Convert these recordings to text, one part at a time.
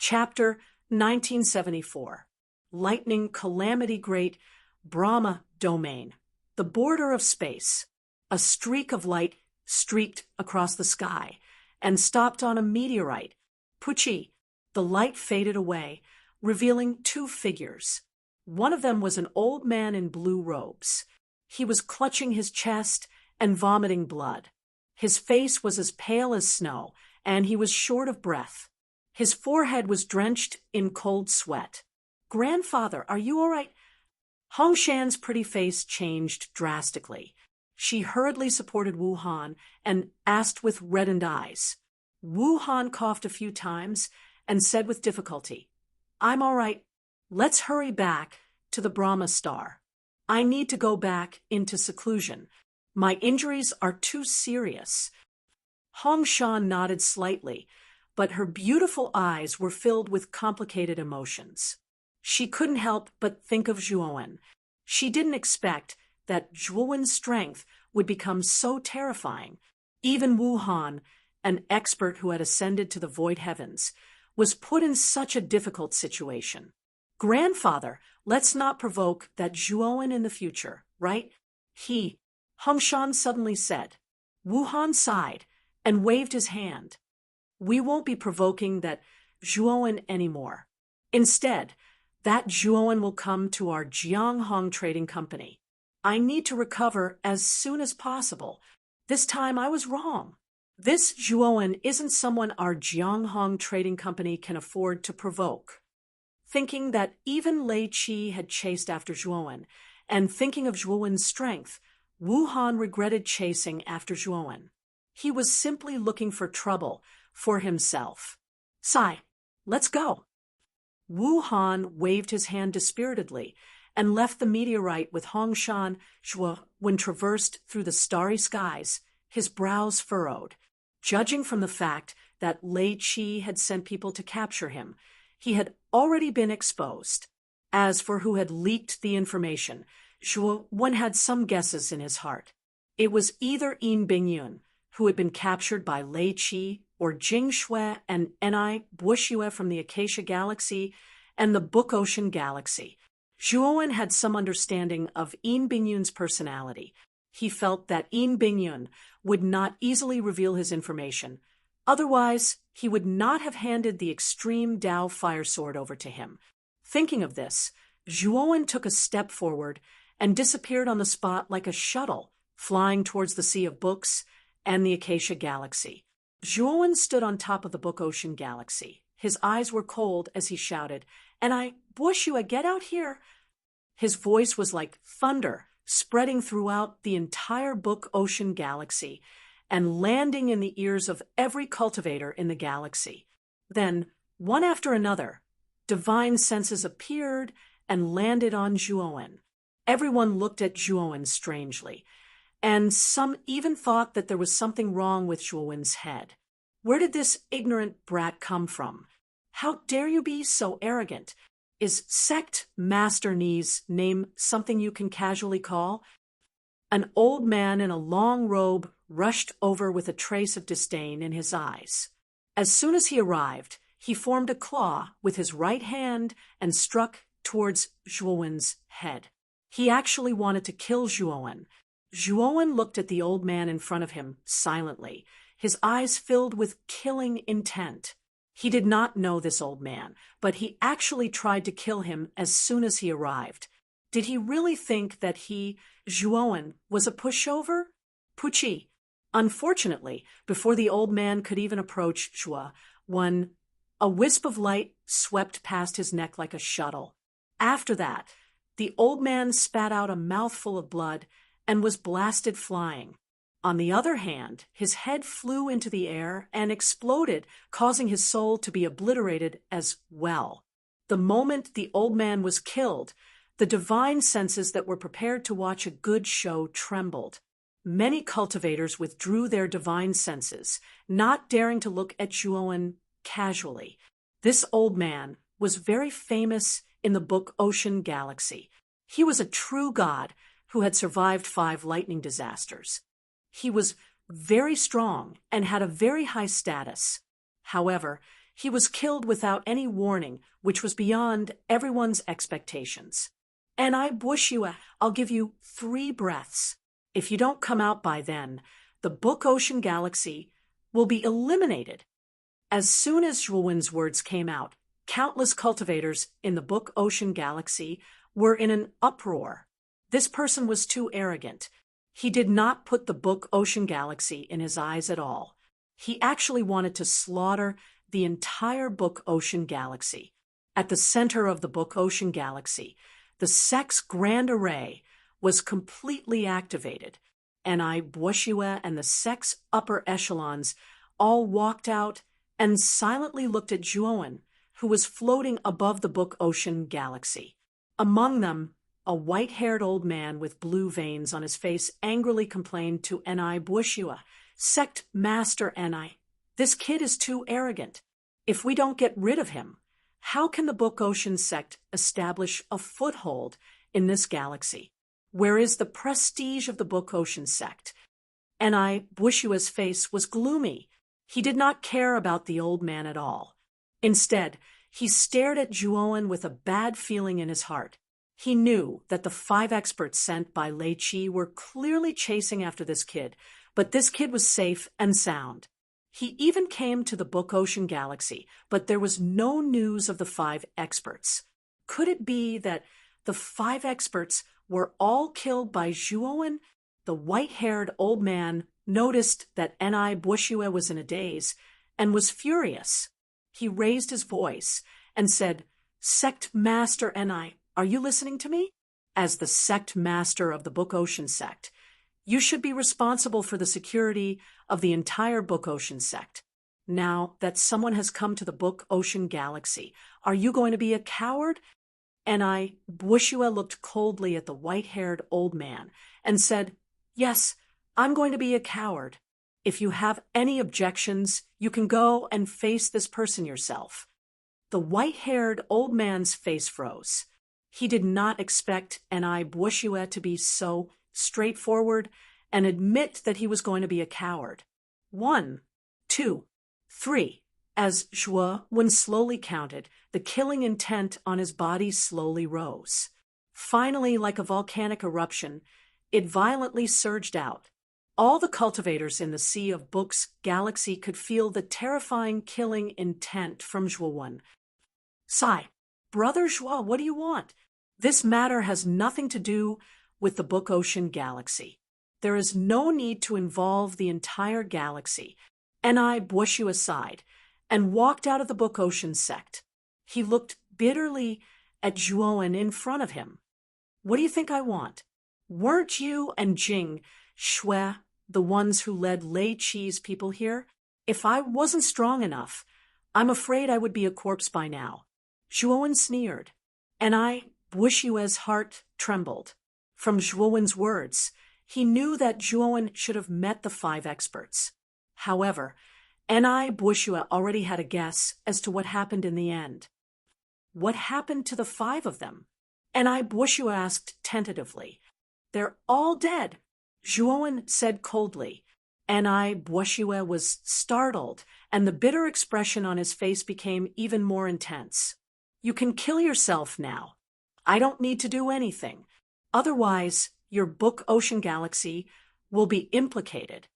Chapter 1974. Lightning Calamity Great Brahma Domain. The border of space. A streak of light streaked across the sky and stopped on a meteorite. Pucci. The light faded away, revealing two figures. One of them was an old man in blue robes. He was clutching his chest and vomiting blood. His face was as pale as snow, and he was short of breath. His forehead was drenched in cold sweat. "Grandfather, are you all right?" Hong Shan's pretty face changed drastically. She hurriedly supported Wu Han and asked with reddened eyes. Wu Han coughed a few times and said with difficulty, "I'm all right. Let's hurry back to the Brahma Star. I need to go back into seclusion. My injuries are too serious." Hong Shan nodded slightly, but her beautiful eyes were filled with complicated emotions. She couldn't help but think of Zhuowen. She didn't expect that Zhuowen's strength would become so terrifying. Even Wu Han, an expert who had ascended to the void heavens, was put in such a difficult situation. "Grandfather, let's not provoke that Zhuowen in the future, right?" Hong Shan suddenly said. Wu Han sighed and waved his hand. "We won't be provoking that Zhuowen anymore. Instead, that Zhuowen will come to our Jianghong Trading Company. I need to recover as soon as possible. This time I was wrong. This Zhuowen isn't someone our Jianghong Trading Company can afford to provoke." Thinking that even Lei Qi had chased after Zhuowen, and thinking of Zhuowen's strength, Wu Han regretted chasing after Zhuowen. He was simply looking for trouble for himself. "Sai, let's go." Wu Han waved his hand dispiritedly and left the meteorite with Hong Shan. When traversed through the starry skies, his brows furrowed. Judging from the fact that Lei Qi had sent people to capture him, he had already been exposed. As for who had leaked the information, one had some guesses in his heart. It was either Yin Bingyun, who had been captured by Lei Qi, or Jing Shui and Ni Buoxue from the Acacia Galaxy and the Book Ocean Galaxy. Zhuowen had some understanding of Yin Bingyun's personality. He felt that Yin Bingyun would not easily reveal his information. Otherwise, he would not have handed the extreme Dao fire sword over to him. Thinking of this, Zhuowen took a step forward and disappeared on the spot like a shuttle, flying towards the Sea of Books and the Acacia Galaxy. Zhuowen stood on top of the Book Ocean Galaxy. His eyes were cold as he shouted, "And Buoxue, get out here!" His voice was like thunder, spreading throughout the entire Book Ocean Galaxy and landing in the ears of every cultivator in the galaxy. Then, one after another, divine senses appeared and landed on Zhuowen. Everyone looked at Zhuowen strangely, and some even thought that there was something wrong with Zhuowen's head. Where did this ignorant brat come from? How dare you be so arrogant? Is Sect Master Ni's name something you can casually call? An old man in a long robe rushed over with a trace of disdain in his eyes. As soon as he arrived, he formed a claw with his right hand and struck towards Zhuowen's head. He actually wanted to kill Zhuowen. Zhuowen looked at the old man in front of him silently, his eyes filled with killing intent. He did not know this old man, but he actually tried to kill him as soon as he arrived. Did he really think that Zhuowen, was a pushover? Pucci. Unfortunately, before the old man could even approach Zhuowen, a wisp of light swept past his neck like a shuttle. After that, the old man spat out a mouthful of blood and was blasted flying. On the other hand, his head flew into the air and exploded, causing his soul to be obliterated as well. The moment the old man was killed, the divine senses that were prepared to watch a good show trembled. Many cultivators withdrew their divine senses, not daring to look at Zhuowen casually. This old man was very famous in the Book Ocean Galaxy. He was a true god who had survived 5 lightning disasters. He was very strong and had a very high status. However, He was killed without any warning, which was beyond everyone's expectations. And I wish you I'll give you 3 breaths. If you don't come out by then, the Book Ocean Galaxy will be eliminated. As soon as Zhuowen's words came out, countless cultivators in the Book Ocean Galaxy were in an uproar. This person was too arrogant. He did not put the Book Ocean Galaxy in his eyes at all. He actually wanted to slaughter the entire Book Ocean Galaxy. At the center of the Book Ocean Galaxy, the Sect's Grand Array was completely activated, and Boshue and the Sect's upper echelons all walked out and silently looked at Zhuowen, who was floating above the Book Ocean Galaxy. Among them, a white-haired old man with blue veins on his face angrily complained to Boshue, "Sect Master Ni, this kid is too arrogant. If we don't get rid of him, how can the Book Ocean Sect establish a foothold in this galaxy? Where is the prestige of the Book Ocean Sect?" Boshue's face was gloomy. He did not care about the old man at all. Instead, he stared at Zhuowen with a bad feeling in his heart. He knew that the 5 experts sent by Lei Qi were clearly chasing after this kid, but this kid was safe and sound. He even came to the Book Ocean Galaxy, but there was no news of the 5 experts. Could it be that the 5 experts were all killed by Zhuowen? The white-haired old man noticed that Boshue was in a daze and was furious. He raised his voice and said, "Sect Master Ni, are you listening to me? As the Sect Master of the Book Ocean Sect, you should be responsible for the security of the entire Book Ocean Sect. Now that someone has come to the Book Ocean Galaxy, are you going to be a coward?" Boshue looked coldly at the white-haired old man and said, "Yes, I'm going to be a coward. If you have any objections, you can go and face this person yourself." The white-haired old man's face froze. He did not expect Boshue to be so straightforward and admit that he was going to be a coward. 1, 2, 3. As Zhuowen slowly counted, the killing intent on his body slowly rose. Finally, like a volcanic eruption, it violently surged out. All the cultivators in the Sea of Books galaxy could feel the terrifying killing intent from Zhuowen. "Sigh, Brother Zhuo, what do you want? This matter has nothing to do with the Book Ocean Galaxy. There is no need to involve the entire galaxy." Boshue sighed and walked out of the Book Ocean Sect. He looked bitterly at Zhuowen in front of him. "What do you think I want? Weren't you and Jing Shui the ones who led Lei Qi's people here? If I wasn't strong enough, I'm afraid I would be a corpse by now." Zhuowen sneered, and Boshue's heart trembled. From Zhuowen's words, he knew that Zhuowen should have met the 5 experts. However, Boshue already had a guess as to what happened in the end. What happened to the 5 of them? Boshue asked tentatively. "They're all dead," Zhuowen said coldly. Boshue was startled, and the bitter expression on his face became even more intense. "You can kill yourself now. I don't need to do anything. Otherwise, your Book Ocean Galaxy will be implicated."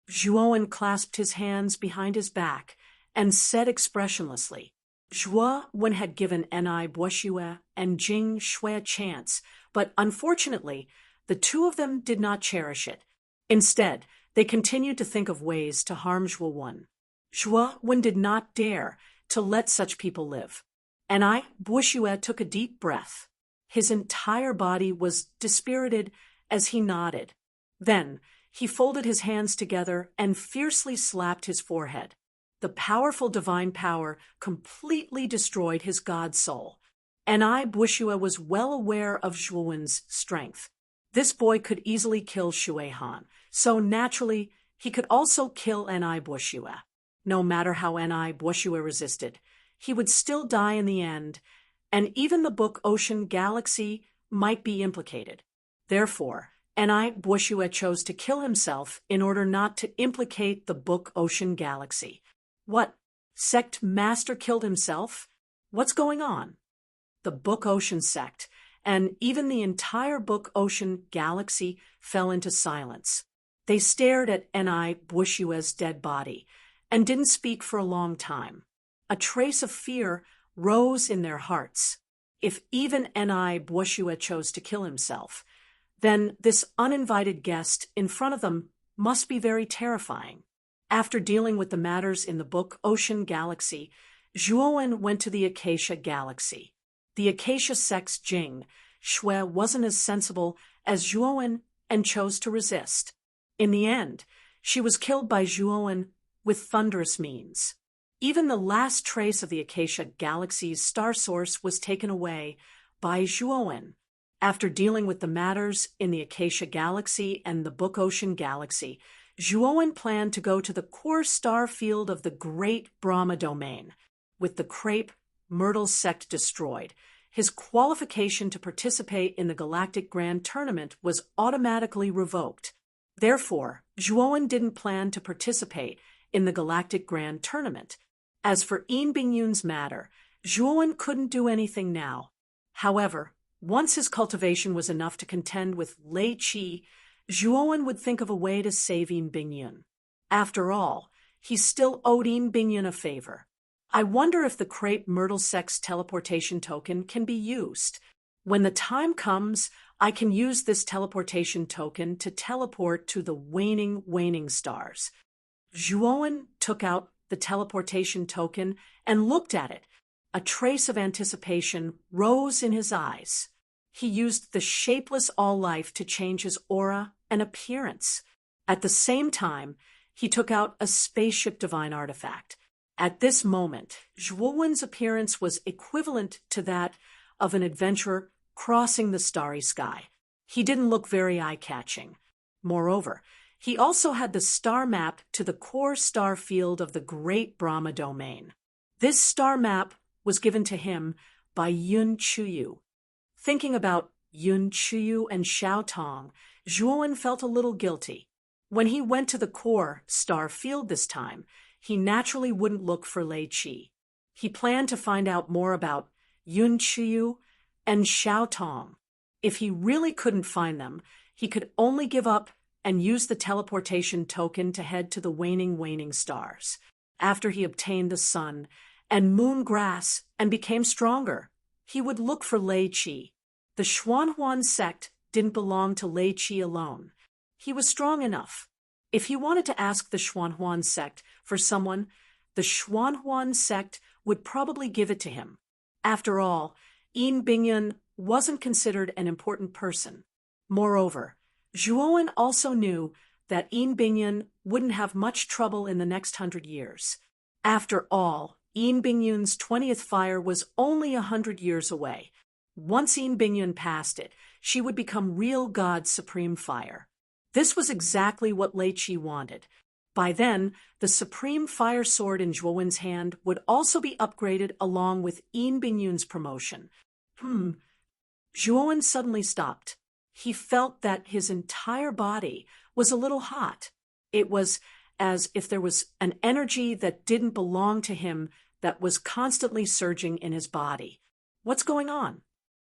Zhuowen clasped his hands behind his back and said expressionlessly, "Zhuowen had given Boshue and Jing Shui a chance, but unfortunately, the 2 of them did not cherish it. Instead, they continued to think of ways to harm Zhuowen. Zhuowen did not dare to let such people live." Boshue took a deep breath. His entire body was dispirited as he nodded. Then he folded his hands together and fiercely slapped his forehead. The powerful divine power completely destroyed his god soul. Boshue was well aware of Zhuowen's strength. This boy could easily kill Shui Han, so naturally he could also kill Boshue. No matter how Boshue resisted, he would still die in the end, and even the Book Ocean Galaxy might be implicated. Therefore, Boshue chose to kill himself in order not to implicate the Book Ocean Galaxy. "What? Sect master killed himself? What's going on? The Book Ocean sect, and even the entire Book Ocean galaxy fell into silence. They stared at Ni Buishua's dead body and didn't speak for a long time. A trace of fear rose in their hearts. If even Ni Buishua chose to kill himself, then this uninvited guest in front of them must be very terrifying. After dealing with the matters in the Book Ocean galaxy, Zhuowen went to the Acacia galaxy. The Acacia sect's Jing Shui wasn't as sensible as Zhuowen and chose to resist. In the end, she was killed by Zhuowen with thunderous means. Even the last trace of the Acacia galaxy's star source was taken away by Zhuowen. After dealing with the matters in the Acacia galaxy and the Book Ocean galaxy, Zhuowen planned to go to the core star field of the Great Brahma Domain. With the Crepe Myrtle sect destroyed, his qualification to participate in the Galactic Grand Tournament was automatically revoked. Therefore, Zhuowen didn't plan to participate in the Galactic Grand Tournament. As for Yin Bingyun's matter, Zhuowen couldn't do anything now. However, once his cultivation was enough to contend with Lei Qi, Zhuowen would think of a way to save Yin Bingyun. After all, he still owed Yin Bingyun a favor. I wonder if the Crepe Myrtle sect's teleportation token can be used. When the time comes, I can use this teleportation token to teleport to the waning stars. Zhuowen took out the teleportation token and looked at it. A trace of anticipation rose in his eyes. He used the shapeless all-life to change his aura and appearance. At the same time, he took out a spaceship divine artifact. At this moment, Zhuowen's appearance was equivalent to that of an adventurer crossing the starry sky. He didn't look very eye-catching. Moreover, he also had the star map to the core star field of the Great Brahma Domain. This star map was given to him by Yun Chuyu. Thinking about Yun Chuyu and Xiao Tong, Zhuowen felt a little guilty. When he went to the core star field this time, he naturally wouldn't look for Lei Qi. He planned to find out more about Yun Chuyu and Xiao Tong. If he really couldn't find them, he could only give up and use the teleportation token to head to the waning stars. After he obtained the sun and moon grass and became stronger, he would look for Lei Qi. The Xuanhuan sect didn't belong to Lei Qi alone. He was strong enough. If he wanted to ask the Xuanhuan sect for someone, the Xuanhuan sect would probably give it to him. After all, Yin Bingyun wasn't considered an important person. Moreover, Zhuowen also knew that Yin Bingyun wouldn't have much trouble in the next 100 years. After all, Yin Bingyun's 20th fire was only 100 years away. Once Yin Bingyun passed it, she would become real God's supreme fire. This was exactly what Lei Qi wanted. By then, the supreme fire sword in Zhuowen's hand would also be upgraded along with Yin Bingyun's promotion. Zhuowen suddenly stopped. He felt that his entire body was a little hot. It was as if there was an energy that didn't belong to him that was constantly surging in his body. What's going on?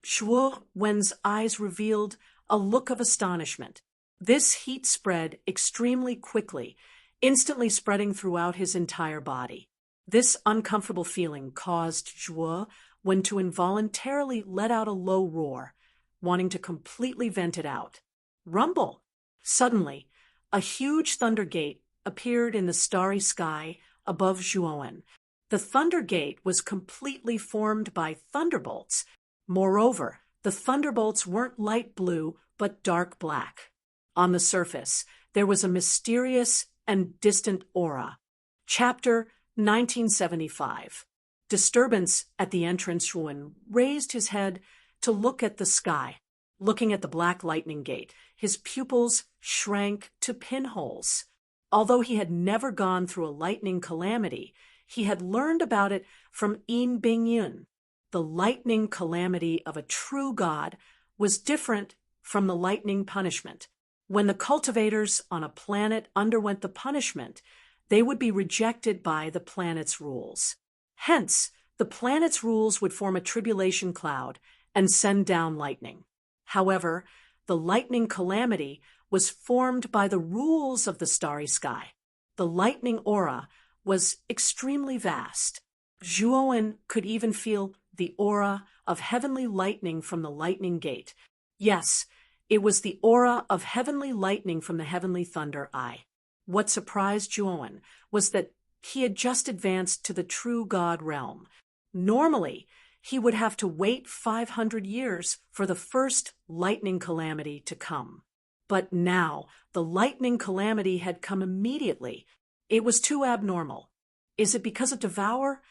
Zhuowen's eyes revealed a look of astonishment. This heat spread extremely quickly, instantly spreading throughout his entire body. This uncomfortable feeling caused Zhuowen to involuntarily let out a low roar, wanting to completely vent it out. Rumble! Suddenly, a huge thunder gate appeared in the starry sky above Zhuowen. The thunder gate was completely formed by thunderbolts. Moreover, the thunderbolts weren't light blue, but dark black. On the surface, there was a mysterious and distant aura. Chapter 1975. Disturbance at the entrance. Zhuowen raised his head to look at the sky. Looking at the black lightning gate, his pupils shrank to pinholes. Although he had never gone through a lightning calamity, he had learned about it from Yin Bingyun. The lightning calamity of a true god was different from the lightning punishment. When the cultivators on a planet underwent the punishment, they would be rejected by the planet's rules. Hence, the planet's rules would form a tribulation cloud and send down lightning. However, the lightning calamity was formed by the rules of the starry sky. The lightning aura was extremely vast. Zhuowen could even feel the aura of heavenly lightning from the lightning gate. Yes, it was the aura of heavenly lightning from the heavenly thunder eye. What surprised Zhuowen was that he had just advanced to the true God realm. Normally, he would have to wait 500 years for the first lightning calamity to come. But now, the lightning calamity had come immediately. It was too abnormal. Is it because of Devour?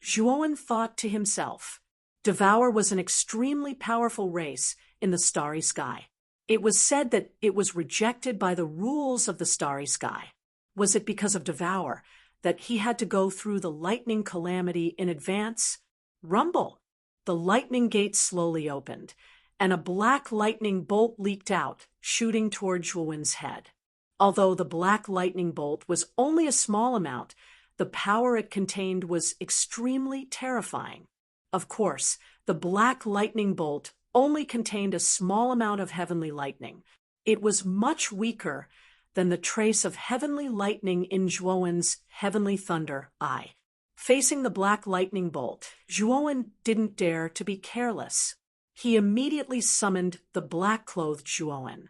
Zhuowen thought to himself. Devour was an extremely powerful race in the starry sky. It was said that it was rejected by the rules of the starry sky. Was it because of Devour that he had to go through the lightning calamity in advance? Rumble! The lightning gate slowly opened, and a black lightning bolt leaked out, shooting toward Zhuowen's head. Although the black lightning bolt was only a small amount, the power it contained was extremely terrifying. Of course, the black lightning bolt only contained a small amount of heavenly lightning. It was much weaker than the trace of heavenly lightning in Zhuowen's heavenly thunder eye. Facing the black lightning bolt, Zhuowen didn't dare to be careless. He immediately summoned the black-clothed Zhuowen.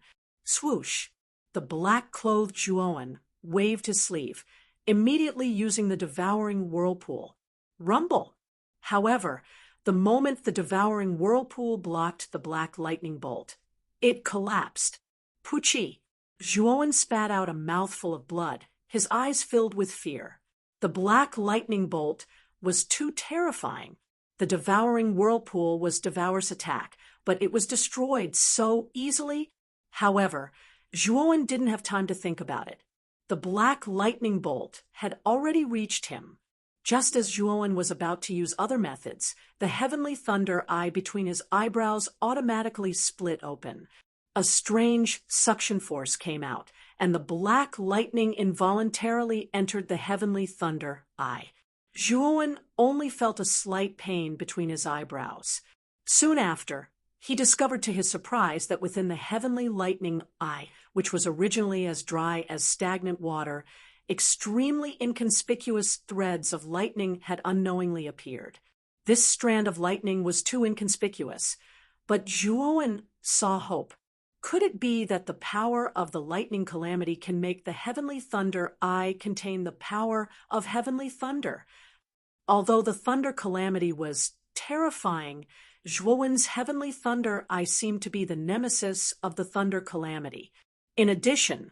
Swoosh! The black-clothed Zhuowen waved his sleeve, immediately using the devouring whirlpool. Rumble! However, the moment the devouring whirlpool blocked the black lightning bolt, it collapsed. Puchi! Zhuowen spat out a mouthful of blood, his eyes filled with fear. The black lightning bolt was too terrifying. The devouring whirlpool was Devour's attack, but it was destroyed so easily. However, Zhuowen didn't have time to think about it. The black lightning bolt had already reached him. Just as Zhuowen was about to use other methods, the heavenly thunder eye between his eyebrows automatically split open. A strange suction force came out, and the black lightning involuntarily entered the heavenly thunder eye. Zhuowen only felt a slight pain between his eyebrows. Soon after, he discovered to his surprise that within the heavenly lightning eye, which was originally as dry as stagnant water, extremely inconspicuous threads of lightning had unknowingly appeared. This strand of lightning was too inconspicuous, but Zhuowen saw hope. Could it be that the power of the lightning calamity can make the heavenly thunder eye contain the power of heavenly thunder? Although the thunder calamity was terrifying, Zhuowen's heavenly thunder eye seemed to be the nemesis of the thunder calamity. In addition,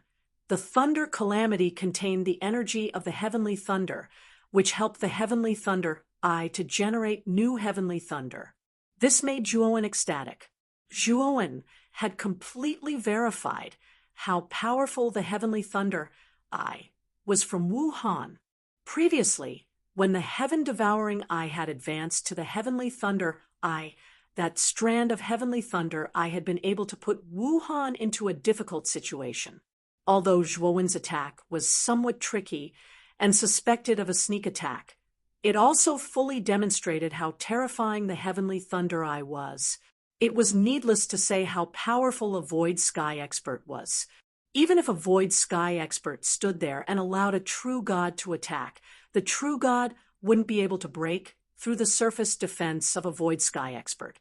the thunder calamity contained the energy of the heavenly thunder, which helped the heavenly thunder eye to generate new heavenly thunder. This made Zhuowen ecstatic. Zhuowen had completely verified how powerful the heavenly thunder eye was from Wuhan. Previously, when the heaven-devouring eye had advanced to the heavenly thunder eye, that strand of heavenly thunder eye had been able to put Wuhan into a difficult situation. Although Zhuowen's attack was somewhat tricky and suspected of a sneak attack, it also fully demonstrated how terrifying the heavenly thunder eye was. It was needless to say how powerful a void sky expert was. Even if a void sky expert stood there and allowed a true god to attack, the true god wouldn't be able to break through the surface defense of a void sky expert.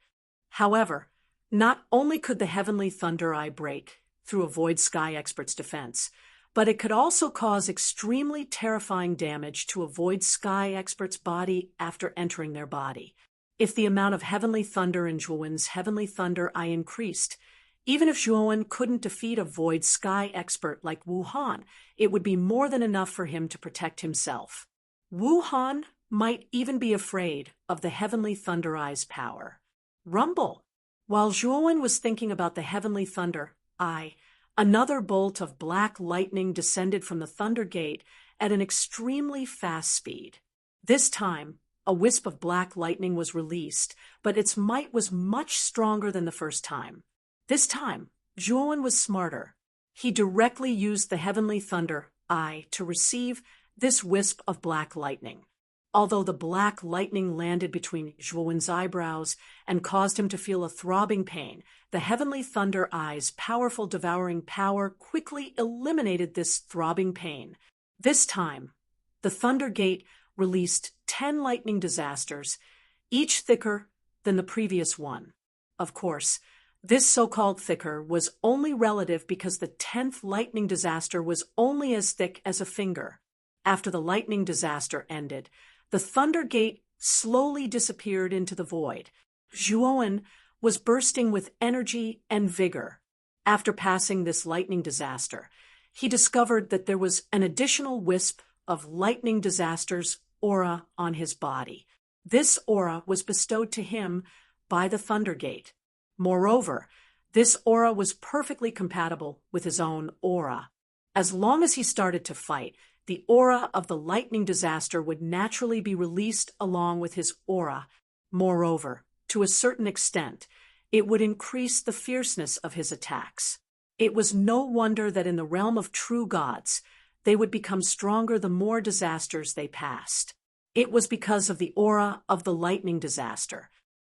However, not only could the heavenly thunder eye break through a void sky expert's defense, but it could also cause extremely terrifying damage to a void sky expert's body after entering their body. If the amount of heavenly thunder in Zhuowen's heavenly thunder eye increased, even if Zhuowen couldn't defeat a void sky expert like Wuhan, it would be more than enough for him to protect himself. Wuhan might even be afraid of the heavenly thunder eye's power. Rumble! While Zhuowen was thinking about the heavenly thunder eye, another bolt of black lightning descended from the thunder gate at an extremely fast speed. This time, a wisp of black lightning was released, but its might was much stronger than the first time. This time, Zhuowen was smarter. He directly used the heavenly thunder eye to receive this wisp of black lightning. Although the black lightning landed between Zhuowen's eyebrows and caused him to feel a throbbing pain, the heavenly thunder eye's powerful devouring power quickly eliminated this throbbing pain. This time, the Thunder Gate released 10 lightning disasters, each thicker than the previous one. Of course, this so-called thicker was only relative because the 10th lightning disaster was only as thick as a finger. After the lightning disaster ended, the Thunder Gate slowly disappeared into the void. Zhuowen was bursting with energy and vigor. After passing this lightning disaster, he discovered that there was an additional wisp of lightning disaster's aura on his body. This aura was bestowed to him by the Thunder Gate. Moreover, this aura was perfectly compatible with his own aura. As long as he started to fight, the aura of the lightning disaster would naturally be released along with his aura. Moreover, to a certain extent, it would increase the fierceness of his attacks. It was no wonder that in the realm of true gods, they would become stronger the more disasters they passed. It was because of the aura of the lightning disaster.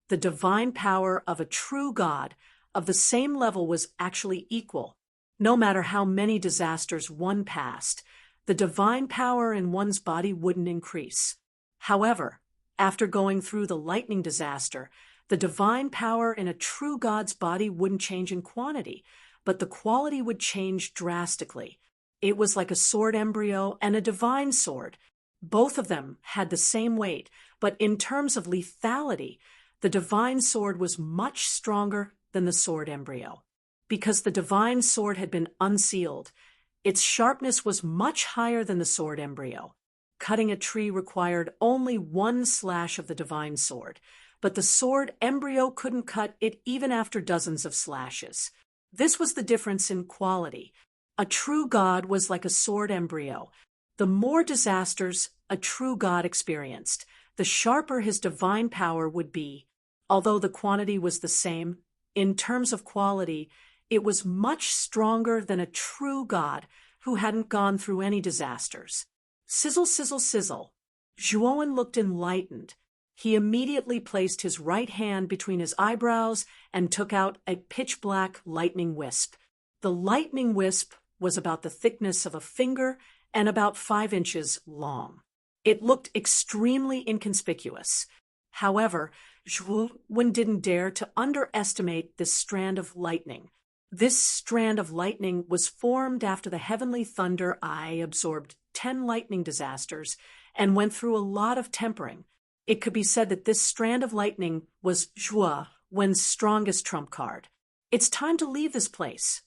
The divine power of a true god of the same level was actually equal. No matter how many disasters one passed, the divine power in one's body wouldn't increase. However, after going through the lightning disaster, the divine power in a true god's body wouldn't change in quantity, but the quality would change drastically. It was like a sword embryo and a divine sword. Both of them had the same weight, but in terms of lethality, the divine sword was much stronger than the sword embryo. Because the divine sword had been unsealed, its sharpness was much higher than the sword embryo. Cutting a tree required only one slash of the divine sword, but the sword embryo couldn't cut it even after dozens of slashes. This was the difference in quality. A true god was like a sword embryo. The more disasters a true god experienced, the sharper his divine power would be. Although the quantity was the same, in terms of quality, it was much stronger than a true god who hadn't gone through any disasters. Sizzle, sizzle, sizzle. Zhuowen looked enlightened. He immediately placed his right hand between his eyebrows and took out a pitch-black lightning wisp. The lightning wisp was about the thickness of a finger and about 5 inches long. It looked extremely inconspicuous. However, Zhuowen didn't dare to underestimate this strand of lightning. This strand of lightning was formed after the heavenly thunder eye absorbed 10 lightning disasters and went through a lot of tempering. It could be said that this strand of lightning was Zhuowen's strongest trump card. It's time to leave this place.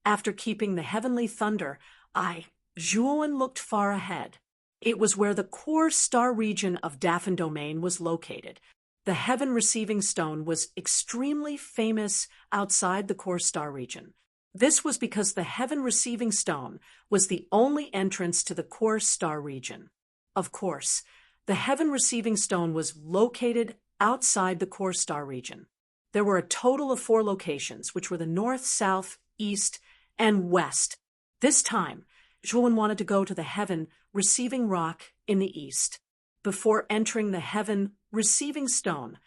After keeping the heavenly thunder eye, Zhuowen looked far ahead. It was where the core star region of Dafan Domain was located. The heaven receiving stone was extremely famous outside the core star region. This was because the heaven receiving stone was the only entrance to the core star region. Of course, the heaven receiving stone was located outside the core star region. There were a total of 4 locations, which were the north, south, east, and west. This time, Zhuowen wanted to go to the heaven receiving rock in the east. Before entering the heaven receiving stone,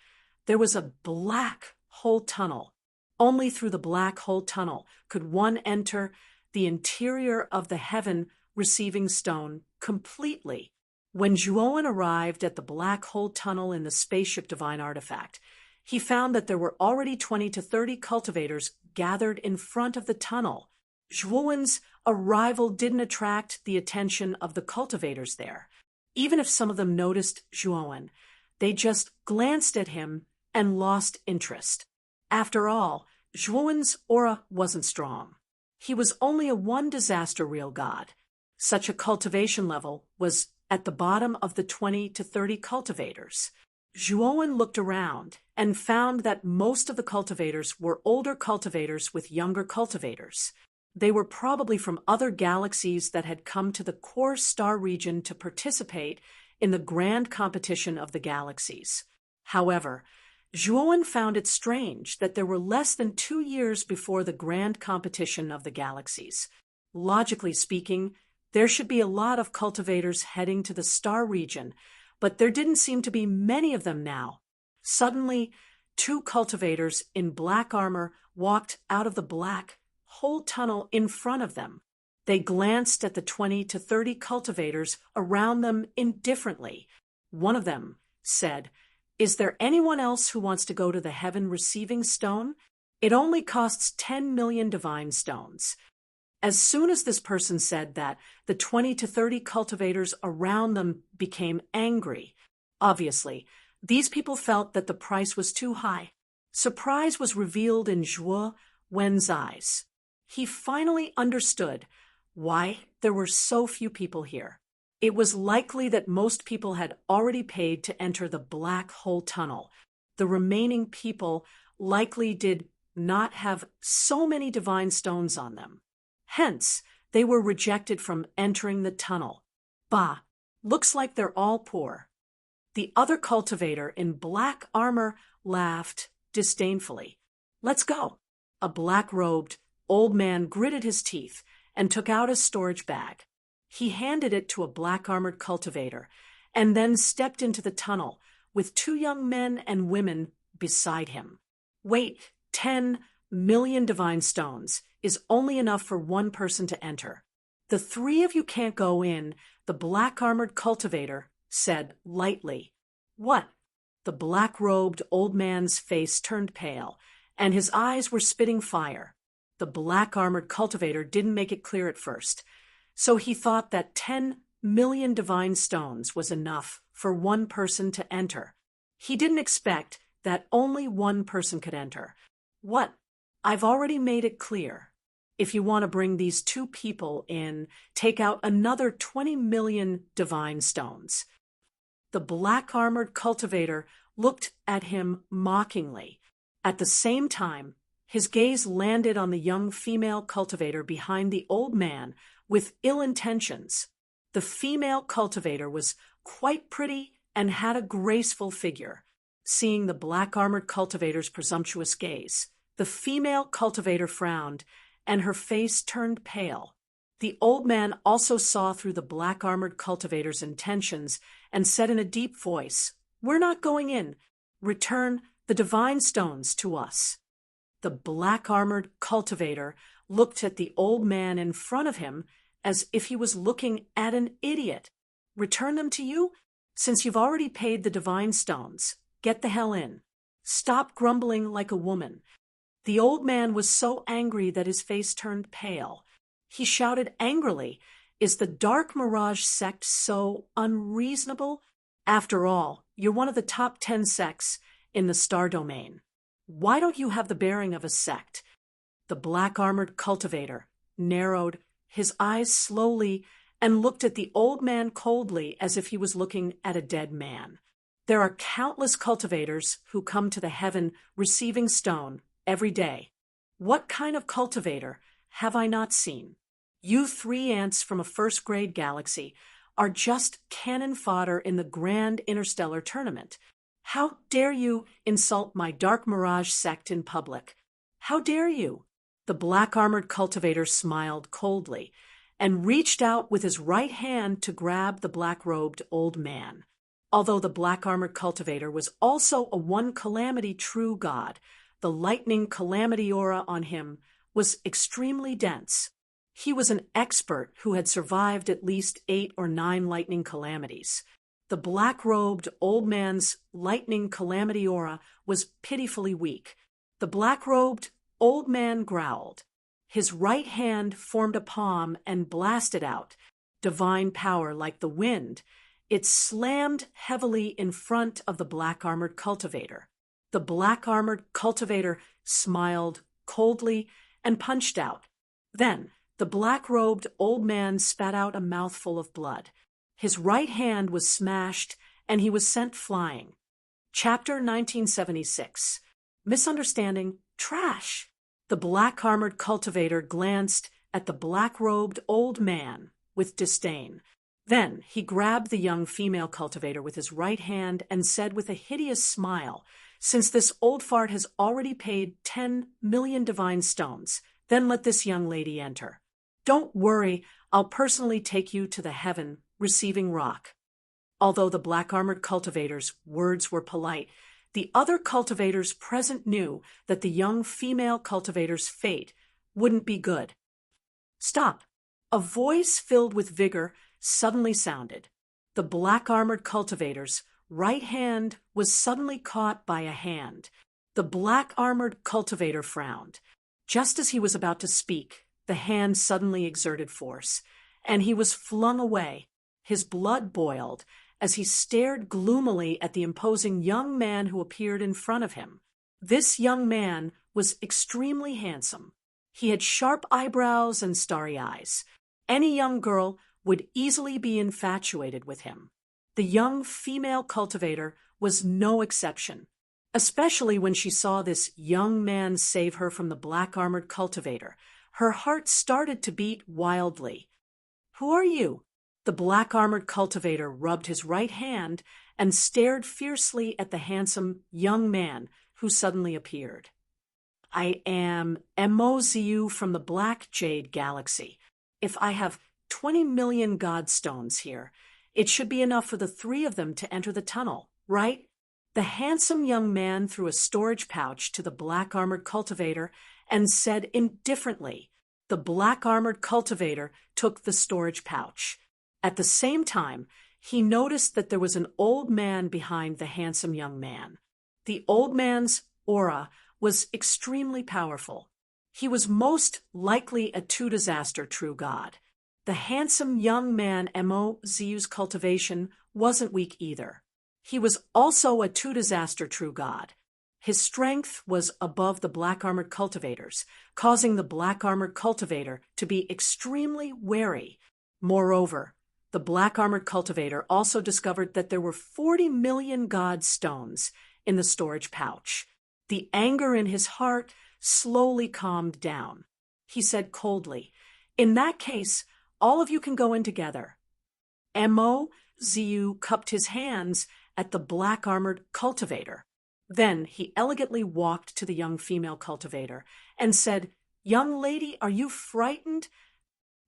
there was a black hole tunnel. Only through the black hole tunnel could one enter the interior of the heaven receiving stone completely. When Zhuowen arrived at the black hole tunnel in the spaceship Divine Artifact, he found that there were already 20 to 30 cultivators gathered in front of the tunnel. Zhuowen's arrival didn't attract the attention of the cultivators there. Even if some of them noticed Zhuowen, they just glanced at him and lost interest. After all, Zhuowen's aura wasn't strong. He was only a 1 disaster real god. Such a cultivation level was at the bottom of the 20 to 30 cultivators. Zhuowen looked around and found that most of the cultivators were older cultivators with younger cultivators. They were probably from other galaxies that had come to the core star region to participate in the grand competition of the galaxies. However, Zhuowen found it strange that there were less than 2 years before the grand competition of the galaxies. Logically speaking, There should be a lot of cultivators heading to the star region, but there didn't seem to be many of them now. Suddenly, two cultivators in black armor walked out of the black hole tunnel in front of them. They glanced at the 20 to 30 cultivators around them indifferently. One of them said, "Is there anyone else who wants to go to the heaven receiving stone? It only costs 10 million divine stones." As soon as this person said that, the 20 to 30 cultivators around them became angry. Obviously, these people felt that the price was too high. Surprise was revealed in Zhuo Wen's eyes. He finally understood why there were so few people here. It was likely that most people had already paid to enter the black hole tunnel. The remaining people likely did not have so many divine stones on them. Hence, they were rejected from entering the tunnel. Bah, looks like they're all poor. The other cultivator in black armor laughed disdainfully. "Let's go." A black-robed old man gritted his teeth and took out a storage bag. He handed it to a black-armored cultivator and then stepped into the tunnel with two young men and women beside him. "Wait, 10 million divine stones is only enough for one person to enter. The three of you can't go in," the black-armored cultivator said lightly. "What?" The black-robed old man's face turned pale, and his eyes were spitting fire. The black-armored cultivator didn't make it clear at first, so he thought that 10 million divine stones was enough for one person to enter. He didn't expect that only one person could enter. "What? I've already made it clear. If you want to bring these two people in, take out another 20 million divine stones." The black-armored cultivator looked at him mockingly. At the same time, his gaze landed on the young female cultivator behind the old man with ill intentions. The female cultivator was quite pretty and had a graceful figure. Seeing the black-armored cultivator's presumptuous gaze, the female cultivator frowned, and her face turned pale. The old man also saw through the black-armored cultivator's intentions and said in a deep voice, "We're not going in. Return the divine stones to us." The black-armored cultivator looked at the old man in front of him as if he was looking at an idiot. "Return them to you? Since you've already paid the divine stones, get the hell in. Stop grumbling like a woman." The old man was so angry that his face turned pale. He shouted angrily, "Is the Dark Mirage sect so unreasonable? After all, you're one of the top 10 sects in the star domain. Why don't you have the bearing of a sect?" The black-armored cultivator narrowed his eyes slowly and looked at the old man coldly as if he was looking at a dead man. "There are countless cultivators who come to the heaven receiving stone every day. What kind of cultivator have I not seen? You three ants from a first-grade galaxy are just cannon fodder in the grand interstellar tournament. How dare you insult my Dark Mirage sect in public? How dare you?" The black-armored cultivator smiled coldly and reached out with his right hand to grab the black-robed old man. Although the black-armored cultivator was also a one-calamity true god, the lightning calamity aura on him was extremely dense. He was an expert who had survived at least 8 or 9 lightning calamities. The black-robed old man's lightning calamity aura was pitifully weak. The black-robed old man growled. His right hand formed a palm and blasted out divine power like the wind. It slammed heavily in front of the black-armored cultivator. The black-armored cultivator smiled coldly and punched out. Then the black-robed old man spat out a mouthful of blood. His right hand was smashed, and he was sent flying. Chapter 1976. Misunderstanding. Trash. The black-armored cultivator glanced at the black-robed old man with disdain. Then he grabbed the young female cultivator with his right hand and said with a hideous smile, "Since this old fart has already paid 10 million divine stones, then let this young lady enter. Don't worry, I'll personally take you to the heaven receiving rock. Although the black-armored cultivator's words were polite, the other cultivators present knew that the young female cultivator's fate wouldn't be good. Stop! A voice filled with vigor suddenly sounded. The black-armored cultivator's right hand was suddenly caught by a hand. The black-armored cultivator frowned. Just as he was about to speak, the hand suddenly exerted force, and he was flung away. His blood boiled as he stared gloomily at the imposing young man who appeared in front of him. This young man was extremely handsome. He had sharp eyebrows and starry eyes. Any young girl would easily be infatuated with him. The young female cultivator was no exception, especially when she saw this young man save her from the black-armored cultivator. Her heart started to beat wildly. "Who are you?" The black-armored cultivator rubbed his right hand and stared fiercely at the handsome young man who suddenly appeared. "I am Emoziu from the Black Jade Galaxy. If I have 20 million godstones here, it should be enough for the three of them to enter the tunnel, right?" The handsome young man threw a storage pouch to the black-armored cultivator and said indifferently. The black-armored cultivator took the storage pouch. At the same time, he noticed that there was an old man behind the handsome young man. The old man's aura was extremely powerful. He was most likely a two-disaster true god. The handsome young man Emoziu's cultivation wasn't weak either. He was also a two-disaster true god. His strength was above the black-armored cultivators, causing the black-armored cultivator to be extremely wary. Moreover, the black-armored cultivator also discovered that there were 40 million god stones in the storage pouch. The anger in his heart slowly calmed down. He said coldly, "In that case, all of you can go in together." Emoziu cupped his hands at the black-armored cultivator. Then he elegantly walked to the young female cultivator and said, "Young lady, are you frightened?"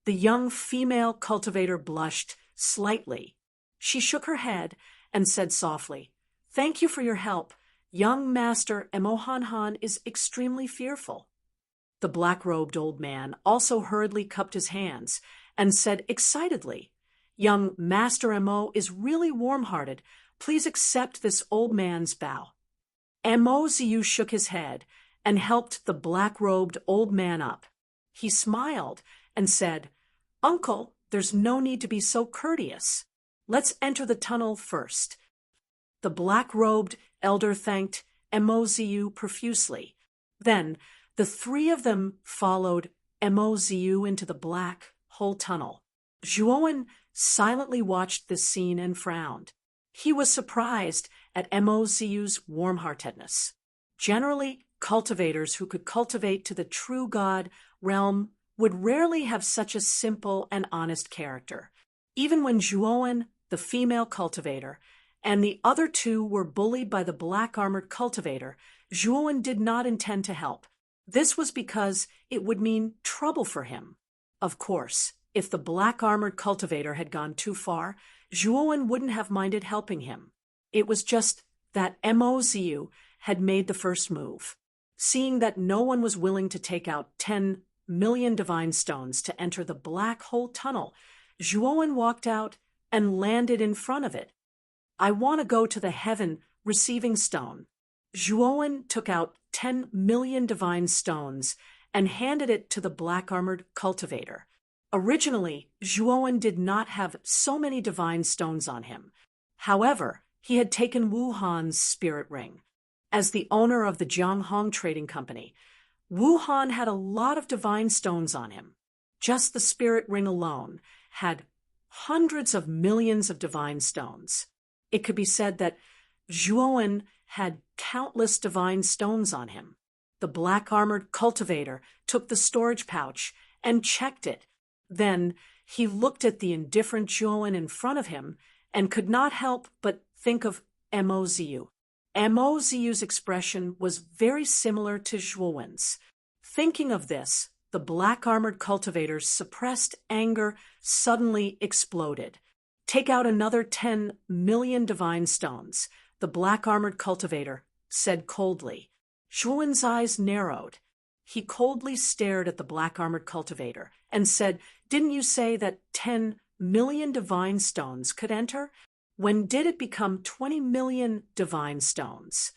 The young female cultivator blushed slightly. She shook her head and said softly, "Thank you for your help. Young Master Emohanhan is extremely fearful." The black-robed old man also hurriedly cupped his hands and said excitedly, "Young Master Emo is really warm-hearted. Please accept this old man's bow." Emoziu shook his head and helped the black-robed old man up. He smiled and said, "Uncle, there's no need to be so courteous. Let's enter the tunnel first." The black-robed elder thanked Emoziu profusely. Then the three of them followed Emoziu into the black hole tunnel. Zhuowen silently watched this scene and frowned. He was surprised at Emoziu's warm-heartedness. Generally, cultivators who could cultivate to the true god realm would rarely have such a simple and honest character. Even when Zhuowen, the female cultivator, and the other two were bullied by the black-armored cultivator, Zhuowen did not intend to help. This was because it would mean trouble for him. Of course, if the black-armored cultivator had gone too far, Zhuowen wouldn't have minded helping him. It was just that Emoziu had made the first move. Seeing that no one was willing to take out 10 million divine stones to enter the black hole tunnel, Zhuowen walked out and landed in front of it. "I want to go to the heaven receiving stone." Zhuowen took out 10 million divine stones and handed it to the black-armored cultivator. Originally, Zhuowen did not have so many divine stones on him. However, he had taken Wuhan's spirit ring. As the owner of the Jianghong Trading Company, Wuhan had a lot of divine stones on him. Just the spirit ring alone had hundreds of millions of divine stones. It could be said that Zhuowen had countless divine stones on him. The black-armored cultivator took the storage pouch and checked it. Then he looked at the indifferent Zhuowen in front of him and could not help but think of Emoziu. Emoziu's expression was very similar to Zhuowen's. Thinking of this, the black-armored cultivator's suppressed anger suddenly exploded. "Take out another 10 million divine stones," the black-armored cultivator said coldly. Zhuowen's eyes narrowed. He coldly stared at the black-armored cultivator and said, "Didn't you say that 10 million divine stones could enter? When did it become 20 million divine stones?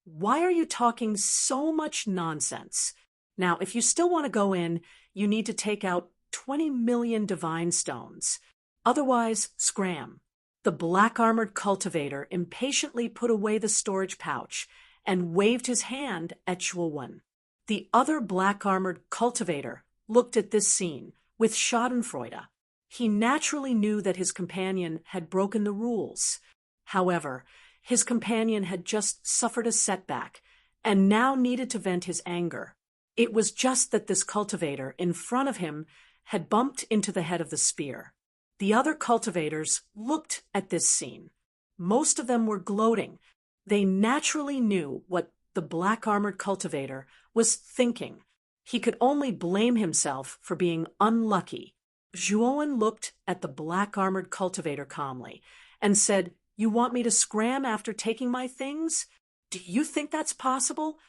Why are you talking so much nonsense? Now, if you still want to go in, you need to take out 20 million divine stones. Otherwise, scram." The black-armored cultivator impatiently put away the storage pouch and waved his hand at Zhuowen. The other black-armored cultivator looked at this scene with schadenfreude. He naturally knew that his companion had broken the rules. However, his companion had just suffered a setback and now needed to vent his anger. It was just that this cultivator in front of him had bumped into the head of the spear. The other cultivators looked at this scene. Most of them were gloating. They naturally knew what the black-armored cultivator was thinking. He could only blame himself for being unlucky. Zhuowen looked at the black-armored cultivator calmly and said, "You want me to scram after taking my things? Do you think that's possible?"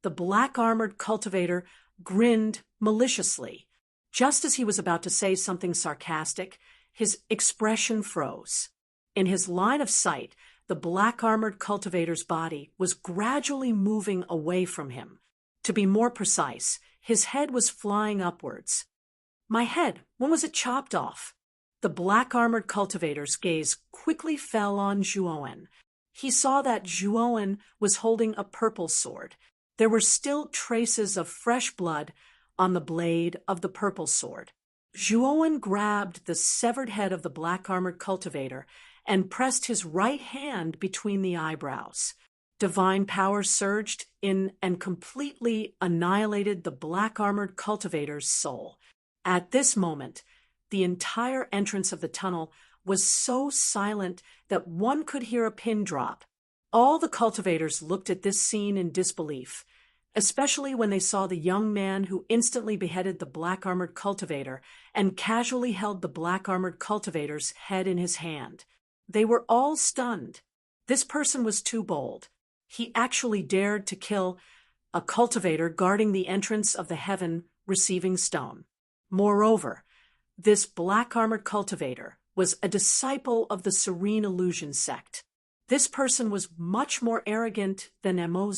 The black-armored cultivator grinned maliciously. Just as he was about to say something sarcastic, his expression froze. In his line of sight, the black-armored cultivator's body was gradually moving away from him. To be more precise, his head was flying upwards. "My head, when was it chopped off?" The black-armored cultivator's gaze quickly fell on Zhuowen. He saw that Zhuowen was holding a purple sword. There were still traces of fresh blood on the blade of the purple sword. Zhuowen grabbed the severed head of the black-armored cultivator and pressed his right hand between the eyebrows. Divine power surged in and completely annihilated the black-armored cultivator's soul. At this moment, the entire entrance of the tunnel was so silent that one could hear a pin drop. All the cultivators looked at this scene in disbelief, especially when they saw the young man who instantly beheaded the black-armored cultivator and casually held the black-armored cultivator's head in his hand. They were all stunned. This person was too bold. He actually dared to kill a cultivator guarding the entrance of the heaven receiving stone. Moreover, this black-armored cultivator was a disciple of the Serene Illusion sect. This person was much more arrogant than Mo.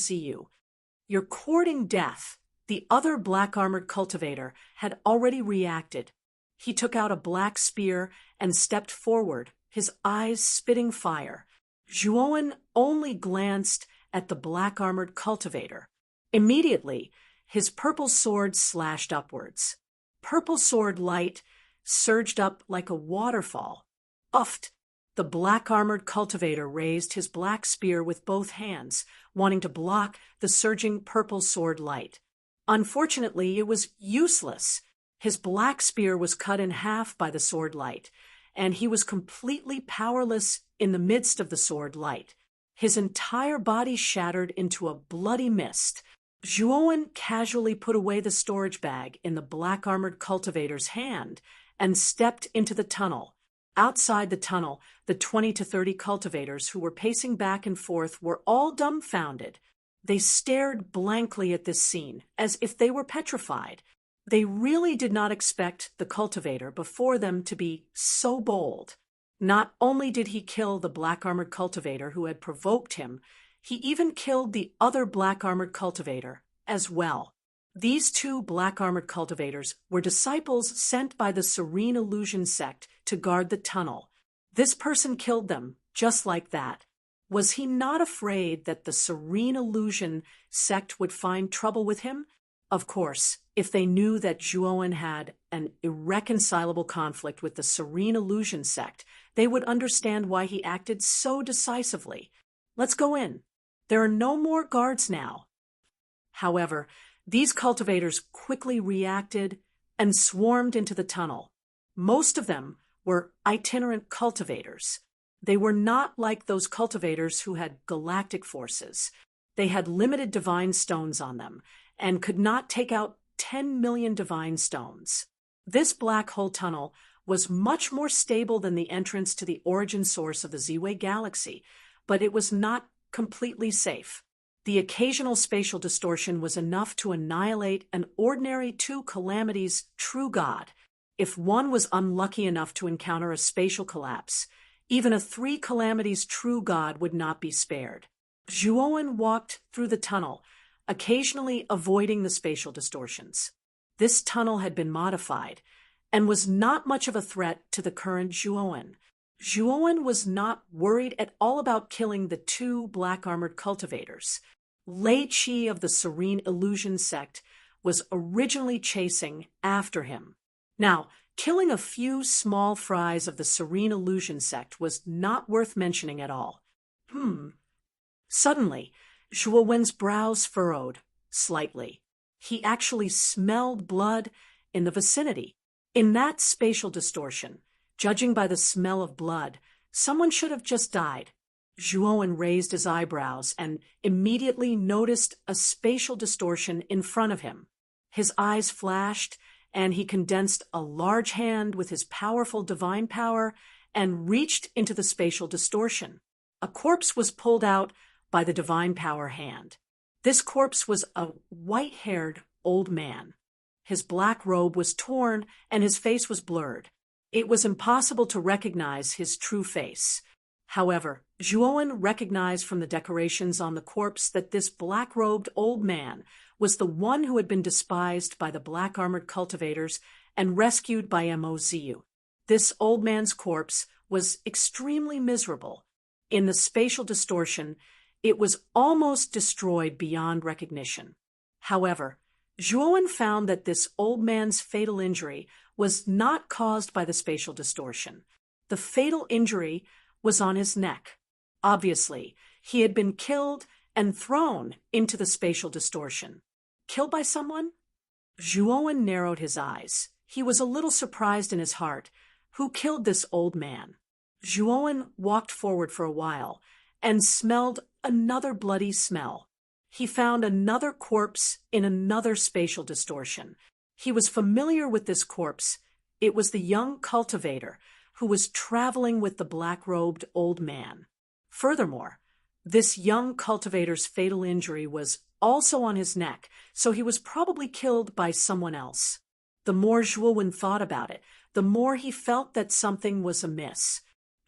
"You're courting death." The other black-armored cultivator had already reacted. He took out a black spear and stepped forward, his eyes spitting fire. Zhuowen only glanced at the black-armored cultivator. Immediately, his purple sword slashed upwards. Purple sword light surged up like a waterfall. Uffed! The black-armored cultivator raised his black spear with both hands, wanting to block the surging purple sword light. Unfortunately, it was useless. His black spear was cut in half by the sword light, and he was completely powerless in the midst of the sword light. His entire body shattered into a bloody mist. Zhuowen casually put away the storage bag in the black-armored cultivator's hand and stepped into the tunnel. Outside the tunnel, the 20 to 30 cultivators who were pacing back and forth were all dumbfounded. They stared blankly at this scene, as if they were petrified. They really did not expect the cultivator before them to be so bold. Not only did he kill the black-armored cultivator who had provoked him, he even killed the other black-armored cultivator as well. These two black-armored cultivators were disciples sent by the Serene Illusion sect to guard the tunnel. This person killed them just like that. Was he not afraid that the Serene Illusion sect would find trouble with him? Of course, if they knew that Zhuowen had an irreconcilable conflict with the Serene Illusion sect, they would understand why he acted so decisively. Let's go in. There are no more guards now. However, these cultivators quickly reacted and swarmed into the tunnel. Most of them were itinerant cultivators. They were not like those cultivators who had galactic forces. They had limited divine stones on them and could not take out 10 million divine stones. This black hole tunnel was much more stable than the entrance to the origin source of the Z-Way galaxy, but it was not completely safe. The occasional spatial distortion was enough to annihilate an ordinary two calamities true god. If one was unlucky enough to encounter a spatial collapse, even a three calamities true god would not be spared. Zhuowen walked through the tunnel, occasionally avoiding the spatial distortions. This tunnel had been modified and was not much of a threat to the current Zhuowen. Zhuowen was not worried at all about killing the two black-armored cultivators. Lei Qi of the Serene Illusion sect was originally chasing after him. Now, killing a few small fries of the Serene Illusion sect was not worth mentioning at all. Suddenly, Zhuowen's brows furrowed slightly. He actually smelled blood in the vicinity. In that spatial distortion, judging by the smell of blood, someone should have just died. Zhuowen raised his eyebrows and immediately noticed a spatial distortion in front of him. His eyes flashed, and he condensed a large hand with his powerful divine power and reached into the spatial distortion. A corpse was pulled out by the divine power hand. This corpse was a white-haired old man. His black robe was torn and his face was blurred. It was impossible to recognize his true face. However, Zhuowen recognized from the decorations on the corpse that this black-robed old man was the one who had been despised by the black-armored cultivators and rescued by Mo Ziyu. This old man's corpse was extremely miserable. In the spatial distortion, it was almost destroyed beyond recognition. However, Zhuowen found that this old man's fatal injury was not caused by the spatial distortion. The fatal injury was on his neck. Obviously, he had been killed and thrown into the spatial distortion. Killed by someone? Zhuowen narrowed his eyes. He was a little surprised in his heart. Who killed this old man? Zhuowen walked forward for a while and smelled another bloody smell. He found another corpse in another spatial distortion. He was familiar with this corpse. It was the young cultivator who was traveling with the black-robed old man. Furthermore, this young cultivator's fatal injury was also on his neck, so he was probably killed by someone else. The more Zhuowen thought about it, the more he felt that something was amiss.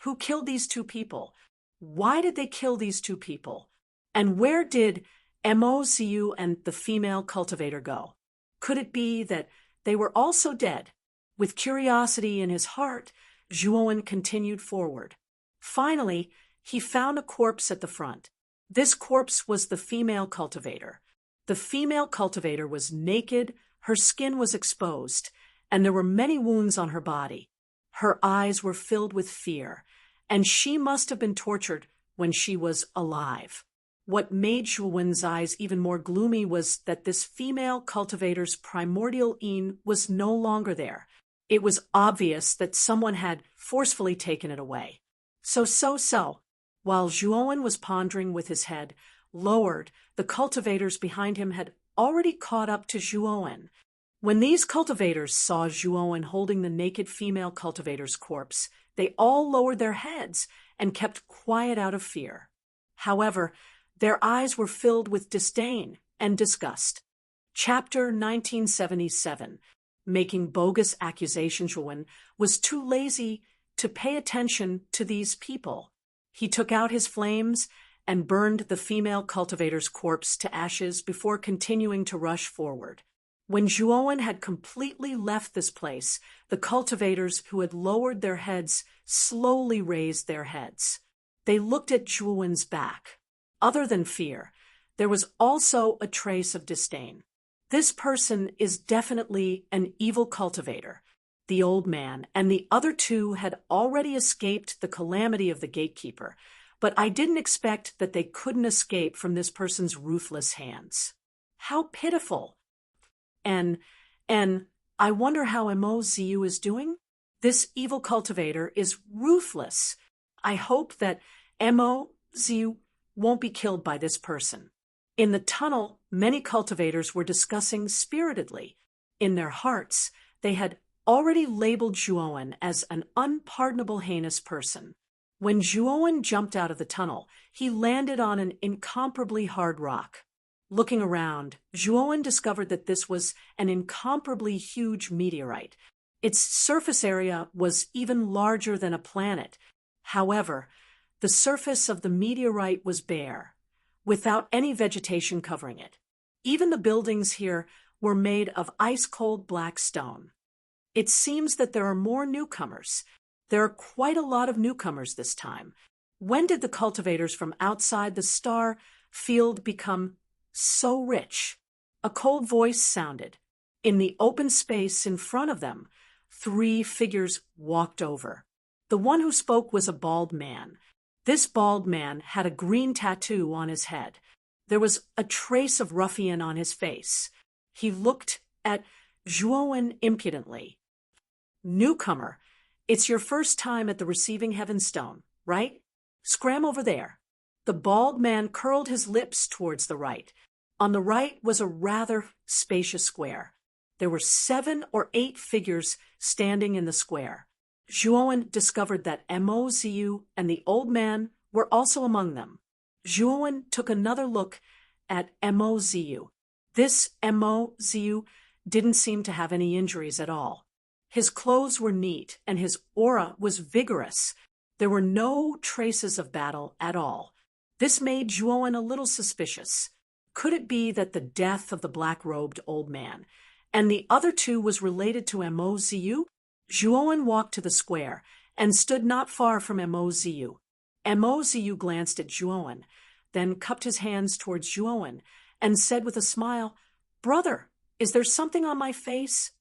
Who killed these two people? Why did they kill these two people? And where did Mo Ziyu and the female cultivator go? Could it be that they were also dead? With curiosity in his heart, Zhuowen continued forward. Finally, he found a corpse at the front. This corpse was the female cultivator. The female cultivator was naked, her skin was exposed, and there were many wounds on her body. Her eyes were filled with fear, and she must have been tortured when she was alive. What made Zhuowen's eyes even more gloomy was that this female cultivator's primordial yin was no longer there. It was obvious that someone had forcefully taken it away. So. While Zhuowen was pondering with his head lowered, the cultivators behind him had already caught up to Zhuowen. When these cultivators saw Zhuowen holding the naked female cultivator's corpse, they all lowered their heads and kept quiet out of fear. However, their eyes were filled with disdain and disgust. Chapter 1977. Making bogus accusations. Zhuowen was too lazy to pay attention to these people. He took out his flames and burned the female cultivator's corpse to ashes before continuing to rush forward. When Zhuowen had completely left this place, the cultivators who had lowered their heads slowly raised their heads. They looked at Zhuowen's back. Other than fear, there was also a trace of disdain. This person is definitely an evil cultivator. The old man and the other two had already escaped the calamity of the gatekeeper, but I didn't expect that they couldn't escape from this person's ruthless hands. How pitiful! And I wonder how Mo Ziyu is doing? This evil cultivator is ruthless. I hope that Mo Ziyu won't be killed by this person. In the tunnel, many cultivators were discussing spiritedly. In their hearts, they had already labeled Zhuowen as an unpardonable, heinous person. When Zhuowen jumped out of the tunnel, he landed on an incomparably hard rock. Looking around, Zhuowen discovered that this was an incomparably huge meteorite. Its surface area was even larger than a planet. However, the surface of the meteorite was bare, without any vegetation covering it. Even the buildings here were made of ice-cold black stone. It seems that there are more newcomers. There are quite a lot of newcomers this time. When did the cultivators from outside the star field become so rich? A cold voice sounded. In the open space in front of them, 3 figures walked over. The one who spoke was a bald man. This bald man had a green tattoo on his head. There was a trace of ruffian on his face. He looked at Zhuowen impudently. "Newcomer, it's your first time at the receiving heaven stone, right? Scram over there." The bald man curled his lips towards the right. On the right was a rather spacious square. There were 7 or 8 figures standing in the square. Zhuowen discovered that Mo Ziyu and the old man were also among them. Zhuowen took another look at Mo Ziyu. This Mo Ziyu didn't seem to have any injuries at all. His clothes were neat and his aura was vigorous. There were no traces of battle at all. This made Zhuowen a little suspicious. Could it be that the death of the black-robed old man and the other 2 was related to Mo Ziyu? Zhuowen walked to the square and stood not far from Mo Ziyu. Mo Ziyu glanced at Zhuowen, then cupped his hands towards Zhuowen and said with a smile, "Brother, is there something on my face?"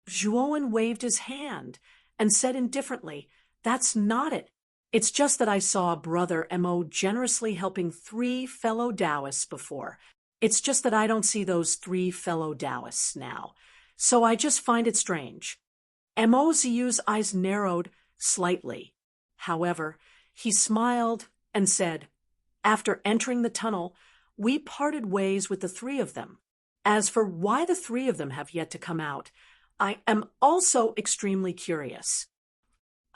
Zhuowen waved his hand and said indifferently, "That's not it. It's just that I saw Brother Mo generously helping 3 fellow Taoists before. It's just that I don't see those 3 fellow Taoists now. So I just find it strange." Mo Ziyu's eyes narrowed slightly. However, he smiled and said, "After entering the tunnel, we parted ways with the 3 of them. As for why the 3 of them have yet to come out, I am also extremely curious."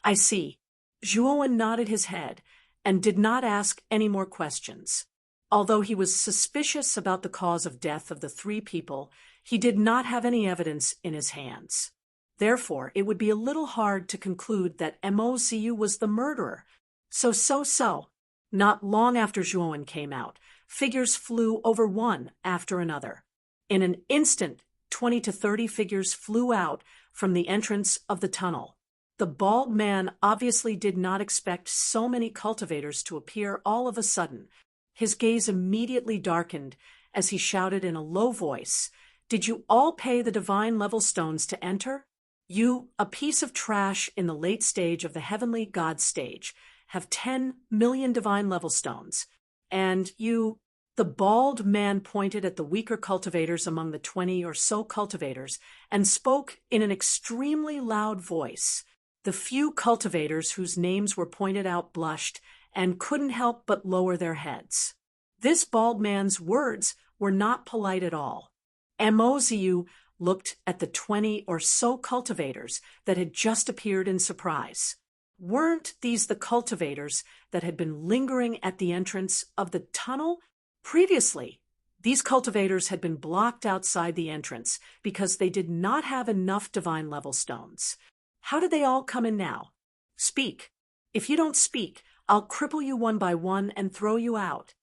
"I see." Zhuowen nodded his head and did not ask any more questions. Although he was suspicious about the cause of death of the 3 people, he did not have any evidence in his hands. Therefore, it would be a little hard to conclude that Mo Ziyu was the murderer. So. Not long after Zhuowen came out, figures flew over one after another. In an instant, 20 to 30 figures flew out from the entrance of the tunnel. The bald man obviously did not expect so many cultivators to appear all of a sudden. His gaze immediately darkened as he shouted in a low voice, "Did you all pay the divine level stones to enter? You, a piece of trash in the late stage of the heavenly god stage, have 10 million divine level stones. And you..." The bald man pointed at the weaker cultivators among the 20 or so cultivators and spoke in an extremely loud voice. The few cultivators whose names were pointed out blushed and couldn't help but lower their heads. This bald man's words were not polite at all. Mo Ziyu looked at the 20 or so cultivators that had just appeared in surprise. Weren't these the cultivators that had been lingering at the entrance of the tunnel? Previously, these cultivators had been blocked outside the entrance because they did not have enough divine level stones. How did they all come in now? Speak. If you don't speak, I'll cripple you one by one and throw you out."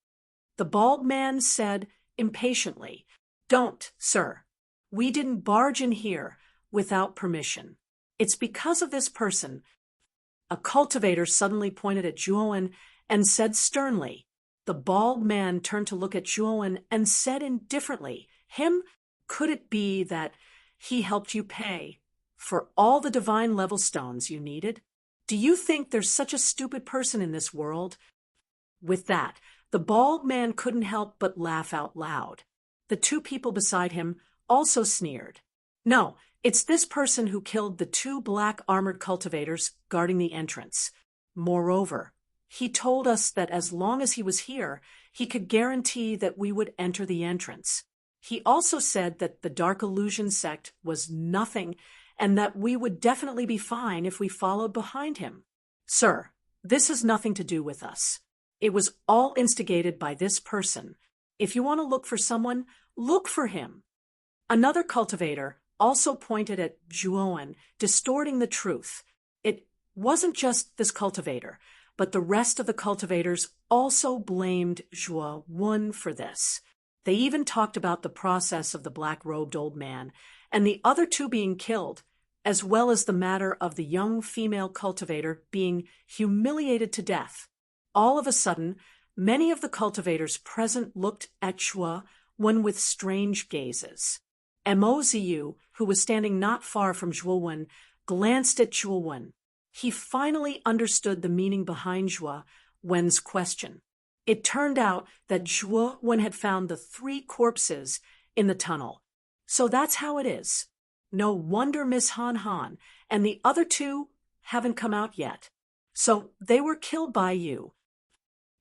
The bald man said impatiently, "Don't, sir. We didn't barge in here without permission. It's because of this person." A cultivator suddenly pointed at Zhuowen and said sternly. The bald man turned to look at Zhuowen and said indifferently, "Him? Could it be that he helped you pay for all the divine level stones you needed? Do you think there's such a stupid person in this world?" With that, the bald man couldn't help but laugh out loud. The 2 people beside him also sneered. "No, it's this person who killed the 2 black armored cultivators guarding the entrance. Moreover, he told us that as long as he was here, he could guarantee that we would enter the entrance. He also said that the Dark Illusion sect was nothing and that we would definitely be fine if we followed behind him. Sir, this has nothing to do with us. It was all instigated by this person. If you want to look for someone, look for him. Another cultivator also pointed at Zhuowen, distorting the truth. It wasn't just this cultivator, but the rest of the cultivators also blamed Zhuowen for this. They even talked about the process of the black-robed old man and the other two being killed, as well as the matter of the young female cultivator being humiliated to death. All of a sudden, many of the cultivators present looked at Zhuowen with strange gazes. Mo Ziyu, who was standing not far from Zhuowen, glanced at Zhuowen. He finally understood the meaning behind Zhuowen's question. It turned out that Zhuowen had found the 3 corpses in the tunnel. So that's how it is. No wonder Miss Han Han and the other 2 haven't come out yet. So they were killed by you.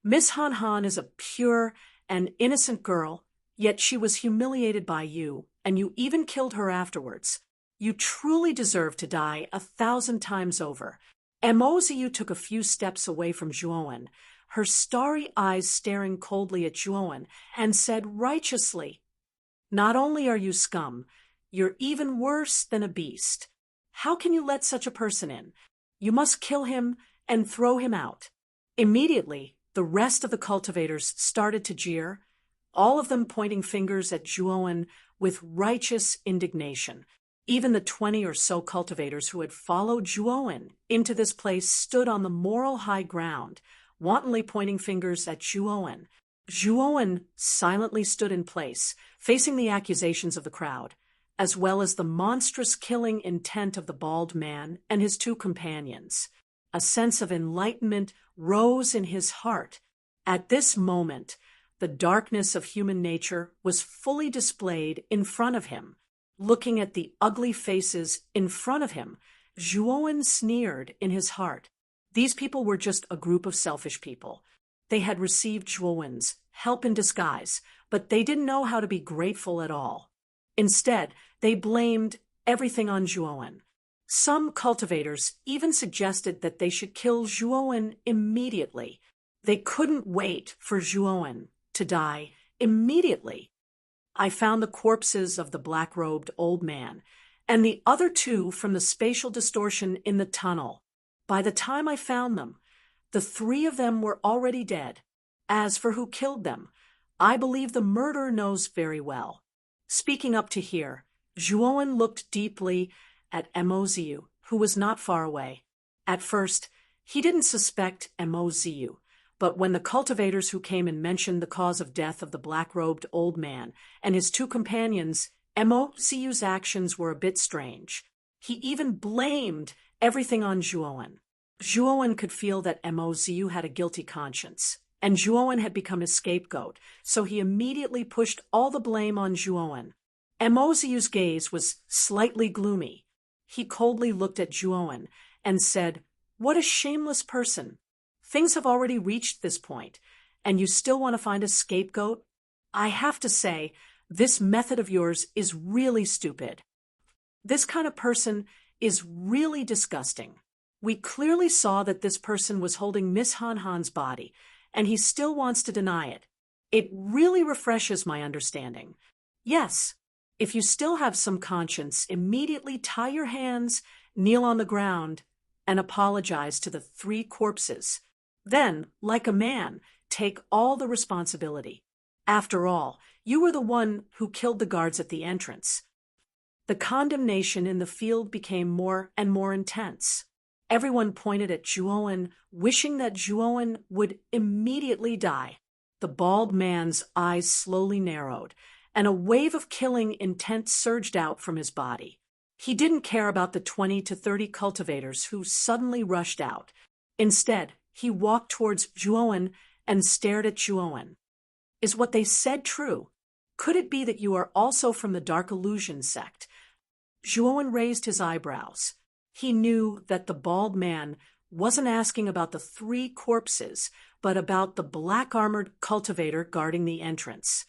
Miss Han Han is a pure and innocent girl, yet she was humiliated by you, and you even killed her afterwards. You truly deserve to die 1,000 times over. Mo Ziyu took a few steps away from Zhuowen, her starry eyes staring coldly at Zhuowen, and said righteously, "Not only are you scum, you're even worse than a beast. How can you let such a person in? You must kill him and throw him out." Immediately, the rest of the cultivators started to jeer, all of them pointing fingers at Zhuowen with righteous indignation. Even the 20 or so cultivators who had followed Zhuowen into this place stood on the moral high ground, wantonly pointing fingers at Zhuowen. Zhuowen silently stood in place, facing the accusations of the crowd, as well as the monstrous killing intent of the bald man and his 2 companions. A sense of enlightenment rose in his heart. At this moment, the darkness of human nature was fully displayed in front of him. Looking at the ugly faces in front of him, Zhuowen sneered in his heart. These people were just a group of selfish people. They had received Zhuowen's help in disguise, but they didn't know how to be grateful at all. Instead, they blamed everything on Zhuowen. Some cultivators even suggested that they should kill Zhuowen immediately. They couldn't wait for Zhuowen to die immediately. I found the corpses of the black-robed old man and the other 2 from the spatial distortion in the tunnel. By the time I found them, the 3 of them were already dead. As for who killed them, I believe the murderer knows very well. Speaking up to here, Zhuowen looked deeply at Mo Ziyu, who was not far away. At first, he didn't suspect Mo Ziyu, but when the cultivators who came and mentioned the cause of death of the black-robed old man and his 2 companions, Mo Ziyu's actions were a bit strange. He even blamed everything on Zhuowen. Zhuowen could feel that Mo Ziyu had a guilty conscience, and Zhuowen had become his scapegoat, so he immediately pushed all the blame on Zhuowen. Mo Ziyu's gaze was slightly gloomy. He coldly looked at Zhuowen and said, "What a shameless person. Things have already reached this point, and you still want to find a scapegoat? I have to say, this method of yours is really stupid. This kind of person is really disgusting. We clearly saw that this person was holding Miss Han Han's body, and he still wants to deny it. It really refreshes my understanding. Yes, if you still have some conscience, immediately tie your hands, kneel on the ground, and apologize to the 3 corpses. Then, like a man, take all the responsibility. After all, you were the one who killed the guards at the entrance." The condemnation in the field became more and more intense. Everyone pointed at Zhuowen, wishing that Zhuowen would immediately die. The bald man's eyes slowly narrowed, and a wave of killing intent surged out from his body. He didn't care about the 20 to 30 cultivators who suddenly rushed out. Instead, he walked towards Zhuowen and stared at Zhuowen. "Is what they said true? Could it be that you are also from the Dark Illusion sect?" Zhuowen raised his eyebrows. He knew that the bald man wasn't asking about the 3 corpses, but about the black-armored cultivator guarding the entrance.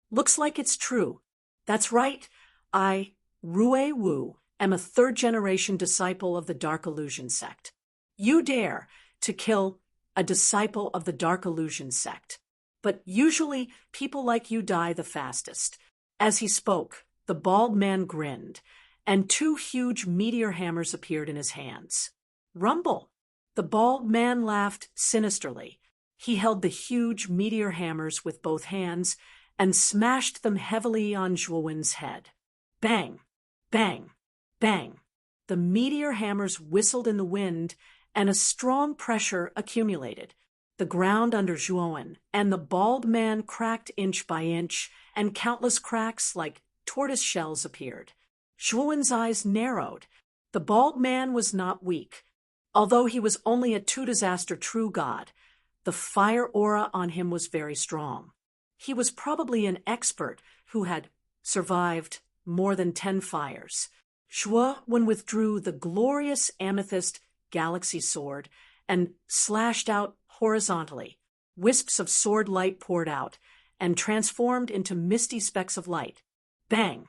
Looks like it's true. That's right. I, Rue Wu, am a 3rd-generation disciple of the Dark Illusion sect. You dare to kill a disciple of the Dark Illusion sect. But usually people like you die the fastest. As he spoke, the bald man grinned, and 2 huge meteor hammers appeared in his hands. Rumble! The bald man laughed sinisterly. He held the huge meteor hammers with both hands and smashed them heavily on Zhuowen's head. Bang! Bang! Bang! The meteor hammers whistled in the wind, and a strong pressure accumulated. The ground under Zhuowen and the bald man cracked inch by inch, and countless cracks like tortoise shells appeared. Zhuowen's eyes narrowed. The bald man was not weak. Although he was only a 2-disaster true god, the fire aura on him was very strong. He was probably an expert who had survived more than 10 fires. Zhuowen withdrew the glorious amethyst galaxy sword and slashed out horizontally. Wisps of sword light poured out and transformed into misty specks of light. Bang!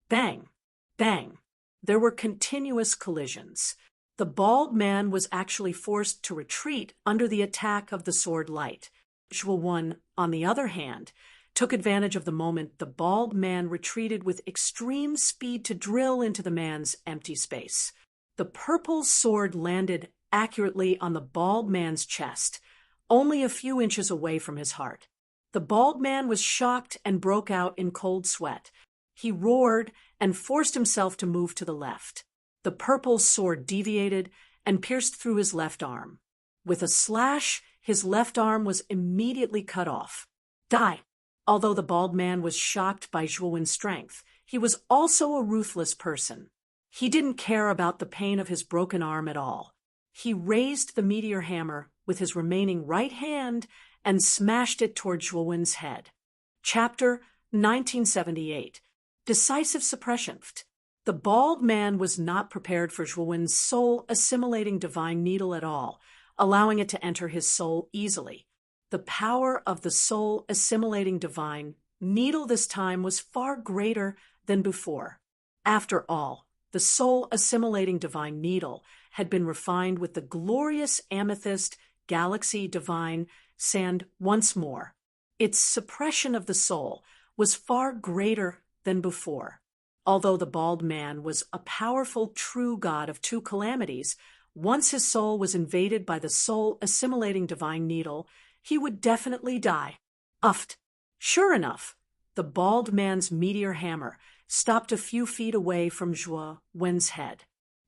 Bang! Bang! There were continuous collisions. The bald man was actually forced to retreat under the attack of the sword light. Zhuowen, on the other hand, took advantage of the moment the bald man retreated with extreme speed to drill into the man's empty space. The purple sword landed accurately on the bald man's chest, only a few inches away from his heart. The bald man was shocked and broke out in cold sweat. He roared and forced himself to move to the left. The purple sword deviated and pierced through his left arm. With a slash, his left arm was immediately cut off. Die! Although the bald man was shocked by Zhuowen's strength, he was also a ruthless person. He didn't care about the pain of his broken arm at all. He raised the meteor hammer with his remaining right hand and smashed it toward Zhuowen's head. Chapter 1978. Decisive Suppression. The bald man was not prepared for Zhuowen's soul-assimilating divine needle at all, allowing it to enter his soul easily. The power of the soul-assimilating divine needle this time was far greater than before. After all, the soul-assimilating divine needle had been refined with the glorious amethyst galaxy divine sand once more. Its suppression of the soul was far greater than before. Although the bald man was a powerful true god of 2 calamities, once his soul was invaded by the soul-assimilating divine needle, he would definitely die. Uft. Sure enough, the bald man's meteor hammer stopped a few feet away from Zhuowen's head.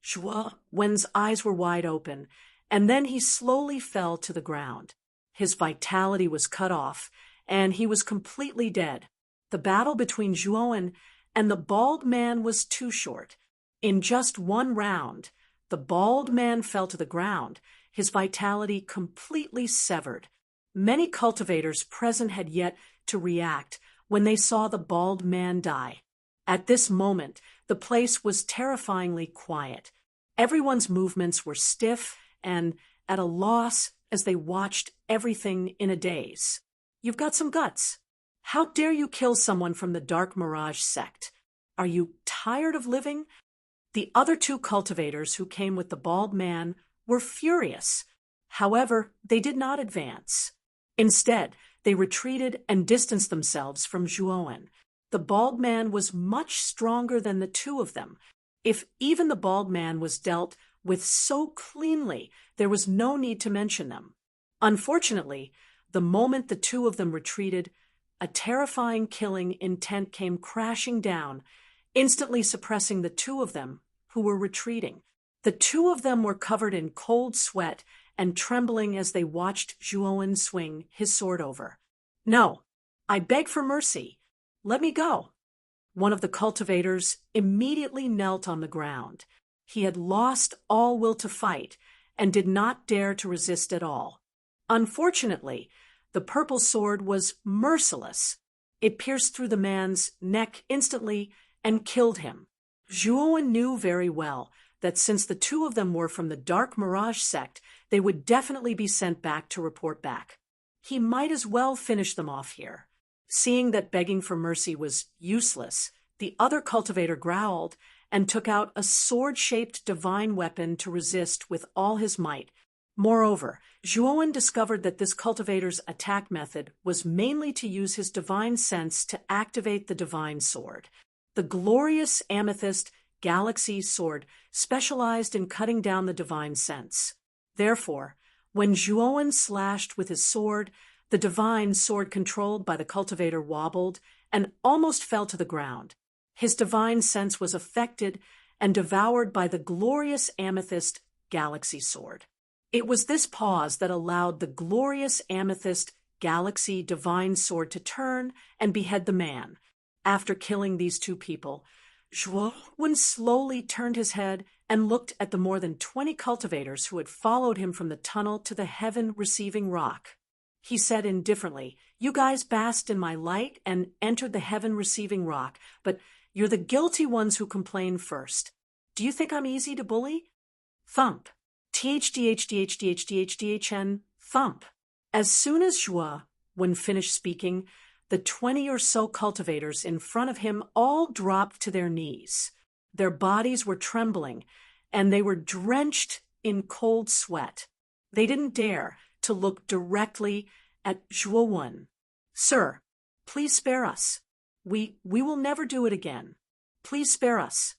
Zhuowen's eyes were wide open, and then he slowly fell to the ground. His vitality was cut off, and he was completely dead. The battle between Zhuowen and the bald man was too short. In just 1 round, the bald man fell to the ground, his vitality completely severed. Many cultivators present had yet to react when they saw the bald man die. At this moment, the place was terrifyingly quiet. Everyone's movements were stiff and at a loss as they watched everything in a daze. You've got some guts. How dare you kill someone from the Dark Mirage sect? Are you tired of living? The other 2 cultivators who came with the bald man were furious. However, they did not advance. Instead, they retreated and distanced themselves from Zhuowen. The bald man was much stronger than the 2 of them. If even the bald man was dealt with so cleanly, there was no need to mention them. Unfortunately, the moment the 2 of them retreated, a terrifying killing intent came crashing down, instantly suppressing the 2 of them who were retreating. The 2 of them were covered in cold sweat and trembling as they watched Zhuowen swing his sword over. No, I beg for mercy. Let me go. One of the cultivators immediately knelt on the ground. He had lost all will to fight and did not dare to resist at all. Unfortunately, the purple sword was merciless. It pierced through the man's neck instantly and killed him. Zhuowen knew very well that since the 2 of them were from the Dark Mirage sect, they would definitely be sent back to report back. He might as well finish them off here. Seeing that begging for mercy was useless, the other cultivator growled and took out a sword-shaped divine weapon to resist with all his might. Moreover, Zhuowen discovered that this cultivator's attack method was mainly to use his divine sense to activate the divine sword. The glorious amethyst galaxy sword specialized in cutting down the divine sense. Therefore, when Zhuowen slashed with his sword, the divine sword controlled by the cultivator wobbled and almost fell to the ground. His divine sense was affected and devoured by the glorious amethyst galaxy sword. It was this pause that allowed the glorious amethyst galaxy divine sword to turn and behead the man. After killing these two people, Zhuowen slowly turned his head and looked at the more than 20 cultivators who had followed him from the tunnel to the heaven-receiving rock. He said indifferently, "You guys basked in my light and entered the heaven-receiving rock, but you're the guilty ones who complained first. Do you think I'm easy to bully?" Thump. THDHDHDHDHDHN, thump. As soon as Zhuowen finished speaking, the 20 or so cultivators in front of him all dropped to their knees. Their bodies were trembling, and they were drenched in cold sweat. They didn't dare to look directly at Zhuowen. "Sir, please spare us. We will never do it again. Please spare us."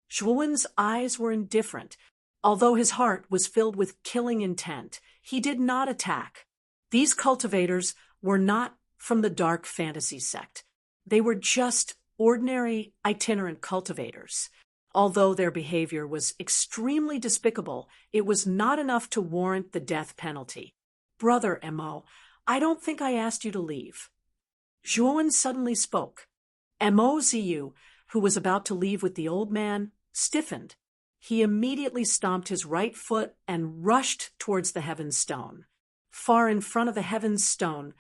Zhuowen's eyes were indifferent. Although his heart was filled with killing intent, he did not attack. These cultivators were not from the dark fantasy sect. They were just ordinary itinerant cultivators. Although their behavior was extremely despicable, it was not enough to warrant the death penalty. "Brother Mo, I don't think I asked you to leave." Zhuowen suddenly spoke. Mo Ziyu, who was about to leave with the old man, stiffened. He immediately stomped his right foot and rushed towards the Heaven's Stone. Far in front of the Heaven's Stone,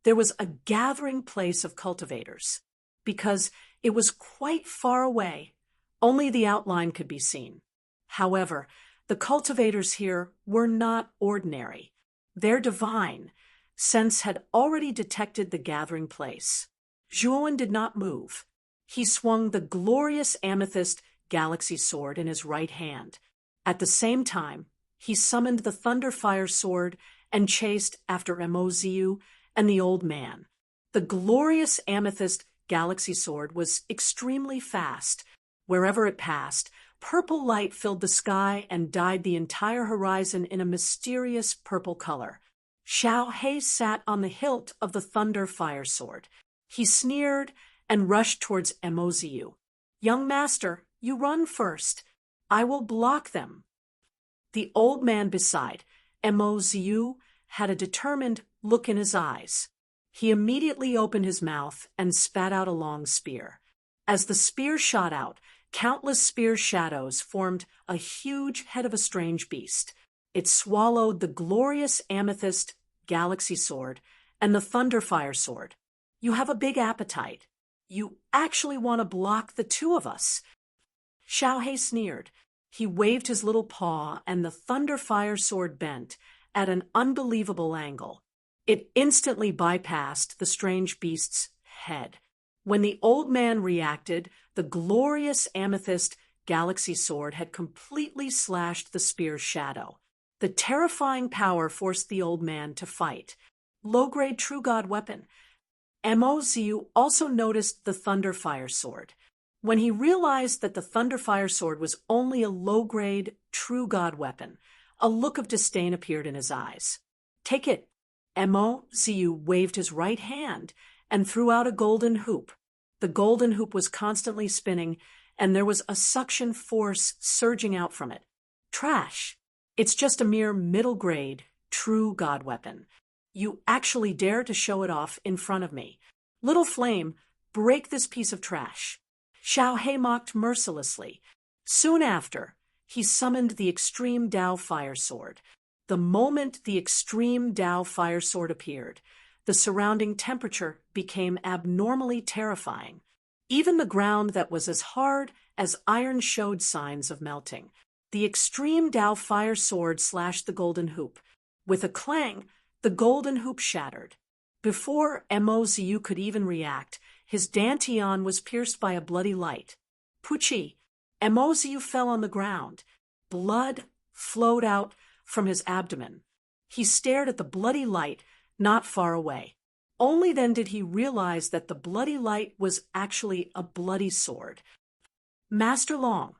there was a gathering place of cultivators. Because it was quite far away, only the outline could be seen. However, the cultivators here were not ordinary. Their divine sense had already detected the gathering place. Zhuowen did not move. He swung the glorious amethyst galaxy sword in his right hand. At the same time, he summoned the thunderfire sword and chased after Mo Ziyu and the old man. The glorious amethyst galaxy sword was extremely fast. Wherever it passed, purple light filled the sky and dyed the entire horizon in a mysterious purple color. Xiao He sat on the hilt of the thunderfire sword. He sneered and rushed towards Mo Ziyu. "Young master, you run first. I will block them." The old man beside Mo Ziyu had a determined look in his eyes. He immediately opened his mouth and spat out a long spear. As the spear shot out, countless spear shadows formed a huge head of a strange beast. It swallowed the glorious amethyst galaxy sword and the thunderfire sword. "You have a big appetite. You actually want to block the two of us." Xiao He sneered. He waved his little paw, and the thunderfire sword bent at an unbelievable angle. It instantly bypassed the strange beast's head. When the old man reacted, the glorious amethyst galaxy sword had completely slashed the spear's shadow. The terrifying power forced the old man to fight. Low-grade true god weapon. Mo Ziyu also noticed the thunderfire sword. When he realized that the thunderfire sword was only a low-grade true god weapon, a look of disdain appeared in his eyes. "Take it." Mo Ziyu waved his right hand and threw out a golden hoop. The golden hoop was constantly spinning, and there was a suction force surging out from it. "Trash. It's just a mere middle-grade, true god weapon. You actually dare to show it off in front of me. Little flame, break this piece of trash." Xiao He mocked mercilessly. Soon after, he summoned the extreme Dao fire sword. The moment the extreme Dao fire sword appeared, the surrounding temperature became abnormally terrifying. Even the ground that was as hard as iron showed signs of melting. The extreme Dao fire sword slashed the golden hoop. With a clang, the golden hoop shattered. Before Mozu could even react, his dantian was pierced by a bloody light. Pucci, Mozu fell on the ground. Blood flowed out from his abdomen. He stared at the bloody light not far away. Only then did he realize that the bloody light was actually a bloody sword. Master Long,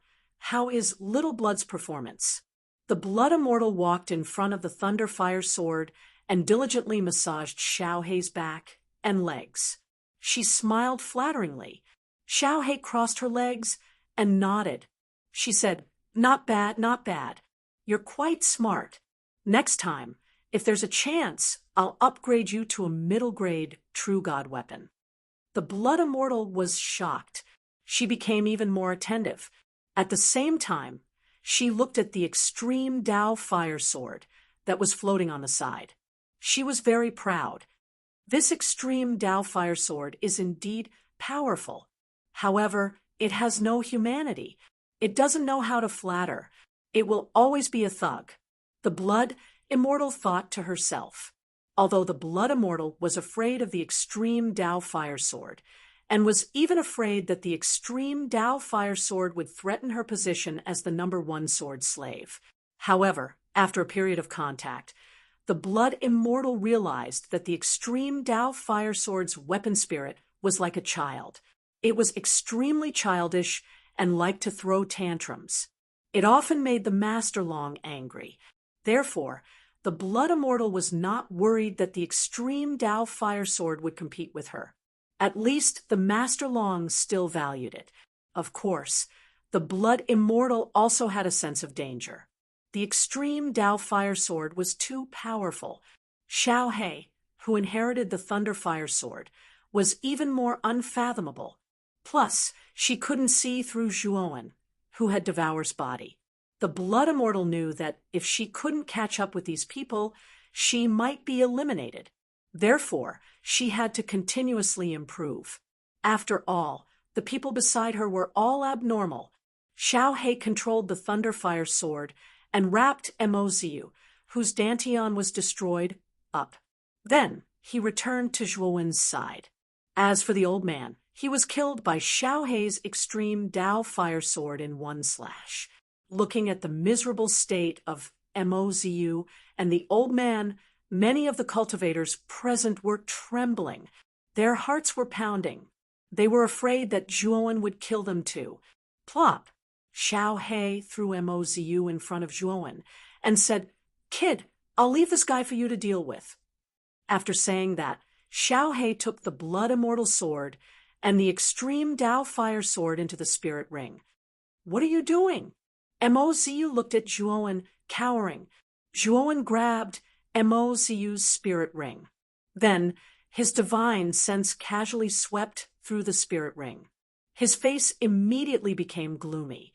how is Little Blood's performance? The Blood Immortal walked in front of the Thunder Fire sword and diligently massaged Xiao Hei's back and legs. She smiled flatteringly. Xiao Hei crossed her legs and nodded. She said, "Not bad, not bad. You're quite smart. Next time, if there's a chance, I'll upgrade you to a middle-grade True God weapon." The Blood Immortal was shocked. She became even more attentive. At the same time, she looked at the extreme Dao fire sword that was floating on the side. She was very proud. This extreme Dao fire sword is indeed powerful. However, it has no humanity. It doesn't know how to flatter. It will always be a thug. The Blood Immortal thought to herself. Although the Blood Immortal was afraid of the extreme Dao fire sword, and was even afraid that the extreme Dao fire sword would threaten her position as the #1 sword slave. However, after a period of contact, the Blood Immortal realized that the extreme Dao fire sword's weapon spirit was like a child. It was extremely childish and liked to throw tantrums. It often made the Master Long angry. Therefore, the Blood Immortal was not worried that the extreme Dao fire sword would compete with her. At least the Master Long still valued it. Of course, the Blood Immortal also had a sense of danger. The extreme Dao fire sword was too powerful. Xiao Hei, who inherited the Thunder Fire sword, was even more unfathomable. Plus, she couldn't see through Zhuowen, who had Devour's body. The Blood Immortal knew that if she couldn't catch up with these people, she might be eliminated. Therefore, she had to continuously improve. After all, the people beside her were all abnormal. Xiao Hei controlled the Thunder Fire sword and wrapped Mozu, whose dantian was destroyed, up. Then he returned to Zhuowen's side. As for the old man, he was killed by Xiao Hei's extreme Dao fire sword in one slash. Looking at the miserable state of Mozu and the old man, many of the cultivators present were trembling. Their hearts were pounding. They were afraid that Zhuowen would kill them too. Plop! Xiao Hei threw Mozu in front of Zhuowen and said, "Kid, I'll leave this guy for you to deal with." After saying that, Xiao Hei took the Blood Immortal sword and the extreme Dao fire sword into the spirit ring. "What are you doing?" Mozu looked at Zhuowen, cowering. Zhuowen grabbed Mozu's spirit ring. Then his divine sense casually swept through the spirit ring. His face immediately became gloomy.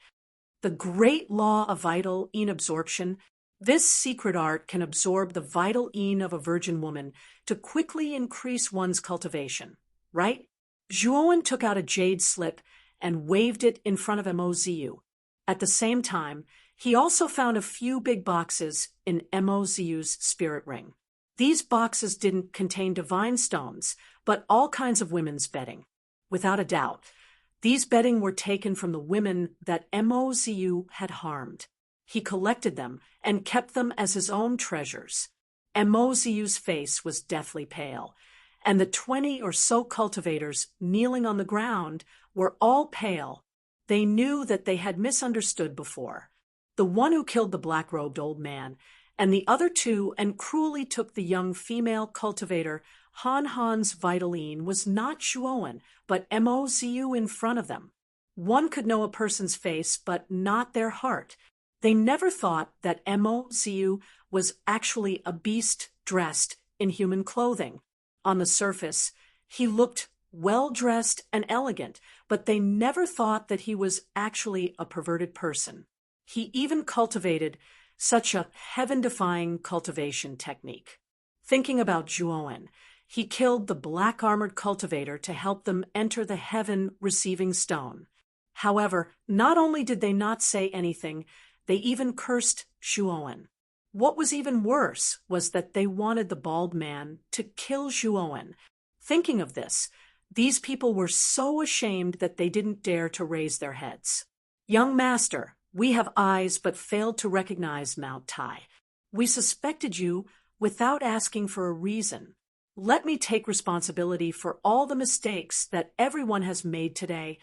The great law of vital yin absorption, this secret art can absorb the vital yin of a virgin woman to quickly increase one's cultivation, right? Zhuowen took out a jade slip and waved it in front of Mozu. At the same time, he also found a few big boxes in Mozu's spirit ring. These boxes didn't contain divine stones, but all kinds of women's bedding. Without a doubt, these bedding were taken from the women that Mozu had harmed. He collected them and kept them as his own treasures. Mozu's face was deathly pale, and the 20 or so cultivators kneeling on the ground were all pale. They knew that they had misunderstood before. The one who killed the black-robed old man, and the other two and cruelly took the young female cultivator Han's vital yin was not Zhuowen, but Mozu in front of them. One could know a person's face, but not their heart. They never thought that Mozu was actually a beast dressed in human clothing. On the surface, he looked well-dressed and elegant, but they never thought that he was actually a perverted person. He even cultivated such a heaven-defying cultivation technique. Thinking about Zhuowen, he killed the black-armored cultivator to help them enter the heaven-receiving stone. However, not only did they not say anything, They even cursed Zhuowen. What was even worse was that they wanted the bald man to kill Zhuowen. Thinking of this, these people were so ashamed that they didn't dare to raise their heads. "Young master, we have eyes but failed to recognize Mount Tai. We suspected you without asking for a reason. Let me take responsibility for all the mistakes that everyone has made today."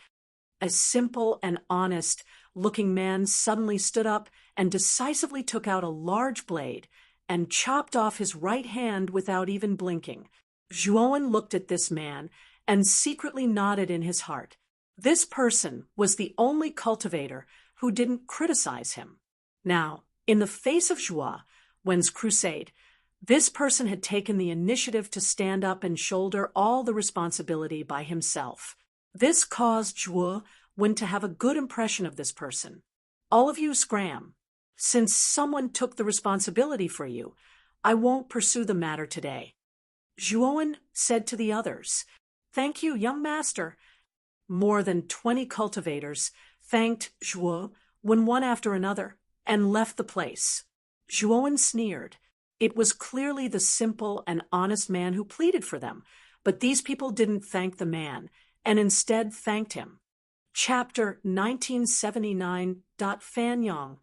A simple and honest-looking man suddenly stood up and decisively took out a large blade and chopped off his right hand without even blinking. Zhuowen looked at this man and secretly nodded in his heart. This person was the only cultivator who didn't criticize him. Now, in the face of Zhuowen's crusade, this person had taken the initiative to stand up and shoulder all the responsibility by himself. This caused Zhuowen to have a good impression of this person. "All of you scram. Since someone took the responsibility for you, I won't pursue the matter today." Zhuowen said to the others, "Thank you, young master." More than 20 cultivators thanked Zhuowen one after another and left the place. Zhuowen sneered. It was clearly the simple and honest man who pleaded for them, but these people didn't thank the man, and instead thanked him. Chapter 1979. Fanyang.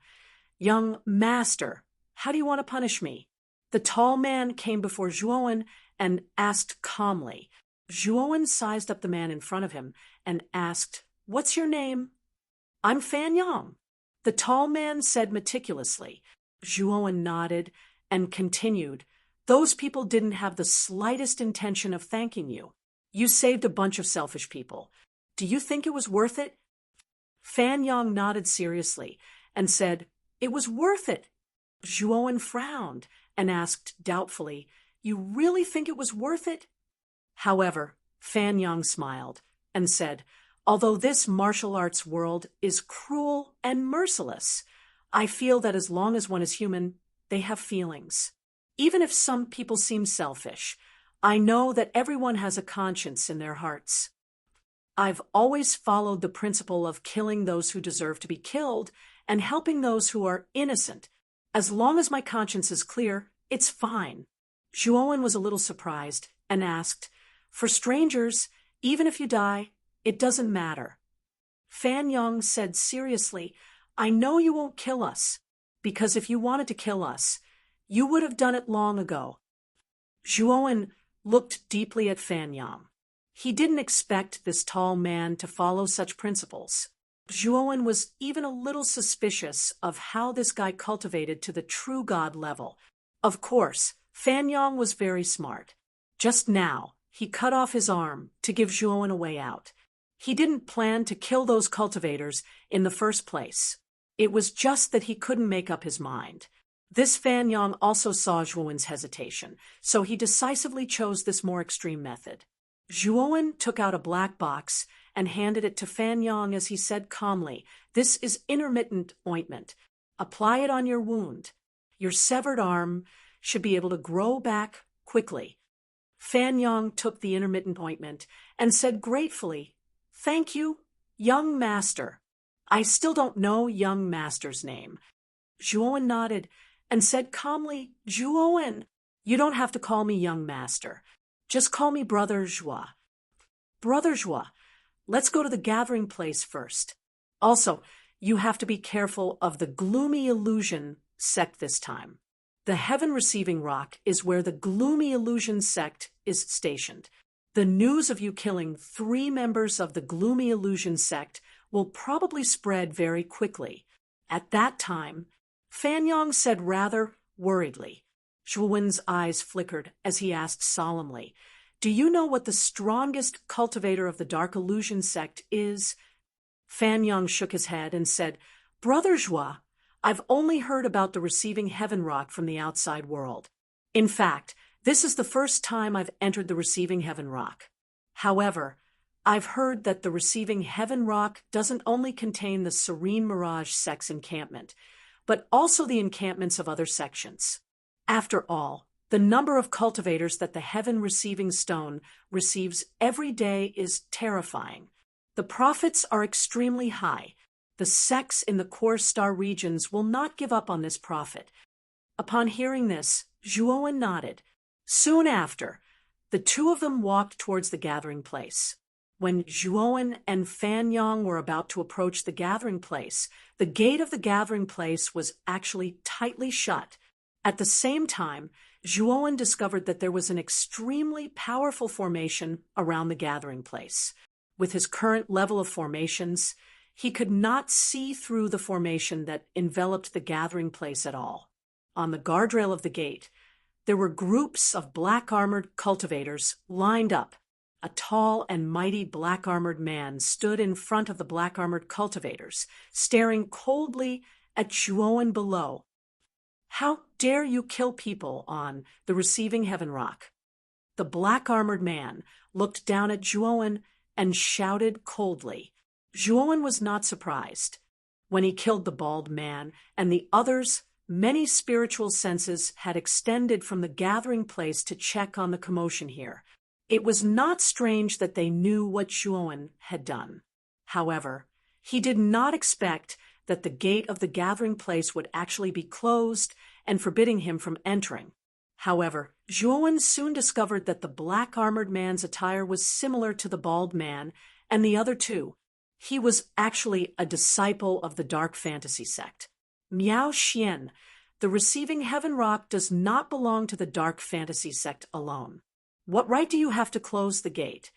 "Young master, how do you want to punish me?" The tall man came before Zhuowen and asked calmly. Zhuowen sized up the man in front of him and asked, "What's your name?" "I'm Fanyang," the tall man said meticulously. Zhuowen nodded and continued, "Those people didn't have the slightest intention of thanking you. You saved a bunch of selfish people. Do you think it was worth it?" Fanyang nodded seriously and said, "It was worth it." Zhuowen frowned and asked doubtfully, "You really think it was worth it?" However, Fanyang smiled and said, "Although this martial arts world is cruel and merciless, I feel that as long as one is human, they have feelings. Even if some people seem selfish, I know that everyone has a conscience in their hearts. I've always followed the principle of killing those who deserve to be killed and helping those who are innocent. As long as my conscience is clear, it's fine." Zhuowen was a little surprised and asked, "For strangers, even if you die, it doesn't matter." Fanyang said seriously, "I know you won't kill us, because if you wanted to kill us, you would have done it long ago." Zhuowen looked deeply at Fanyang. He didn't expect this tall man to follow such principles. Zhuowen was even a little suspicious of how this guy cultivated to the true god level. Of course, Fanyang was very smart. Just now, he cut off his arm to give Zhuowen a way out. He didn't plan to kill those cultivators in the first place. It was just that he couldn't make up his mind. This Fanyang also saw Zhuowen's hesitation, so he decisively chose this more extreme method. Zhuowen took out a black box and handed it to Fanyang as he said calmly, "This is intermittent ointment. Apply it on your wound. Your severed arm should be able to grow back quickly." Fanyang took the intermittent ointment and said gratefully, "Thank you, young master." "I still don't know young master's name." Zhuowen nodded and said calmly, "Zhuowen, you don't have to call me young master. Just call me Brother Zhuo." "Brother Zhuo, let's go to the gathering place first. Also, you have to be careful of the Gloomy Illusion sect this time. The Heaven Receiving Rock is where the Gloomy Illusion sect is stationed. The news of you killing 3 members of the Gloomy Illusion sect will probably spread very quickly. At that time," Fanyang said rather worriedly. Zhuowen's eyes flickered as he asked solemnly, "Do you know what the strongest cultivator of the Dark Illusion sect is?" Fanyang shook his head and said, "Brother Zhuo, I've only heard about the Receiving Heaven Rock from the outside world. In fact, this is the first time I've entered the Receiving Heaven Rock. However, I've heard that the Receiving Heaven Rock doesn't only contain the Serene Mirage sect's encampment, but also the encampments of other sections. After all, the number of cultivators that the Heaven Receiving Stone receives every day is terrifying. The profits are extremely high. The sects in the core star regions will not give up on this prophet. Upon hearing this, Zhuowen nodded. Soon after, the two of them walked towards the gathering place. When Zhuowen and Fan Yang were about to approach the gathering place, the gate of the gathering place was actually tightly shut. At the same time, Zhuowen discovered that there was an extremely powerful formation around the gathering place. With his current level of formations, he could not see through the formation that enveloped the gathering place at all. On the guardrail of the gate, there were groups of black-armored cultivators lined up. A tall and mighty black-armored man stood in front of the black-armored cultivators, staring coldly at Zhuowen below. How dare you kill people on the receiving heaven rock? The black-armored man looked down at Zhuowen and shouted coldly. Zhuowen was not surprised. When he killed the bald man and the others, many spiritual senses had extended from the gathering place to check on the commotion here. It was not strange that they knew what Zhuowen had done. However, he did not expect that the gate of the gathering place would actually be closed and forbidding him from entering. However, Zhuowen soon discovered that the black-armored man's attire was similar to the bald man and the other two. He was actually a disciple of the dark fantasy sect. Miao Xian, the receiving heaven rock, does not belong to the dark fantasy sect alone. What right do you have to close the gate?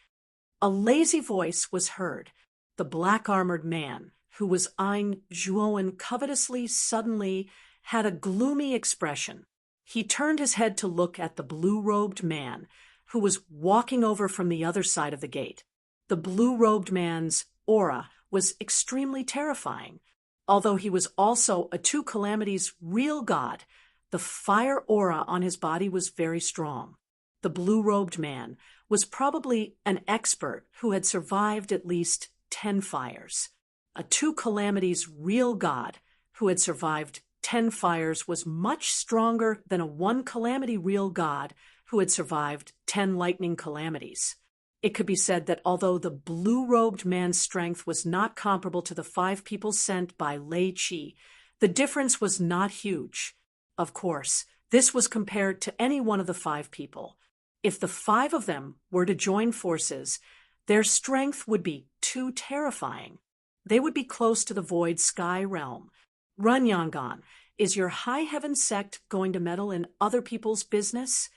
A lazy voice was heard. The black-armored man, who was eyeing Zhuowen covetously, suddenly had a gloomy expression. He turned his head to look at the blue-robed man, who was walking over from the other side of the gate. The blue-robed man's aura was extremely terrifying. Although he was also a two calamities real god, the fire aura on his body was very strong. The blue-robed man was probably an expert who had survived at least 10 fires. A two calamities real god who had survived 10 fires was much stronger than a one calamity real god who had survived 10 lightning calamities. It could be said that although the blue-robed man's strength was not comparable to the 5 people sent by Lei Qi, the difference was not huge. Of course, this was compared to any one of the 5 people. If the 5 of them were to join forces, their strength would be too terrifying. They would be close to the void sky realm. Runyangan, is your high heaven sect going to meddle in other people's business?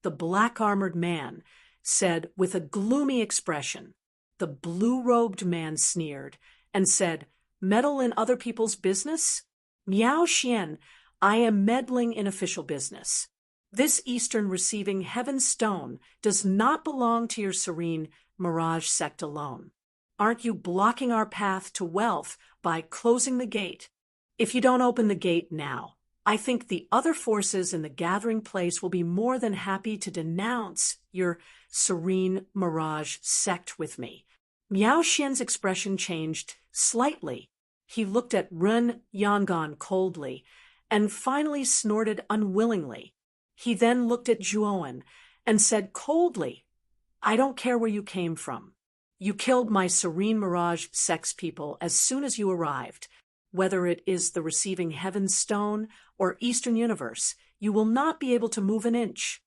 The black-armored man said with a gloomy expression. The blue-robed man sneered and said, meddle in other people's business? Miao Xian, I am meddling in official business. This Eastern receiving heaven stone does not belong to your serene Mirage sect alone. Aren't you blocking our path to wealth by closing the gate? If you don't open the gate now, I think the other forces in the gathering place will be more than happy to denounce your serene Mirage sect with me. Miao Xian's expression changed slightly. He looked at Run Yangan coldly and finally snorted unwillingly. He then looked at Zhuowen and said coldly, I don't care where you came from. You killed my serene Mirage sect's people as soon as you arrived. Whether it is the receiving heaven stone or Eastern universe, you will not be able to move an inch.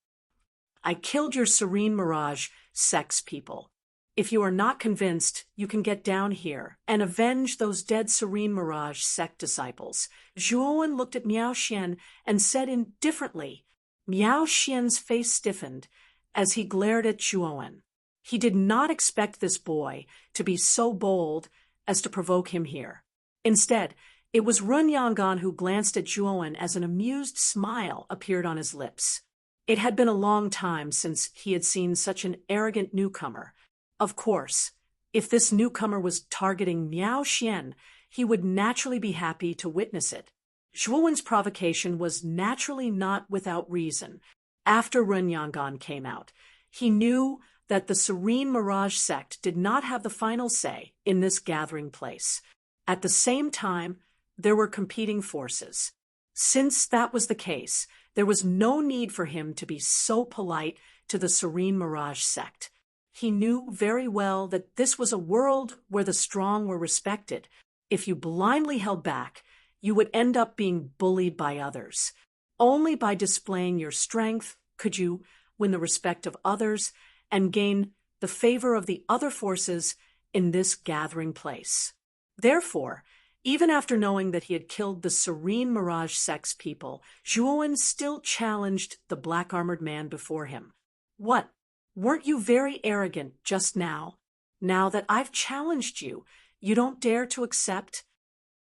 I killed your serene Mirage sect's people. If you are not convinced, you can get down here and avenge those dead serene Mirage sect disciples. Zhuowen looked at Miao Xian and said indifferently. Miao Xian's face stiffened as he glared at Zhuowen. He did not expect this boy to be so bold as to provoke him here. Instead, it was Run Yangan who glanced at Zhuowen as an amused smile appeared on his lips. It had been a long time since he had seen such an arrogant newcomer. Of course, if this newcomer was targeting Miao Xian, he would naturally be happy to witness it. Zhuowen's provocation was naturally not without reason. After Run Yangan came out, he knew that the Serene Mirage sect did not have the final say in this gathering place. At the same time, there were competing forces. Since that was the case, there was no need for him to be so polite to the Serene Mirage sect. He knew very well that this was a world where the strong were respected. If you blindly held back, you would end up being bullied by others. Only by displaying your strength could you win the respect of others and gain the favor of the other forces in this gathering place. Therefore, even after knowing that he had killed the serene Mirage Sex people, Zhuowen still challenged the black-armored man before him. What? Weren't you very arrogant just now? Now that I've challenged you, you don't dare to accept?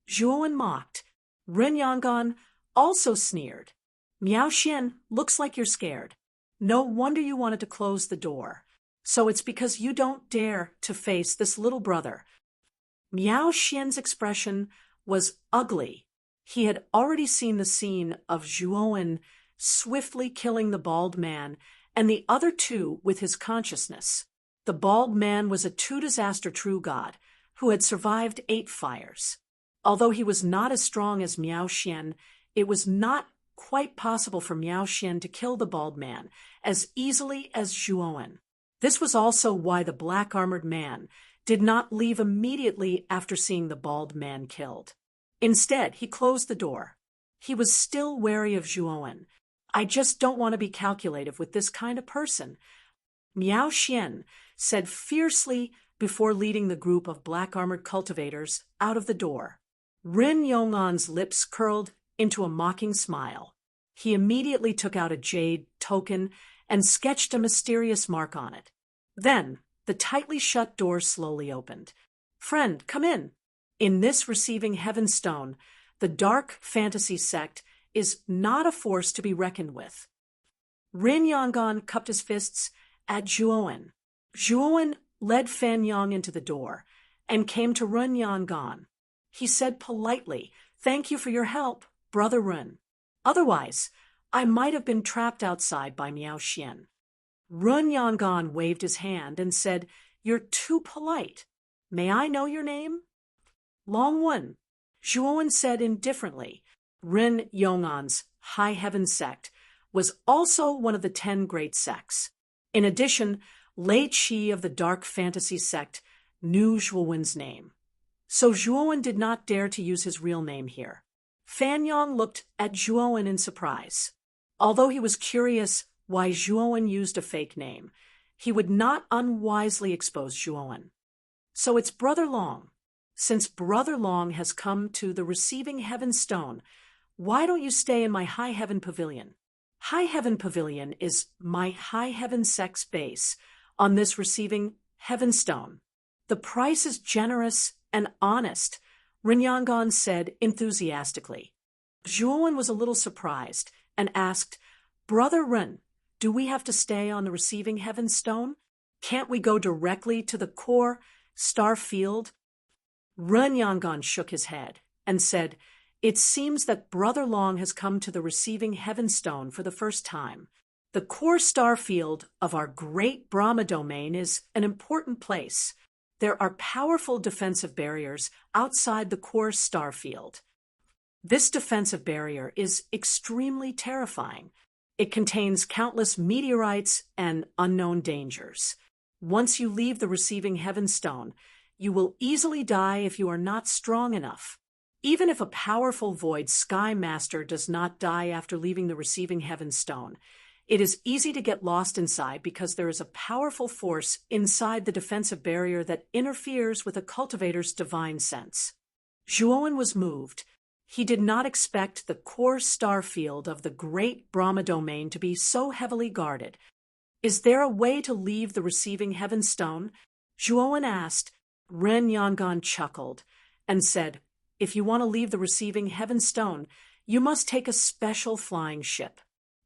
Zhuowen mocked. Ren Yangon also sneered. Miao Xian, looks like you're scared. No wonder you wanted to close the door. So it's because you don't dare to face this little brother. Miao Xian's expression was ugly. He had already seen the scene of Zhuowen swiftly killing the bald man and the other two with his consciousness. The bald man was a two-disaster true god who had survived 8 fires. Although he was not as strong as Miao Xian, it was not quite possible for Miao Xian to kill the bald man as easily as Zhuowen. This was also why the black-armored man did not leave immediately after seeing the bald man killed. Instead, he closed the door. He was still wary of Zhuowen. I just don't want to be calculative with this kind of person, Miao Xian said fiercely before leading the group of black-armored cultivators out of the door. Ren Yong'an's lips curled into a mocking smile. He immediately took out a jade token and sketched a mysterious mark on it. Then, the tightly shut door slowly opened. Friend, come in. In this receiving heaven stone, the dark fantasy sect is not a force to be reckoned with. Ren Yangon cupped his fists at Zhuowen. Zhuowen led Fan Yang into the door and came to Ren Yangon. He said politely, "Thank you for your help, Brother Ren. Otherwise, I might have been trapped outside by Miao Xian." Ren Yangon waved his hand and said, "You're too polite. May I know your name?" Long Wen, Zhuowen said indifferently. Ren Yong'an's High Heaven sect was also one of the 10 great sects. In addition, Lei Qi of the Dark Fantasy sect knew Zhuowen's name. So Zhuowen did not dare to use his real name here. Fan Yang looked at Zhuowen in surprise. Although he was curious why Zhuowen used a fake name, he would not unwisely expose Zhuowen. So it's Brother Long. Since Brother Long has come to the receiving heaven stone, why don't you stay in my High Heaven Pavilion? High Heaven Pavilion is my High Heaven sect's base on this receiving heaven stone. The price is generous and honest, Ren Yangon said enthusiastically. Zhuowen was a little surprised and asked, "Brother Ren, do we have to stay on the receiving heaven stone? Can't we go directly to the core star field?" Ren Yangon shook his head and said, "It seems that Brother Long has come to the receiving heaven stone for the first time. The core star field of our great Brahma domain is an important place. There are powerful defensive barriers outside the core star field. This defensive barrier is extremely terrifying. It contains countless meteorites and unknown dangers. Once you leave the receiving heaven stone, you will easily die if you are not strong enough. Even if a powerful void sky master does not die after leaving the receiving heaven stone, it is easy to get lost inside because there is a powerful force inside the defensive barrier that interferes with a cultivator's divine sense." Zhuowen was moved. He did not expect the core star field of the great Brahma domain to be so heavily guarded. "Is there a way to leave the receiving heaven stone?" Zhuowen asked. Ren Yangon chuckled and said, "If you want to leave the receiving heaven stone, you must take a special flying ship.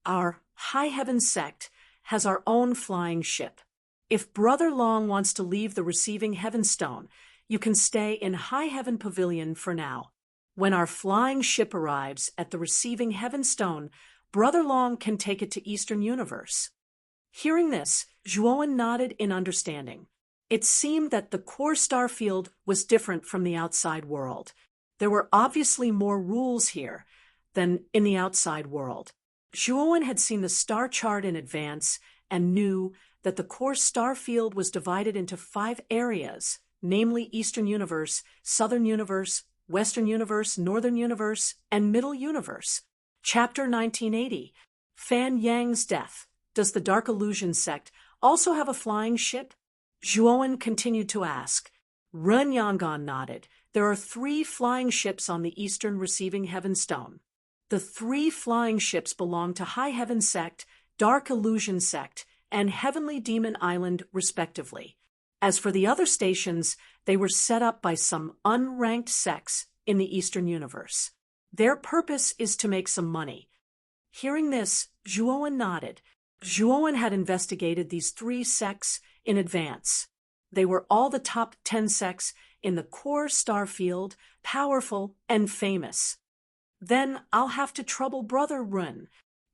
Our High Heaven sect has our own flying ship. If Brother Long wants to leave the receiving heaven stone, you can stay in High Heaven Pavilion for now. When our flying ship arrives at the receiving heaven stone, Brother Long can take it to Eastern Universe." Hearing this, Zhuowen nodded in understanding. It seemed that the core star field was different from the outside world. There were obviously more rules here than in the outside world. Zhuowen had seen the star chart in advance and knew that the core star field was divided into 5 areas, namely Eastern Universe, Southern Universe, Western Universe, Northern Universe, and Middle Universe. Chapter 1980. Fan Yang's Death. Does the Dark Illusion sect also have a flying ship? Zhuowen continued to ask. Ren Yangon nodded. There are 3 flying ships on the eastern receiving heaven stone. The 3 flying ships belong to High Heaven Sect, Dark Illusion Sect, and Heavenly Demon Island, respectively. As for the other stations, they were set up by some unranked sects in the Eastern Universe. Their purpose is to make some money. Hearing this, Zhuowen nodded. Zhuowen had investigated these 3 sects in advance. They were all the top 10 sects in the core star field, powerful and famous. Then I'll have to trouble Brother Ren.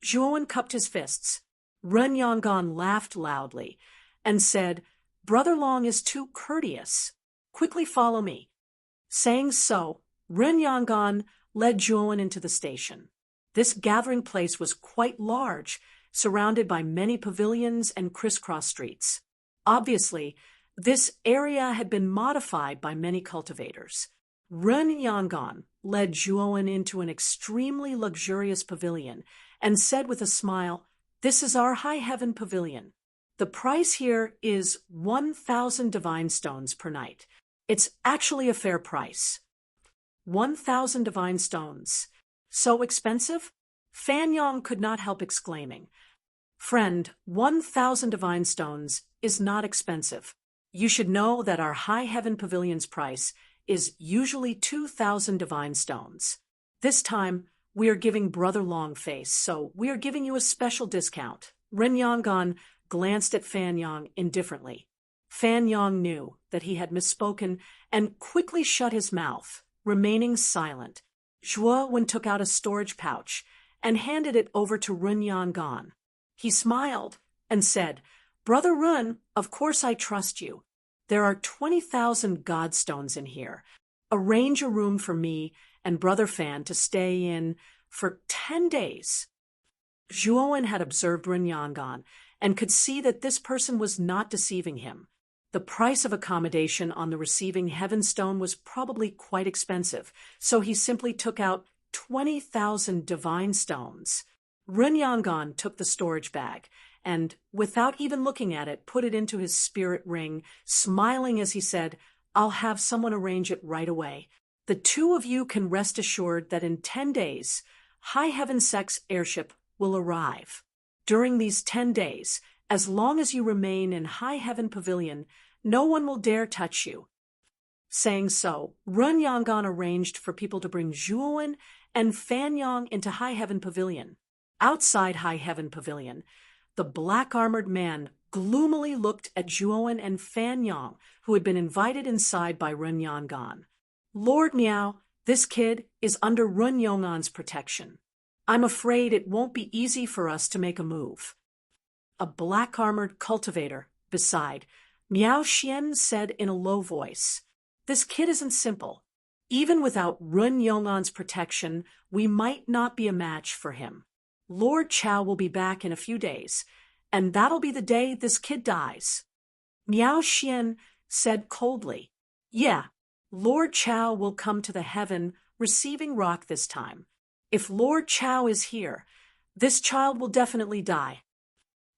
Zhuowen cupped his fists. Ren Yangon laughed loudly and said, Brother Long is too courteous. Quickly follow me. Saying so, Ren Yangon led Zhuowen into the station. This gathering place was quite large, surrounded by many pavilions and crisscross streets. Obviously, this area had been modified by many cultivators. Ren Yangon led Zhuowen into an extremely luxurious pavilion and said with a smile, This is our High Heaven Pavilion. The price here is 1,000 divine stones per night. It's actually a fair price. 1,000 divine stones. So expensive? Fan Yang could not help exclaiming. Friend, 1,000 divine stones is not expensive. You should know that our High Heaven Pavilion's price is usually 2,000 divine stones. This time, we are giving Brother Longface, so we are giving you a special discount. Ren Yangon glanced at Fan Yang indifferently. Fan Yang knew that he had misspoken and quickly shut his mouth, remaining silent. Zhuowen took out a storage pouch and handed it over to Ren Yangon. He smiled and said, Brother Ren, of course I trust you. There are 20,000 godstones in here. Arrange a room for me and Brother Fan to stay in for 10 days. Zhuowen had observed Ren Yangon and could see that this person was not deceiving him. The price of accommodation on the receiving heaven stone was probably quite expensive, so he simply took out 20,000 divine stones. Ren Yangon took the storage bag and, without even looking at it, put it into his spirit ring, smiling as he said, I'll have someone arrange it right away. The 2 of you can rest assured that in 10 days, High Heaven Sect's airship will arrive. During these 10 days, as long as you remain in High Heaven Pavilion, no one will dare touch you. Saying so, Ren Yangon arranged for people to bring Zhuowen and Fan Yang into High Heaven Pavilion. Outside High Heaven Pavilion, the black-armored man gloomily looked at Zhuowen and Fan Yang, who had been invited inside by Ren Yangon. Lord Miao, this kid is under Ren Yangon's protection. I'm afraid it won't be easy for us to make a move. A black-armored cultivator beside Miao Xian said in a low voice, This kid isn't simple. Even without Ren Yangon's protection, we might not be a match for him. Lord Chao will be back in a few days, and that'll be the day this kid dies. Miao Xian said coldly, Yeah, Lord Chao will come to the heaven receiving rock this time. If Lord Chao is here, this child will definitely die.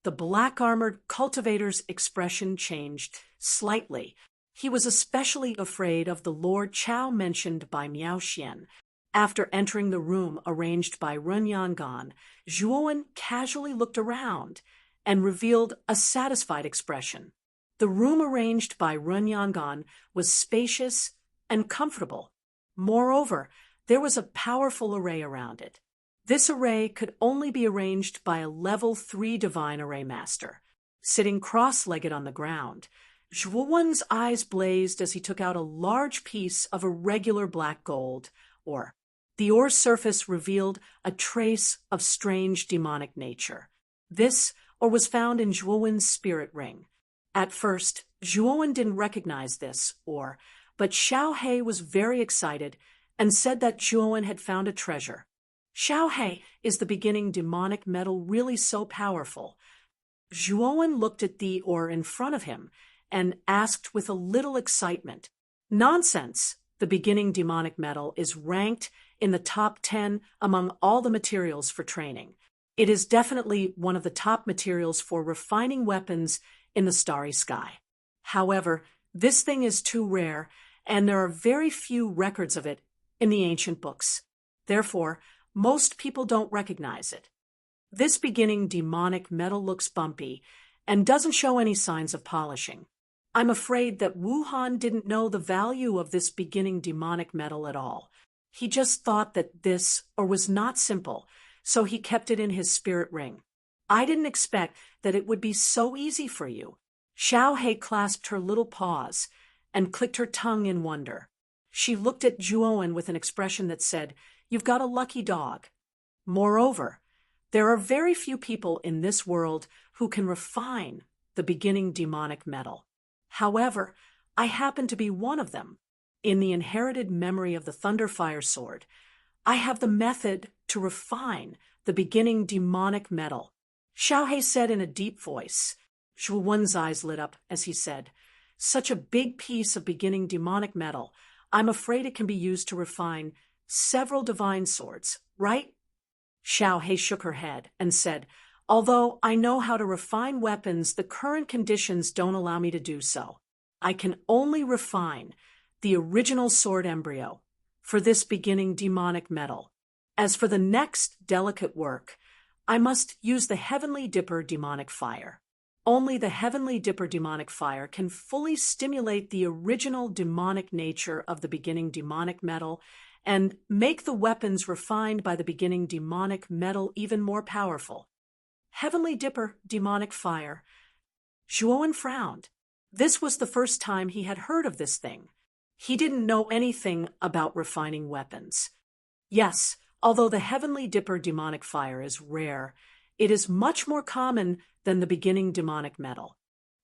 The black-armored cultivator's expression changed slightly. He was especially afraid of the Lord Chao mentioned by Miao Xian. After entering the room arranged by Ren Yangon, Zhuowen casually looked around and revealed a satisfied expression. The room arranged by Ren Yangon was spacious and comfortable. Moreover, there was a powerful array around it. This array could only be arranged by a level 3 divine array master. Sitting cross-legged on the ground, Zhuowen's eyes blazed as he took out a large piece of irregular black gold ore. The ore's surface revealed a trace of strange demonic nature. This ore was found in Zhuowen's spirit ring. At first, Zhuowen didn't recognize this ore, but Xiao He was very excited and said that Zhuowen had found a treasure. Xiao He, is the beginning demonic metal really so powerful? Zhuowen looked at the ore in front of him and asked with a little excitement, Nonsense! the beginning demonic metal is ranked in the top 10 among all the materials for training. It is definitely one of the top materials for refining weapons in the starry sky. However, this thing is too rare, and there are very few records of it in the ancient books. Therefore, most people don't recognize it. This beginning demonic metal looks bumpy and doesn't show any signs of polishing. I'm afraid that Wuhan didn't know the value of this beginning demonic metal at all. He just thought that this was not simple, so he kept it in his spirit ring. I didn't expect that it would be so easy for you. Xiao He clasped her little paws and clicked her tongue in wonder. She looked at Zhuowen with an expression that said, "You've got a lucky dog." Moreover, there are very few people in this world who can refine the beginning demonic metal. However, I happen to be one of them. In the inherited memory of the Thunderfire Sword, I have the method to refine the beginning demonic metal. Xiao He said in a deep voice. Zhuowen's eyes lit up as he said, "Such a big piece of beginning demonic metal, I'm afraid it can be used to refine several divine swords, right?" Xiao He shook her head and said, "Although I know how to refine weapons, the current conditions don't allow me to do so. I can only refine the original sword embryo for this beginning demonic metal. As for the next delicate work, I must use the Heavenly Dipper demonic fire. Only the Heavenly Dipper demonic fire can fully stimulate the original demonic nature of the beginning demonic metal and make the weapons refined by the beginning demonic metal even more powerful." Heavenly Dipper demonic fire. Zhuowen frowned. This was the first time he had heard of this thing. He didn't know anything about refining weapons. Yes, although the Heavenly Dipper demonic fire is rare, it is much more common than the beginning demonic metal.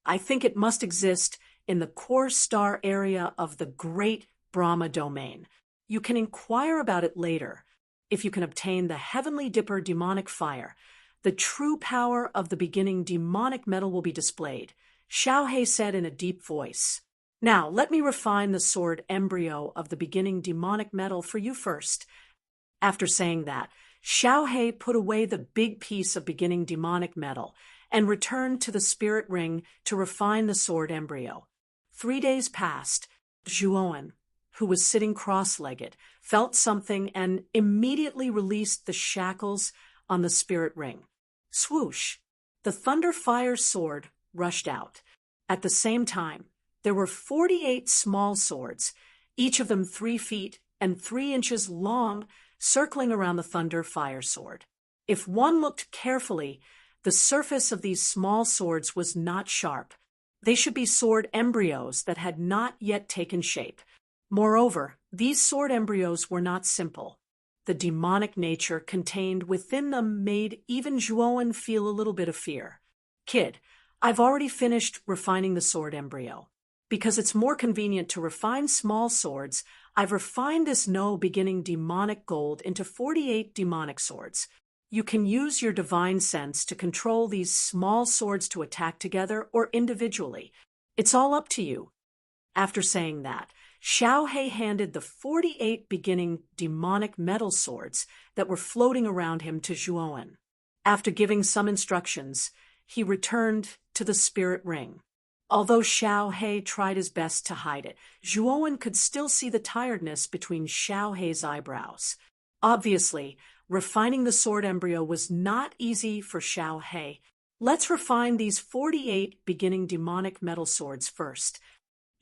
I think it must exist in the core star area of the great Brahma domain. You can inquire about it later. If you can obtain the Heavenly Dipper demonic fire, the true power of the beginning demonic metal will be displayed, Xiao He said in a deep voice. "Now, let me refine the sword embryo of the beginning demonic metal for you first." After saying that, Xiao He put away the big piece of beginning demonic metal and returned to the spirit ring to refine the sword embryo. 3 days passed. Zhuowen, who was sitting cross-legged, felt something and immediately released the shackles on the spirit ring. Swoosh! The Thunderfire sword rushed out. At the same time, there were 48 small swords, each of them 3 feet and 3 inches long, circling around the Thunderfire sword. If one looked carefully, the surface of these small swords was not sharp. They should be sword embryos that had not yet taken shape. Moreover, these sword embryos were not simple. The demonic nature contained within them made even Zhuowen feel a little bit of fear. "Kid, I've already finished refining the sword embryo. Because it's more convenient to refine small swords, I've refined this beginning demonic gold into 48 demonic swords. You can use your divine sense to control these small swords to attack together or individually. It's all up to you." After saying that, Xiao He handed the 48 beginning demonic metal swords that were floating around him to Zhuowen. After giving some instructions, he returned to the spirit ring. Although Xiao He tried his best to hide it, Zhuowen could still see the tiredness between Xiao He's eyebrows. Obviously, refining the sword embryo was not easy for Xiao He. "Let's refine these 48 beginning demonic metal swords first."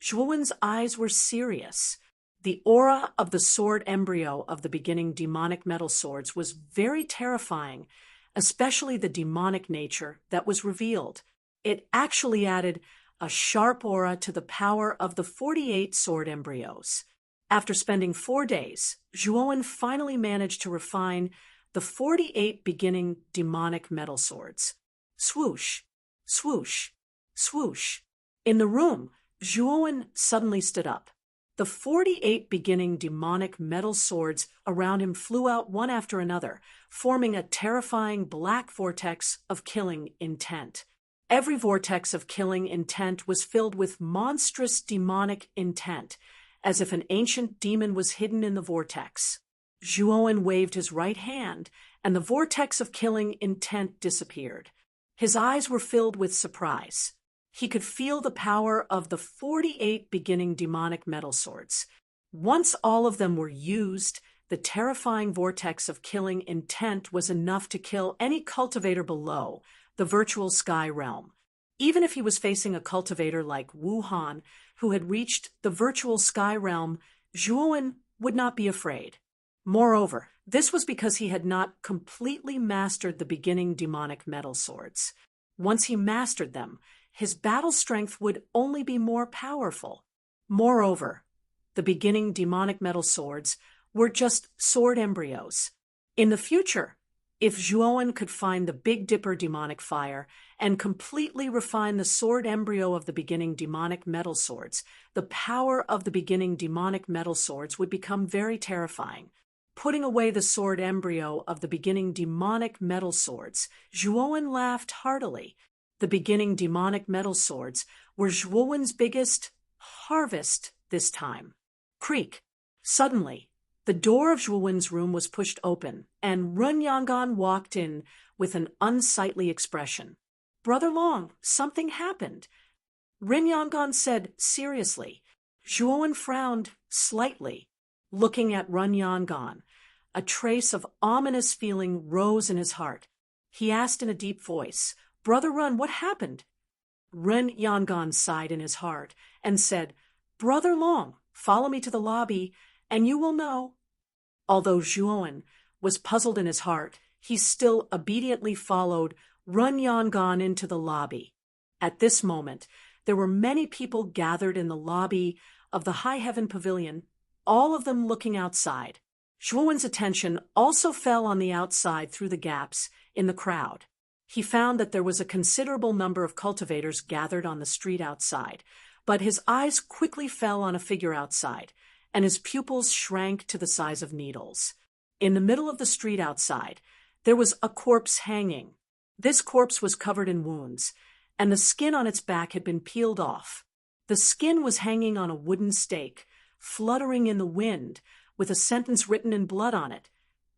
Zhuowen's eyes were serious. The aura of the sword embryo of the beginning demonic metal swords was very terrifying, especially the demonic nature that was revealed. It actually added a sharp aura to the power of the 48 sword embryos. After spending 4 days, Zhuowen finally managed to refine the 48 beginning demonic metal swords. Swoosh, swoosh, swoosh. In the room, Zhuowen suddenly stood up. The 48 beginning demonic metal swords around him flew out one after another, forming a terrifying black vortex of killing intent. Every vortex of killing intent was filled with monstrous demonic intent, as if an ancient demon was hidden in the vortex. Zhuowen waved his right hand, and the vortex of killing intent disappeared. His eyes were filled with surprise. He could feel the power of the 48 beginning demonic metal swords. Once all of them were used, the terrifying vortex of killing intent was enough to kill any cultivator below the virtual sky realm. Even if he was facing a cultivator like Wu Han, who had reached the virtual sky realm, Zhuowen would not be afraid. Moreover, this was because he had not completely mastered the beginning demonic metal swords. Once he mastered them, his battle strength would only be more powerful. Moreover, the beginning demonic metal swords were just sword embryos. In the future, if Zhuowen could find the Big Dipper demonic fire and completely refine the sword embryo of the beginning demonic metal swords, the power of the beginning demonic metal swords would become very terrifying. Putting away the sword embryo of the beginning demonic metal swords, Zhuowen laughed heartily. The beginning demonic metal swords were Zhuowen's biggest harvest this time. Creak. Suddenly, the door of Zhuowen's room was pushed open, and Run Yangan walked in with an unsightly expression. "Brother Long, something happened," Rin Yangan said seriously. Zhuowen frowned slightly. Looking at Run Yangan, a trace of ominous feeling rose in his heart. He asked in a deep voice, "Brother Run, what happened?" Ren Yangan sighed in his heart and said, "Brother Long, follow me to the lobby, and you will know." Although Zhuowen was puzzled in his heart, he still obediently followed Run Yangan into the lobby. At this moment, there were many people gathered in the lobby of the High Heaven Pavilion, all of them looking outside. Zhuowen's attention also fell on the outside through the gaps in the crowd. He found that there was a considerable number of cultivators gathered on the street outside, but his eyes quickly fell on a figure outside, and his pupils shrank to the size of needles. In the middle of the street outside, there was a corpse hanging. This corpse was covered in wounds, and the skin on its back had been peeled off. The skin was hanging on a wooden stake, fluttering in the wind, with a sentence written in blood on it.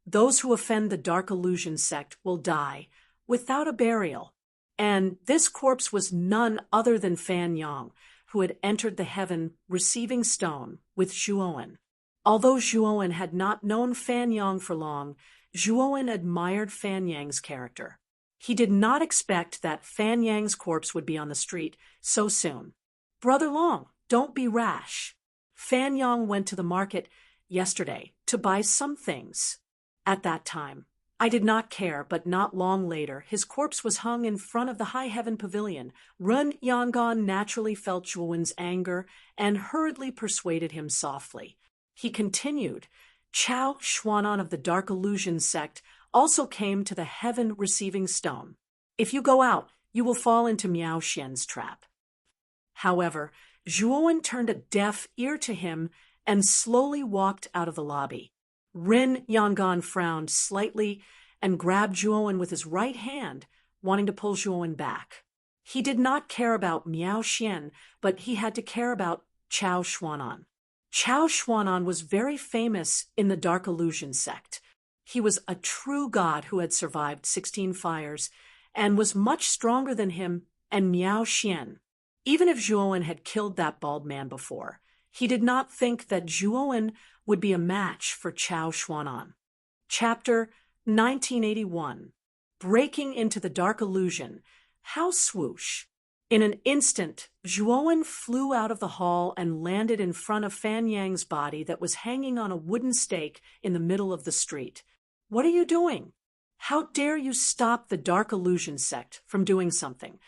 "Those who offend the Dark Illusion sect will die without a burial." And this corpse was none other than Fan Yang, who had entered the Heaven Receiving Stone with Zhuowen. Although Zhuowen had not known Fan Yang for long, Zhuowen admired Fan Yang's character. He did not expect that Fan Yang's corpse would be on the street so soon. "Brother Long, don't be rash. Fan Yang went to the market yesterday to buy some things. At that time, I did not care, but not long later, his corpse was hung in front of the High Heaven Pavilion." Run Yangan naturally felt Zhuowen's anger and hurriedly persuaded him softly. He continued, "Chao Xuanan of the Dark Illusion sect also came to the Heaven Receiving Stone. If you go out, you will fall into Miao Xian's trap." However, Zhuowen turned a deaf ear to him and slowly walked out of the lobby. Rin Yangan frowned slightly and grabbed Zhuowen with his right hand, wanting to pull Zhuowen back. He did not care about Miao Xian, but he had to care about Chao Xuanan. Chao Xuanan was very famous in the Dark Illusion sect. He was a true god who had survived 16 fires and was much stronger than him and Miao Xian. Even if Zhuowen had killed that bald man before, he did not think that Zhuowen would be a match for Chao Xuanan. Chapter 1981. Breaking into the Dark Illusion. How swoosh! In an instant, Zhuowen flew out of the hall and landed in front of Fan Yang's body that was hanging on a wooden stake in the middle of the street. "What are you doing? How dare you stop the Dark Illusion sect from doing something?"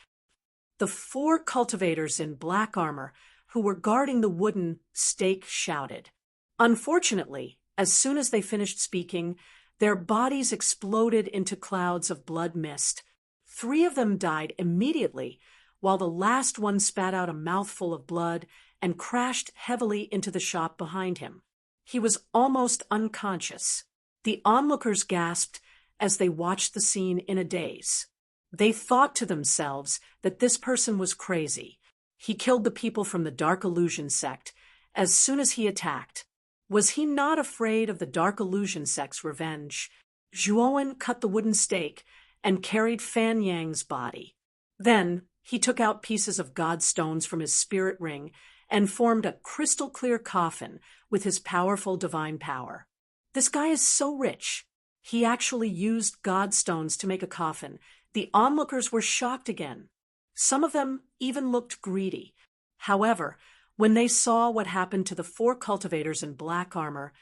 The 4 cultivators in black armor who were guarding the wooden stake shouted. Unfortunately, as soon as they finished speaking, their bodies exploded into clouds of blood mist. 3 of them died immediately, while the last one spat out a mouthful of blood and crashed heavily into the shop behind him. He was almost unconscious. The onlookers gasped as they watched the scene in a daze. They thought to themselves that this person was crazy. He killed the people from the Dark Illusion sect, as soon as he attacked. Was he not afraid of the dark illusion sect's revenge? Zhuowen cut the wooden stake and carried Fan Yang's body. Then he took out pieces of god stones from his spirit ring and formed a crystal-clear coffin with his powerful divine power. This guy is so rich. He actually used god stones to make a coffin. The onlookers were shocked again. Some of them even looked greedy. However, when they saw what happened to the 4 cultivators in black armor,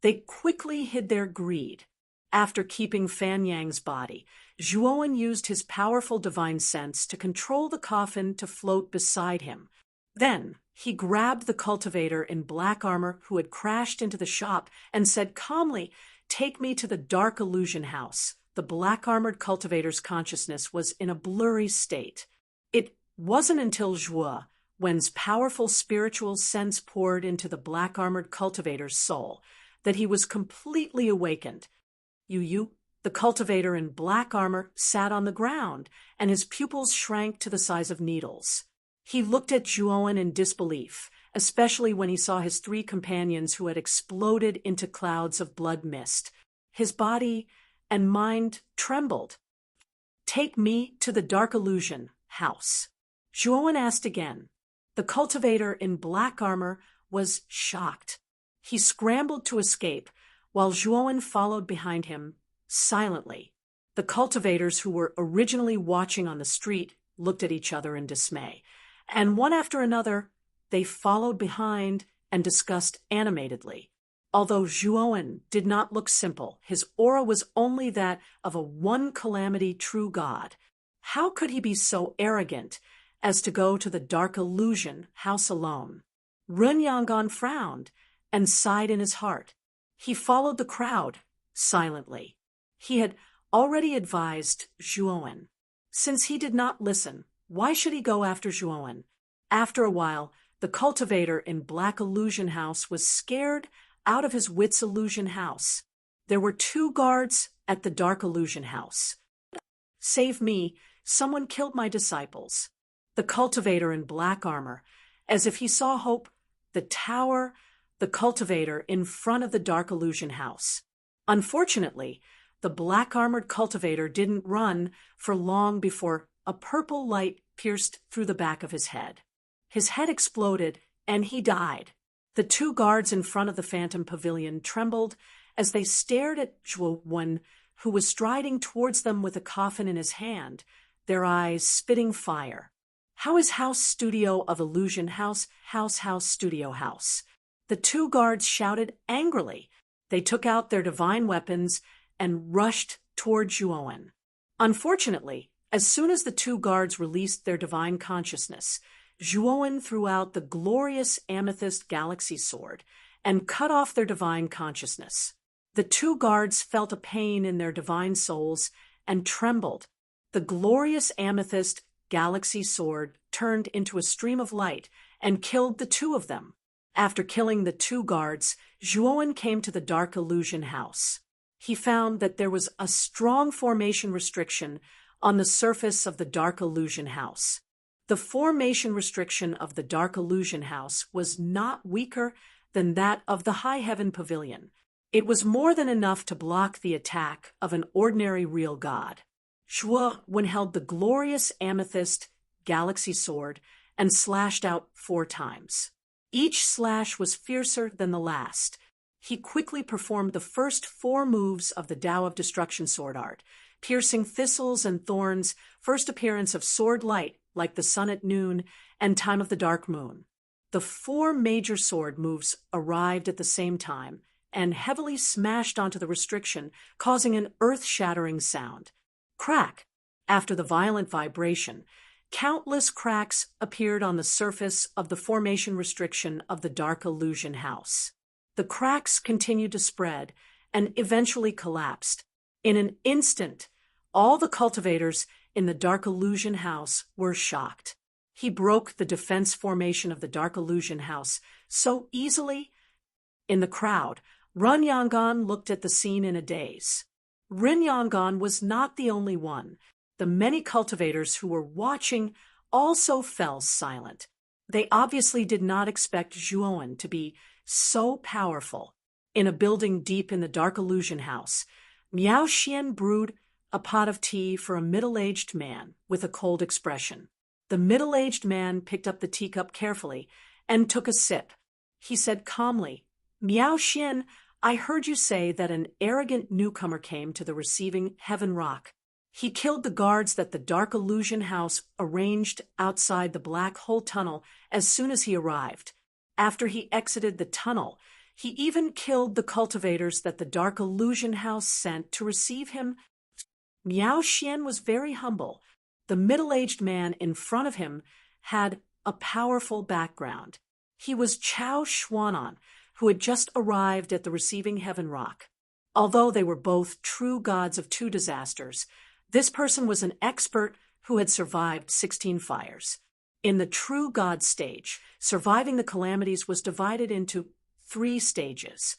they quickly hid their greed. After keeping Fan Yang's body, Zhuowen used his powerful divine sense to control the coffin to float beside him. Then he grabbed the cultivator in black armor who had crashed into the shop and said calmly, "Take me to the dark illusion house." The black-armored cultivator's consciousness was in a blurry state. It wasn't until Zhuowen's powerful spiritual sense poured into the black-armored cultivator's soul that he was completely awakened. Yu, the cultivator in black armor, sat on the ground, and his pupils shrank to the size of needles. He looked at Zhuowen in disbelief, especially when he saw his 3 companions who had exploded into clouds of blood mist. His body and mind trembled. "Take me to the dark illusion house," Zhuowen asked again. The cultivator in black armor was shocked. He scrambled to escape, while Zhuowen followed behind him silently. The cultivators who were originally watching on the street looked at each other in dismay, and one after another, they followed behind and discussed animatedly. Although Zhuowen did not look simple, his aura was only that of a one-calamity true god. How could he be so arrogant as to go to the dark illusion house alone? Run Yangon frowned and sighed in his heart. He followed the crowd silently. He had already advised Zhuowen. Since he did not listen, why should he go after Zhuowen? After a while, the cultivator in Black Illusion House was scared out of his wits. Illusion House. There were 2 guards at the Dark Illusion House. "Save me, someone killed my disciples." The cultivator in black armor, as if he saw hope, the cultivator in front of the Dark Illusion House. Unfortunately, the black-armored cultivator didn't run for long before a purple light pierced through the back of his head. His head exploded, and he died. The 2 guards in front of the Phantom Pavilion trembled as they stared at Zhuowen, who was striding towards them with a coffin in his hand, their eyes spitting fire. "How is House Studio of Illusion House Studio House?" The 2 guards shouted angrily. They took out their divine weapons and rushed toward Zhuowen. Unfortunately, as soon as the 2 guards released their divine consciousness, Zhuowen threw out the glorious amethyst galaxy sword and cut off their divine consciousness. The 2 guards felt a pain in their divine souls and trembled. The glorious amethyst galaxy sword turned into a stream of light and killed the 2 of them. After killing the 2 guards, Zhuowen came to the Dark Illusion House. He found that there was a strong formation restriction on the surface of the Dark Illusion House. The formation restriction of the Dark Illusion House was not weaker than that of the High Heaven Pavilion. It was more than enough to block the attack of an ordinary real god. Zhuowen held the glorious amethyst galaxy sword and slashed out 4 times. Each slash was fiercer than the last. He quickly performed the first 4 moves of the Tao of Destruction sword art, piercing thistles and thorns, first appearance of sword light like the sun at noon, and time of the dark moon. The 4 major sword moves arrived at the same time and heavily smashed onto the restriction, causing an earth-shattering sound. Crack! After the violent vibration, countless cracks appeared on the surface of the formation restriction of the Dark Illusion House. The cracks continued to spread and eventually collapsed. In an instant, all the cultivators in the Dark Illusion House were shocked. He broke the defense formation of the Dark Illusion House so easily. In the crowd, Run Yangon looked at the scene in a daze. Rin Yangon was not the only one. The many cultivators who were watching also fell silent. They obviously did not expect Zhuowen to be so powerful. In a building deep in the dark illusion house, Miao Xian brewed a pot of tea for a middle-aged man with a cold expression. The middle-aged man picked up the teacup carefully and took a sip. He said calmly, "Miao Xian, I heard you say that an arrogant newcomer came to the receiving heaven rock. He killed the guards that the dark illusion house arranged outside the black hole tunnel as soon as he arrived. After he exited the tunnel, he even killed the cultivators that the dark illusion house sent to receive him." Miao Xian was very humble. The middle-aged man in front of him had a powerful background. He was Chao Xuanan, who had just arrived at the receiving heaven rock. Although they were both true gods of two disasters, this person was an expert who had survived 16 fires. In the true god stage, surviving the calamities was divided into 3 stages.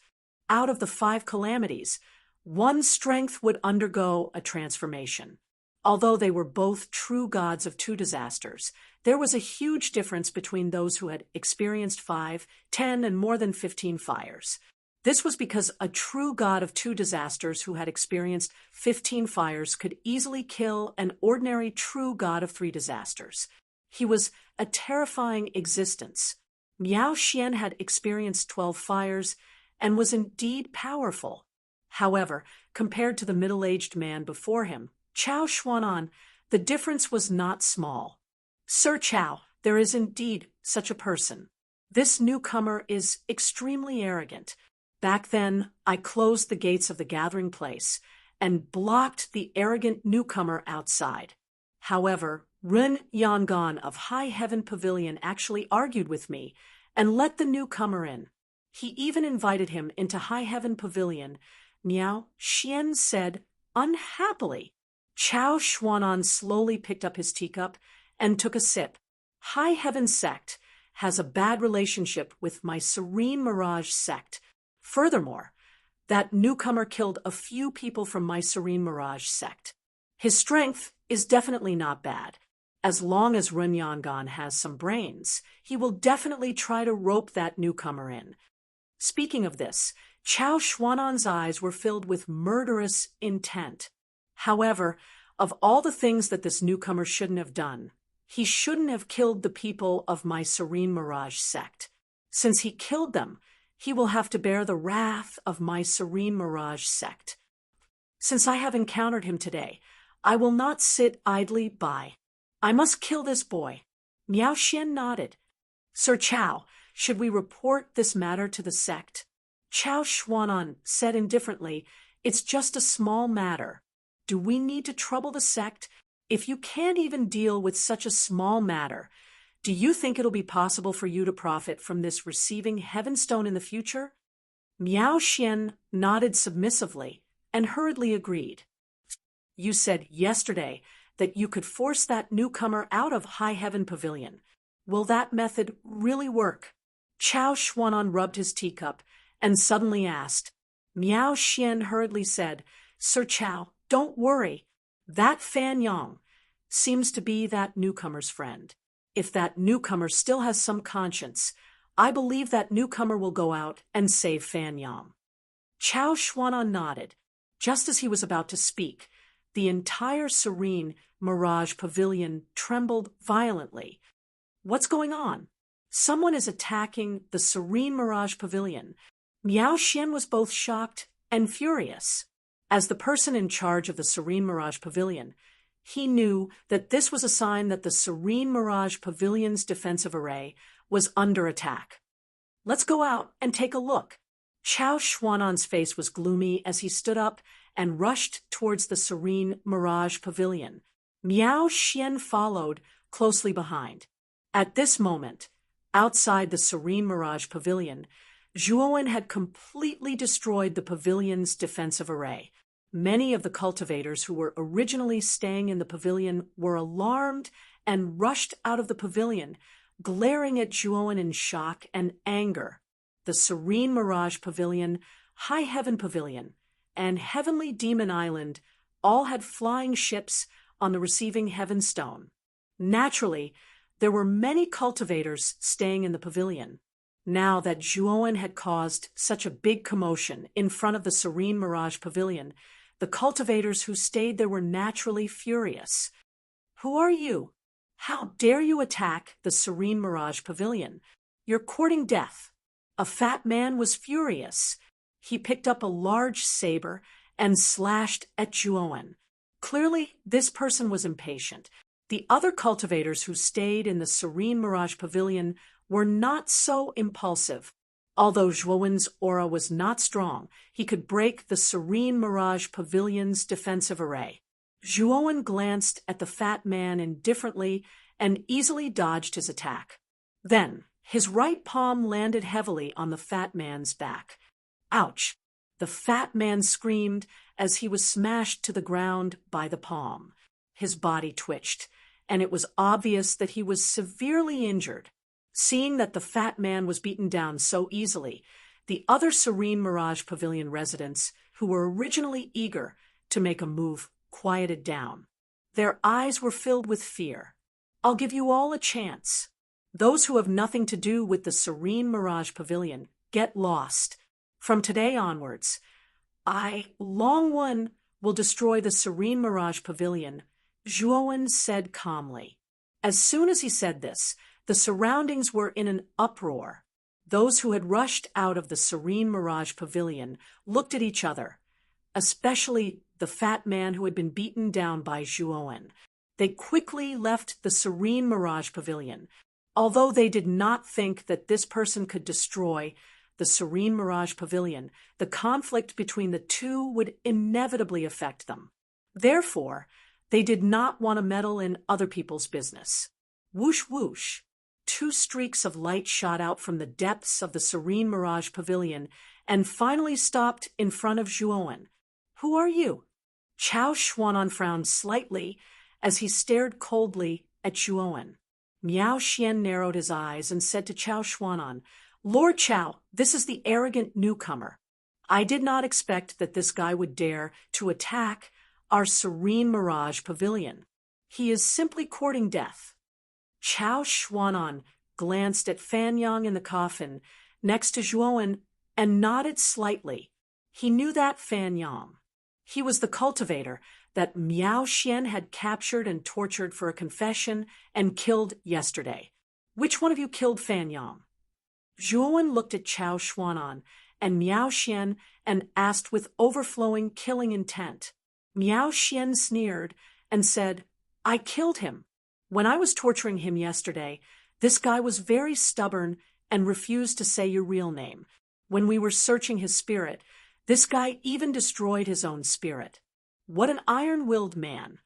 Out of the 5 calamities, one strength would undergo a transformation. Although they were both true gods of two disasters, there was a huge difference between those who had experienced 5, 10, and more than 15 fires. This was because a true god of two disasters who had experienced 15 fires could easily kill an ordinary true god of 3 disasters. He was a terrifying existence. Miao Xian had experienced 12 fires and was indeed powerful. However, compared to the middle-aged man before him, Chao Xuanan, the difference was not small. "Sir Chao, there is indeed such a person. This newcomer is extremely arrogant. Back then, I closed the gates of the gathering place and blocked the arrogant newcomer outside. However, Ren Yangon of High Heaven Pavilion actually argued with me and let the newcomer in. He even invited him into High Heaven Pavilion," Miao Xian said unhappily. Chao Xuanan slowly picked up his teacup and took a sip. "High Heaven Sect has a bad relationship with my Serene Mirage Sect. Furthermore, that newcomer killed a few people from my Serene Mirage Sect. His strength is definitely not bad. As long as Ren Yangon has some brains, he will definitely try to rope that newcomer in." Speaking of this, Chao Xuanan's eyes were filled with murderous intent. However, of all the things that this newcomer shouldn't have done, he shouldn't have killed the people of my Serene Mirage Sect. Since he killed them, he will have to bear the wrath of my Serene Mirage Sect. Since I have encountered him today, I will not sit idly by. I must kill this boy. Miao Xian nodded. "Sir Chao, should we report this matter to the sect?" Chao Xuanan said indifferently, "It's just a small matter. Do we need to trouble the sect? If you can't even deal with such a small matter, do you think it'll be possible for you to profit from this receiving heaven stone in the future?" Miao Xian nodded submissively and hurriedly agreed. "You said yesterday that you could force that newcomer out of High Heaven Pavilion. Will that method really work?" Chao Xuanan rubbed his teacup and suddenly asked. Miao Xian hurriedly said, "Sir Chao, don't worry. That Fan Yang seems to be that newcomer's friend. If that newcomer still has some conscience, I believe that newcomer will go out and save Fan Yang." Chao Xuanan nodded. Just as he was about to speak, the entire Serene Mirage Pavilion trembled violently. "What's going on? Someone is attacking the Serene Mirage Pavilion." Miao Xian was both shocked and furious. As the person in charge of the Serene Mirage Pavilion, he knew that this was a sign that the Serene Mirage Pavilion's defensive array was under attack. "Let's go out and take a look." Chao Xuanan's face was gloomy as he stood up and rushed towards the Serene Mirage Pavilion. Miao Xian followed closely behind. At this moment, outside the Serene Mirage Pavilion, Zhuowen had completely destroyed the pavilion's defensive array. Many of the cultivators who were originally staying in the pavilion were alarmed and rushed out of the pavilion, glaring at Zhuowen in shock and anger. The Serene Mirage Pavilion, High Heaven Pavilion, and Heavenly Demon Island all had flying ships on the receiving heaven stone. Naturally, There were many cultivators staying in the pavilion. Now that Zhuowen had caused such a big commotion in front of the Serene Mirage Pavilion, the cultivators who stayed there were naturally furious. "Who are you? How dare you attack the Serene Mirage Pavilion? You're courting death." A fat man was furious. He picked up a large saber and slashed at Zhuowen. Clearly, this person was impatient. The other cultivators who stayed in the Serene Mirage Pavilion were not so impulsive. Although Zhuowen's aura was not strong, he could break the Serene Mirage Pavilion's defensive array. Zhuowen glanced at the fat man indifferently and easily dodged his attack. Then, his right palm landed heavily on the fat man's back. Ouch! The fat man screamed as he was smashed to the ground by the palm. His body twitched, and it was obvious that he was severely injured. Seeing that the fat man was beaten down so easily, the other Serene Mirage Pavilion residents, who were originally eager to make a move, quieted down. Their eyes were filled with fear. "I'll give you all a chance. Those who have nothing to do with the Serene Mirage Pavilion, get lost. From today onwards, I, Long One, will destroy the Serene Mirage Pavilion," Zhuowen said calmly. As soon as he said this, the surroundings were in an uproar. Those who had rushed out of the Serene Mirage Pavilion looked at each other, especially the fat man who had been beaten down by Zhuowen. They quickly left the Serene Mirage Pavilion, although they did not think that this person could destroy the Serene Mirage Pavilion. The conflict between the two would inevitably affect them. Therefore, they did not want to meddle in other people's business. Whoosh whoosh! 2 streaks of light shot out from the depths of the Serene Mirage Pavilion and finally stopped in front of Zhuowen. "Who are you?" Chao Xuanan frowned slightly as he stared coldly at Zhuowen. Miao Xian narrowed his eyes and said to Chao Xuanan, "Lord Chao, this is the arrogant newcomer. I did not expect that this guy would dare to attack our Serene Mirage Pavilion. He is simply courting death." Chao Xuanan glanced at Fan Yang in the coffin next to Zhuowen and nodded slightly. He knew that Fan Yang. He was the cultivator that Miao Xian had captured and tortured for a confession and killed yesterday. "Which one of you killed Fan Yang?" Zhuowen looked at Chao Xuanan and Miao Xian and asked with overflowing killing intent. Miao Xian sneered and said, "I killed him. When I was torturing him yesterday, this guy was very stubborn and refused to say your real name. When we were searching his spirit, this guy even destroyed his own spirit. What an iron-willed man."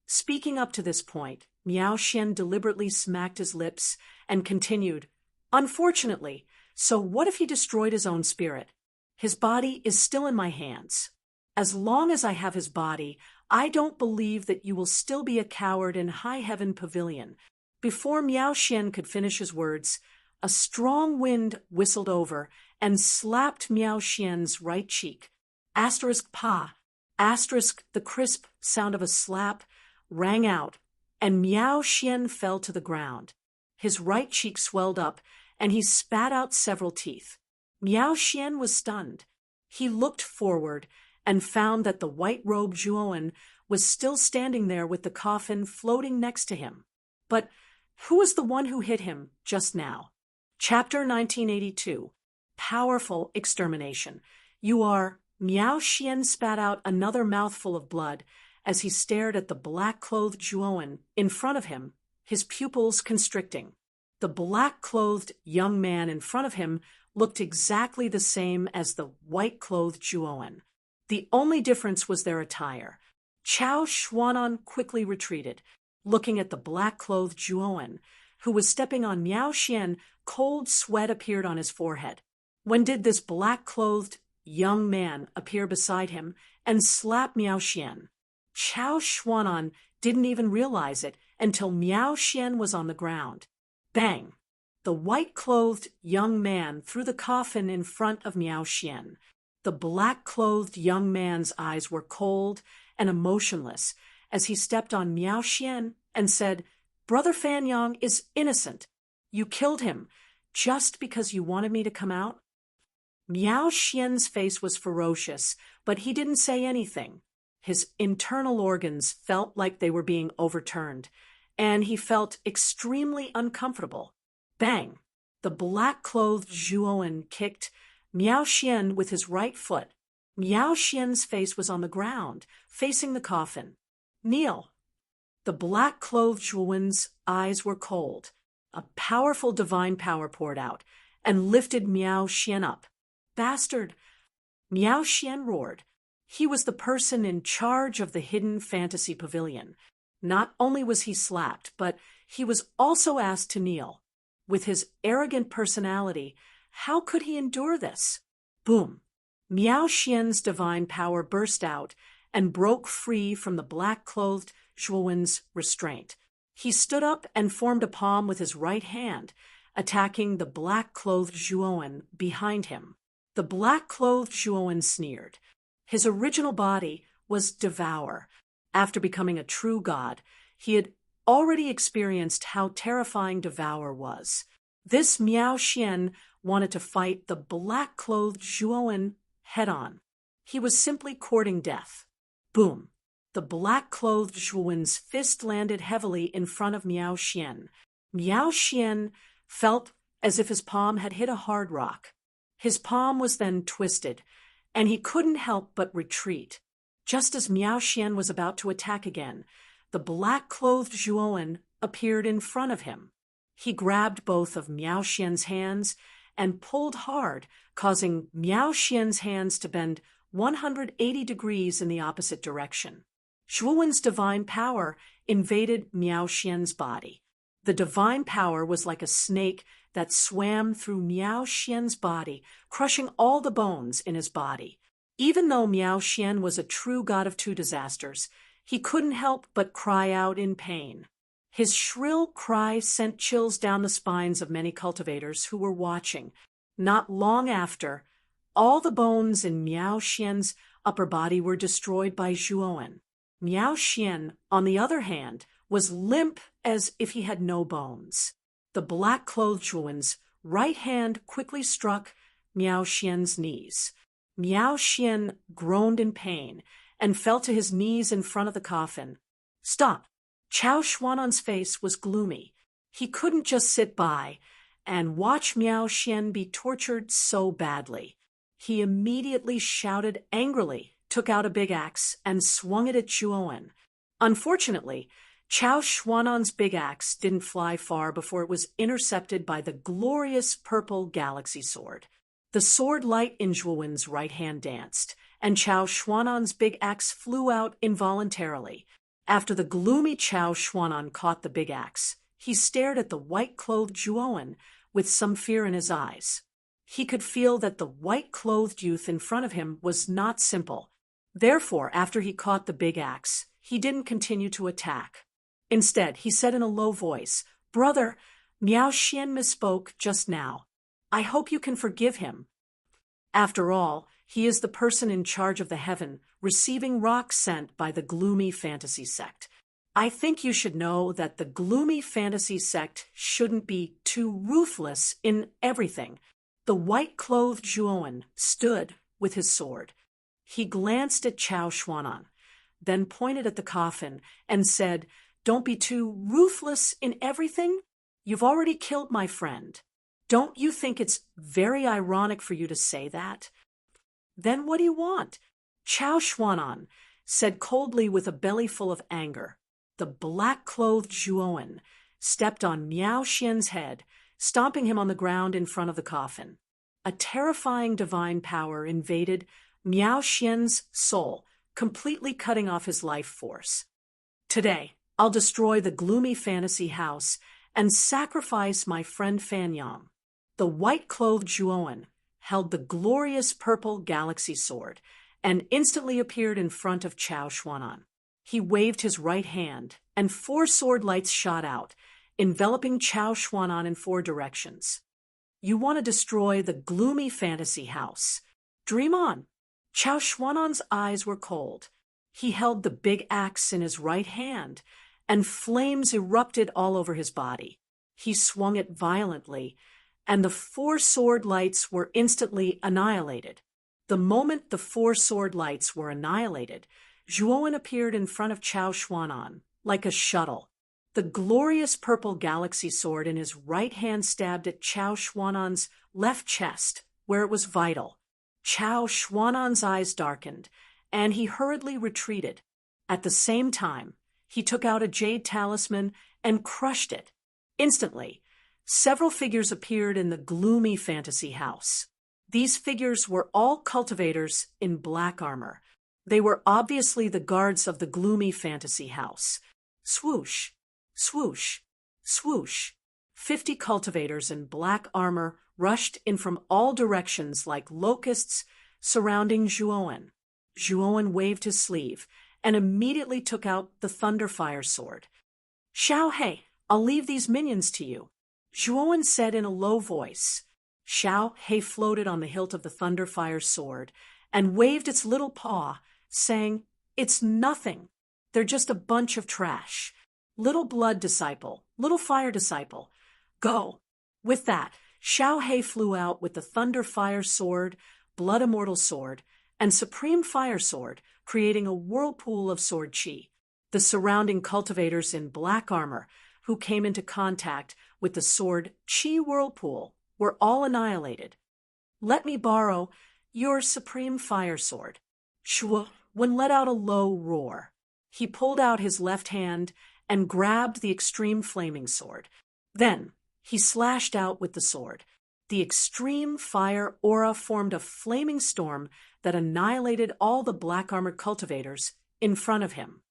Speaking up to this point, Miao Xian deliberately smacked his lips and continued, "Unfortunately, so what if he destroyed his own spirit? His body is still in my hands. As long as I have his body, I don't believe that you will still be a coward in High Heaven Pavilion." Before Miao Xian could finish his words, a strong wind whistled over and slapped Miao Xian's right cheek. *Pa*, the crisp sound of a slap rang out, and Miao Xian fell to the ground. His right cheek swelled up, and he spat out several teeth. Miao Xian was stunned. He looked forward and found that the white-robed Zhuowen was still standing there with the coffin floating next to him. But who was the one who hit him just now? Chapter 1982. Powerful Extermination. "You are..." Miao Xian spat out another mouthful of blood as he stared at the black-clothed Zhuowen in front of him, his pupils constricting. The black-clothed young man in front of him looked exactly the same as the white-clothed Zhuowen. The only difference was their attire. Chao Xuanan quickly retreated, looking at the black-clothed Zhuowen, who was stepping on Miao Xian. Cold sweat appeared on his forehead. When did this black-clothed young man appear beside him and slap Miao Xian? Chao Xuanan didn't even realize it until Miao Xian was on the ground. Bang! The white-clothed young man threw the coffin in front of Miao Xian. The black-clothed young man's eyes were cold and emotionless as he stepped on Miao Xian and said, Brother Fanyang is innocent. You killed him just because you wanted me to come out? Miao Xian's face was ferocious, but he didn't say anything. His internal organs felt like they were being overturned, and he felt extremely uncomfortable. Bang! The black-clothed Zhuowen kicked Miao Xian with his right foot. Miao Xian's face was on the ground, facing the coffin. Kneel. The black-clothed Zhuowen's eyes were cold. A powerful divine power poured out and lifted Miao Xian up. Bastard! Miao Xian roared. He was the person in charge of the hidden fantasy pavilion. Not only was he slapped, but he was also asked to kneel. With his arrogant personality, how could he endure this? Boom! Miao Xian's divine power burst out and broke free from the black-clothed Zhuowen's restraint. He stood up and formed a palm with his right hand, attacking the black-clothed Zhuowen behind him. The black-clothed Zhuowen sneered. His original body was Devour. After becoming a true god, he had already experienced how terrifying Devour was. This Miao Xian wanted to fight the black-clothed Zhuowen head-on. He was simply courting death. Boom! The black-clothed Zhuowen's fist landed heavily in front of Miao Xian. Miao Xian felt as if his palm had hit a hard rock. His palm was then twisted, and he couldn't help but retreat. Just as Miao Xian was about to attack again, the black-clothed Zhuowen appeared in front of him. He grabbed both of Miao Xian's hands and pulled hard, causing Miao Xian's hands to bend 180 degrees in the opposite direction. Zhuowen's divine power invaded Miao Xian's body. The divine power was like a snake that swam through Miao Xian's body, crushing all the bones in his body. Even though Miao Xian was a true god of two disasters, he couldn't help but cry out in pain. His shrill cry sent chills down the spines of many cultivators who were watching. Not long after, all the bones in Miao Xian's upper body were destroyed by Zhuowen. Miao Xian, on the other hand, was limp as if he had no bones. The black-clothed Zhuowen's right hand quickly struck Miao Xian's knees. Miao Xian groaned in pain and fell to his knees in front of the coffin. Stop! Chao Xuanan's face was gloomy. He couldn't just sit by and watch Miao Xian be tortured so badly. He immediately shouted angrily, took out a big axe, and swung it at Zhuowen. Unfortunately, Chao Xuanan's big axe didn't fly far before it was intercepted by the glorious purple galaxy sword. The sword light in Zhuowen's right hand danced, and Chao Xuanan's big axe flew out involuntarily. After the gloomy Chao Xuanan caught the big axe, he stared at the white-clothed Zhuowen with some fear in his eyes. He could feel that the white-clothed youth in front of him was not simple. Therefore, after he caught the big axe, he didn't continue to attack. Instead, he said in a low voice, "Brother, Miao Xian misspoke just now. I hope you can forgive him. After all, he is the person in charge of the heaven, receiving rocks sent by the gloomy fantasy sect. I think you should know that the gloomy fantasy sect shouldn't be too ruthless in everything." The white-clothed Zhuowen stood with his sword. He glanced at Chao Xuanan, then pointed at the coffin and said, "Don't be too ruthless in everything. You've already killed my friend. Don't you think it's very ironic for you to say that?" "Then what do you want?" Chao Xuanan said coldly with a belly full of anger. The black-clothed Zhuowen stepped on Miao Xian's head, stomping him on the ground in front of the coffin. A terrifying divine power invaded Miao Xian's soul, completely cutting off his life force. "Today, I'll destroy the gloomy fantasy house and sacrifice my friend Fanyang." The white-clothed Zhuowen held the glorious purple galaxy sword and instantly appeared in front of Chao Xuanan. He waved his right hand, and 4 sword lights shot out, enveloping Chao Xuanan in 4 directions. "You want to destroy the gloomy fantasy house. Dream on." Chao Xuanan's eyes were cold. He held the big axe in his right hand, and flames erupted all over his body. He swung it violently, and the four sword lights were instantly annihilated. The moment the four sword lights were annihilated, Zhuowen appeared in front of Chao Xuanan, like a shuttle. The glorious purple galaxy sword in his right hand stabbed at Chao Xuanan's left chest, where it was vital. Chao Xuanan's eyes darkened, and he hurriedly retreated. At the same time, he took out a jade talisman and crushed it. Instantly, several figures appeared in the gloomy fantasy house. These figures were all cultivators in black armor. They were obviously the guards of the gloomy fantasy house. Swoosh, swoosh, swoosh. 50 cultivators in black armor rushed in from all directions like locusts surrounding Zhuowen. Zhuowen waved his sleeve and immediately took out the Thunderfire sword. "Xiao He, I'll leave these minions to you," Zhuowen said in a low voice. Xiao He floated on the hilt of the Thunderfire sword and waved its little paw, saying, "It's nothing. They're just a bunch of trash. Little blood disciple, little fire disciple. Go." With that, Xiao He flew out with the Thunderfire sword, Blood Immortal sword, and Supreme Fire sword, creating a whirlpool of sword chi. The surrounding cultivators in black armor, who came into contact with the sword chi whirlpool, were all annihilated. "Let me borrow your Supreme Fire sword." Zhuowen let out a low roar. He pulled out his left hand and grabbed the extreme flaming sword. Then he slashed out with the sword. The extreme fire aura formed a flaming storm that annihilated all the black-armored cultivators in front of him.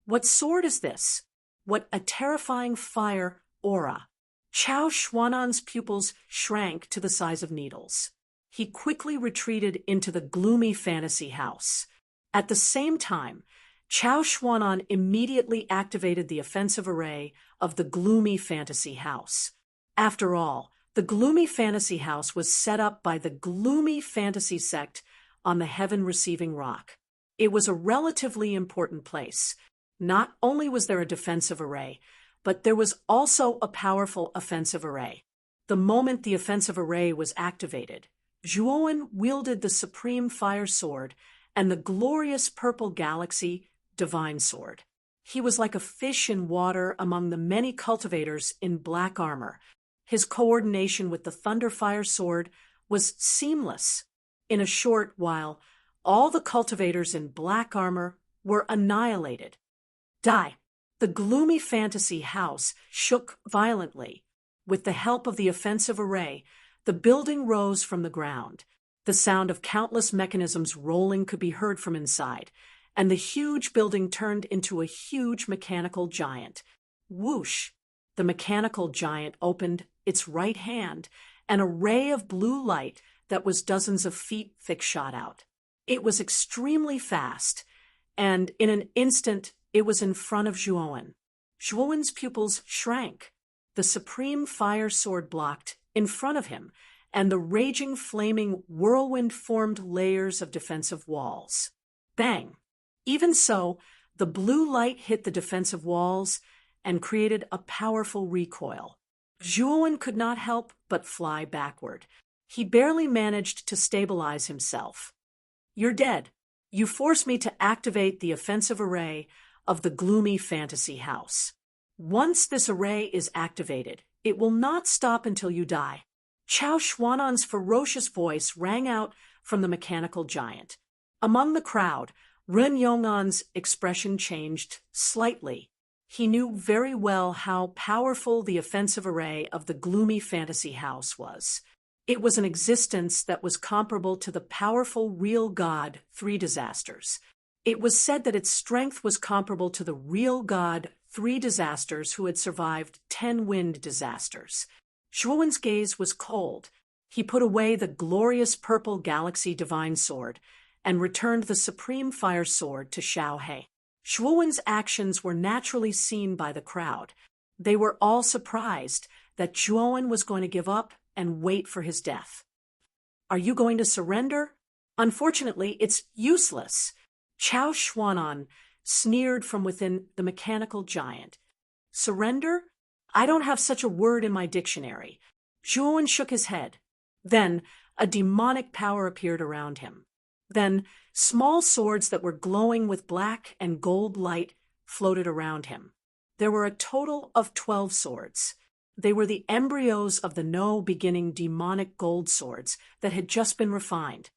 What sword is this? What a terrifying fire aura! Chao Xuanan's pupils shrank to the size of needles. He quickly retreated into the gloomy fantasy house. At the same time, Chao Xuanan immediately activated the offensive array of the gloomy fantasy house. After all, the gloomy fantasy house was set up by the gloomy fantasy sect on the heaven-receiving rock. It was a relatively important place. Not only was there a defensive array, but there was also a powerful offensive array. The moment the offensive array was activated, Zhuowen wielded the Supreme Fire Sword and the glorious purple galaxy Divine Sword. He was like a fish in water among the many cultivators in black armor. His coordination with the Thunderfire Sword was seamless. In a short while, all the cultivators in black armor were annihilated. Die! The gloomy fantasy house shook violently. With the help of the offensive array, the building rose from the ground. The sound of countless mechanisms rolling could be heard from inside, and the huge building turned into a huge mechanical giant. Whoosh! The mechanical giant opened its right hand, and a ray of blue light that was dozens of feet thick shot out. It was extremely fast, and in an instant it was in front of Zhuowen. Zhuowen's pupils shrank. The Supreme Fire Sword blocked in front of him, and the raging flaming whirlwind formed layers of defensive walls. Bang! Even so, the blue light hit the defensive walls and created a powerful recoil. Zhuowen could not help but fly backward. He barely managed to stabilize himself. "You're dead. You forced me to activate the offensive array of the gloomy fantasy house. Once this array is activated, it will not stop until you die." Chao Xuanan's ferocious voice rang out from the mechanical giant. Among the crowd, Ren Yong'an's expression changed slightly. He knew very well how powerful the offensive array of the gloomy fantasy house was. It was an existence that was comparable to the powerful real god Three Disasters. It was said that its strength was comparable to the real god Three Disasters who had survived 10 wind disasters. Zhuowen's gaze was cold. He put away the glorious purple galaxy divine sword and returned the Supreme Fire Sword to Xiao He. Zhuowen's actions were naturally seen by the crowd. They were all surprised that Zhuowen was going to give up and wait for his death. "Are you going to surrender?" "Unfortunately, it's useless." Chao Xuanan sneered from within the mechanical giant. Surrender? I don't have such a word in my dictionary. Zhuowen shook his head. Then a demonic power appeared around him. Then small swords that were glowing with black and gold light floated around him. There were a total of 12 swords. They were the embryos of the no-beginning demonic gold swords that had just been refined.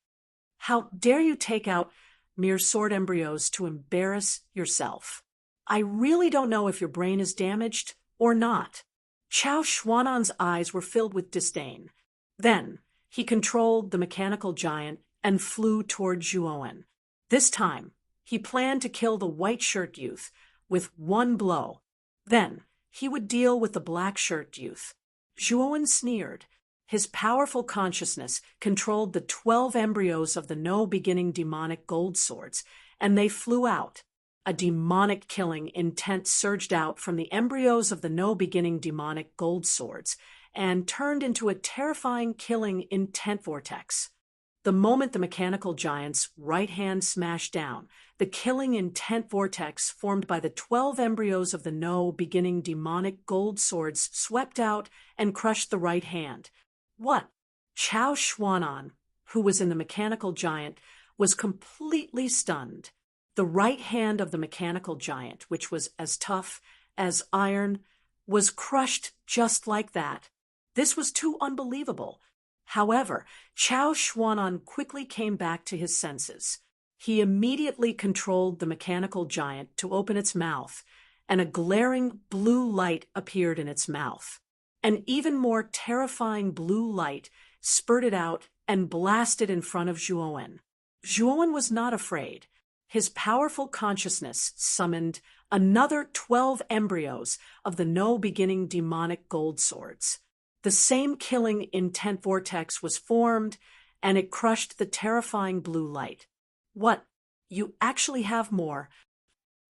How dare you take out mere sword embryos to embarrass yourself? I really don't know if your brain is damaged or not. Chao Xuanan's eyes were filled with disdain. Then he controlled the mechanical giant and flew toward Zhuowen. This time, he planned to kill the white shirt youth with one blow. Then he would deal with the black shirt youth. Zhuowen sneered. His powerful consciousness controlled the 12 embryos of the no-beginning demonic gold swords, and they flew out. A demonic killing intent surged out from the embryos of the no-beginning demonic gold swords and turned into a terrifying killing intent vortex. The moment the mechanical giant's right hand smashed down, the killing intent vortex formed by the 12 embryos of the no-beginning demonic gold swords swept out and crushed the right hand. What? Chao Xuanan, who was in the mechanical giant, was completely stunned. The right hand of the mechanical giant, which was as tough as iron, was crushed just like that. This was too unbelievable. However, Chao Xuanan quickly came back to his senses. He immediately controlled the mechanical giant to open its mouth, and a glaring blue light appeared in its mouth. An even more terrifying blue light spurted out and blasted in front of Zhuowen. Zhuowen was not afraid. His powerful consciousness summoned another 12 embryos of the no-beginning demonic gold swords. The same killing intent vortex was formed, and it crushed the terrifying blue light. What? You actually have more?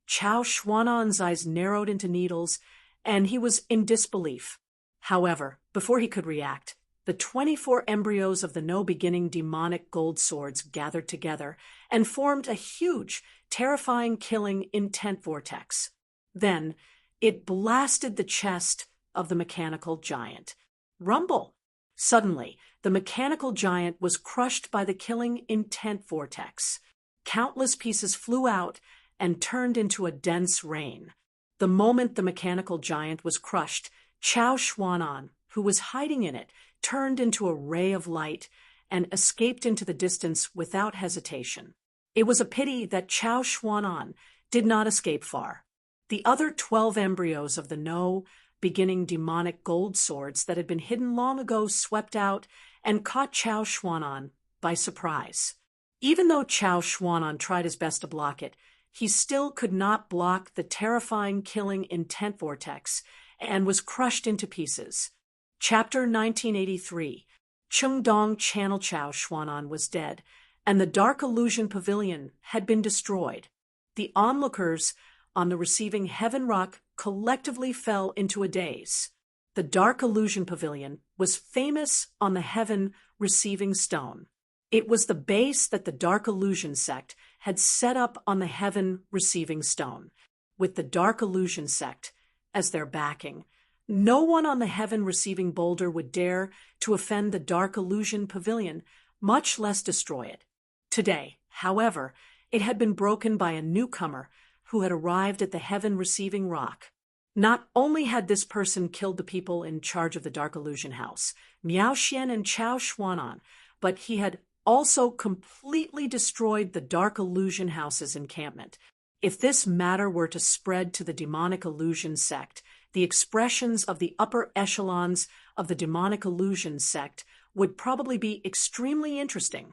Chao Xuanan's eyes narrowed into needles, and he was in disbelief. However, before he could react, the 24 embryos of the no-beginning demonic gold swords gathered together and formed a huge, terrifying killing intent vortex. Then it blasted the chest of the mechanical giant. Rumble! Suddenly, the mechanical giant was crushed by the killing intent vortex. Countless pieces flew out and turned into a dense rain. The moment the mechanical giant was crushed, Chao Xuanan, who was hiding in it, turned into a ray of light and escaped into the distance without hesitation. It was a pity that Chao Xuanan did not escape far. The other 12 embryos of the no-beginning demonic gold swords that had been hidden long ago swept out and caught Chao Xuanan by surprise. Even though Chao Xuanan tried his best to block it, he still could not block the terrifying killing intent vortex and was crushed into pieces. Chapter 1983. Chengdong Channel. Chao Xuanan was dead, and the Dark Illusion Pavilion had been destroyed. The onlookers on the receiving Heaven Rock collectively fell into a daze. The Dark Illusion Pavilion was famous on the Heaven Receiving Stone. It was the base that the Dark Illusion sect had set up on the Heaven Receiving Stone, with the Dark Illusion sect as their backing. No one on the Heaven Receiving Boulder would dare to offend the Dark Illusion Pavilion, much less destroy it. Today, however, it had been broken by a newcomer who had arrived at the Heaven Receiving Rock. Not only had this person killed the people in charge of the Dark Illusion House, Miao Xian and Chao Xuanan, but he had also completely destroyed the Dark Illusion House's encampment. If this matter were to spread to the Demonic Illusion sect, the expressions of the upper echelons of the Demonic Illusion sect would probably be extremely interesting.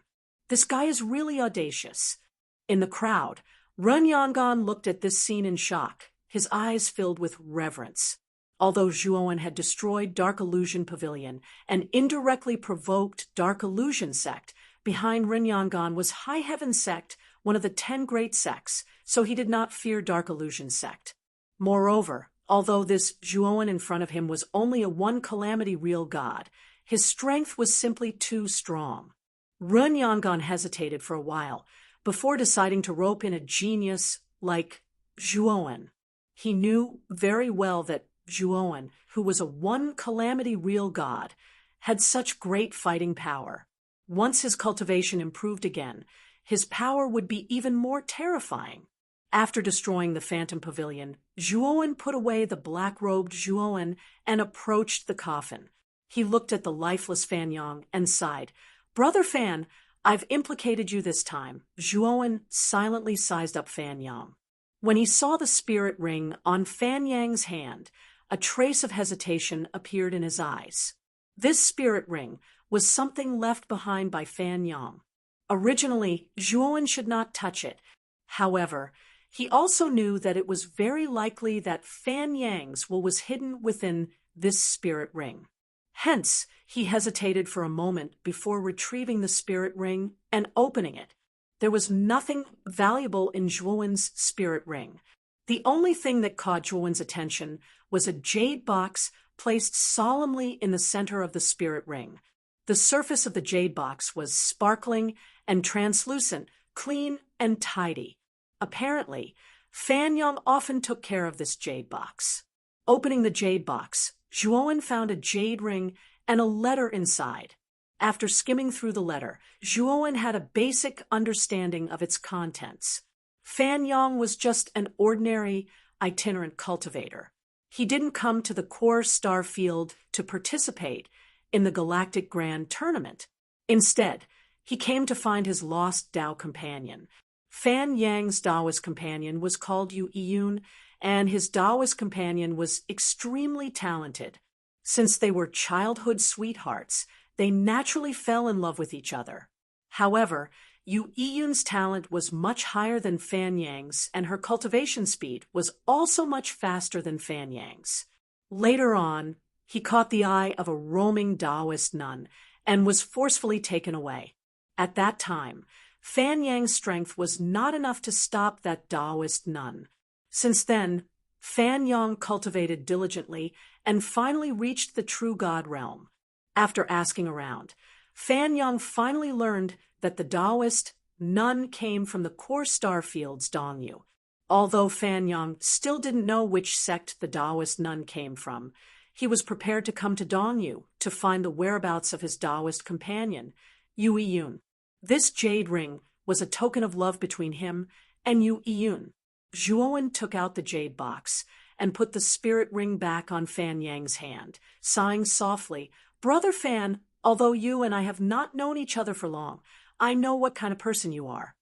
This guy is really audacious. In the crowd, Ren Yangan looked at this scene in shock, his eyes filled with reverence. Although Zhuowen had destroyed Dark Illusion Pavilion and indirectly provoked Dark Illusion sect, behind Ren Yangan was High Heaven sect, one of the 10 great sects, so he did not fear Dark Illusion sect. Moreover, although this Zhuowen in front of him was only a one calamity real god, his strength was simply too strong. Ren Yangan hesitated for a while before deciding to rope in a genius like Zhuowen. He knew very well that Zhuowen, who was a one-calamity real god, had such great fighting power. Once his cultivation improved again, his power would be even more terrifying. After destroying the Phantom Pavilion, Zhuowen put away the black-robed Zhuowen and approached the coffin. He looked at the lifeless Fan Yang and sighed. "Brother Fan, I've implicated you this time." Zhuowen silently sized up Fan Yang. When he saw the spirit ring on Fan Yang's hand, a trace of hesitation appeared in his eyes. This spirit ring was something left behind by Fan Yang. Originally, Zhuowen should not touch it. However, he also knew that it was very likely that Fan Yang's will was hidden within this spirit ring. Hence, he hesitated for a moment before retrieving the spirit ring and opening it. There was nothing valuable in Zhuowen's spirit ring. The only thing that caught Zhuowen's attention was a jade box placed solemnly in the center of the spirit ring. The surface of the jade box was sparkling and translucent, clean and tidy. Apparently, Fan Yang often took care of this jade box. Opening the jade box, Zhuowen found a jade ring and a letter inside. After skimming through the letter, Zhuowen had a basic understanding of its contents. Fan Yang was just an ordinary, itinerant cultivator. He didn't come to the core star field to participate in the Galactic Grand Tournament. Instead, he came to find his lost Tao companion. Fan Yang's Taoist companion was called Yu Yun, and his Taoist companion was extremely talented. Since they were childhood sweethearts, they naturally fell in love with each other. However, Yu Yun's talent was much higher than Fan Yang's, and her cultivation speed was also much faster than Fan Yang's. Later on, he caught the eye of a roaming Taoist nun and was forcefully taken away. At that time, Fan Yang's strength was not enough to stop that Taoist nun. Since then, Fan Yang cultivated diligently and finally reached the true God realm. After asking around, Fan Yang finally learned that the Taoist nun came from the core star fields Dongyu. Although Fan Yang still didn't know which sect the Taoist nun came from, he was prepared to come to Dongyu to find the whereabouts of his Taoist companion, Yu Yun. This jade ring was a token of love between him and Yu Yun. Zhuowen took out the jade box and put the spirit ring back on Fan Yang's hand, sighing softly, "Brother Fan, although you and I have not known each other for long, I know what kind of person you are.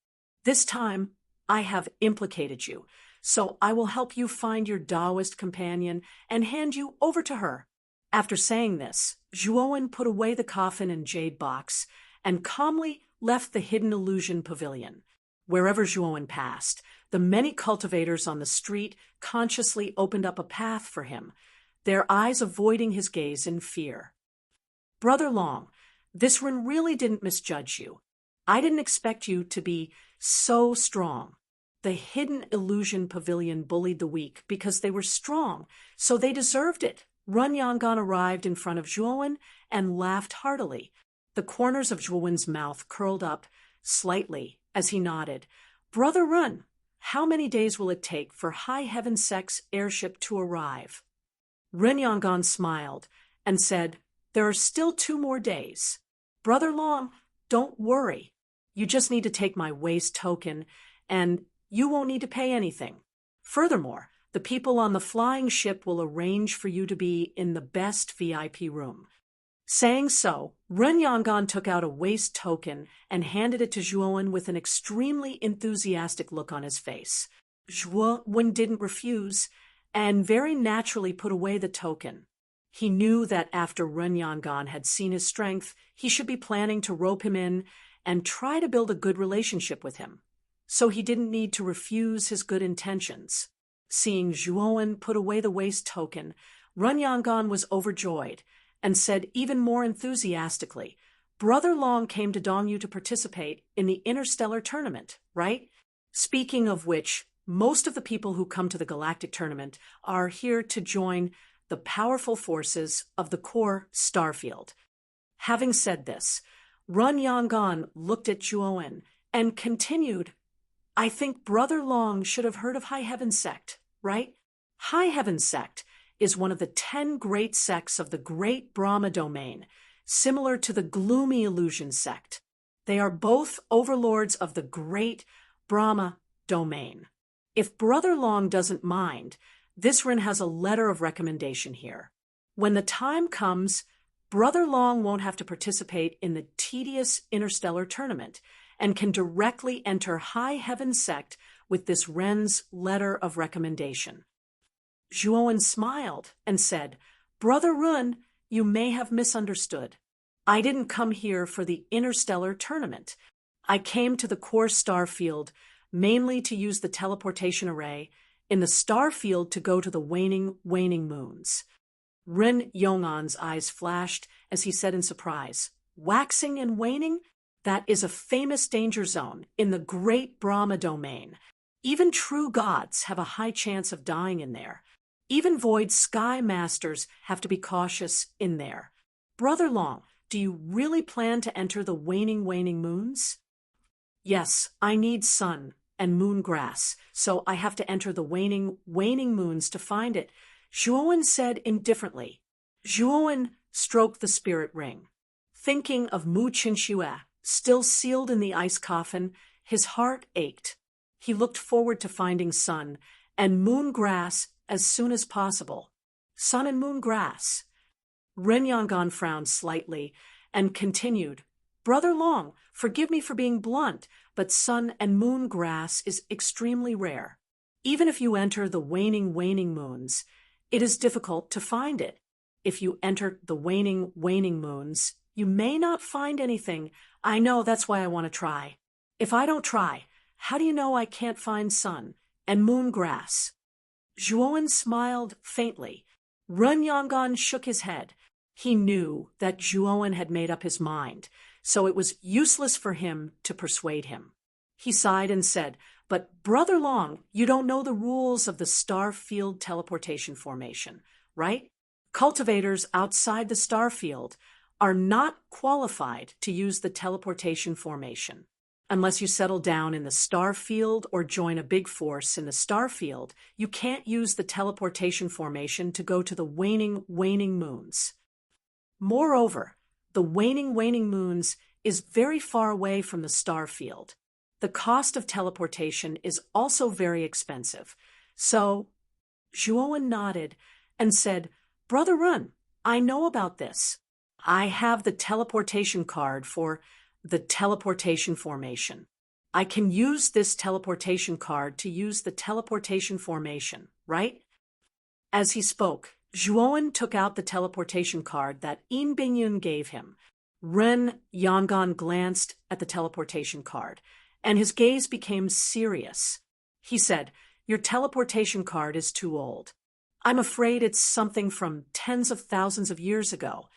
This time, I have implicated you, so I will help you find your Taoist companion and hand you over to her." After saying this, Zhuowen put away the coffin and jade box and calmly left the Hidden Illusion Pavilion. Wherever Zhuowen passed, the many cultivators on the street consciously opened up a path for him, their eyes avoiding his gaze in fear. "Brother Long, this one really didn't misjudge you. I didn't expect you to be so strong. The Hidden Illusion Pavilion bullied the weak because they were strong, so they deserved it." Run Yangon arrived in front of Zhuowen and laughed heartily. The corners of Zhuowen's mouth curled up slightly as he nodded. "Brother Run, how many days will it take for High Heaven Sec's airship to arrive?" Ren Yangon smiled and said, "There are still 2 more days. Brother Long, don't worry. You just need to take my waste token, and you won't need to pay anything. Furthermore, the people on the flying ship will arrange for you to be in the best VIP room." Saying so, Ren Yangon took out a waste token and handed it to Zhuowen with an extremely enthusiastic look on his face. Zhuowen didn't refuse, and very naturally put away the token. He knew that after Ren Yangon had seen his strength, he should be planning to rope him in and try to build a good relationship with him. So he didn't need to refuse his good intentions. Seeing Zhuowen put away the waste token, Ren Yangon was overjoyed and said even more enthusiastically, "Brother Long came to Dongyu to participate in the Interstellar Tournament, right? Speaking of which, most of the people who come to the Galactic Tournament are here to join the powerful forces of the core starfield." Having said this, Run Yangon looked at Zhuowen and continued, I think Brother Long should have heard of High Heaven Sect, right? High Heaven Sect is one of the 10 great sects of the Great Brahma domain, similar to the Gloomy Illusion sect. They are both overlords of the Great Brahma domain. If Brother Long doesn't mind, this Rin has a letter of recommendation here. When the time comes, Brother Long won't have to participate in the tedious interstellar tournament and can directly enter High Heaven Sect with this Ren's letter of recommendation. Zhuowen smiled and said, Brother Ren, you may have misunderstood. I didn't come here for the interstellar tournament. I came to the core star field mainly to use the teleportation array in the star field to go to the waning moons. Ren Yong'an's eyes flashed as he said in surprise, waxing and waning? That is a famous danger zone in the Great Brahma domain. Even true gods have a high chance of dying in there. Even void sky masters have to be cautious in there. Brother Long, do you really plan to enter the waning moons? Yes, I need sun and moon grass, so I have to enter the waning moons to find it, Zhuowen said indifferently. Zhuowen stroked the spirit ring. Thinking of Mu Qinxue, still sealed in the ice coffin, his heart ached. He looked forward to finding sun and moon grass as soon as possible. Sun and moon grass. Ren Yong'an frowned slightly and continued, Brother Long, forgive me for being blunt, but sun and moon grass is extremely rare. Even if you enter the waning moons, it is difficult to find it. If you enter the waning moons, you may not find anything. I know, that's why I want to try. If I don't try, how do you know I can't find sun and moon grass? Zhuowen smiled faintly. Ren Yong'an shook his head. He knew that Zhuowen had made up his mind, so it was useless for him to persuade him. He sighed and said, But Brother Long, you don't know the rules of the star field teleportation formation, right? Cultivators outside the star field are not qualified to use the teleportation formation. Unless you settle down in the star field or join a big force in the star field, you can't use the teleportation formation to go to the waning moons. Moreover, the waning moons is very far away from the star field. The cost of teleportation is also very expensive. So, Zhuowen nodded and said, Brother Ren, I know about this. I have the teleportation card for the teleportation formation. I can use this teleportation card to use the teleportation formation, right? As he spoke, Zhuowen took out the teleportation card that Yin Bingyun gave him. Ren Yong'an glanced at the teleportation card, and his gaze became serious. He said, Your teleportation card is too old. I'm afraid it's something from tens of thousands of years ago.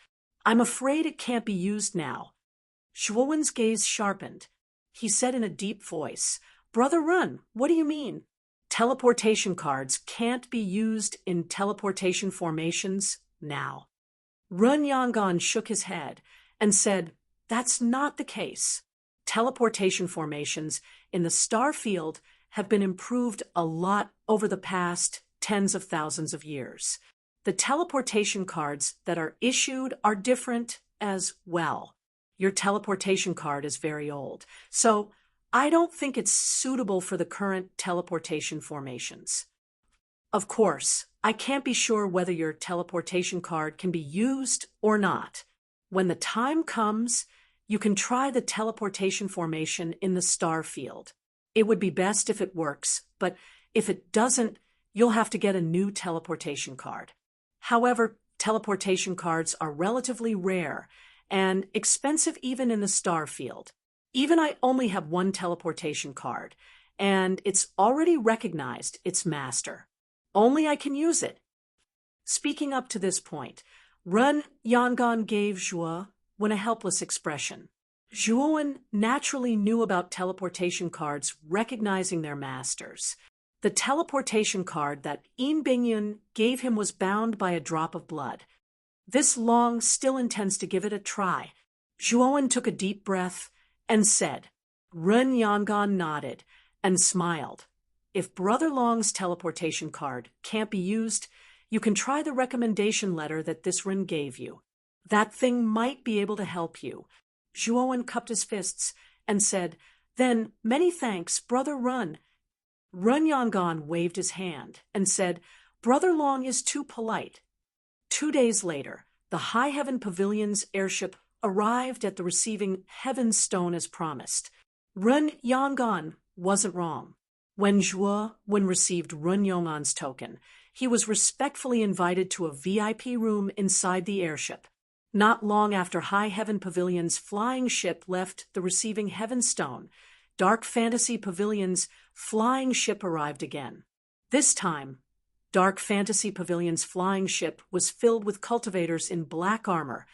I'm afraid it can't be used now. Zhuowen's gaze sharpened. He said in a deep voice, Brother Ren, what do you mean? Teleportation cards can't be used in teleportation formations now. Ren Yong'an shook his head and said, That's not the case. Teleportation formations in the star field have been improved a lot over the past tens of thousands of years. The teleportation cards that are issued are different as well. Your teleportation card is very old, so I don't think it's suitable for the current teleportation formations. Of course, I can't be sure whether your teleportation card can be used or not. When the time comes, you can try the teleportation formation in the star field. It would be best if it works, but if it doesn't, you'll have to get a new teleportation card. However, teleportation cards are relatively rare and expensive even in the star field. Even I only have one teleportation card, and it's already recognized its master. Only I can use it. Speaking up to this point, Ren Yong'an gave Zhuowen a helpless expression. Zhuowen naturally knew about teleportation cards recognizing their masters. The teleportation card that Yin Bingyun gave him was bound by a drop of blood. This Long still intends to give it a try. Zhuowen took a deep breath and said. Ren Yong'an nodded and smiled. If Brother Long's teleportation card can't be used, you can try the recommendation letter that this Ren gave you. That thing might be able to help you. Zhuowen cupped his fists and said, "Then, many thanks, Brother Run." Run Yangon waved his hand and said, "Brother Long is too polite." 2 days later, the High Heaven Pavilion's airship arrived at the receiving Heaven Stone as promised. Run Yangon wasn't wrong. When Zhuowen received Run Yongan's token, he was respectfully invited to a VIP room inside the airship. Not long after High Heaven Pavilion's flying ship left the receiving Heaven Stone, Dark Fantasy Pavilion's flying ship arrived again. This time, Dark Fantasy Pavilion's flying ship was filled with cultivators in black armor,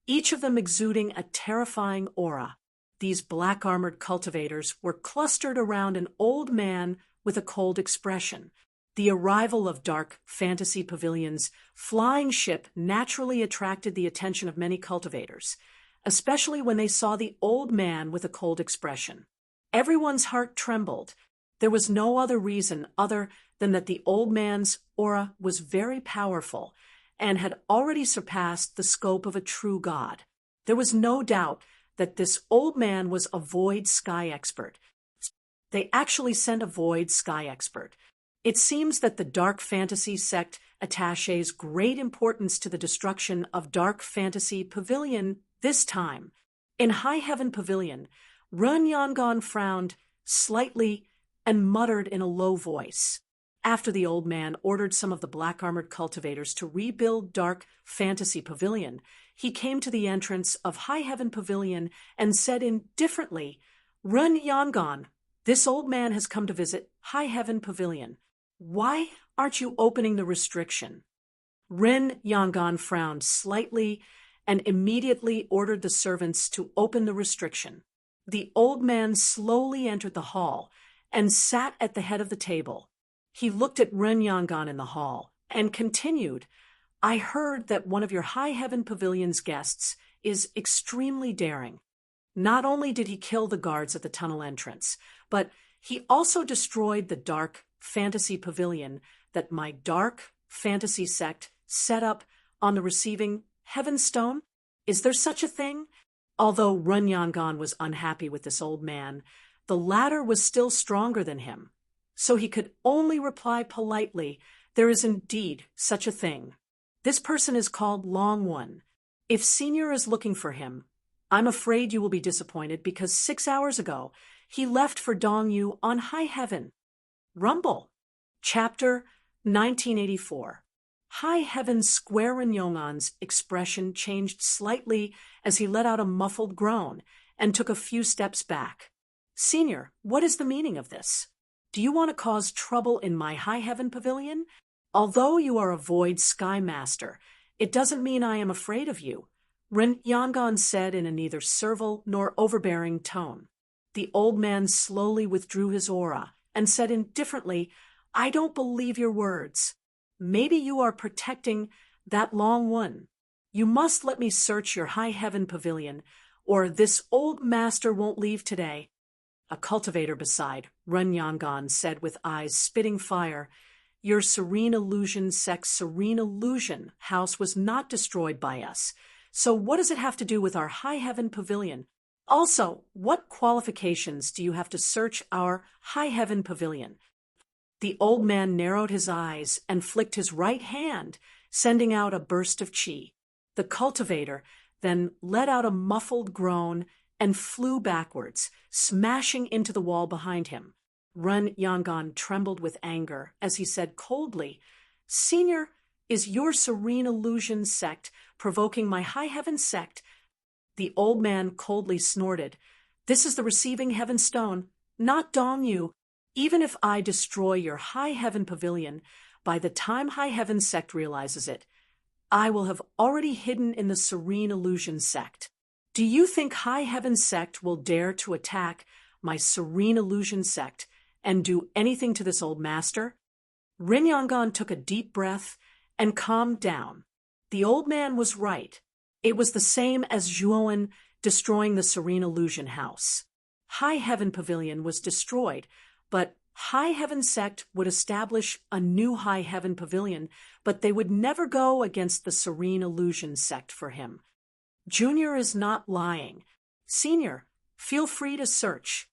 each of them exuding a terrifying aura. These black-armored cultivators were clustered around an old man with a cold expression. The arrival of Dark Fantasy Pavilion's flying ship naturally attracted the attention of many cultivators, especially when they saw the old man with a cold expression. Everyone's heart trembled. There was no other reason other than that the old man's aura was very powerful and had already surpassed the scope of a true god. There was no doubt that this old man was a void sky expert. They actually sent a void sky expert. It seems that the Dark Fantasy sect attaches great importance to the destruction of Dark Fantasy Pavilion this time. In High Heaven Pavilion, Run Yangon frowned slightly and muttered in a low voice. After the old man ordered some of the black-armored cultivators to rebuild Dark Fantasy Pavilion, he came to the entrance of High Heaven Pavilion and said indifferently, "Run Yangon, this old man has come to visit High Heaven Pavilion. Why aren't you opening the restriction?" Ren Yangon frowned slightly and immediately ordered the servants to open the restriction. The old man slowly entered the hall and sat at the head of the table. He looked at Ren Yangon in the hall and continued, "I heard that one of your High Heaven Pavilion's guests is extremely daring. Not only did he kill the guards at the tunnel entrance, but he also destroyed the Dark Fantasy Pavilion that my Dark Fantasy sect set up on the receiving Heaven Stone. Is there such a thing?" Although Run Yangon was unhappy with this old man, the latter was still stronger than him, so he could only reply politely, "There is indeed such a thing. This person is called Long One. If Senior is looking for him, I'm afraid you will be disappointed because 6 hours ago he left for Dongyu on High Heaven." Rumble. Chapter 1984. High Heaven's Square and Yongan's expression changed slightly as he let out a muffled groan and took a few steps back. "Senior, what is the meaning of this? Do you want to cause trouble in my High Heaven Pavilion? Although you are a void sky master, it doesn't mean I am afraid of you," Ren Yangon said in a neither servile nor overbearing tone. The old man slowly withdrew his aura and said indifferently, "I don't believe your words. Maybe you are protecting that Long One. You must let me search your High Heaven Pavilion, or this old master won't leave today." A cultivator beside Run Yangon said with eyes spitting fire, "Your Serene Illusion sect's Serene Illusion house was not destroyed by us, so what does it have to do with our High Heaven Pavilion? Also, what qualifications do you have to search our High Heaven Pavilion?" The old man narrowed his eyes and flicked his right hand, sending out a burst of chi. The cultivator then let out a muffled groan and flew backwards, smashing into the wall behind him. Run Yangon trembled with anger as he said coldly, "Senior, is your Serene Illusion sect provoking my High Heaven sect?" The old man coldly snorted, "This is the receiving Heaven Stone, not Dongyu. Even if I destroy your High Heaven Pavilion, by the time High Heaven sect realizes it, I will have already hidden in the Serene Illusion sect. Do you think High Heaven sect will dare to attack my Serene Illusion sect and do anything to this old master?" Ren Yangon took a deep breath and calmed down. The old man was right. It was the same as Zhuowen destroying the Serene Illusion house. High Heaven Pavilion was destroyed, But High Heaven sect would establish a new High Heaven pavilion, but they would never go against the Serene Illusion sect for him. Junior is not lying. Senior, feel free to search.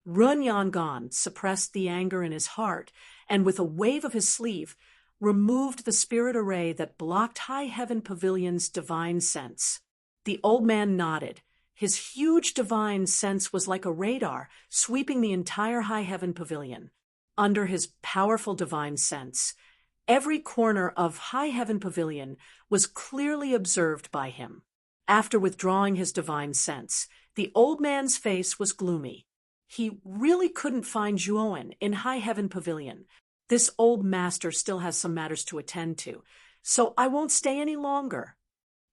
Run Yangon suppressed the anger in his heart, and with a wave of his sleeve, removed the spirit array that blocked High Heaven Pavilion's divine sense. The old man nodded. His huge divine sense was like a radar, sweeping the entire High Heaven Pavilion. Under his powerful divine sense, every corner of High Heaven Pavilion was clearly observed by him. After withdrawing his divine sense, the old man's face was gloomy. He really couldn't find Zhuowen in High Heaven Pavilion. This old master still has some matters to attend to, so I won't stay any longer.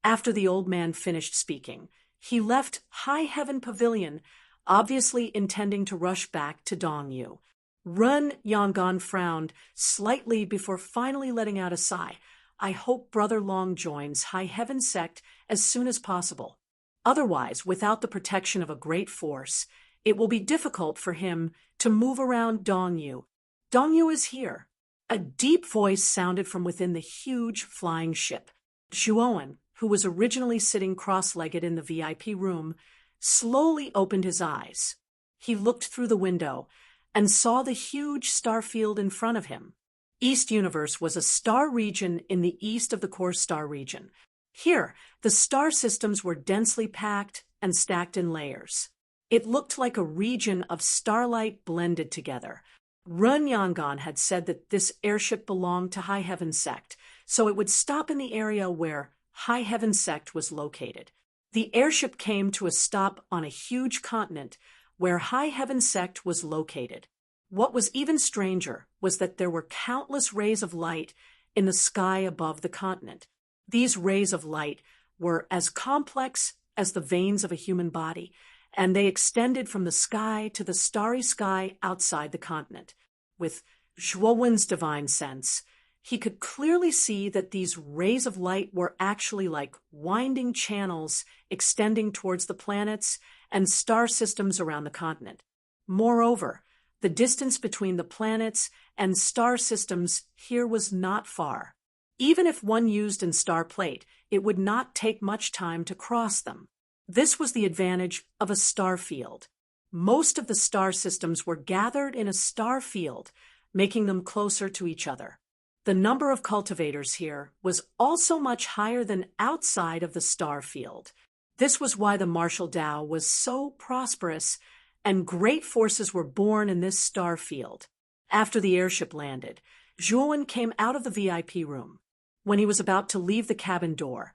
After the old man finished speaking, he left High Heaven Pavilion, obviously intending to rush back to Dongyu. Run Yangon frowned slightly before finally letting out a sigh. I hope Brother Long joins High Heaven sect as soon as possible. Otherwise, without the protection of a great force, it will be difficult for him to move around Dongyu. Dongyu is here. A deep voice sounded from within the huge flying ship. Zhuowen, who was originally sitting cross-legged in the VIP room, slowly opened his eyes. He looked through the window and saw the huge star field in front of him. East Universe was a star region in the east of the core star region. Here, the star systems were densely packed and stacked in layers. It looked like a region of starlight blended together. Run Yangon had said that this airship belonged to High Heaven sect, so it would stop in the area where High Heaven sect was located. The airship came to a stop on a huge continent where High Heaven sect was located. What was even stranger was that there were countless rays of light in the sky above the continent. These rays of light were as complex as the veins of a human body, and they extended from the sky to the starry sky outside the continent. With Zhuowen's divine sense, he could clearly see that these rays of light were actually like winding channels extending towards the planets and star systems around the continent. Moreover, the distance between the planets and star systems here was not far. Even if one used in star plate, it would not take much time to cross them. This was the advantage of a star field. Most of the star systems were gathered in a star field, making them closer to each other. The number of cultivators here was also much higher than outside of the star field. This was why the martial Dao was so prosperous, and great forces were born in this star field. After the airship landed, Zhuowen came out of the VIP room. When he was about to leave the cabin door,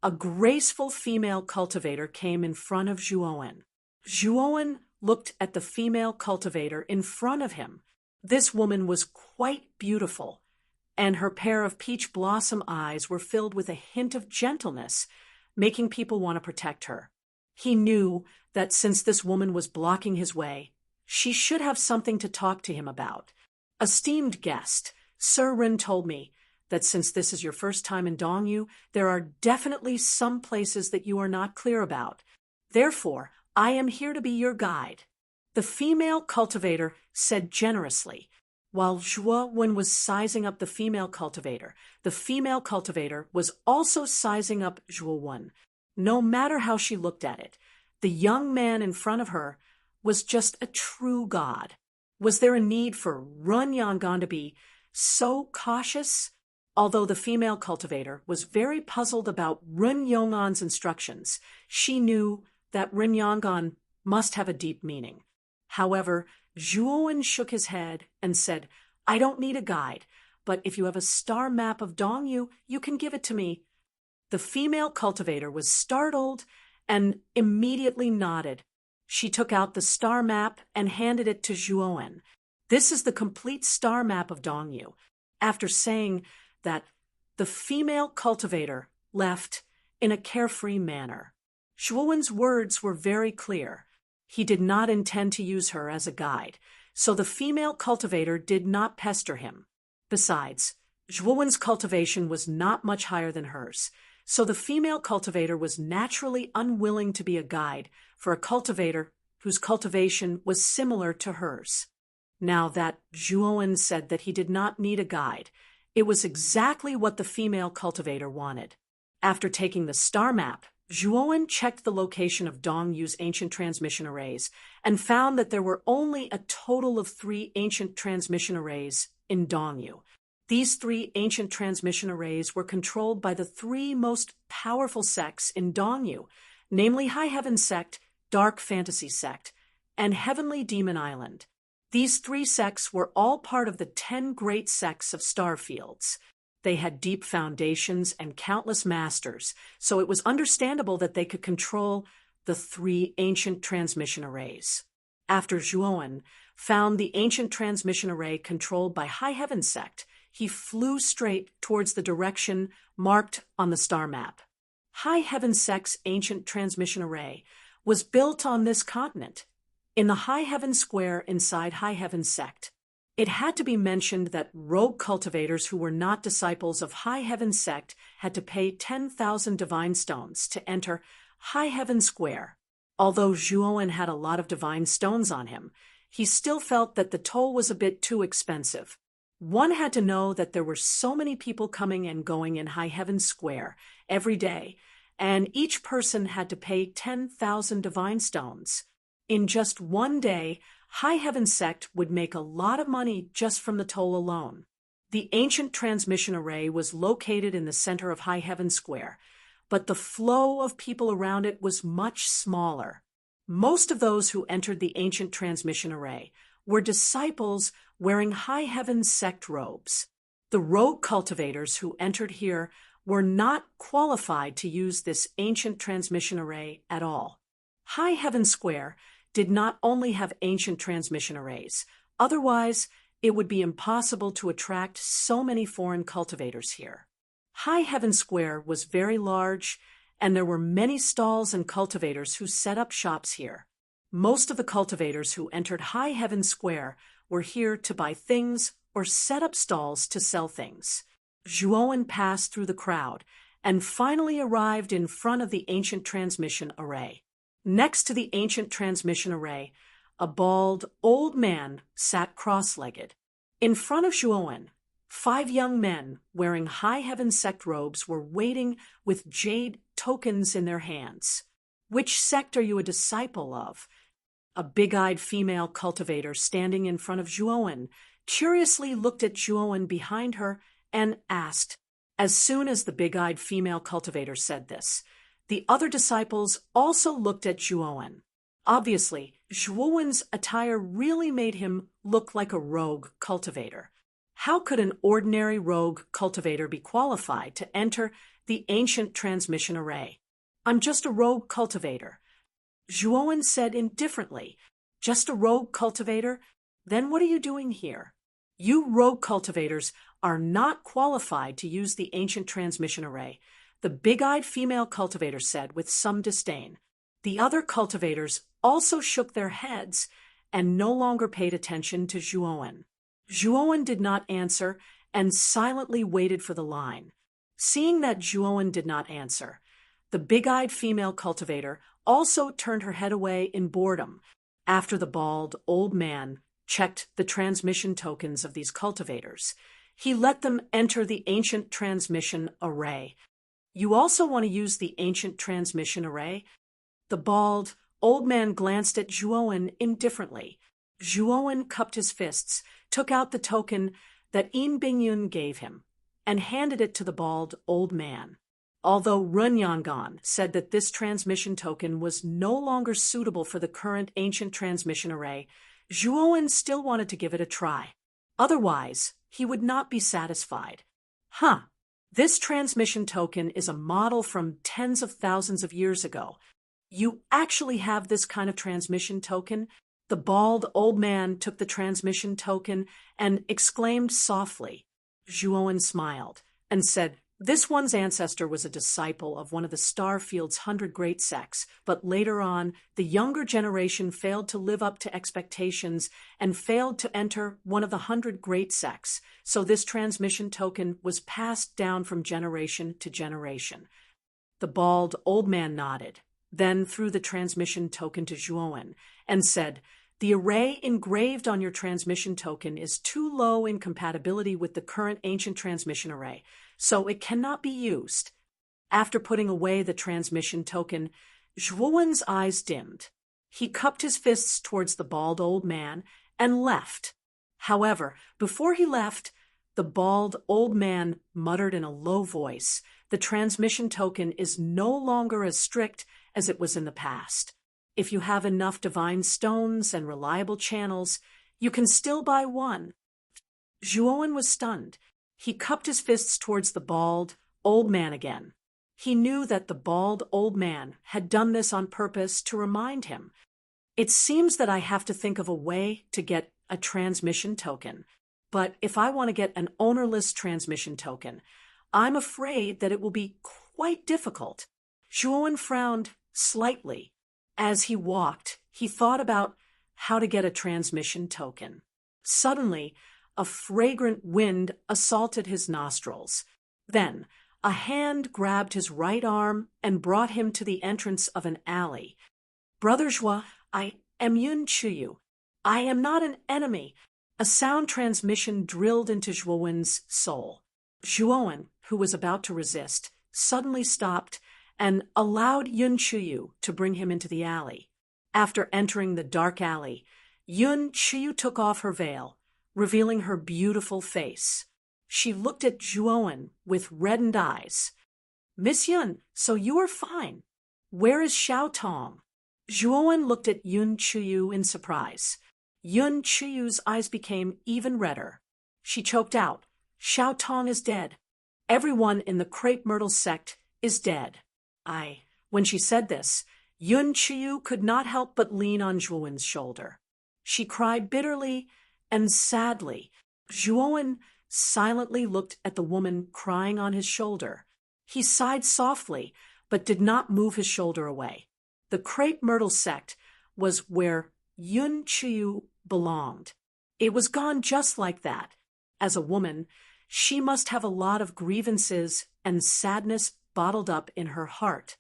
a graceful female cultivator came in front of Zhuowen. Zhuowen looked at the female cultivator in front of him. This woman was quite beautiful, and her pair of peach blossom eyes were filled with a hint of gentleness, making people want to protect her. He knew that since this woman was blocking his way, she should have something to talk to him about. Esteemed guest, Sir Rin told me that since this is your first time in Dongyu, there are definitely some places that you are not clear about. Therefore, I am here to be your guide. The female cultivator said generously. While Zhuowen was sizing up the female cultivator was also sizing up Zhuowen. No matter how she looked at it, the young man in front of her was just a true god. Was there a need for Run Yangon to be so cautious? Although the female cultivator was very puzzled about Run Yangon's instructions, she knew that Run Yangon must have a deep meaning. However, Zhuowen shook his head and said, I don't need a guide, but if you have a star map of Dongyu, you can give it to me. The female cultivator was startled and immediately nodded. She took out the star map and handed it to Zhuowen. This is the complete star map of Dongyu. After saying that, the female cultivator left in a carefree manner. Zhuowen's words were very clear. He did not intend to use her as a guide, so the female cultivator did not pester him. Besides, Zhuowen's cultivation was not much higher than hers, so the female cultivator was naturally unwilling to be a guide for a cultivator whose cultivation was similar to hers. Now that Zhuowen said that he did not need a guide, it was exactly what the female cultivator wanted. After taking the star map, Zhuowen checked the location of Dongyu's ancient transmission arrays and found that there were only a total of 3 ancient transmission arrays in Dongyu. These 3 ancient transmission arrays were controlled by the 3 most powerful sects in Dongyu, namely High Heaven Sect, Dark Fantasy Sect, and Heavenly Demon Island. These 3 sects were all part of the 10 great sects of Starfields. They had deep foundations and countless masters, so it was understandable that they could control the 3 ancient transmission arrays. After Zhuowen found the ancient transmission array controlled by High Heaven Sect, he flew straight towards the direction marked on the star map. High Heaven Sect's ancient transmission array was built on this continent, in the High Heaven Square inside High Heaven Sect. It had to be mentioned that rogue cultivators who were not disciples of High Heaven Sect had to pay 10,000 divine stones to enter High Heaven Square. Although Zhuowen had a lot of divine stones on him, he still felt that the toll was a bit too expensive. One had to know that there were so many people coming and going in High Heaven Square every day, and each person had to pay 10,000 divine stones. In just one day, High Heaven Sect would make a lot of money just from the toll alone. The ancient transmission array was located in the center of High Heaven Square, but the flow of people around it was much smaller. Most of those who entered the ancient transmission array were disciples wearing High Heaven Sect robes. The rogue cultivators who entered here were not qualified to use this ancient transmission array at all. High Heaven Square did not only have ancient transmission arrays, otherwise it would be impossible to attract so many foreign cultivators here. High Heaven Square was very large, and there were many stalls and cultivators who set up shops here. Most of the cultivators who entered High Heaven Square were here to buy things or set up stalls to sell things. Zhuowen passed through the crowd and finally arrived in front of the ancient transmission array. Next to the ancient transmission array, a bald, old man sat cross-legged. In front of Zhuowen, 5 young men wearing High Heaven Sect robes were waiting with jade tokens in their hands. "Which sect are you a disciple of?" A big-eyed female cultivator standing in front of Zhuowen curiously looked at Zhuowen behind her and asked. As soon as the big-eyed female cultivator said this, the other disciples also looked at Zhuowen. Obviously, Zhuowen's attire really made him look like a rogue cultivator. How could an ordinary rogue cultivator be qualified to enter the ancient transmission array? "I'm just a rogue cultivator," Zhuowen said indifferently. "Just a rogue cultivator? Then what are you doing here?" "You rogue cultivators are not qualified to use the ancient transmission array," the big-eyed female cultivator said with some disdain. The other cultivators also shook their heads and no longer paid attention to Zhuowen. Zhuowen did not answer and silently waited for the line. Seeing that Zhuowen did not answer, the big-eyed female cultivator also turned her head away in boredom after the bald old man checked the transmission tokens of these cultivators. He let them enter the ancient transmission array. "You also want to use the ancient transmission array?" The bald old man glanced at Zhuowen indifferently. Zhuowen cupped his fists, took out the token that Yin Bingyun gave him, and handed it to the bald old man. Although Run Yangon said that this transmission token was no longer suitable for the current ancient transmission array, Zhuowen still wanted to give it a try. Otherwise, he would not be satisfied. This transmission token is a model from tens of thousands of years ago. You actually have this kind of transmission token? The bald old man took the transmission token and exclaimed softly. Zhuowen smiled and said, "This one's ancestor was a disciple of one of the Starfield's 100 great sects, but later on, the younger generation failed to live up to expectations and failed to enter one of the 100 great sects, so this transmission token was passed down from generation to generation." The bald old man nodded, then threw the transmission token to Zhuowen and said, The array engraved on your transmission token is too low in compatibility with the current ancient transmission array, so it cannot be used. After putting away the transmission token, Zhuowen's eyes dimmed. He cupped his fists towards the bald old man and left. However, before he left, the bald old man muttered in a low voice, "The transmission token is no longer as strict as it was in the past. If you have enough divine stones and reliable channels, you can still buy one." Zhuowen was stunned. He cupped his fists towards the bald old man again. He knew that the bald old man had done this on purpose to remind him. "It seems that I have to think of a way to get a transmission token. But if I want to get an ownerless transmission token, I'm afraid that it will be quite difficult." Zhuowen frowned slightly. As he walked, he thought about how to get a transmission token. Suddenly, a fragrant wind assaulted his nostrils. Then, a hand grabbed his right arm and brought him to the entrance of an alley. "Brother Zhua, I am Yun Chuyu. I am not an enemy." A sound transmission drilled into Zhuowen's soul. Zhuowen, who was about to resist, suddenly stopped and allowed Yun Chuyu to bring him into the alley. After entering the dark alley, Yun Chuyu took off her veil, revealing her beautiful face. She looked at Zhuowen with reddened eyes. "Miss Yun, so you are fine. Where is Xiao Tong?" Zhuowen looked at Yun Chuyu in surprise. Yun Chuyu's eyes became even redder. She choked out, "Xiao Tong is dead. Everyone in the crepe myrtle sect is dead." When she said this, Yun Chuyu could not help but lean on Zhuowen's shoulder. She cried bitterly and sadly. Zhuowen silently looked at the woman crying on his shoulder. He sighed softly, but did not move his shoulder away. The crepe myrtle sect was where Yun Chuyu belonged. It was gone just like that. As a woman, she must have a lot of grievances and sadness bottled up in her heart.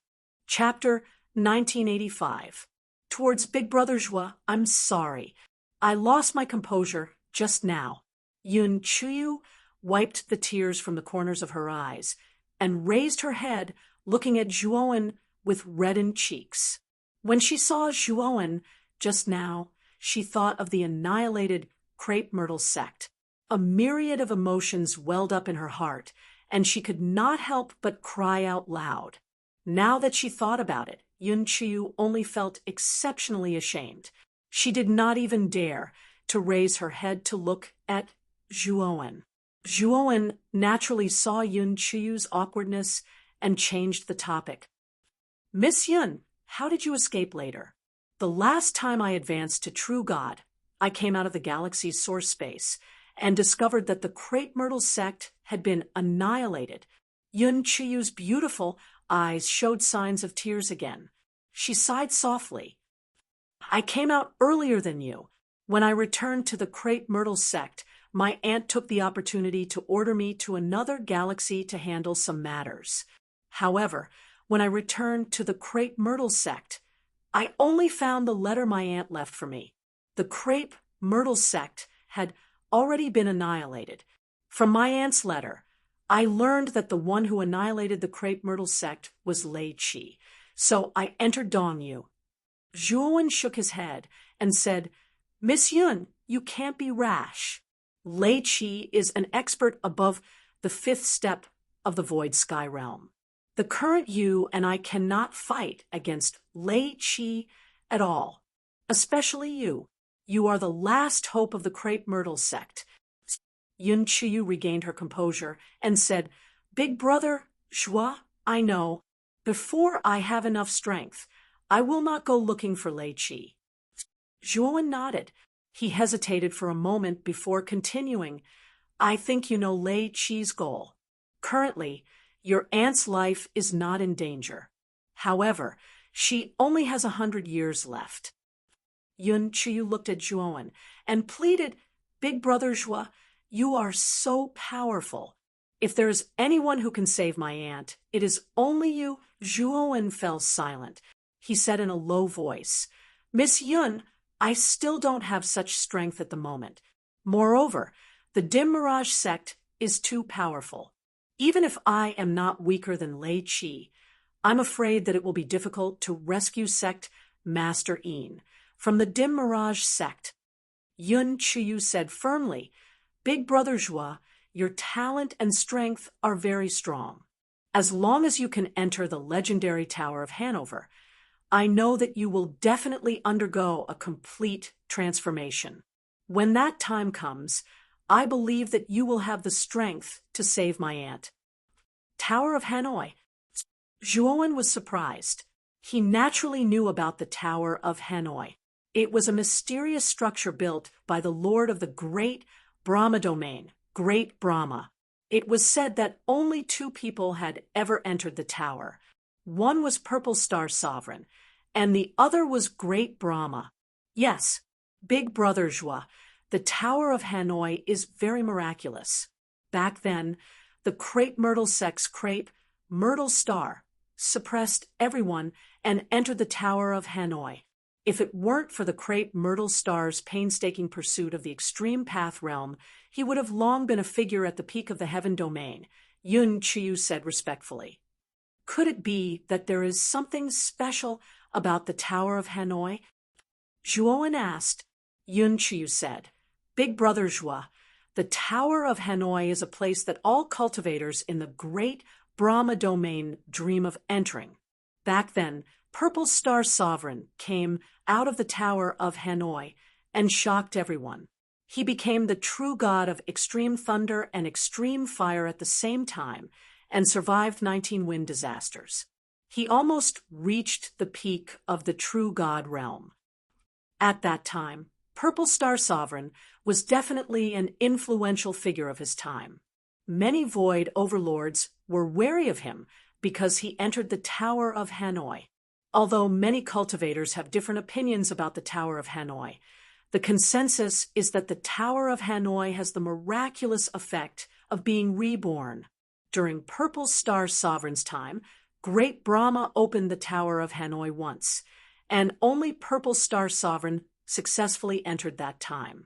Chapter 1985. Towards Big Brother Zhua, "I'm sorry. I lost my composure just now." Yun Chuyu wiped the tears from the corners of her eyes and raised her head, looking at Zhuowen with reddened cheeks. When she saw Zhuowen just now, she thought of the annihilated crepe myrtle sect. A myriad of emotions welled up in her heart, and she could not help but cry out loud. Now that she thought about it, Yun Chuyu only felt exceptionally ashamed. She did not even dare to raise her head to look at Zhuowen. Zhuowen naturally saw Yun Chuyu's awkwardness and changed the topic. "Miss Yun, how did you escape later?" "The last time I advanced to True God, I came out of the galaxy's source space and discovered that the crepe myrtle sect had been annihilated." Yun Chuyu's beautiful eyes showed signs of tears again. She sighed softly. "I came out earlier than you. When I returned to the crepe myrtle sect, my aunt took the opportunity to order me to another galaxy to handle some matters. However, when I returned to the crepe myrtle sect, I only found the letter my aunt left for me. The crepe myrtle sect had already been annihilated. From my aunt's letter, I learned that the one who annihilated the crepe myrtle sect was Lei Qi, so I entered Dongyu." Zhuowen shook his head and said, "Miss Yun, you can't be rash. Lei Qi is an expert above the 5th step of the Void Sky Realm. The current you and I cannot fight against Lei Qi at all, especially you. You are the last hope of the crepe myrtle sect." Yun Chuyu regained her composure and said, "Big Brother Zhua, I know. Before I have enough strength, I will not go looking for Lei Qi." Zhuowen nodded. He hesitated for a moment before continuing, "I think you know Lei Qi's goal. Currently, your aunt's life is not in danger. However, she only has 100 years left." Yun Chuyu looked at Zhuowen and pleaded, "Big Brother Zhua, you are so powerful. If there is anyone who can save my aunt, it is only you." Zhuowen fell silent. He said in a low voice, "Miss Yun, I still don't have such strength at the moment. Moreover, the dim mirage sect is too powerful. Even if I am not weaker than Lei Qi, I'm afraid that it will be difficult to rescue sect Master Yin from the dim mirage sect. Yun Qiyu said firmly, Big Brother Zhua, your talent and strength are very strong. As long as you can enter the legendary Tower of Hanover, I know that you will definitely undergo a complete transformation. When that time comes, I believe that you will have the strength to save my aunt. Tower of Hanoi. Zhuowen was surprised. He naturally knew about the Tower of Hanoi. It was a mysterious structure built by the Lord of the Great Brahma domain, Great Brahma. It was said that only 2 people had ever entered the tower. One was Purple Star Sovereign, and the other was Great Brahma. Yes, Big Brother Zhua, the Tower of Hanoi is very miraculous. Back then, the Crepe Myrtle sect's Crepe Myrtle Star suppressed everyone and entered the Tower of Hanoi. If it weren't for the Crepe Myrtle Star's painstaking pursuit of the extreme path realm, he would have long been a figure at the peak of the heaven domain, Yun Qiyu said respectfully. Could it be that there is something special about the Tower of Hanoi? Zhuowen asked. Yun Qiyu said, Big Brother Zhua, the Tower of Hanoi is a place that all cultivators in the Great Brahma domain dream of entering. Back then, Purple Star Sovereign came out of the Tower of Hanoi and shocked everyone. He became the true god of extreme thunder and extreme fire at the same time and survived 19 wind disasters. He almost reached the peak of the true god realm. At that time, Purple Star Sovereign was definitely an influential figure of his time. Many void overlords were wary of him because he entered the Tower of Hanoi. Although many cultivators have different opinions about the Tower of Hanoi, the consensus is that the Tower of Hanoi has the miraculous effect of being reborn. During Purple Star Sovereign's time, Great Brahma opened the Tower of Hanoi once, and only Purple Star Sovereign successfully entered that time.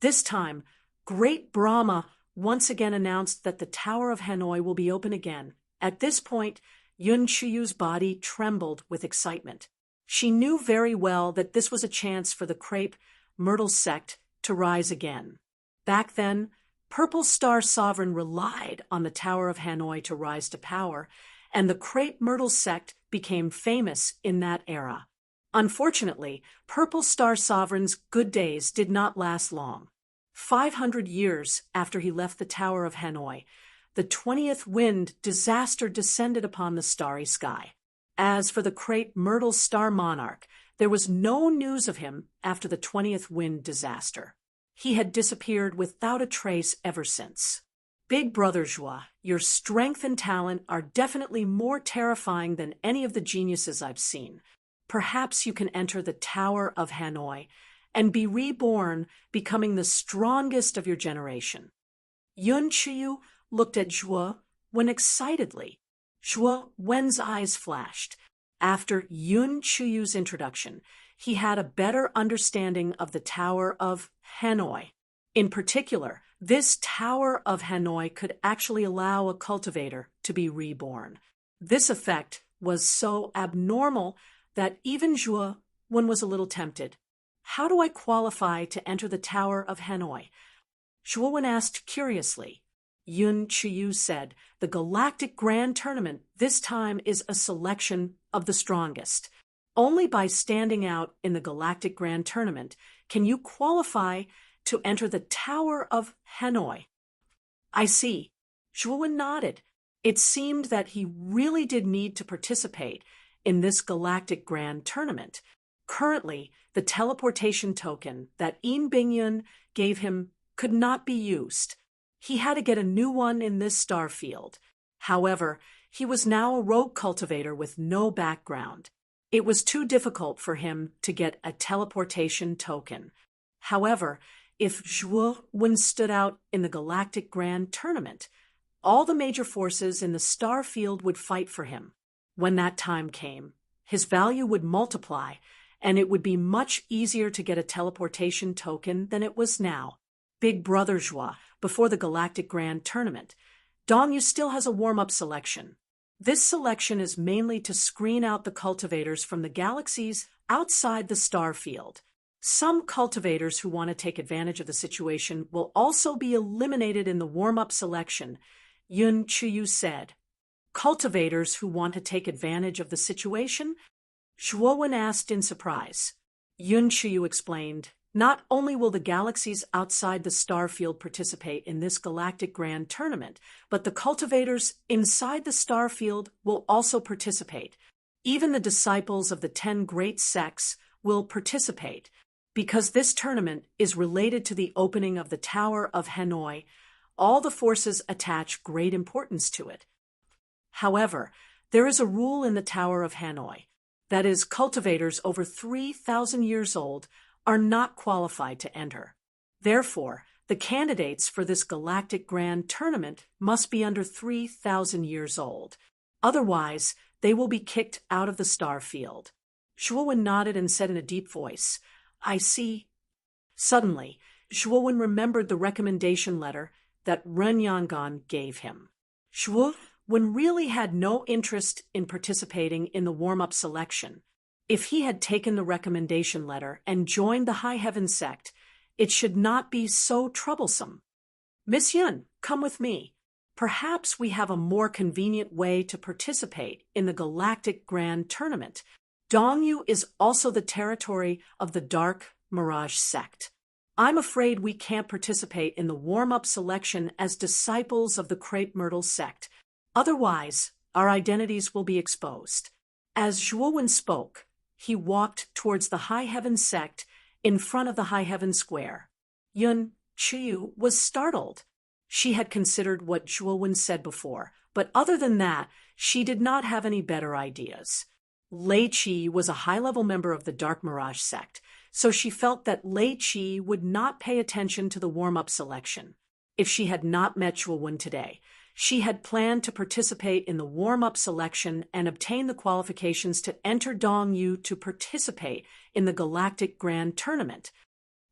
This time, Great Brahma once again announced that the Tower of Hanoi will be open again. At this point, Yun Qiyu's body trembled with excitement. She knew very well that this was a chance for the Crepe Myrtle sect to rise again. Back then, Purple Star Sovereign relied on the Tower of Hanoi to rise to power, and the Crepe Myrtle sect became famous in that era. Unfortunately, Purple Star Sovereign's good days did not last long. 500 years after he left the Tower of Hanoi, the 20th wind disaster descended upon the starry sky. As for the Crepe Myrtle Star Monarch, there was no news of him after the 20th wind disaster. He had disappeared without a trace ever since. Big Brother Zhua, your strength and talent are definitely more terrifying than any of the geniuses I've seen. Perhaps you can enter the Tower of Hanoi and be reborn, becoming the strongest of your generation. Yun Qiyu looked at Zhuo Wen excitedly. Zhuo Wen's eyes flashed. After Yun Qiyu's introduction, he had a better understanding of the Tower of Hanoi. In particular, this Tower of Hanoi could actually allow a cultivator to be reborn. This effect was so abnormal that even Zhuo Wen was a little tempted. How do I qualify to enter the Tower of Hanoi? Zhuo Wen asked curiously. Yun Qiyu said, the Galactic Grand Tournament this time is a selection of the strongest. Only by standing out in the Galactic Grand Tournament can you qualify to enter the Tower of Hanoi. I see. Zhuo Wen nodded. It seemed that he really did need to participate in this Galactic Grand Tournament. Currently, the teleportation token that Yin Bingyun gave him could not be used. He had to get a new one in this star field. However, he was now a rogue cultivator with no background. It was too difficult for him to get a teleportation token. However, if Zhuo Wen stood out in the Galactic Grand Tournament, all the major forces in the star field would fight for him. When that time came, his value would multiply, and it would be much easier to get a teleportation token than it was now. Big Brother Joie, before the Galactic Grand Tournament, Dongyu still has a warm-up selection. This selection is mainly to screen out the cultivators from the galaxies outside the star field. Some cultivators who want to take advantage of the situation will also be eliminated in the warm-up selection, Yun Chuyu said. Cultivators who want to take advantage of the situation? Zhuowen asked in surprise. Yun Chuyu explained, not only will the galaxies outside the star field participate in this Galactic Grand Tournament, but the cultivators inside the star field will also participate. Even the disciples of the 10 great sects will participate. Because this tournament is related to the opening of the Tower of Hanoi, all the forces attach great importance to it. However, there is a rule in the Tower of Hanoi. That is, cultivators over 3,000 years old are not qualified to enter. Therefore, the candidates for this Galactic Grand Tournament must be under 3,000 years old. Otherwise, they will be kicked out of the star field. Zhuowen nodded and said in a deep voice, I see. Suddenly, Zhuowen remembered the recommendation letter that Ren Yangon gave him. Zhuowen really had no interest in participating in the warm-up selection. If he had taken the recommendation letter and joined the High Heaven sect, it should not be so troublesome. Miss Yun, come with me. Perhaps we have a more convenient way to participate in the Galactic Grand Tournament. Dongyu is also the territory of the Dark Mirage sect. I'm afraid we can't participate in the warm-up selection as disciples of the Crepe Myrtle sect. Otherwise, our identities will be exposed. As Zhuowen spoke, he walked towards the High Heaven sect in front of the High Heaven Square. Yun Chuyu was startled. She had considered what Zhuowen said before, but other than that, she did not have any better ideas. Lei Qi was a high-level member of the Dark Mirage sect, so she felt that Lei Qi would not pay attention to the warm-up selection. If she had not met Zhuowen today, she had planned to participate in the warm-up selection and obtain the qualifications to enter Dongyu to participate in the Galactic Grand Tournament.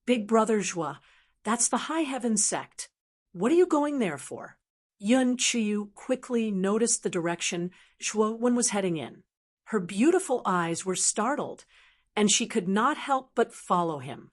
Big Brother Joie, that's the High Heaven sect. What are you going there for? Yun Chuyu quickly noticed the direction Zhuowen was heading in. Her beautiful eyes were startled, and she could not help but follow him.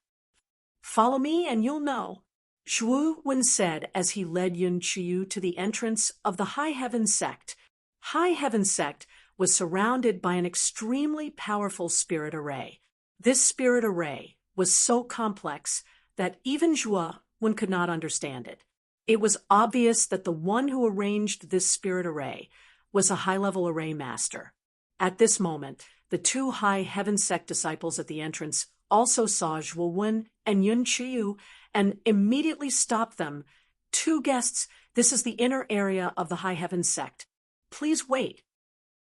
Follow me and you'll know, Zhuowen said as he led Yun Chuyu to the entrance of the High Heaven sect. High Heaven sect was surrounded by an extremely powerful spirit array. This spirit array was so complex that even Zhuowen could not understand it. It was obvious that the one who arranged this spirit array was a high-level array master. At this moment, the two High Heaven sect disciples at the entrance also saw Zhuowen and Yun Chuyu and immediately stopped them. Two guests, this is the inner area of the High Heaven sect. Please wait.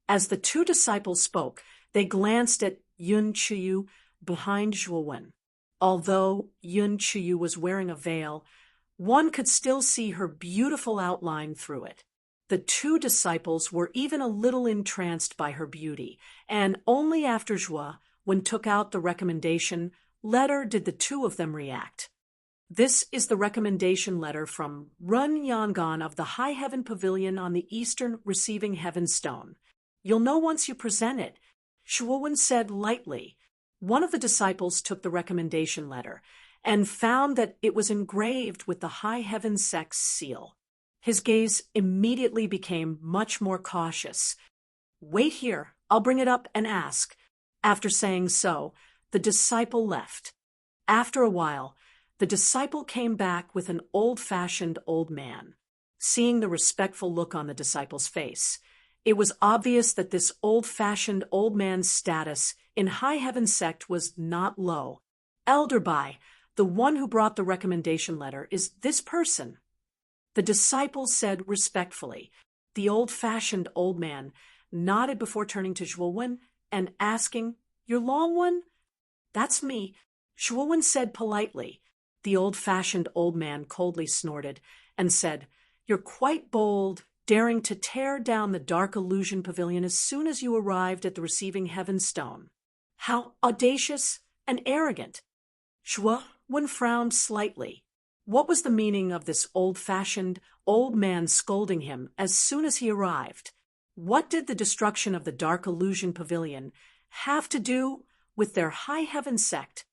As the two disciples spoke, they glanced at Yun Chuyu behind Zhuowen. Although Yun Chuyu was wearing a veil, one could still see her beautiful outline through it. The two disciples were even a little entranced by her beauty, and only after Zhuowen took out the recommendation letter did the two of them react. This is the recommendation letter from Ren Yangon of the High Heaven Pavilion on the Eastern Receiving Heaven Stone. You'll know once you present it, Zhuowen said lightly. One of the disciples took the recommendation letter and found that it was engraved with the High Heaven sect's seal. His gaze immediately became much more cautious. Wait here, I'll bring it up and ask. After saying so, the disciple left. After a while, the disciple came back with an old-fashioned old man. Seeing the respectful look on the disciple's face, it was obvious that this old-fashioned old man's status in High Heaven sect was not low. Elder Bai, the one who brought the recommendation letter, is this person. The disciple said respectfully. The old-fashioned old man nodded before turning to Zhuowen and asking, Your long one? That's me, Zhuowen said politely. The old-fashioned old man coldly snorted and said, You're quite bold, daring to tear down the Dark Illusion Pavilion as soon as you arrived at the Receiving Heaven Stone. How audacious and arrogant! Zhuo Wen frowned slightly. What was the meaning of this old-fashioned old man scolding him as soon as he arrived? What did the destruction of the Dark Illusion Pavilion have to do with their High Heaven sect?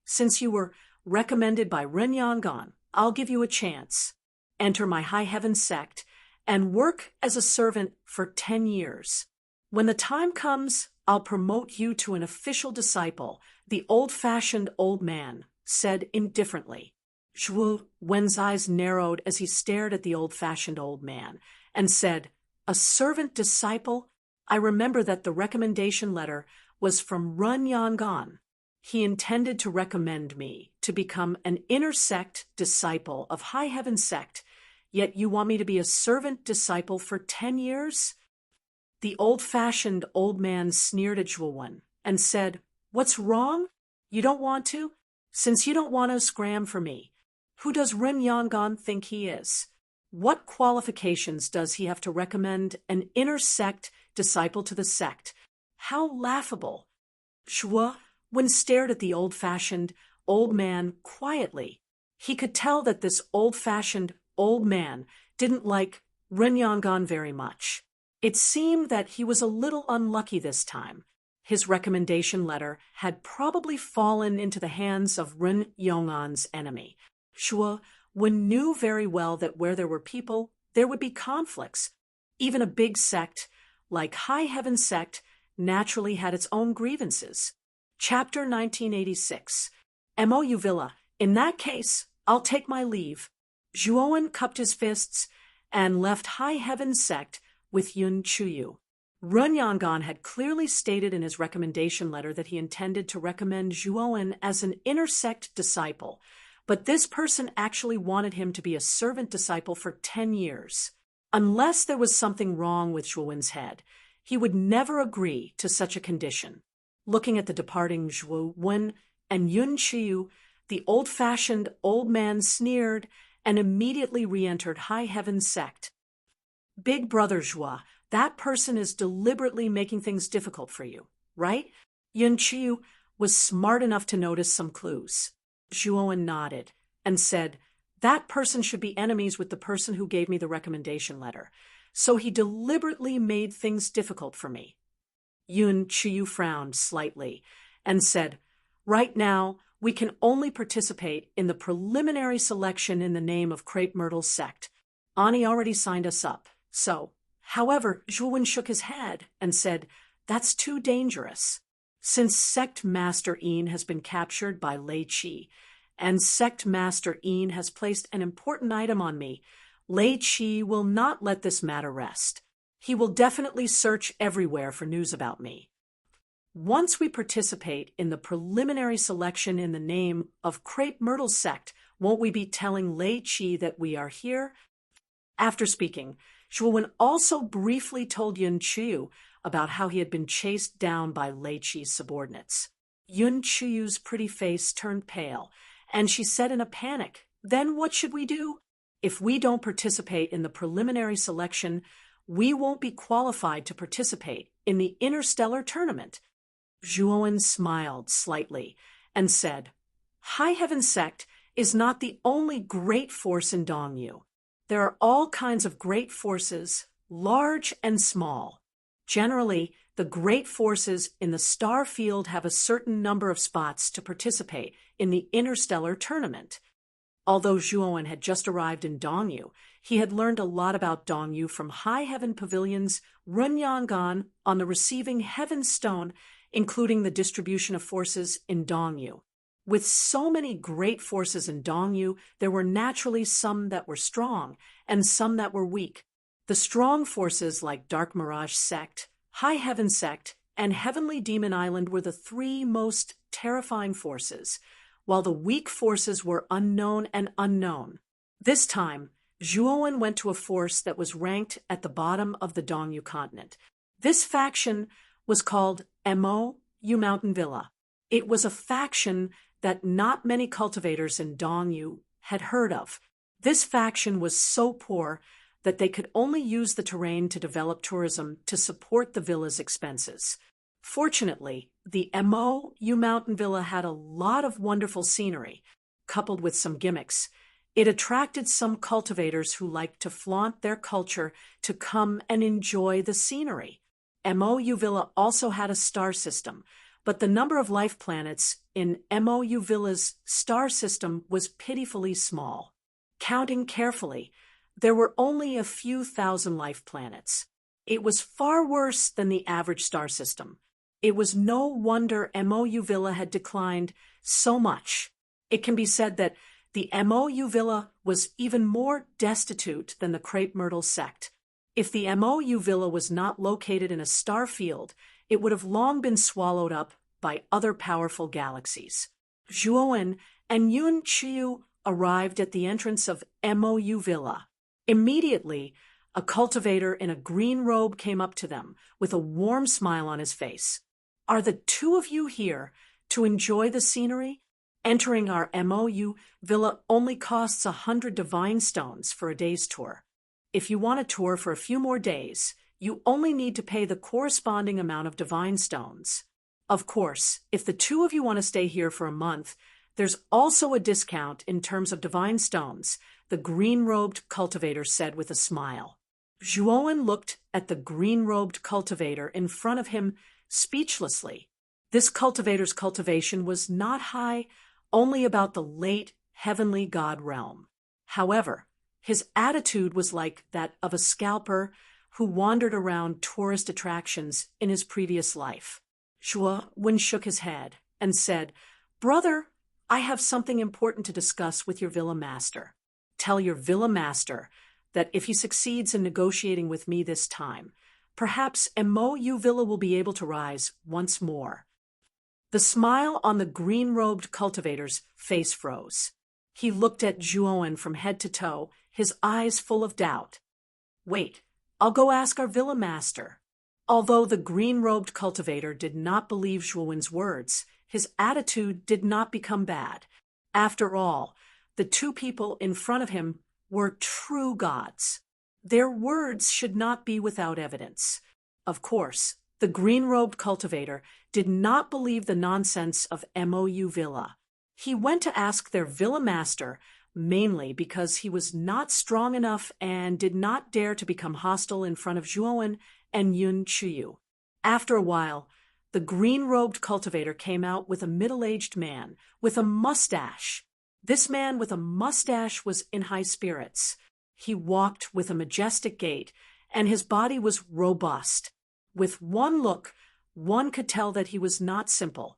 Since you were recommended by Ren Yangon, I'll give you a chance. Enter my High Heaven sect and work as a servant for 10 years. When the time comes, I'll promote you to an official disciple, the old-fashioned old man said indifferently. Zhuo Wen's eyes narrowed as he stared at the old-fashioned old man and said, "A servant disciple? I remember that the recommendation letter was from Ren Yangon. He intended to recommend me to become an inner sect disciple of High Heaven sect, yet you want me to be a servant disciple for 10 years? The old-fashioned old man sneered at Zhuo Wen and said, "What's wrong? You don't want to? Since you don't want to scram for me, who does Ren Yangon think he is? What qualifications does he have to recommend an inner sect disciple to the sect? How laughable!" Zhuo Wen stared at the old-fashioned old man quietly. He could tell that this old-fashioned old man didn't like Ren Yangon very much. It seemed that he was a little unlucky this time. His recommendation letter had probably fallen into the hands of Ren Yangon's enemy. Zhuo Wen knew very well that where there were people, there would be conflicts. Even a big sect like High Heaven sect naturally had its own grievances. Chapter 1986. MOU Villa. In that case, I'll take my leave. Zhuo Wen cupped his fists and left High Heaven sect with Yun Chuyu. Ren Yangon had clearly stated in his recommendation letter that he intended to recommend Zhuo Wen as an inner sect disciple, but this person actually wanted him to be a servant disciple for 10 years. Unless there was something wrong with Zhuo Wen's head, he would never agree to such a condition. Looking at the departing Zhuo Wen and Yun Chuyu, the old-fashioned old man sneered and immediately re-entered High Heaven sect. "Big brother Zhuo, that person is deliberately making things difficult for you, right?" Yun Chuyu was smart enough to notice some clues. Zhuo Wen nodded and said, "That person should be enemies with the person who gave me the recommendation letter, so he deliberately made things difficult for me." Yun Chuyu frowned slightly and said, "Right now, we can only participate in the preliminary selection in the name of Crepe Myrtle's sect. Ani already signed us up, so..." However, Zhuo Wen shook his head and said, "That's too dangerous. Since Sect Master Yin has been captured by Lei Qi, and Sect Master Yin has placed an important item on me, Lei Qi will not let this matter rest. He will definitely search everywhere for news about me. Once we participate in the preliminary selection in the name of Crepe Myrtle's sect, won't we be telling Lei Qi that we are here?" After speaking, Zhuo Wen also briefly told Yun Chuyu about how he had been chased down by Lei Qi's subordinates. Yun Chuyu's pretty face turned pale, and she said in a panic, "Then what should we do? If we don't participate in the preliminary selection, we won't be qualified to participate in the interstellar tournament." Zhuo Wen smiled slightly and said, "High Heaven sect is not the only great force in Dongyu. There are all kinds of great forces, large and small. Generally, the great forces in the star field have a certain number of spots to participate in the interstellar tournament." Although Zhuo Wen had just arrived in Dongyu, he had learned a lot about Dongyu from High Heaven Pavilion's Ren Yangon on the receiving Heaven Stone, including the distribution of forces in Dongyu. With so many great forces in Dongyu, there were naturally some that were strong and some that were weak. The strong forces like Dark Mirage Sect, High Heaven Sect, and Heavenly Demon Island were the three most terrifying forces, while the weak forces were unknown and unknown. This time, Zhuo Wen went to a force that was ranked at the bottom of the Dongyu continent. This faction was called MOU Mountain Villa. It was a faction that not many cultivators in Dongyu had heard of. This faction was so poor that they could only use the terrain to develop tourism to support the villa's expenses. Fortunately, the Mo mountain villa had a lot of wonderful scenery, coupled with some gimmicks. It attracted some cultivators who liked to flaunt their culture to come and enjoy the scenery. Mo Villa also had a star system, but the number of life planets in Mo Villa's star system was pitifully small. Counting carefully, there were only a few thousand life planets. It was far worse than the average star system. It was no wonder Mo Villa had declined so much. It can be said that the Mo Villa was even more destitute than the crepe myrtle sect. If the Mo Villa was not located in a star field, it would have long been swallowed up by other powerful galaxies. Zhuowen and Yun Chiu arrived at the entrance of Mo Villa. Immediately, a cultivator in a green robe came up to them with a warm smile on his face. "Are the two of you here to enjoy the scenery? Entering our Mo Villa only costs 100 divine stones for a day's tour. If you want a tour for a few more days, you only need to pay the corresponding amount of divine stones. Of course, if the two of you want to stay here for a month, there's also a discount in terms of divine stones," the green-robed cultivator said with a smile. Zhuowen looked at the green-robed cultivator in front of him speechlessly. This cultivator's cultivation was not high, only about the late heavenly god realm. However, his attitude was like that of a scalper who wandered around tourist attractions in his previous life. Zhuowen shook his head and said, "Brother, I have something important to discuss with your villa master. Tell your villa master that if he succeeds in negotiating with me this time, perhaps Mo Villa will be able to rise once more." The smile on the green-robed cultivator's face froze. He looked at Zhuowen from head to toe, his eyes full of doubt. "Wait, I'll go ask our villa master." Although the green-robed cultivator did not believe Zhuowen's words, his attitude did not become bad. After all, the two people in front of him were true gods. Their words should not be without evidence. Of course, the green-robed cultivator did not believe the nonsense of Mo Villa. He went to ask their villa master mainly because he was not strong enough and did not dare to become hostile in front of Zhuowen and Yun Chiu. After a while, the green-robed cultivator came out with a middle-aged man with a mustache. This man with a mustache was in high spirits. He walked with a majestic gait, and his body was robust. With one look, one could tell that he was not simple.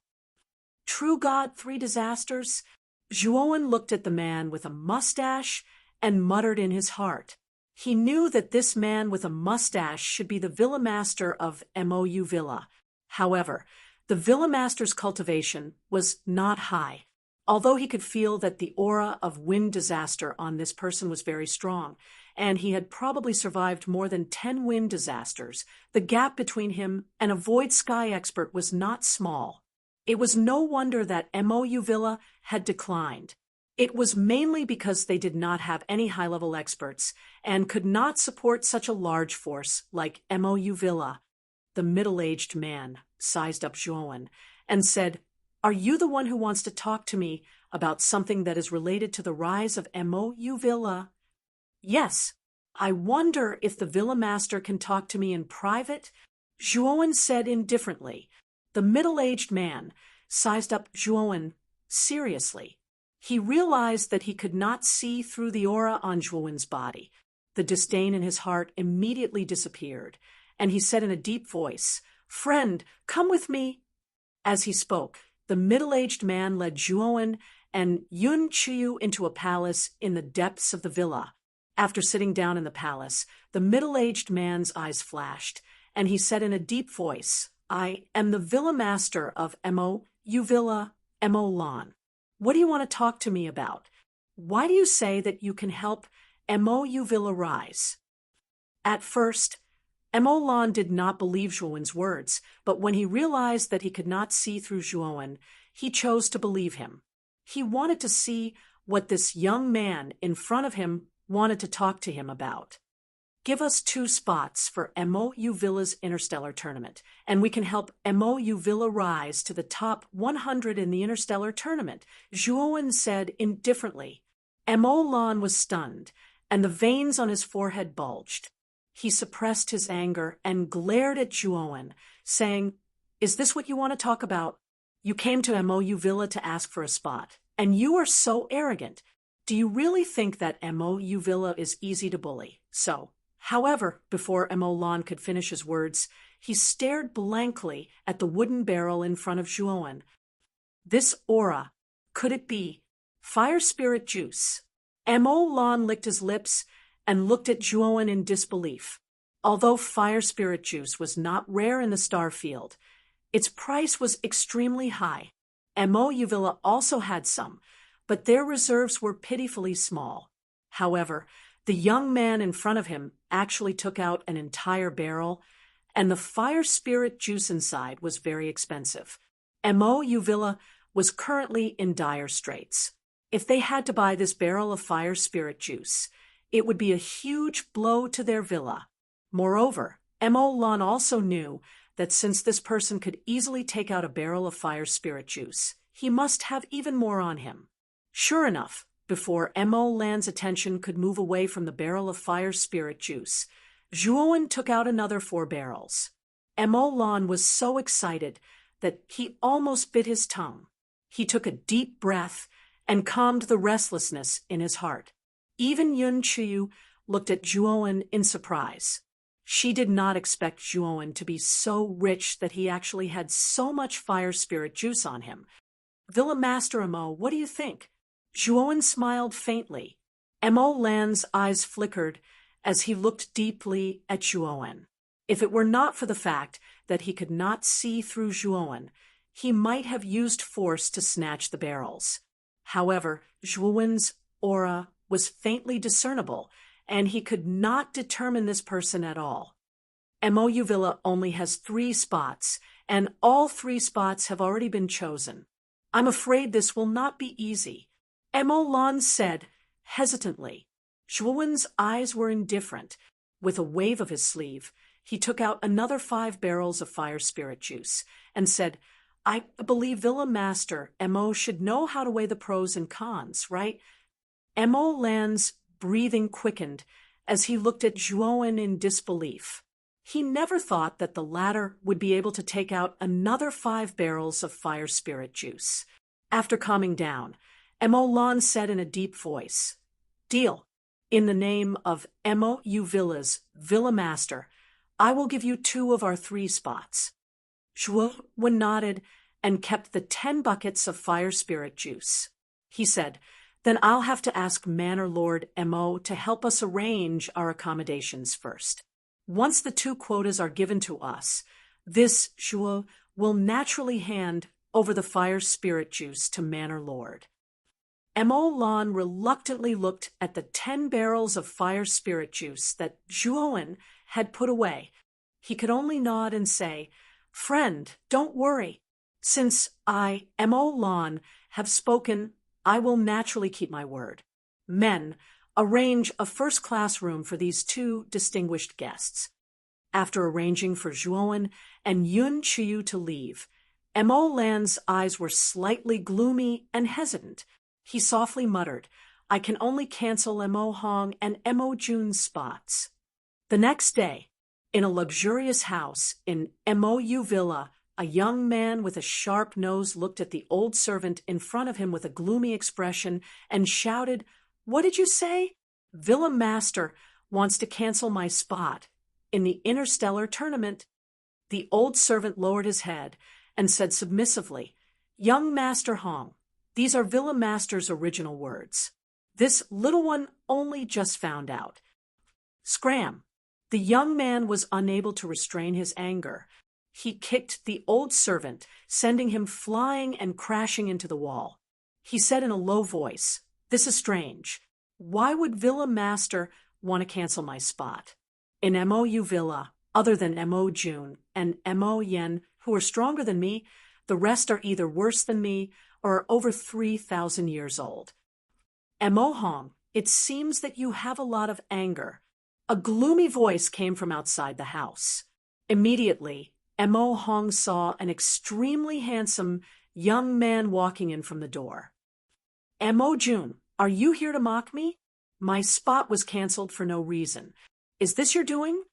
True God, three disasters? Zhuowen looked at the man with a mustache and muttered in his heart. He knew that this man with a mustache should be the villa master of Mo Villa. However, the villa master's cultivation was not high. Although he could feel that the aura of wind disaster on this person was very strong, and he had probably survived more than 10 wind disasters, the gap between him and a void sky expert was not small. It was no wonder that Mo Villa had declined. It was mainly because they did not have any high-level experts and could not support such a large force like Mo Villa. The middle-aged man sized up Zhuowen and said, "Are you the one who wants to talk to me about something that is related to the rise of Mo Villa?" "Yes. I wonder if the villa master can talk to me in private?" Zhuowen said indifferently. The middle-aged man sized up Zhuowen seriously. He realized that he could not see through the aura on Zhuowen's body. The disdain in his heart immediately disappeared, and he said in a deep voice, "Friend, come with me." As he spoke, the middle-aged man led Zhuowen and Yun Chiu into a palace in the depths of the villa. After sitting down in the palace, the middle-aged man's eyes flashed, and he said in a deep voice, "I am the villa master of Mo Villa, Mo Lan. What do you want to talk to me about? Why do you say that you can help Mo Villa rise?" At first, Mo Lan did not believe Zhuowen's words, but when he realized that he could not see through Zhuowen, he chose to believe him. He wanted to see what this young man in front of him wanted to talk to him about. give us 2 spots for MOU Villa's Interstellar Tournament, and we can help MOU Villa rise to the top 100 in the Interstellar Tournament, Zhuowen said indifferently. Mo Lan was stunned, and the veins on his forehead bulged. He suppressed his anger and glared at Zhuowen, saying, "Is this what you want to talk about? You came to MOU Villa to ask for a spot, and you are so arrogant. Do you really think that MOU Villa is easy to bully? So." However, before Mo Lan could finish his words, he stared blankly at the wooden barrel in front of Zhuowen. This aura, could it be fire spirit juice? Mo Lan licked his lips and looked at Zhuowen in disbelief. Although fire spirit juice was not rare in the star field, its price was extremely high. MOU Villa also had some, but their reserves were pitifully small. However, the young man in front of him actually took out an entire barrel, and the fire spirit juice inside was very expensive. MOU Villa was currently in dire straits. If they had to buy this barrel of fire spirit juice, it would be a huge blow to their villa. Moreover, Mo Lan also knew that since this person could easily take out a barrel of fire spirit juice, he must have even more on him. Sure enough, before Mo Lan's attention could move away from the barrel of fire spirit juice, Zhuowen took out another 4 barrels. Mo Lan was so excited that he almost bit his tongue. He took a deep breath and calmed the restlessness in his heart. Even Yun Chiyu looked at Zhuowen in surprise. She did not expect Zhuowen to be so rich that he actually had so much fire spirit juice on him. "Villa Master Mo, what do you think?" Zhuowen smiled faintly. Mo Lan's eyes flickered as he looked deeply at Zhuowen. If it were not for the fact that he could not see through Zhuowen, he might have used force to snatch the barrels. However, Zhuowen's aura was faintly discernible, and he could not determine this person at all. MOU Villa only has 3 spots, and all 3 spots have already been chosen. "I'm afraid this will not be easy," Mo Lan said hesitantly. Zhuowen's eyes were indifferent. With a wave of his sleeve, he took out another 5 barrels of fire spirit juice and said, "I believe Villa Master Mo should know how to weigh the pros and cons, right?" Mo Lan's breathing quickened as he looked at Zhuowen in disbelief. He never thought that the latter would be able to take out another 5 barrels of fire spirit juice. After calming down, Mo Lan said in a deep voice, "Deal. In the name of MOU Villa's Villa Master, I will give you 2 of our 3 spots." Zhuowen nodded and kept the 10 buckets of fire spirit juice. He said, "Then I'll have to ask Manor Lord Mo to help us arrange our accommodations first. Once the 2 quotas are given to us, this Zhuo will naturally hand over the fire spirit juice to Manor Lord." Mo Lan reluctantly looked at the 10 barrels of fire spirit juice that Zhuowen had put away. He could only nod and say, "Friend, don't worry. Since I, Mo Lan, have spoken, I will naturally keep my word. Men, arrange a first-class room for these 2 distinguished guests." After arranging for Zhuowen and Yun Chiyu to leave, Mo Lan's eyes were slightly gloomy and hesitant. He softly muttered, "I can only cancel Mo Hong and Mo Jun's spots." The next day, in a luxurious house in MOU Villa, a young man with a sharp nose looked at the old servant in front of him with a gloomy expression and shouted, "What did you say?" "Villa Master wants to cancel my spot in the Interstellar Tournament." The old servant lowered his head and said submissively, "Young Master Hong, these are Villa Master's original words. This little one only just found out." Scram! The young man was unable to restrain his anger. He kicked the old servant, sending him flying and crashing into the wall. He said in a low voice, "This is strange. Why would Villa Master want to cancel my spot? In MOU Villa, other than Mo Jun and Mo Yen, who are stronger than me, the rest are either worse than me or are over 3,000 years old. Mo Hong, it seems that you have a lot of anger. A gloomy voice came from outside the house. Immediately, Mo Hong saw an extremely handsome young man walking in from the door. Mo Jun, are you here to mock me? My spot was cancelled for no reason. Is this your doing?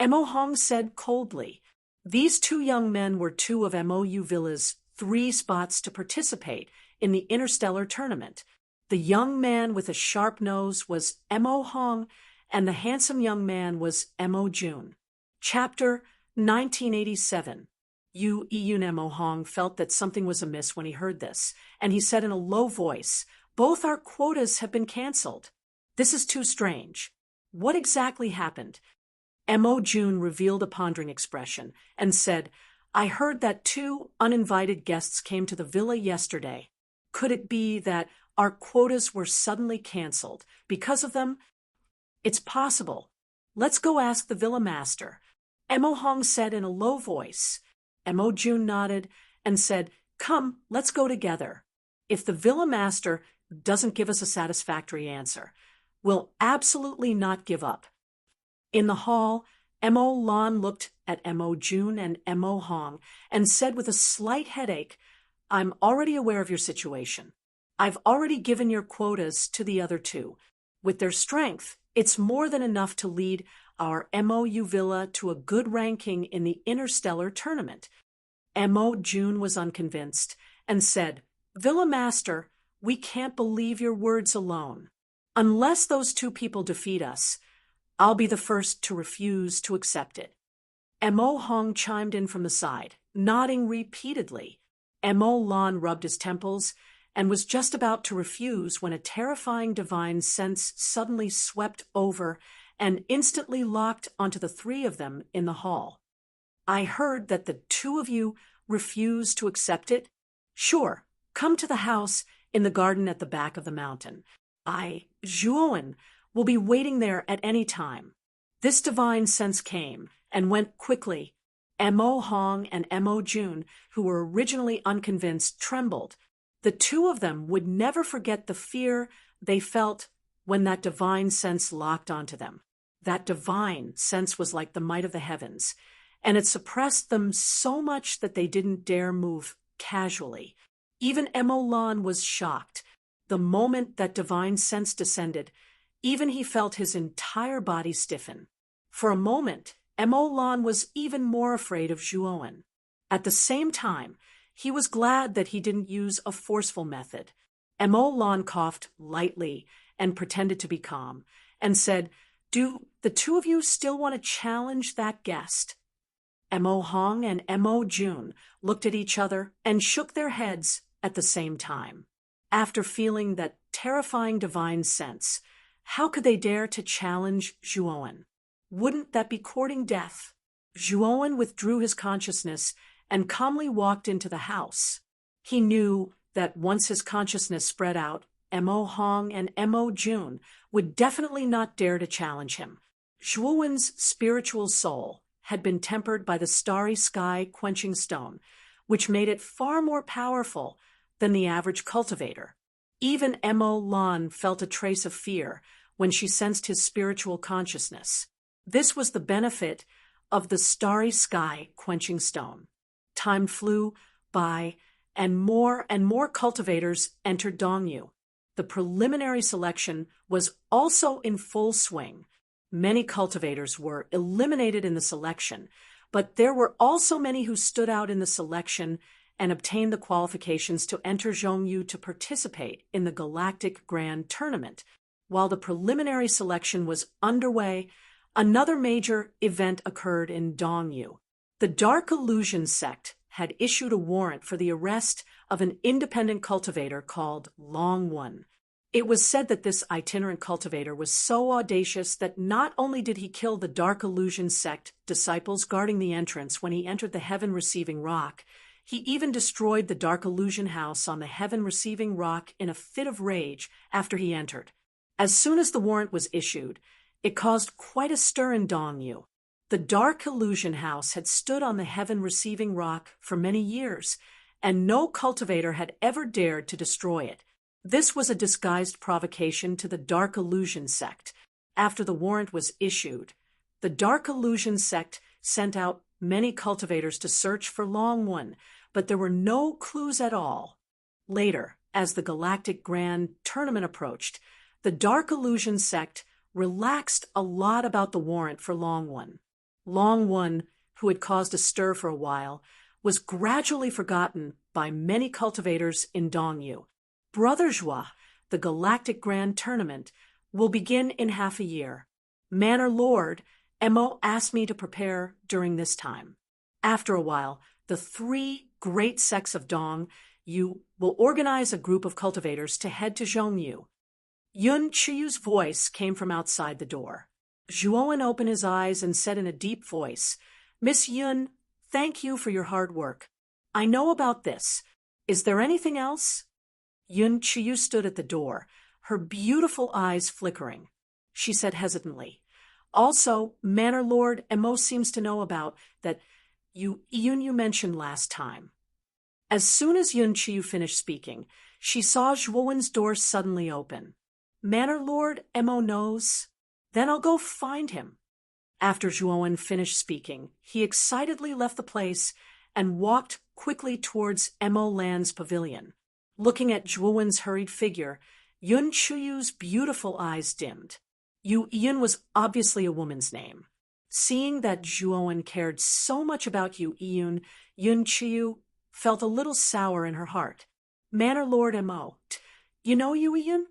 Mo Hong said coldly. These two young men were two of MOU Villa's 3 spots to participate in the Interstellar Tournament. The young man with a sharp nose was Mo Hong, and the handsome young man was Mo Jun. Chapter 1987. Yoon Mo Hong felt that something was amiss when he heard this, and he said in a low voice, "Both our quotas have been cancelled. This is too strange. What exactly happened?" Mo Jun revealed a pondering expression and said, "I heard that 2 uninvited guests came to the villa yesterday. Could it be that our quotas were suddenly cancelled because of them?" "It's possible. Let's go ask the villa master," Mo Hong said in a low voice. Mo Jun nodded and said, "Come, let's go together. If the villa master doesn't give us a satisfactory answer, we'll absolutely not give up." In the hall, Mo Lan looked at Mo Jun and Mo Hong and said with a slight headache, "I'm already aware of your situation. I've already given your quotas to the other 2. With their strength, it's more than enough to lead our MOU Villa to a good ranking in the Interstellar Tournament." Mo Jun was unconvinced and said, "Villa Master, we can't believe your words alone. Unless those 2 people defeat us, I'll be the first to refuse to accept it." Mo Hong chimed in from the side, nodding repeatedly. Mo Lan rubbed his temples and was just about to refuse when a terrifying divine sense suddenly swept over and instantly locked onto the 3 of them in the hall. "I heard that the 2 of you refused to accept it. Sure, come to the house in the garden at the back of the mountain. Zhuowen, will be waiting there at any time." This divine sense came and went quickly. Mo Hong and Mo Jun, who were originally unconvinced, trembled. The 2 of them would never forget the fear they felt when that divine sense locked onto them. That divine sense was like the might of the heavens, and it suppressed them so much that they didn't dare move casually. Even Mo Lan was shocked. The moment that divine sense descended, even he felt his entire body stiffen. For a moment, Mo Lan was even more afraid of Zhuowen. At the same time, he was glad that he didn't use a forceful method. Mo Lan coughed lightly and pretended to be calm, and said, "Do the 2 of you still want to challenge that guest?" Mo Hong and Mo Jun looked at each other and shook their heads at the same time. After feeling that terrifying divine sense, how could they dare to challenge Zhuowen? Wouldn't that be courting death? Zhuowen withdrew his consciousness and calmly walked into the house. He knew that once his consciousness spread out, Mo Hong and Mo Jun would definitely not dare to challenge him. Zhuowen's spiritual soul had been tempered by the starry sky quenching stone, which made it far more powerful than the average cultivator. Even Mo Lan felt a trace of fear when she sensed his spiritual consciousness. This was the benefit of the starry sky quenching stone. Time flew by, and more cultivators entered Dongyu. The preliminary selection was also in full swing. Many cultivators were eliminated in the selection, but there were also many who stood out in the selection and obtained the qualifications to enter Zhongyu to participate in the Galactic Grand Tournament. While the preliminary selection was underway, another major event occurred in Dongyu. The Dark Illusion sect had issued a warrant for the arrest of an independent cultivator called Long One. It was said that this itinerant cultivator was so audacious that not only did he kill the Dark Illusion sect disciples guarding the entrance when he entered the Heaven Receiving Rock, he even destroyed the Dark Illusion house on the Heaven Receiving Rock in a fit of rage after he entered. As soon as the warrant was issued, it caused quite a stir in Dongyu. The Dark Illusion house had stood on the Heaven Receiving Rock for many years, and no cultivator had ever dared to destroy it. This was a disguised provocation to the Dark Illusion sect. After the warrant was issued, the Dark Illusion sect sent out many cultivators to search for Long One, but there were no clues at all. Later, as the Galactic Grand Tournament approached, the Dark Illusion sect relaxed a lot about the warrant for Long One. Long One, who had caused a stir for a while, was gradually forgotten by many cultivators in Dongyu. Brother Joie, the Galactic Grand Tournament, will begin in half a year. Manor Lord, Mo asked me to prepare during this time. After a while, the three great sects of Dongyu will organize a group of cultivators to head to Zhongyu. Yun Chiyu's voice came from outside the door. Zhuowen opened his eyes and said in a deep voice, "Miss Yun, thank you for your hard work. I know about this. Is there anything else?" Yun Chiyu stood at the door, her beautiful eyes flickering. She said hesitantly, "Also, Manor Lord Mo seems to know about that you mentioned last time." As soon as Yun Chiyu finished speaking, she saw Zhuowen's door suddenly open. "Manor Lord Mo knows? Then I'll go find him." After Zhuowen finished speaking, he excitedly left the place and walked quickly towards Mo Land's pavilion. Looking at Zhuowen's hurried figure, Yun Chiyu's beautiful eyes dimmed. Yun was obviously a woman's name. Seeing that Zhuowen cared so much about Yun Chiyu felt a little sour in her heart. "Manor Lord Mo, you know Yun?"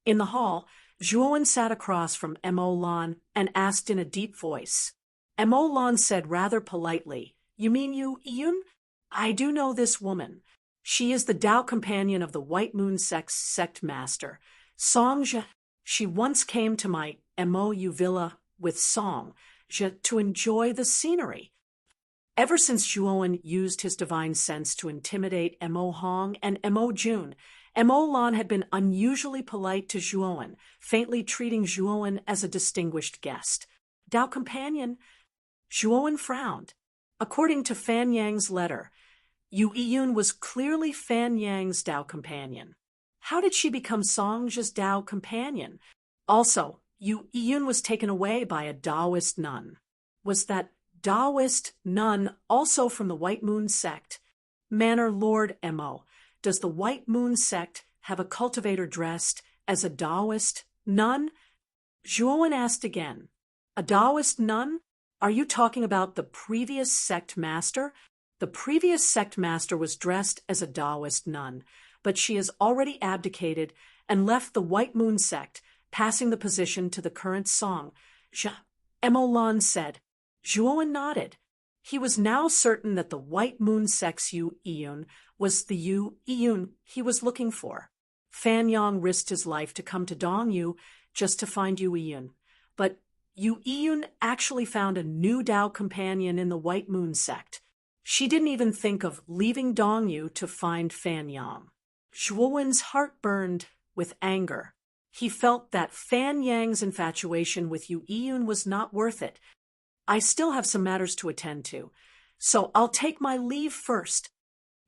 In the hall, Zhuowen sat across from Mo Lan and asked in a deep voice. Mo Lan said rather politely, "You mean Yun? I do know this woman. She is the Tao companion of the White Moon sect master, Song Je. She once came to my Mo villa with Song Je to enjoy the scenery." Ever since Zhuowen used his divine sense to intimidate Mo Hong and Mo Jun, Mo Lan had been unusually polite to Zhuowen, faintly treating Zhuowen as a distinguished guest. "Tao companion?" Zhuowen frowned. According to Fan Yang's letter, Yun was clearly Fan Yang's Tao companion. How did she become Song's Tao companion? Also, Yun was taken away by a Taoist nun. Was that Taoist nun also from the White Moon sect? Manor Lord Mo, does the White Moon sect have a cultivator dressed as a Taoist nun? Zhuowen asked again. "A Taoist nun? Are you talking about the previous sect master?" The previous sect master was dressed as a Taoist nun, but she has already abdicated and left the White Moon sect, passing the position to the current Song. Mo Lan said. Zhuowen nodded. He was now certain that the White Moon sect's Yun was the Yun he was looking for. Fan Yang risked his life to come to Dongyu just to find Yun, but Yun actually found a new Tao companion in the White Moon sect. She didn't even think of leaving Dongyu to find Fan Yang. Zhuowen's heart burned with anger. He felt that Fan Yang's infatuation with Yun was not worth it. "I still have some matters to attend to, so I'll take my leave first."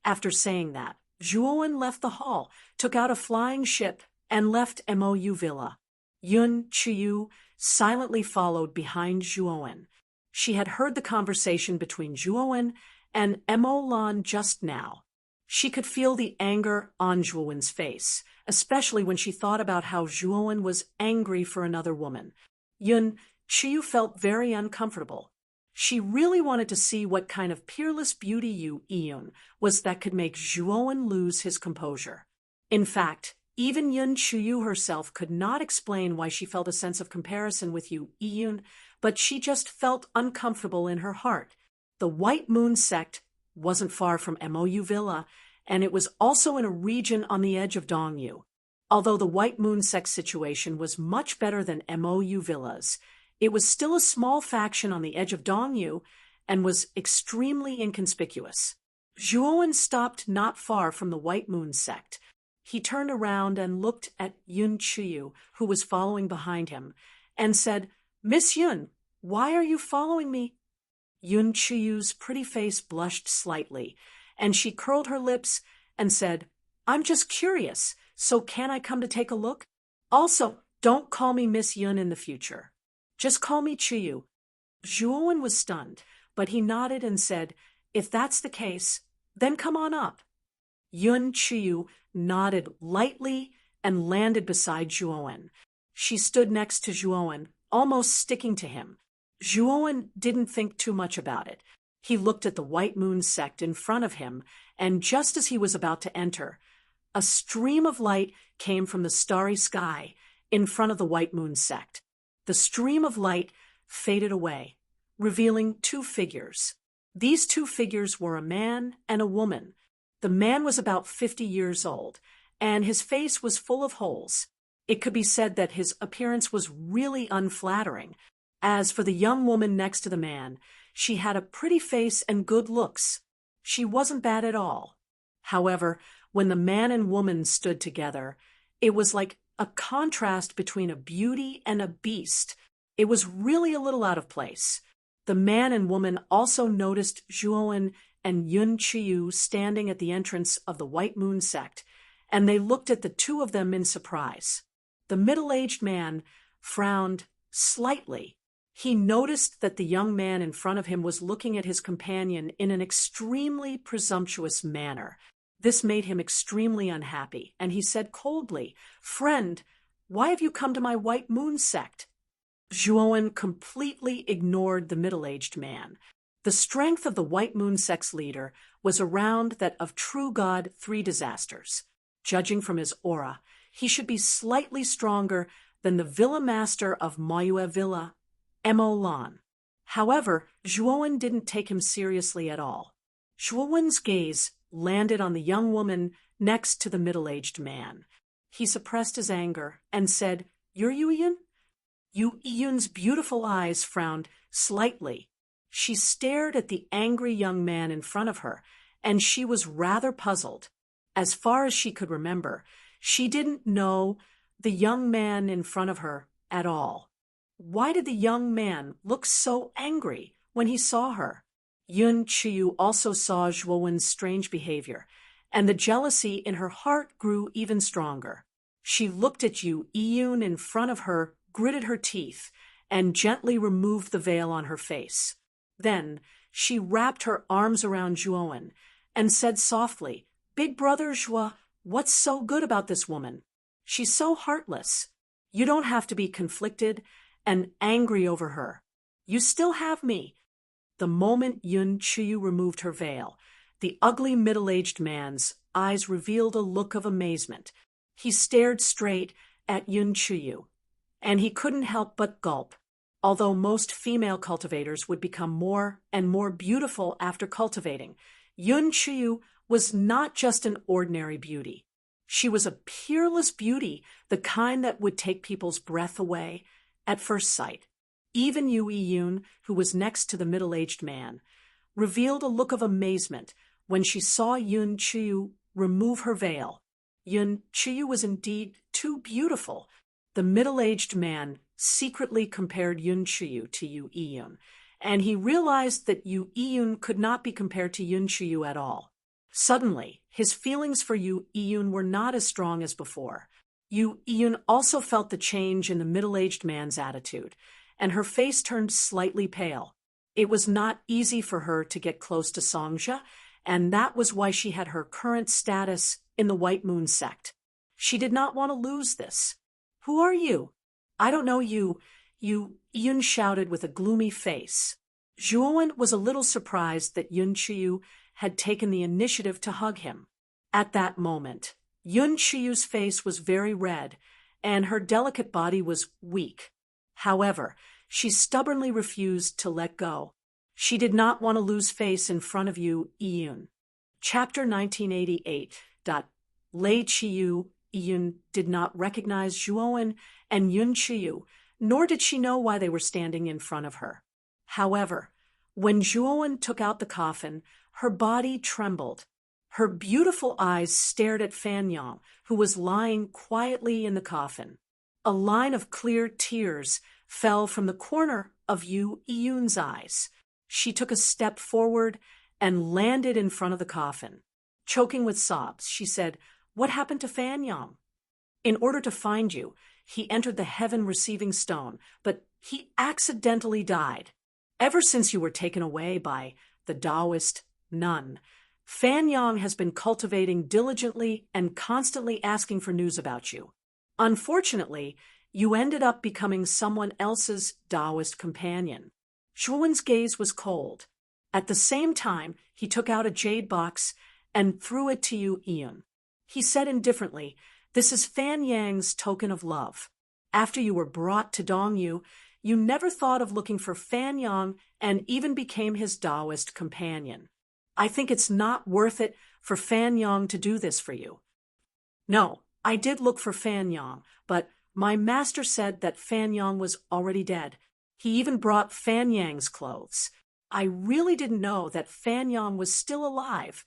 After saying that, Zhuowen left the hall, took out a flying ship, and left Mo villa. Yun Chiyu silently followed behind Zhuowen. She had heard the conversation between Zhuowen and Mo Lan just now. She could feel the anger on Zhuowen's face, especially when she thought about how Zhuowen was angry for another woman. Yun Chiyu felt very uncomfortable. She really wanted to see what kind of peerless beauty Yun was that could make Zhuowen lose his composure. In fact, even Yun Chiyu herself could not explain why she felt a sense of comparison with Yun, but she just felt uncomfortable in her heart. The White Moon sect wasn't far from Mo villa, and it was also in a region on the edge of Dongyu. Although the White Moon sect situation was much better than Mo villa's, it was still a small faction on the edge of Dongyu and was extremely inconspicuous. Zhuowen stopped not far from the White Moon sect. He turned around and looked at Yun Chiyu, who was following behind him, and said, "Miss Yun, why are you following me?" Yun Chiyu's pretty face blushed slightly, and she curled her lips and said, "I'm just curious, so can I come to take a look? Also, Don't call me Miss Yun in the future. Just call me Chiyu." Zhuowen was stunned, but he nodded and said, "If that's the case, then come on up." Yun Chiyu nodded lightly and landed beside Zhuowen. She stood next to Zhuowen, almost sticking to him. Zhuowen didn't think too much about it. He looked at the White Moon sect in front of him, and just as he was about to enter, a stream of light came from the starry sky in front of the White Moon sect. The stream of light faded away, revealing two figures. These two figures were a man and a woman. The man was about 50 years old, and his face was full of holes. It could be said that his appearance was really unflattering. As for the young woman next to the man, she had a pretty face and good looks. She wasn't bad at all. However, when the man and woman stood together, it was like a contrast between a beauty and a beast. It was really a little out of place. The man and woman also noticed Zhuowen and Yun Chiyu standing at the entrance of the White Moon sect, and they looked at the two of them in surprise. The middle-aged man frowned slightly. He noticed that the young man in front of him was looking at his companion in an extremely presumptuous manner. This made him extremely unhappy, and he said coldly, "Friend, why have you come to my White Moon sect?" Zhuowen completely ignored the middle-aged man. The strength of the White Moon sect's leader was around that of True God Three Disasters. Judging from his aura, he should be slightly stronger than the Villa Master of Mayue Villa, Mo Lan. However, Zhuowen didn't take him seriously at all. Zhuowen's gaze landed on the young woman next to the middle-aged man. He suppressed his anger and said, "You're Yu Yun?" Yu Yun's beautiful eyes frowned slightly. She stared at the angry young man in front of her, and she was rather puzzled. As far as she could remember, she didn't know the young man in front of her at all. Why did the young man look so angry when he saw her? Yun Chiyu also saw Zhuowen's strange behavior, and the jealousy in her heart grew even stronger. She looked at Yu Yun in front of her, gritted her teeth, and gently removed the veil on her face. Then she wrapped her arms around Zhuowen and said softly, "Big brother Zhuo, what's so good about this woman? She's so heartless. You don't have to be conflicted and angry over her. You still have me." The moment Yun Chiyu removed her veil, the ugly middle-aged man's eyes revealed a look of amazement. He stared straight at Yun Chiyu, and he couldn't help but gulp. Although most female cultivators would become more and more beautiful after cultivating, Yun Chiyu was not just an ordinary beauty. She was a peerless beauty, the kind that would take people's breath away at first sight. Even Yu Yun, who was next to the middle-aged man, revealed a look of amazement when she saw Yun Chiyu remove her veil. Yun Chiyu was indeed too beautiful. The middle-aged man secretly compared Yun Chiyu to Yu Yun, and he realized that Yu Yun could not be compared to Yun Chiyu at all. Suddenly, his feelings for Yu Yun were not as strong as before. Yu Yun also felt the change in the middle-aged man's attitude, and her face turned slightly pale. It was not easy for her to get close to Songzhe, and that was why she had her current status in the White Moon sect. She did not want to lose this. "Who are you?" "I don't know you," Yu Yun shouted with a gloomy face. Zhuowen was a little surprised that Yun Chiyu had taken the initiative to hug him. At that moment, Yun Chiyu's face was very red, and her delicate body was weak. However, she stubbornly refused to let go. She did not want to lose face in front of Yu Yun. Chapter 1988. Lei Chiyu Yun did not recognize Zhuowen and Yun Chiyu, nor did she know why they were standing in front of her. However, when Zhuowen took out the coffin, her body trembled. Her beautiful eyes stared at Fanyang, who was lying quietly in the coffin. A line of clear tears fell from the corner of Yu Yun's eyes. She took a step forward and landed in front of the coffin. Choking with sobs, she said, "What happened to Fanyang?" "In order to find you, he entered the heaven-receiving stone, but he accidentally died. Ever since you were taken away by the Taoist nun, Fan Yang has been cultivating diligently and constantly asking for news about you. Unfortunately, you ended up becoming someone else's Taoist companion. Zhuowen's gaze was cold. At the same time, he took out a jade box and threw it to you, Ian. He said indifferently, "This is Fan Yang's token of love. After you were brought to Dongyu, you never thought of looking for Fan Yang and even became his Taoist companion. I think it's not worth it for Fan Yang to do this for you." "No, I did look for Fan Yang, but my master said that Fan Yang was already dead. He even brought Fan Yang's clothes. I really didn't know that Fan Yang was still alive."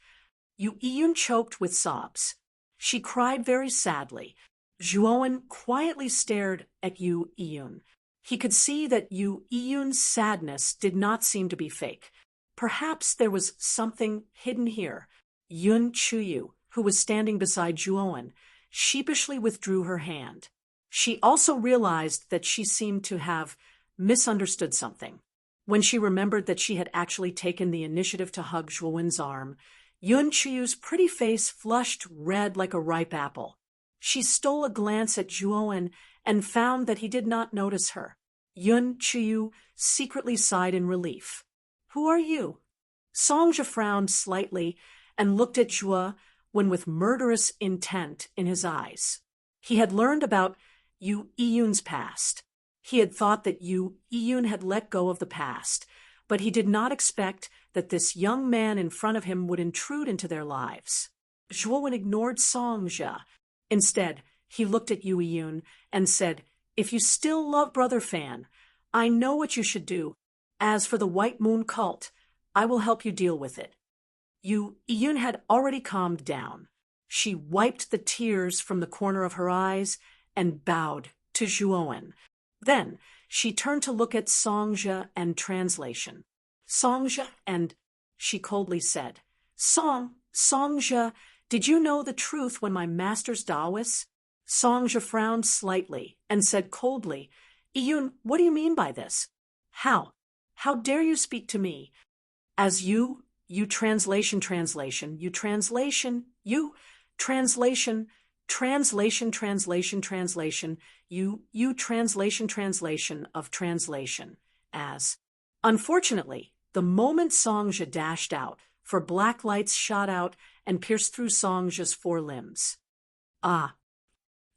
Yu Iyun choked with sobs. She cried very sadly. Zhuowen quietly stared at Yu Iyun. He could see that Yu Iyun's sadness did not seem to be fake. Perhaps there was something hidden here. Yun Chuyu, who was standing beside Zhuowen, sheepishly withdrew her hand. She also realized that she seemed to have misunderstood something. When she remembered that she had actually taken the initiative to hug Zhuowen's arm, Yun Chuyu's pretty face flushed red like a ripe apple. She stole a glance at Zhuowen and found that he did not notice her. Yun Chuyu secretly sighed in relief. "Who are you?" Songja frowned slightly and looked at Zhuo with murderous intent in his eyes. He had learned about Yu Iyun's past. He had thought that Yu Iyun had let go of the past, but he did not expect that this young man in front of him would intrude into their lives. Zhuo ignored Songja. Instead, he looked at Yu Iyun and said, "If you still love Brother Fan, I know what you should do. As for the White Moon cult, I will help you deal with it." Yu Iyun had already calmed down. She wiped the tears from the corner of her eyes and bowed to Zhuowen. Then she turned to look at Songja and translation. "Songja and," she coldly said. Songja, did you know the truth when my master's Taoist?" Songja frowned slightly and said coldly, "Iyun, what do you mean by this? How dare you speak to me? As you translation, you translation, you translation, you translation, translation of translation, as." Unfortunately, the moment Songja dashed out, for black lights shot out and pierced through Songja's four limbs. "Ah!"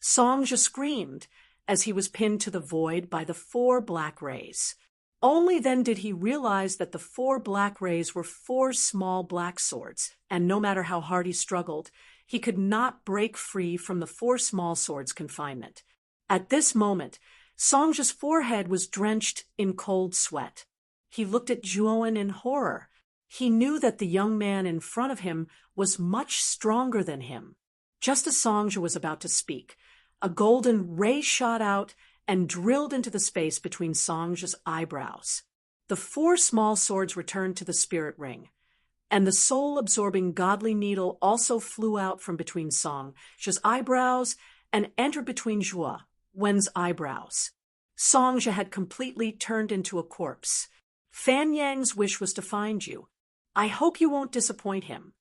Songja screamed as he was pinned to the void by the four black rays. Only then did he realize that the four black rays were four small black swords, and no matter how hard he struggled, he could not break free from the four small swords' confinement. At this moment, Songja's forehead was drenched in cold sweat. He looked at Zhuowen in horror. He knew that the young man in front of him was much stronger than him. Just as Songja was about to speak, a golden ray shot out and drilled into the space between Songja's eyebrows. The four small swords returned to the spirit ring, and the soul-absorbing godly needle also flew out from between Songja's eyebrows and entered between Zhuowen's eyebrows. Songja had completely turned into a corpse. Fan Yang's wish was to find you. I hope you won't disappoint him.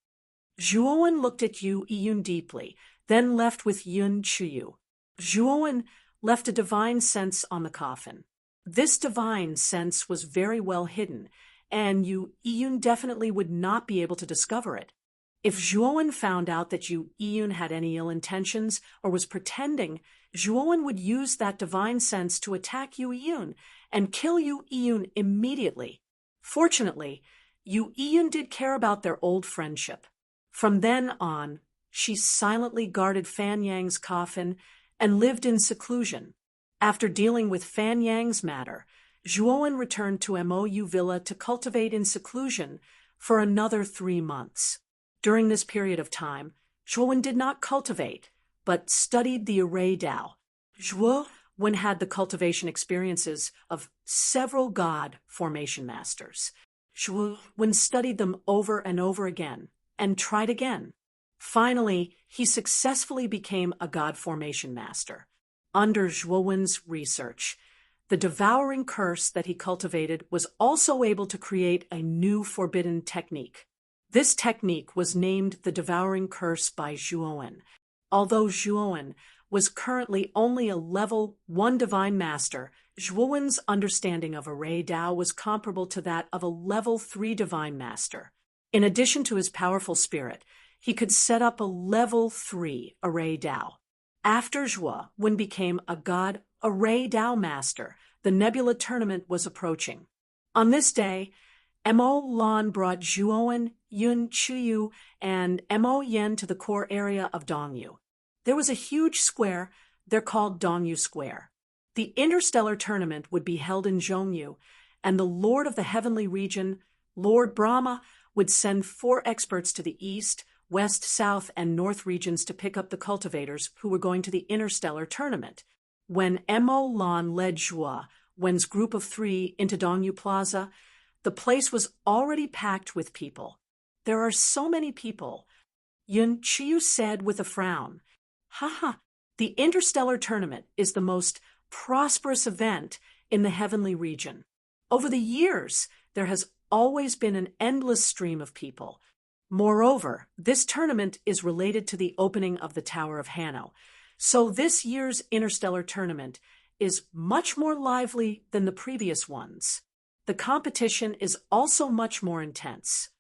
Zhuowen looked at Yu Iyun deeply, then left with Yun Chuyu. Zhuowen left a divine sense on the coffin. This divine sense was very well hidden, and Yu Iyun definitely would not be able to discover it. If Zhuowen found out that Yu Iyun had any ill intentions or was pretending, Zhuowen would use that divine sense to attack Yu Iyun and kill Yu Iyun immediately. Fortunately, Yu Iyun did care about their old friendship. From then on, she silently guarded Fan Yang's coffin and lived in seclusion. After dealing with Fan Yang's matter, Zhuowen returned to Mou Villa to cultivate in seclusion for another 3 months. During this period of time, Zhuowen did not cultivate, but studied the array Dao. Zhuowen had the cultivation experiences of several god formation masters. Zhuowen studied them over and over again, and tried again. Finally, he successfully became a god formation master. under Zhuowen's research. The devouring curse that he cultivated was also able to create a new forbidden technique. This technique was named the devouring curse by Zhuowen. Although Zhuowen was currently only a level 1 divine master, Zhuowen's understanding of array Dao was comparable to that of a level 3 divine master. In addition to his powerful spirit, he could set up a level 3 array Dao. After Zhuowen became a god array Dao master, the Nebula tournament was approaching. On this day, Mo Lan brought Zhuowen, Yun Qiyu, and Mo Yen to the core area of Dongyu. There was a huge square, they're called Dongyu Square. The interstellar tournament would be held in Zhongyu, and the Lord of the Heavenly Region, Lord Brahma, would send 4 experts to the east, west, south, and north regions to pick up the cultivators who were going to the interstellar tournament. When Mo Lan led Zhuowen's group of 3 into Dongyu Plaza, the place was already packed with people. There are so many people, Yun Qiyu said with a frown. Haha, the interstellar tournament is the most prosperous event in the heavenly region. Over the years, there has always been an endless stream of people. Moreover, this tournament is related to the opening of the Tower of Hanno, so this year's interstellar tournament is much more lively than the previous ones. The competition is also much more intense.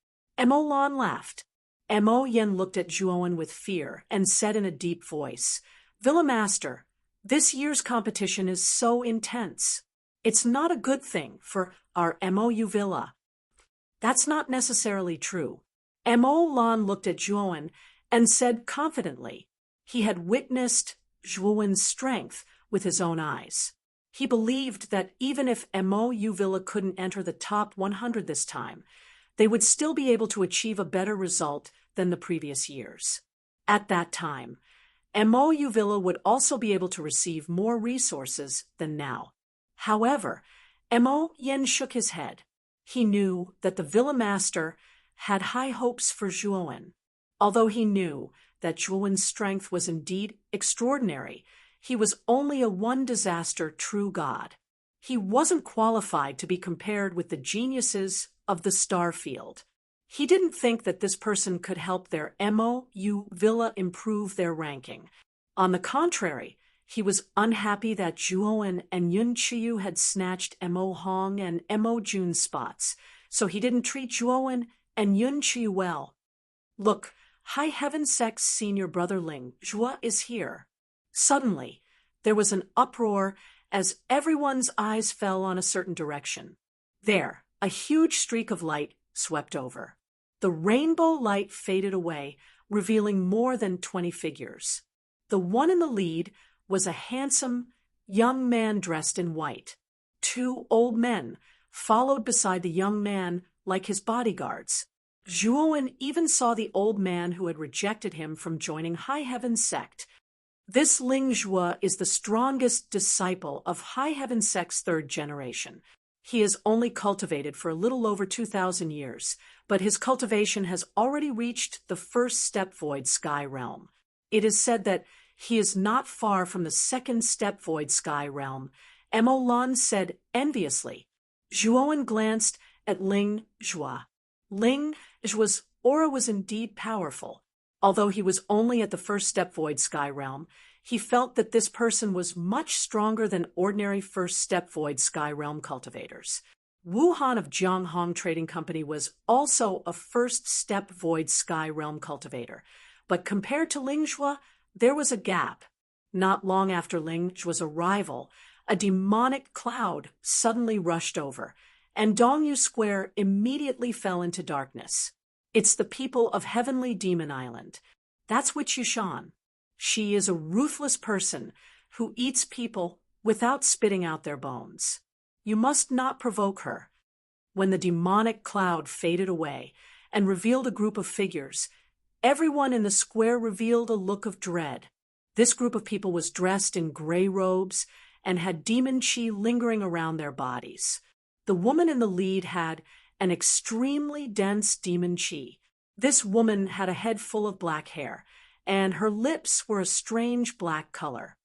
Mo Lan laughed. Mo Yen looked at Zhuowen with fear and said in a deep voice, "Villa Master, this year's competition is so intense. It's not a good thing for our MOU Villa." That's not necessarily true. Mo Lan looked at Zhuowen and said confidently he had witnessed Zhuowen's strength with his own eyes. He believed that even if MOU Villa couldn't enter the top 100 this time, they would still be able to achieve a better result than the previous years. At that time, MOU Villa would also be able to receive more resources than now. However, Mo Yen shook his head. He knew that the Villa Master had high hopes for Zhuowen. Although he knew that Zhuowen's strength was indeed extraordinary, he was only a one-disaster true god. He wasn't qualified to be compared with the geniuses of the star field. He didn't think that this person could help their MOU Villa improve their ranking. On the contrary, he was unhappy that Zhuowen and Yun Qiyu had snatched Mo Hong and Mo Jun's spots, so he didn't treat Zhuowen and Yun Qiyu well. "Look, High Heaven Sect's senior brother Ling Zhuo is here." Suddenly, there was an uproar as everyone's eyes fell on a certain direction. There, a huge streak of light swept over. The rainbow light faded away, revealing more than 20 figures. The one in the lead was a handsome young man dressed in white. 2 old men followed beside the young man like his bodyguards. Zhuowen even saw the old man who had rejected him from joining High Heaven Sect. This Ling Zhuo is the strongest disciple of High Heaven Sect's 3rd generation. He is only cultivated for a little over 2,000 years, but his cultivation has already reached the 1st step void sky realm. It is said that he is not far from the 2nd step void sky realm. Mo Lan said enviously. Zhuowen glanced at Ling Zhuo. Ling Zhuo's aura was indeed powerful. Although he was only at the 1st step void sky realm, he felt that this person was much stronger than ordinary 1st step void sky realm cultivators. Wu Han of Jianghong Trading Company was also a 1st step void sky realm cultivator, but compared to Ling Zhuo, there was a gap. Not long after Ling Zhuo's arrival, a demonic cloud suddenly rushed over, and Dongyu Square immediately fell into darkness. It's the people of Heavenly Demon Island. That's Witch Yushan. She is a ruthless person who eats people without spitting out their bones. You must not provoke her. When the demonic cloud faded away and revealed a group of figures, everyone in the square revealed a look of dread. This group of people was dressed in gray robes and had demon chi lingering around their bodies. The woman in the lead had an extremely dense demon chi. This woman had a head full of black hair, and her lips were a strange black color.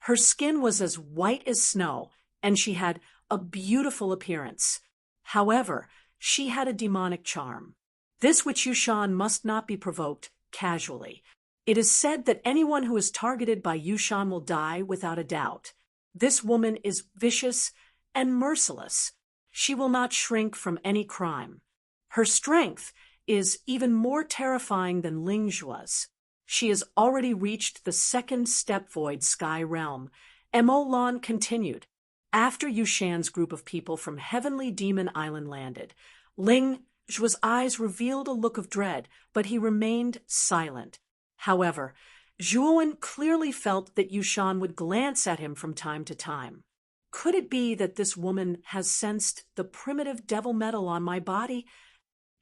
Her skin was as white as snow, and she had a beautiful appearance. However, she had a demonic charm. This which Yushan must not be provoked casually. It is said that anyone who is targeted by Yushan will die without a doubt. This woman is vicious and merciless. She will not shrink from any crime. Her strength is even more terrifying than Lingjua's. She has already reached the second step void sky realm. Mo Lan continued. After Yushan's group of people from Heavenly Demon Island landed, Ling Zhuo's eyes revealed a look of dread, but he remained silent. However, Zhuowen clearly felt that Yushan would glance at him from time to time. Could it be that this woman has sensed the primitive devil metal on my body?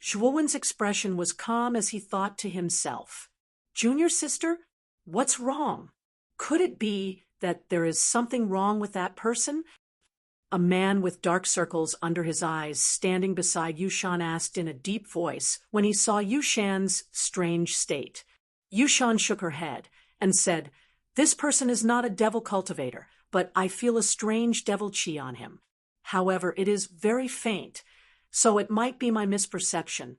Zhuowen's expression was calm as he thought to himself. Junior sister, what's wrong? Could it be that there is something wrong with that person? A man with dark circles under his eyes standing beside Yushan asked in a deep voice when he saw Yushan's strange state. Yushan shook her head and said, "This person is not a devil cultivator, but I feel a strange devil chi on him. However, it is very faint, so it might be my misperception."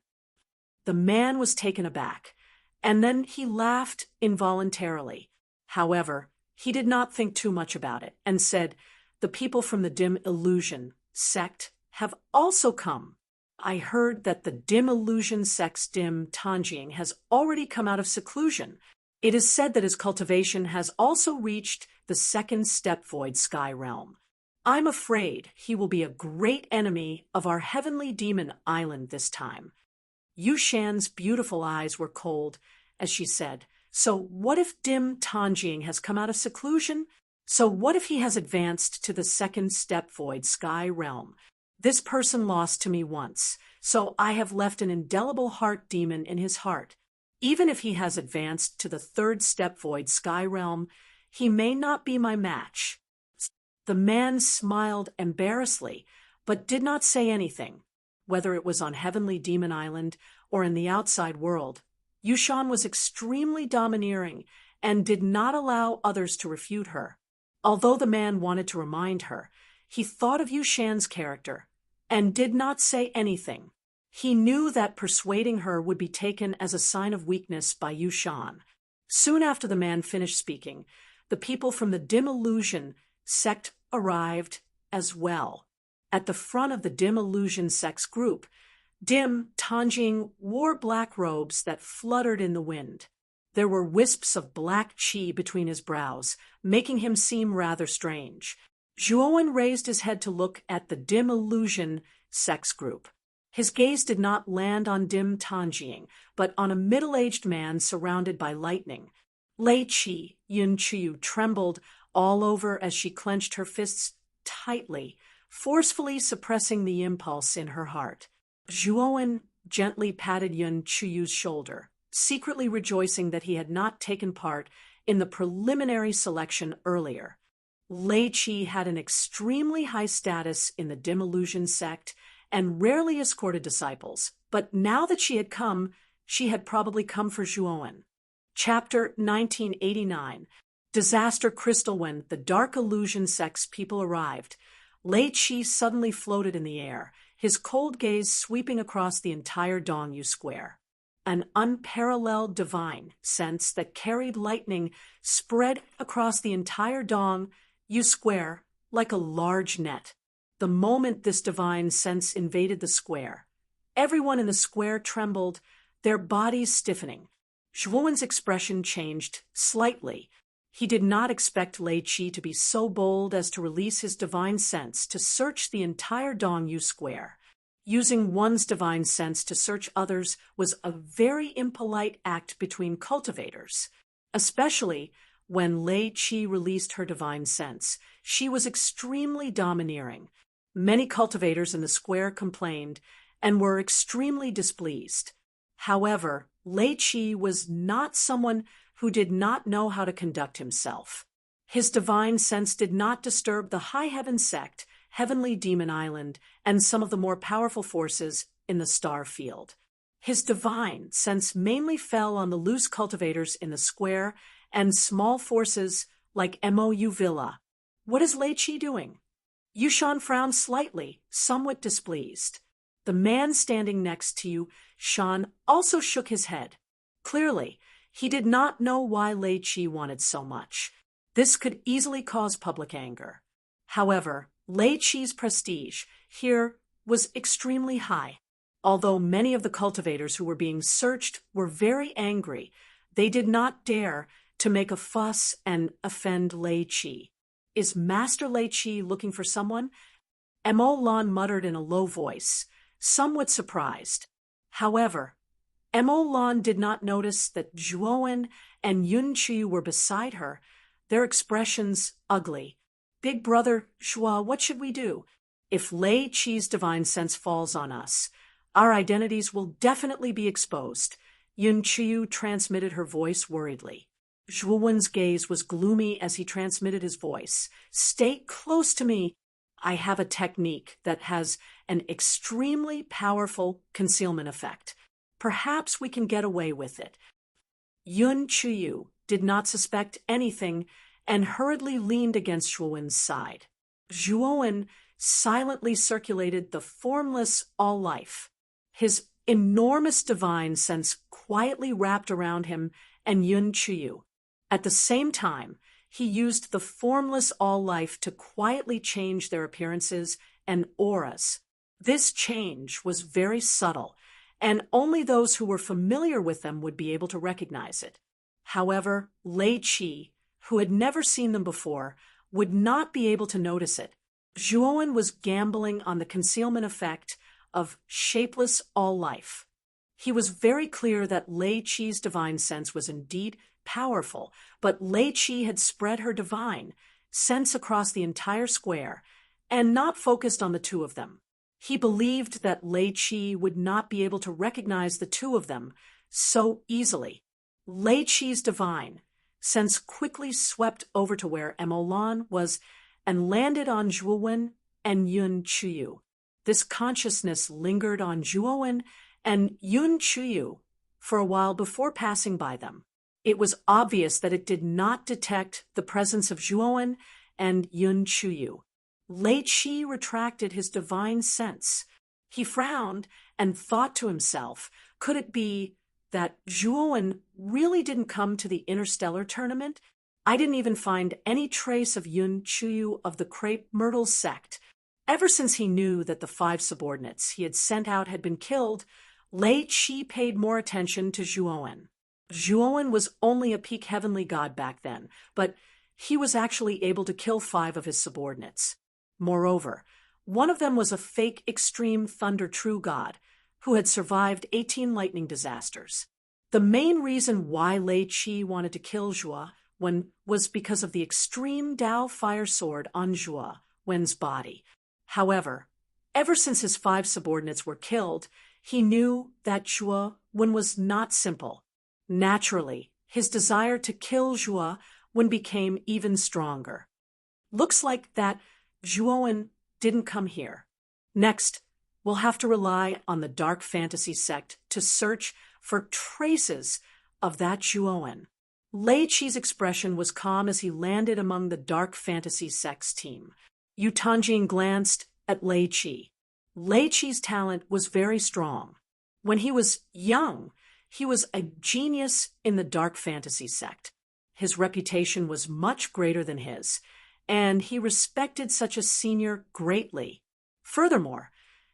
The man was taken aback, and then he laughed involuntarily. However, he did not think too much about it and said, "The people from the Dim Illusion sect have also come. I heard that the Dim Illusion sect's Dim Tanjing has already come out of seclusion. It is said that his cultivation has also reached the second step void sky realm. I'm afraid he will be a great enemy of our Heavenly Demon Island this time." Yushan's beautiful eyes were cold as she said, "So what if Dim Tanjing has come out of seclusion? So what if he has advanced to the second step void sky realm? This person lost to me once, so I have left an indelible heart demon in his heart. Even if he has advanced to the third step void sky realm, he may not be my match." The man smiled embarrassedly, but did not say anything. Whether it was on Heavenly Demon Island or in the outside world, Yushan was extremely domineering and did not allow others to refute her. Although the man wanted to remind her, he thought of Yushan's character and did not say anything. He knew that persuading her would be taken as a sign of weakness by Yushan. Soon after the man finished speaking, the people from the Dim Illusion sect arrived as well. At the front of the Dim Illusion sect's group, Dim Tanjing wore black robes that fluttered in the wind. There were wisps of black chi between his brows, making him seem rather strange. Zhuowen raised his head to look at the Dim Illusion sect's group. His gaze did not land on Dim Tanjing, but on a middle-aged man surrounded by lightning. Lei Qi Yun Chiu trembled all over as she clenched her fists tightly, forcefully suppressing the impulse in her heart. Zhuowen gently patted Yun Chiu's shoulder, secretly rejoicing that he had not taken part in the preliminary selection earlier. Lei Qi had an extremely high status in the Dim Illusion sect and rarely escorted disciples, but now that she had come, she had probably come for Zhuowen. Chapter 1989. Disaster Crystal. When the Dark Illusion sect's people arrived, Lei Qi suddenly floated in the air, his cold gaze sweeping across the entire Dongyu Square. An unparalleled divine sense that carried lightning spread across the entire Dongyu Square like a large net. The moment this divine sense invaded the square, everyone in the square trembled, their bodies stiffening. Zhuowen's expression changed slightly. He did not expect Lei Qi to be so bold as to release his divine sense to search the entire Dongyu Square. Using one's divine sense to search others was a very impolite act between cultivators. Especially when Lei Qi released her divine sense, she was extremely domineering. Many cultivators in the square complained and were extremely displeased. However, Lei Qi was not someone who did not know how to conduct himself. His divine sense did not disturb the High Heaven sect, Heavenly Demon Island, and some of the more powerful forces in the star field. His divine sense mainly fell on the loose cultivators in the square and small forces like MOU Villa. What is Lei Qi doing? Yushan frowned slightly, somewhat displeased. The man standing next to Yushan also shook his head. Clearly, he did not know why Lei Qi wanted so much. This could easily cause public anger. However, Lei Qi's prestige here was extremely high. Although many of the cultivators who were being searched were very angry, they did not dare to make a fuss and offend Lei Qi. Is Master Lei Qi looking for someone? Mo Lan muttered in a low voice, somewhat surprised. However, Mo Lan did not notice that Zhuowen and Yun Qi were beside her, their expressions ugly. Big brother, Shua, what should we do? If Lei Qi's divine sense falls on us, our identities will definitely be exposed. Yun Qiu transmitted her voice worriedly. Zhuowen's gaze was gloomy as he transmitted his voice. Stay close to me. I have a technique that has an extremely powerful concealment effect. Perhaps we can get away with it. Yun Qiu did not suspect anything and hurriedly leaned against Zhuowen's side. Zhuowen silently circulated the formless all-life. His enormous divine sense quietly wrapped around him and Yun Qiu. At the same time, he used the formless all-life to quietly change their appearances and auras. This change was very subtle, and only those who were familiar with them would be able to recognize it. However, Lei Qi, who had never seen them before, would not be able to notice it. Zhuowen was gambling on the concealment effect of shapeless all-life. He was very clear that Lei Qi's divine sense was indeed powerful, but Lei Qi had spread her divine sense across the entire square and not focused on the two of them. He believed that Lei Qi would not be able to recognize the two of them so easily. Lei Qi's divine sense quickly swept over to where Mo Lan was and landed on Zhuowen and Yun Qiu. This consciousness lingered on Zhuowen and Yun Qiu for a while before passing by them. It was obvious that it did not detect the presence of Zhuowen and Yun Qiu. Lei Qi retracted his divine sense. He frowned and thought to himself, could it be that Zhuowen really didn't come to the interstellar tournament? I didn't even find any trace of Yun Qiu of the Crepe Myrtle sect. Ever since he knew that the 5 subordinates he had sent out had been killed, Lei Qi paid more attention to Zhuowen. Zhuowen was only a peak heavenly god back then, but he was actually able to kill 5 of his subordinates. Moreover, one of them was a fake extreme thunder true god who had survived 18 lightning disasters. The main reason why Lei Qi wanted to kill Zhuowen was because of the extreme Dao fire sword on Zhuowen's body. However, ever since his 5 subordinates were killed, he knew that Zhuowen was not simple. Naturally, his desire to kill Zhuowen became even stronger. Looks like that Zhuowen didn't come here. Next, we'll have to rely on the Dark Fantasy sect to search for traces of that Zhuowen. Lei Qi's expression was calm as he landed among the Dark Fantasy sect's team. Yu Tanjing glanced at Lei Qi. Lei Qi's talent was very strong. When he was young, he was a genius in the Dark Fantasy sect. His reputation was much greater than his, and he respected such a senior greatly. Furthermore,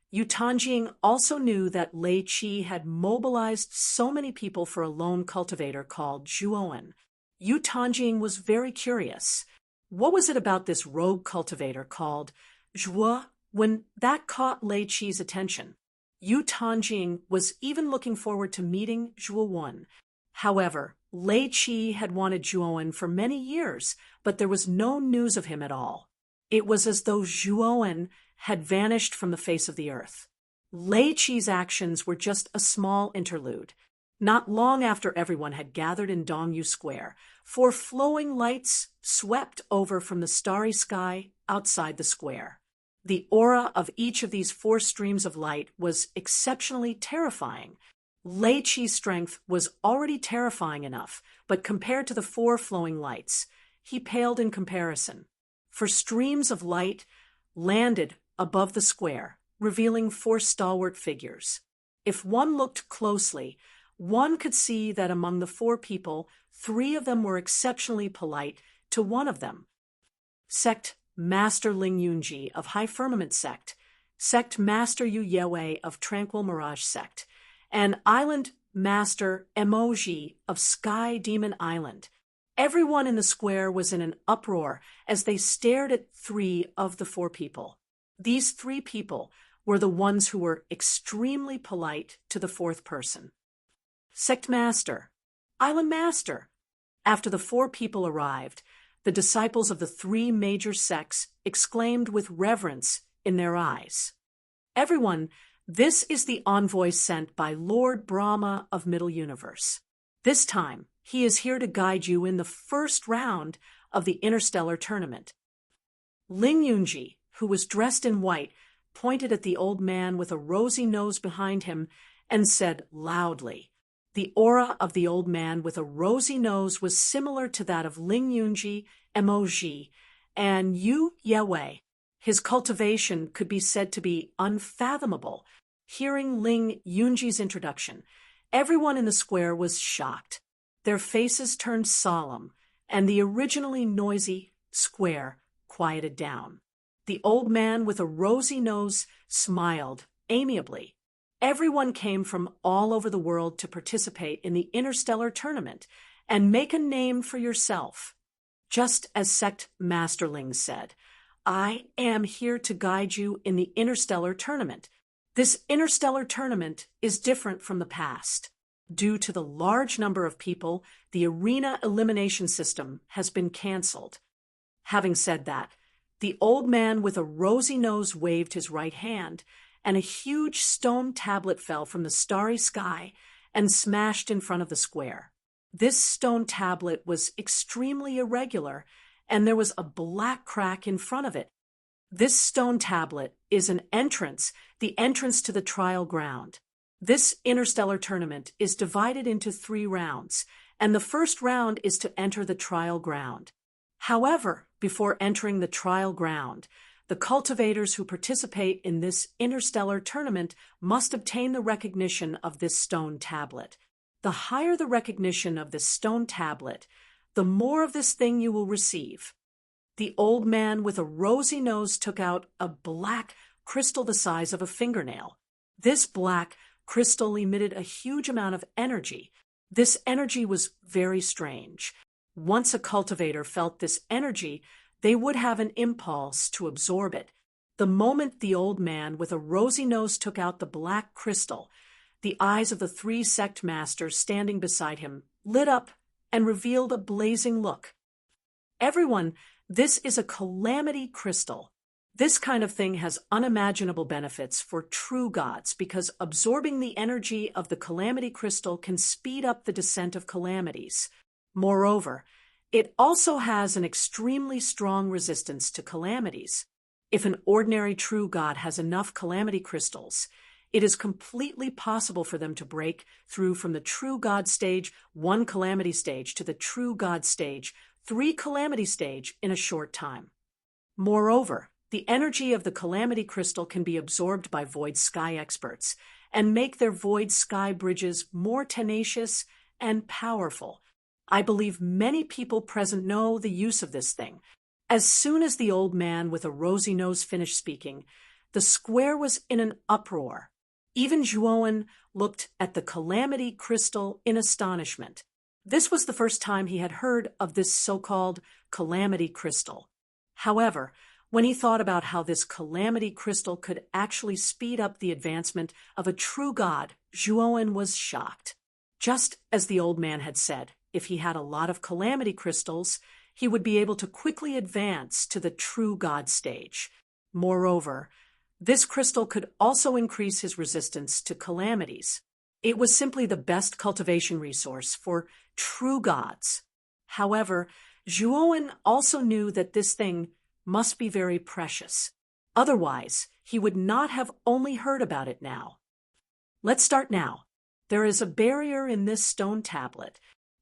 Yu Tanjing also knew that Lei Qi had mobilized so many people for a lone cultivator called Zhuowen. Yu Tanjing was very curious. What was it about this rogue cultivator called Zhuowen that caught Lei Qi's attention? Yu Tanjing was even looking forward to meeting Zhuowen. However, Lei Qi had wanted Zhuowen for many years, but there was no news of him at all. It was as though Zhuowen had vanished from the face of the earth. Lei Qi's actions were just a small interlude. Not long after everyone had gathered in Dongyu Square, 4 flowing lights swept over from the starry sky outside the square. The aura of each of these 4 streams of light was exceptionally terrifying. Lei Qi's strength was already terrifying enough, but compared to the 4 flowing lights, he paled in comparison, for streams of light landed above the square, revealing 4 stalwart figures. If one looked closely, one could see that among the 4 people, 3 of them were exceptionally polite to one of them. Sect Master Ling Yunji of High Firmament Sect, Sect Master Yu Yewei of Tranquil Mirage Sect, and Island Master Emoji of Sky Demon Island. Everyone in the square was in an uproar as they stared at 3 of the 4 people. These 3 people were the ones who were extremely polite to the 4th person. Sect Master, Island Master. After the 4 people arrived, the disciples of the 3 major sects exclaimed with reverence in their eyes, "Everyone, this is the envoy sent by Lord Brahma of Middle Universe. This time, he is here to guide you in the first round of the Interstellar Tournament." Ling Yunji, who was dressed in white, pointed at the old man with a rosy nose behind him and said loudly. The aura of the old man with a rosy nose was similar to that of Ling Yunji, Emoji, and Yu Yewei. His cultivation could be said to be unfathomable. Hearing Ling Yunji's introduction, everyone in the square was shocked. Their faces turned solemn, and the originally noisy square quieted down. The old man with a rosy nose smiled amiably. Everyone came from all over the world to participate in the Interstellar Tournament and make a name for yourself. Just as Sect Masterling said, "I am here to guide you in the Interstellar Tournament. This Interstellar Tournament is different from the past. Due to the large number of people, the arena elimination system has been cancelled." Having said that, the old man with a rosy nose waved his right hand, and a huge stone tablet fell from the starry sky and smashed in front of the square. This stone tablet was extremely irregular, and there was a black crack in front of it. This stone tablet is an entrance, the entrance to the trial ground. This Interstellar Tournament is divided into 3 rounds, and the first round is to enter the trial ground. However, before entering the trial ground, the cultivators who participate in this Interstellar Tournament must obtain the recognition of this stone tablet. The higher the recognition of this stone tablet, the more of this thing you will receive. The old man with a rosy nose took out a black crystal the size of a fingernail. This black crystal emitted a huge amount of energy. This energy was very strange. Once a cultivator felt this energy, they would have an impulse to absorb it. The moment the old man with a rosy nose took out the black crystal, the eyes of the 3 sect masters standing beside him lit up and revealed a blazing look. "Everyone, this is a calamity crystal. This kind of thing has unimaginable benefits for true gods because absorbing the energy of the calamity crystal can speed up the descent of calamities. Moreover, it also has an extremely strong resistance to calamities. If an ordinary true god has enough calamity crystals, it is completely possible for them to break through from the true god stage, 1 calamity stage, to the true god stage, 3 calamity stage in a short time. Moreover, the energy of the calamity crystal can be absorbed by void sky experts and make their void sky bridges more tenacious and powerful. I believe many people present know the use of this thing. As soon as the old man with a rosy nose finished speaking, the square was in an uproar. Even Zhuowen looked at the calamity crystal in astonishment. This was the first time he had heard of this so-called calamity crystal. However, when he thought about how this calamity crystal could actually speed up the advancement of a true god, Zhuowen was shocked. Just as the old man had said, if he had a lot of calamity crystals, he would be able to quickly advance to the true god stage. Moreover, this crystal could also increase his resistance to calamities. It was simply the best cultivation resource for true gods. However, Zhuowen also knew that this thing must be very precious. Otherwise, he would not have only heard about it now. Let's start now. There is a barrier in this stone tablet.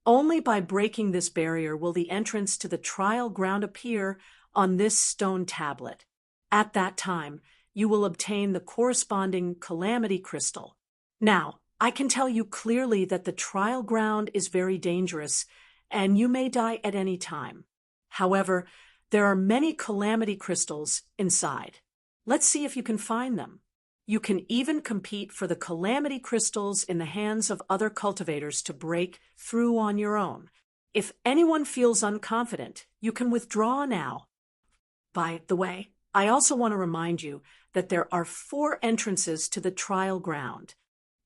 Only by breaking this barrier will the entrance to the trial ground appear on this stone tablet. At that time, you will obtain the corresponding calamity crystal. Now, I can tell you clearly that the trial ground is very dangerous, and you may die at any time. However, there are many calamity crystals inside. Let's see if you can find them. You can even compete for the calamity crystals in the hands of other cultivators to break through on your own. If anyone feels unconfident, you can withdraw now. By the way, I also want to remind you that there are 4 entrances to the trial ground.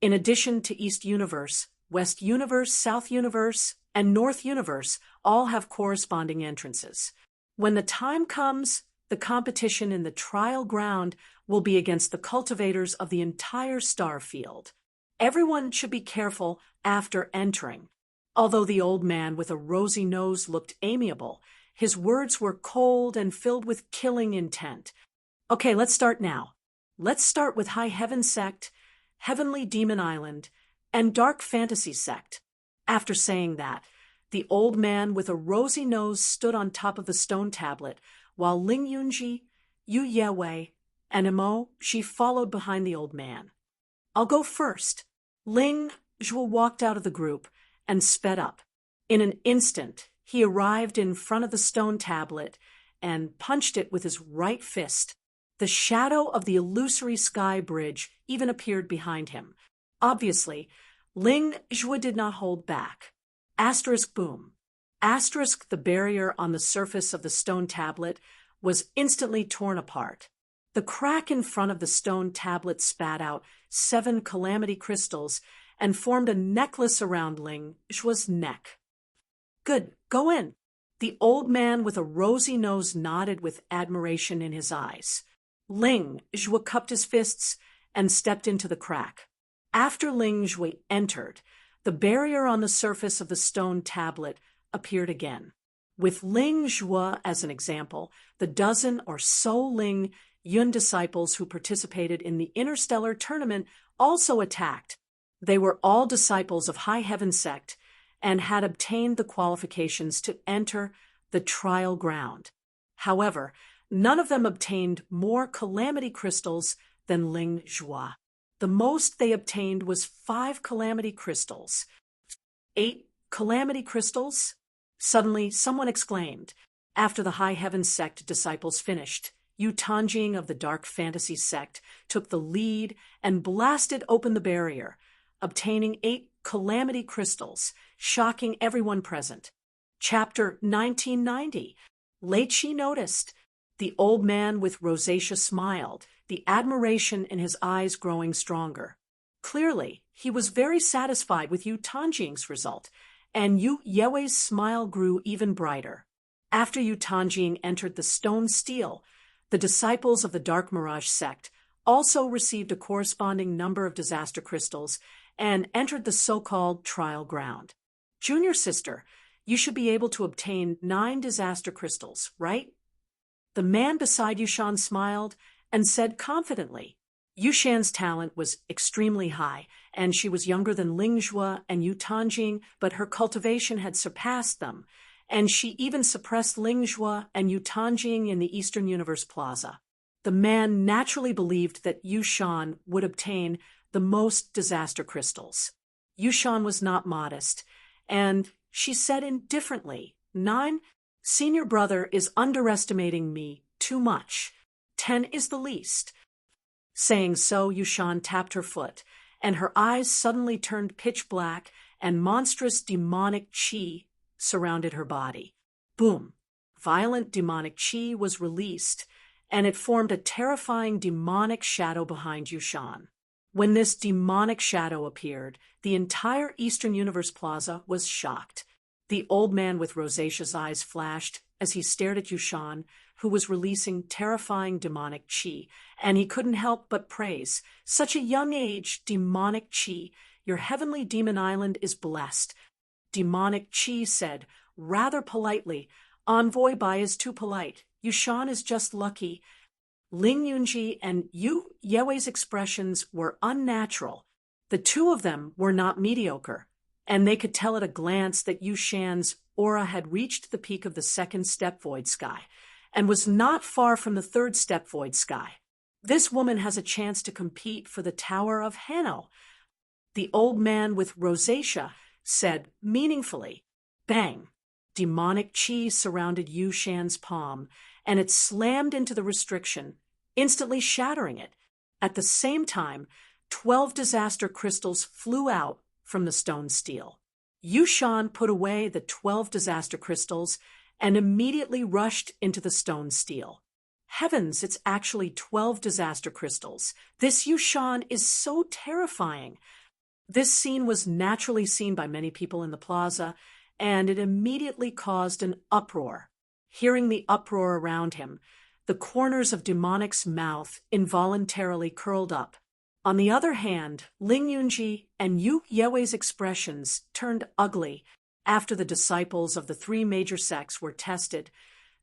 In addition to East Universe, West Universe, South Universe, and North Universe all have corresponding entrances. When the time comes, the competition in the trial ground will be against the cultivators of the entire star field. Everyone should be careful after entering. Although the old man with a rosy nose looked amiable, his words were cold and filled with killing intent. Okay, let's start now. Let's start with High Heaven Sect, Heavenly Demon Island, and Dark Fantasy Sect. After saying that, the old man with a rosy nose stood on top of the stone tablet, while Ling Yunji, Yu Yewei, and Imo, she followed behind the old man. I'll go first. Ling Zhuo walked out of the group and sped up. In an instant, he arrived in front of the stone tablet and punched it with his right fist. The shadow of the illusory sky bridge even appeared behind him. Obviously, Ling Zhuo did not hold back. Asterisk boom. Asterisk, the barrier on the surface of the stone tablet was instantly torn apart. The crack in front of the stone tablet spat out 7 calamity crystals and formed a necklace around Ling Zhuo's neck. Good, go in. The old man with a rosy nose nodded with admiration in his eyes. Ling Zhuo cupped his fists and stepped into the crack. After Ling Zhuo entered, the barrier on the surface of the stone tablet appeared again. With Ling Zhuo as an example, the dozen or so Ling Yun disciples who participated in the interstellar tournament also attacked. They were all disciples of High Heaven Sect and had obtained the qualifications to enter the trial ground. However, none of them obtained more calamity crystals than Ling Zhuo. The most they obtained was 5 calamity crystals. 8 calamity crystals? Suddenly, someone exclaimed. After the High Heaven Sect disciples finished, Yu Tanjing of the Dark Fantasy Sect took the lead and blasted open the barrier, obtaining 8 calamity crystals, shocking everyone present. Chapter 1990. Late she noticed. The old man with rosacea smiled, the admiration in his eyes growing stronger. Clearly, he was very satisfied with Yu Tanjing's result, and Yu Yewei's smile grew even brighter. After Yu Tanjing entered the stone steel, the disciples of the Dark Mirage sect also received a corresponding number of disaster crystals and entered the so-called trial ground. Junior sister, you should be able to obtain 9 disaster crystals, right? The man beside Yushan smiled and said confidently. Yushan's talent was extremely high, and she was younger than Ling Zhuo and Yu Tanjing, but her cultivation had surpassed them, and she even suppressed Ling Zhuo and Yu Tanjing in the Eastern Universe Plaza. The man naturally believed that Yushan would obtain the most disaster crystals. Yushan was not modest, and she said indifferently, 9, senior brother is underestimating me too much. 10 is the least. Saying so, Yushan tapped her foot, and her eyes suddenly turned pitch black, and monstrous demonic chi surrounded her body. Boom! Violent demonic chi was released, and it formed a terrifying demonic shadow behind Yushan. When this demonic shadow appeared, the entire Eastern Universe Plaza was shocked. The old man with rosacea's eyes flashed as he stared at Yushan, who was releasing terrifying demonic chi, and he couldn't help but praise. Such a young age, demonic chi. Your heavenly demon island is blessed. Demonic chi said, rather politely, Envoy Bai is too polite. Yushan is just lucky. Ling Yunji and Yu Yewei's expressions were unnatural. The two of them were not mediocre. and they could tell at a glance that Yu Shan's aura had reached the peak of the second step void sky, and was not far from the third step void sky. This woman has a chance to compete for the Tower of Hanno. The old man with rosacea said meaningfully. Bang! Demonic chi surrounded Yu Shan's palm, and it slammed into the restriction, instantly shattering it. At the same time, 12 disaster crystals flew out from the stone steel. Yu Shan put away the 12 disaster crystals and immediately rushed into the stone steel. Heavens, it's actually 12 disaster crystals. This Yu Shan is so terrifying. This scene was naturally seen by many people in the plaza, and it immediately caused an uproar. Hearing the uproar around him, the corners of Demonic's mouth involuntarily curled up. On the other hand, Ling Yunji and Yu Yewei's expressions turned ugly after the disciples of the three major sects were tested.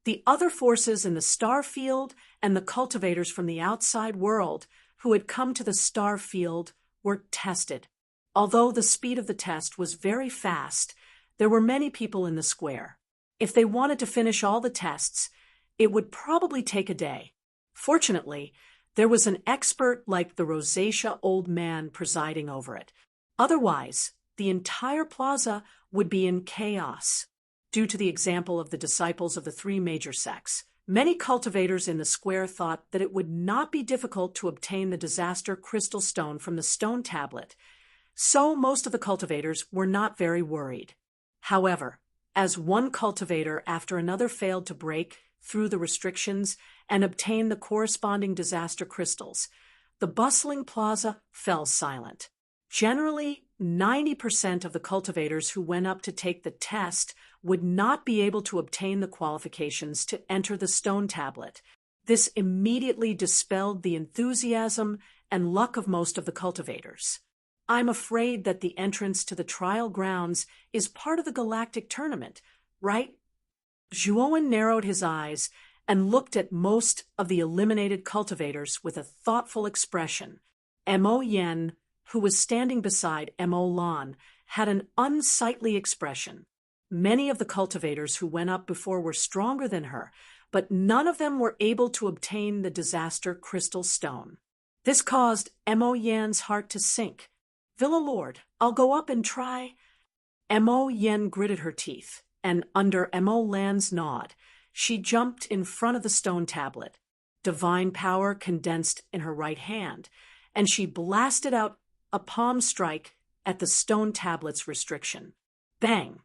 The other forces in the star field and the cultivators from the outside world who had come to the star field were tested. Although the speed of the test was very fast, there were many people in the square. If they wanted to finish all the tests, it would probably take a day. Fortunately, there was an expert like the rosacea old man presiding over it. Otherwise, the entire plaza would be in chaos. Due to the example of the disciples of the three major sects, many cultivators in the square thought that it would not be difficult to obtain the disaster crystal stone from the stone tablet, so most of the cultivators were not very worried. However, as one cultivator after another failed to break through the restrictions and obtain the corresponding disaster crystals, the bustling plaza fell silent. Generally, 90% of the cultivators who went up to take the test would not be able to obtain the qualifications to enter the stone tablet. This immediately dispelled the enthusiasm and luck of most of the cultivators. I'm afraid that the entrance to the trial grounds is part of the galactic tournament, right? Zhuowen narrowed his eyes and looked at most of the eliminated cultivators with a thoughtful expression. Mo Yen, who was standing beside Mo Lan, had an unsightly expression. Many of the cultivators who went up before were stronger than her, but none of them were able to obtain the disaster crystal stone. This caused Mo Yan's heart to sink. Villa Lord, I'll go up and try. Mo Yen gritted her teeth, and under Mo Lan's nod, she jumped in front of the stone tablet. Divine power condensed in her right hand, and she blasted out a palm strike at the stone tablet's restriction. Bang!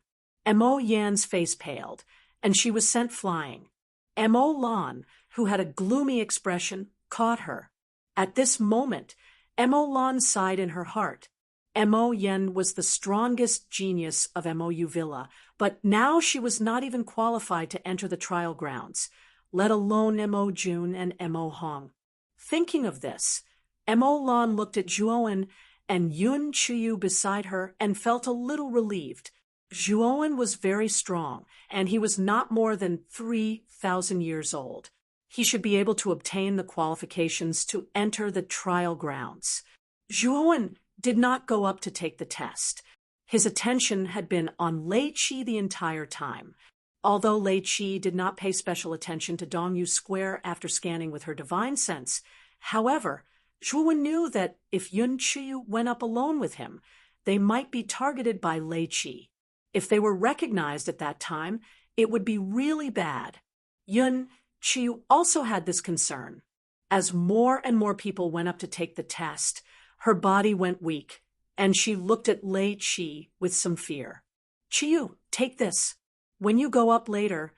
Mo Yan's face paled, and she was sent flying. Mo Lan, who had a gloomy expression, caught her. At this moment, Mo Lan sighed in her heart. Mo Yen was the strongest genius of MOU Villa, but now she was not even qualified to enter the trial grounds, let alone Mo Jun and Mo Hong. Thinking of this, Mo Lan looked at Zhuowen and Yun Chuyu beside her and felt a little relieved. Zhuowen was very strong, and he was not more than 3,000 years old. He should be able to obtain the qualifications to enter the trial grounds. Zhuowen did not go up to take the test. His attention had been on Lei Qi the entire time. Although Lei Qi did not pay special attention to Dongyu Square after scanning with her divine sense, however, Zhuowen knew that if Yun Chuyu went up alone with him, they might be targeted by Lei Qi. If they were recognized at that time, it would be really bad. Yun Chuyu also had this concern. As more and more people went up to take the test, her body went weak, and she looked at Lei Qi with some fear. Chiyu, take this. When you go up later,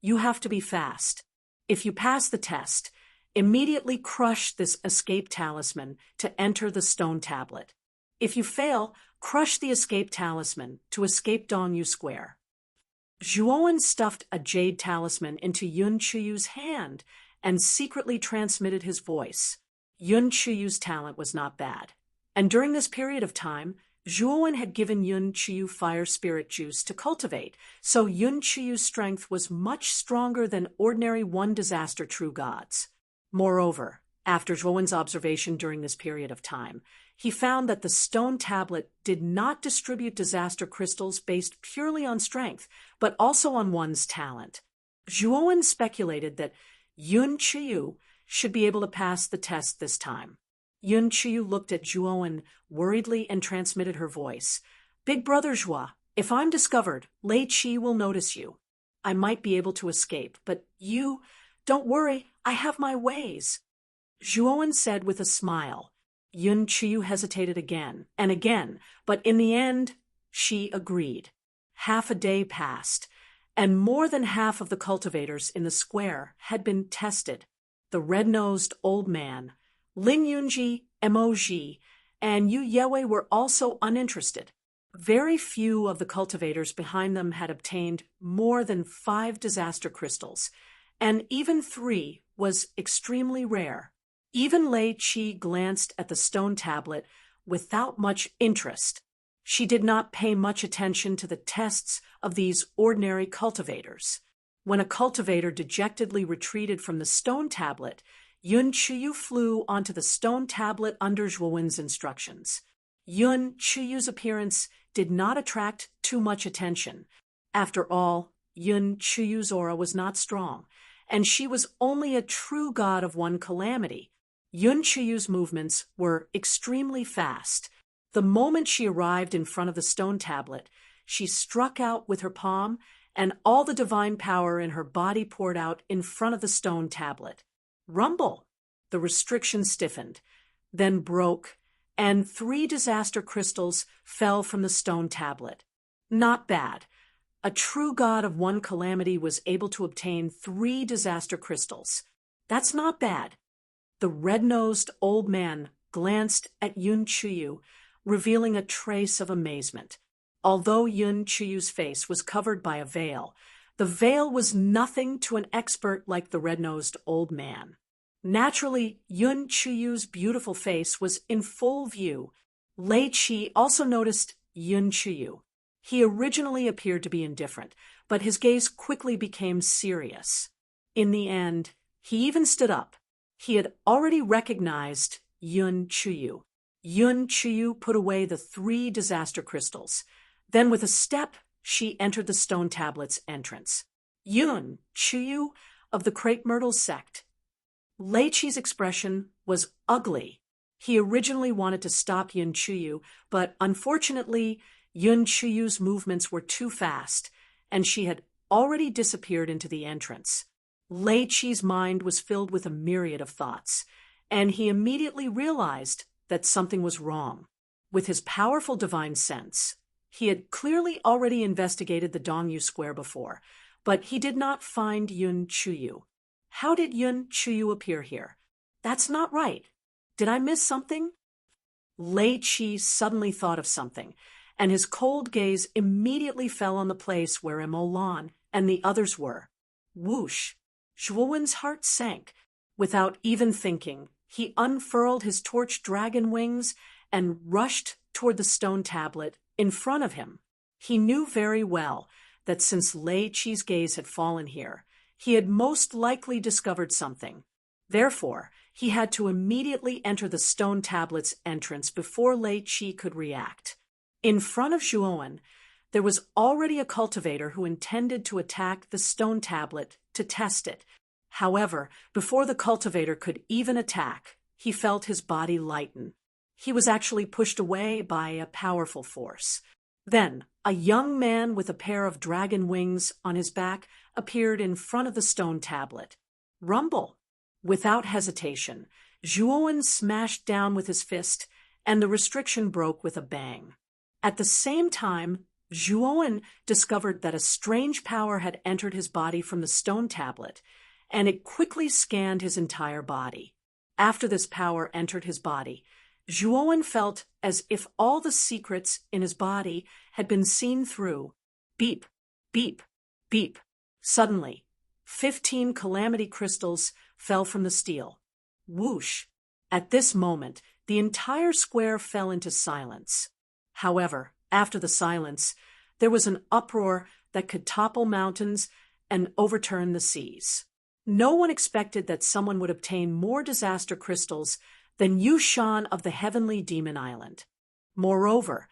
you have to be fast. If you pass the test, immediately crush this escape talisman to enter the stone tablet. If you fail, crush the escape talisman to escape Dongyu Square. Zhuowen stuffed a jade talisman into Yun Chuyu's hand and secretly transmitted his voice. Yun Chuyu's talent was not bad, and during this period of time, Zhuowen had given Yun Chuyu fire spirit juice to cultivate, so Yun Chuyu's strength was much stronger than ordinary one disaster true gods. Moreover, After Zhuowen's observation during this period of time, he found that the stone tablet did not distribute disaster crystals based purely on strength, but also on one's talent. Zhuowen speculated that Yun Chiyu should be able to pass the test this time. Yun Chiyu looked at Zhuowen worriedly and transmitted her voice. "Big brother Zhuo, if I'm discovered, Lei Qi will notice you. I might be able to escape, but you, don't worry, I have my ways." Zhuowen said with a smile. Yun Chiyu hesitated again and again, but in the end, she agreed. Half a day passed, and more than half of the cultivators in the square had been tested. The red-nosed old man, Lin Yunji, Emoji, and Yu Yewei were also uninterested. Very few of the cultivators behind them had obtained more than 5 disaster crystals, and even 3 was extremely rare. Even Lei Qi glanced at the stone tablet without much interest. She did not pay much attention to the tests of these ordinary cultivators. When a cultivator dejectedly retreated from the stone tablet, Yun Chiyu flew onto the stone tablet under Zhuowen's instructions. Yun Chiyu's appearance did not attract too much attention. After all, Yun Chiyu's aura was not strong, and she was only a true god of one calamity. Yun Chiyu's movements were extremely fast. The moment she arrived in front of the stone tablet, she struck out with her palm, and all the divine power in her body poured out in front of the stone tablet. Rumble! The restriction stiffened, then broke, and 3 disaster crystals fell from the stone tablet. Not bad. A true god of one calamity was able to obtain 3 disaster crystals. That's not bad. The red-nosed old man glanced at Yun Chiyu, revealing a trace of amazement. Although Yun Chiyu's face was covered by a veil, the veil was nothing to an expert like the red-nosed old man. Naturally, Yun Chiyu's beautiful face was in full view. Lei Qi also noticed Yun Chiyu. He originally appeared to be indifferent, but his gaze quickly became serious. In the end, he even stood up. He had already recognized Yun Chiyu. Yun Chiyu put away the 3 disaster crystals. Then with a step, she entered the stone tablet's entrance. Yun Chiyu of the Crepe Myrtle sect. Lei Qi's expression was ugly. He originally wanted to stop Yun Chiyu, but unfortunately, Yun Chiyu's movements were too fast, and she had already disappeared into the entrance. Lei Qi's mind was filled with a myriad of thoughts, and he immediately realized that something was wrong. With his powerful divine sense, he had clearly already investigated the Dongyu Square before, but he did not find Yun Chiyu. How did Yun Chiyu appear here? That's not right. Did I miss something? Lei Qi suddenly thought of something, and his cold gaze immediately fell on the place where Emolan and the others were. Whoosh! Zhuowen's heart sank. Without even thinking, he unfurled his torch dragon wings and rushed toward the stone tablet in front of him. He knew very well that since Lei Qi's gaze had fallen here, he had most likely discovered something. Therefore, he had to immediately enter the stone tablet's entrance before Lei Qi could react. In front of Zhuowen, there was already a cultivator who intended to attack the stone tablet to test it. However, before the cultivator could even attack, he felt his body lighten. He was actually pushed away by a powerful force. Then, a young man with a pair of dragon wings on his back appeared in front of the stone tablet. Rumble! Without hesitation, Zhuowen smashed down with his fist, and the restriction broke with a bang. At the same time, Zhuowen discovered that a strange power had entered his body from the stone tablet, and it quickly scanned his entire body. After this power entered his body, Zhuowen felt as if all the secrets in his body had been seen through. Beep, beep, beep. Suddenly, 15 calamity crystals fell from the steel. Whoosh! At this moment, the entire square fell into silence. However, after the silence, there was an uproar that could topple mountains and overturn the seas. No one expected that someone would obtain more disaster crystals than Yushan of the heavenly demon island. Moreover,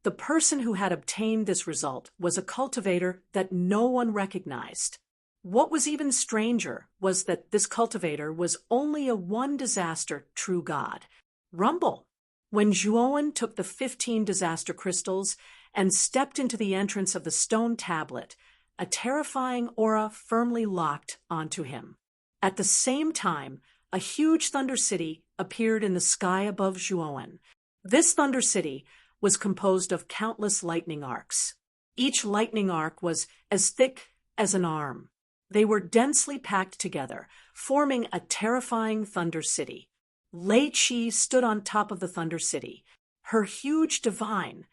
the person who had obtained this result was a cultivator that no one recognized. What was even stranger was that this cultivator was only a one disaster true god, Rumble. When Zhuowen took the 15 disaster crystals and stepped into the entrance of the stone tablet, a terrifying aura firmly locked onto him. At the same time, a huge thunder city appeared in the sky above Zhuowen. This thunder city was composed of countless lightning arcs. Each lightning arc was as thick as an arm. They were densely packed together, forming a terrifying thunder city. Lei Qi stood on top of the thunder city. Her huge divine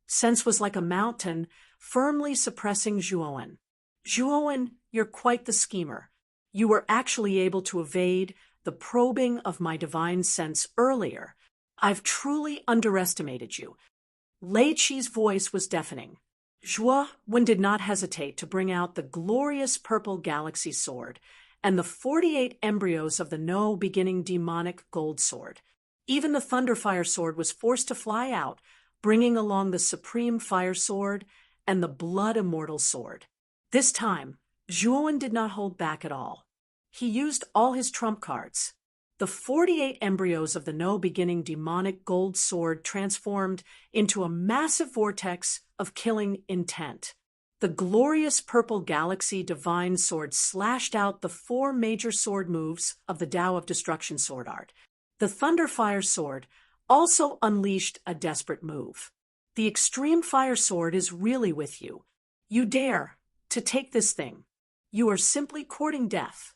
sense was like a mountain, firmly suppressing Zhuowen. Zhuowen, you're quite the schemer. You were actually able to evade the probing of my divine sense earlier. I've truly underestimated you. Lei Qi's voice was deafening. Zhuowen did not hesitate to bring out the glorious purple galaxy sword and the 48 embryos of the no beginning demonic gold sword. Even the thunder fire sword was forced to fly out, bringing along the supreme fire sword and the blood immortal sword. This time, Zhuowen did not hold back at all. He used all his trump cards. The 48 embryos of the no beginning demonic gold sword transformed into a massive vortex of killing intent. The glorious purple galaxy divine sword slashed out the 4 major sword moves of the Tao of Destruction sword art. The thunder fire sword also unleashed a desperate move. The extreme fire sword is really with you. You dare to take this thing. You are simply courting death.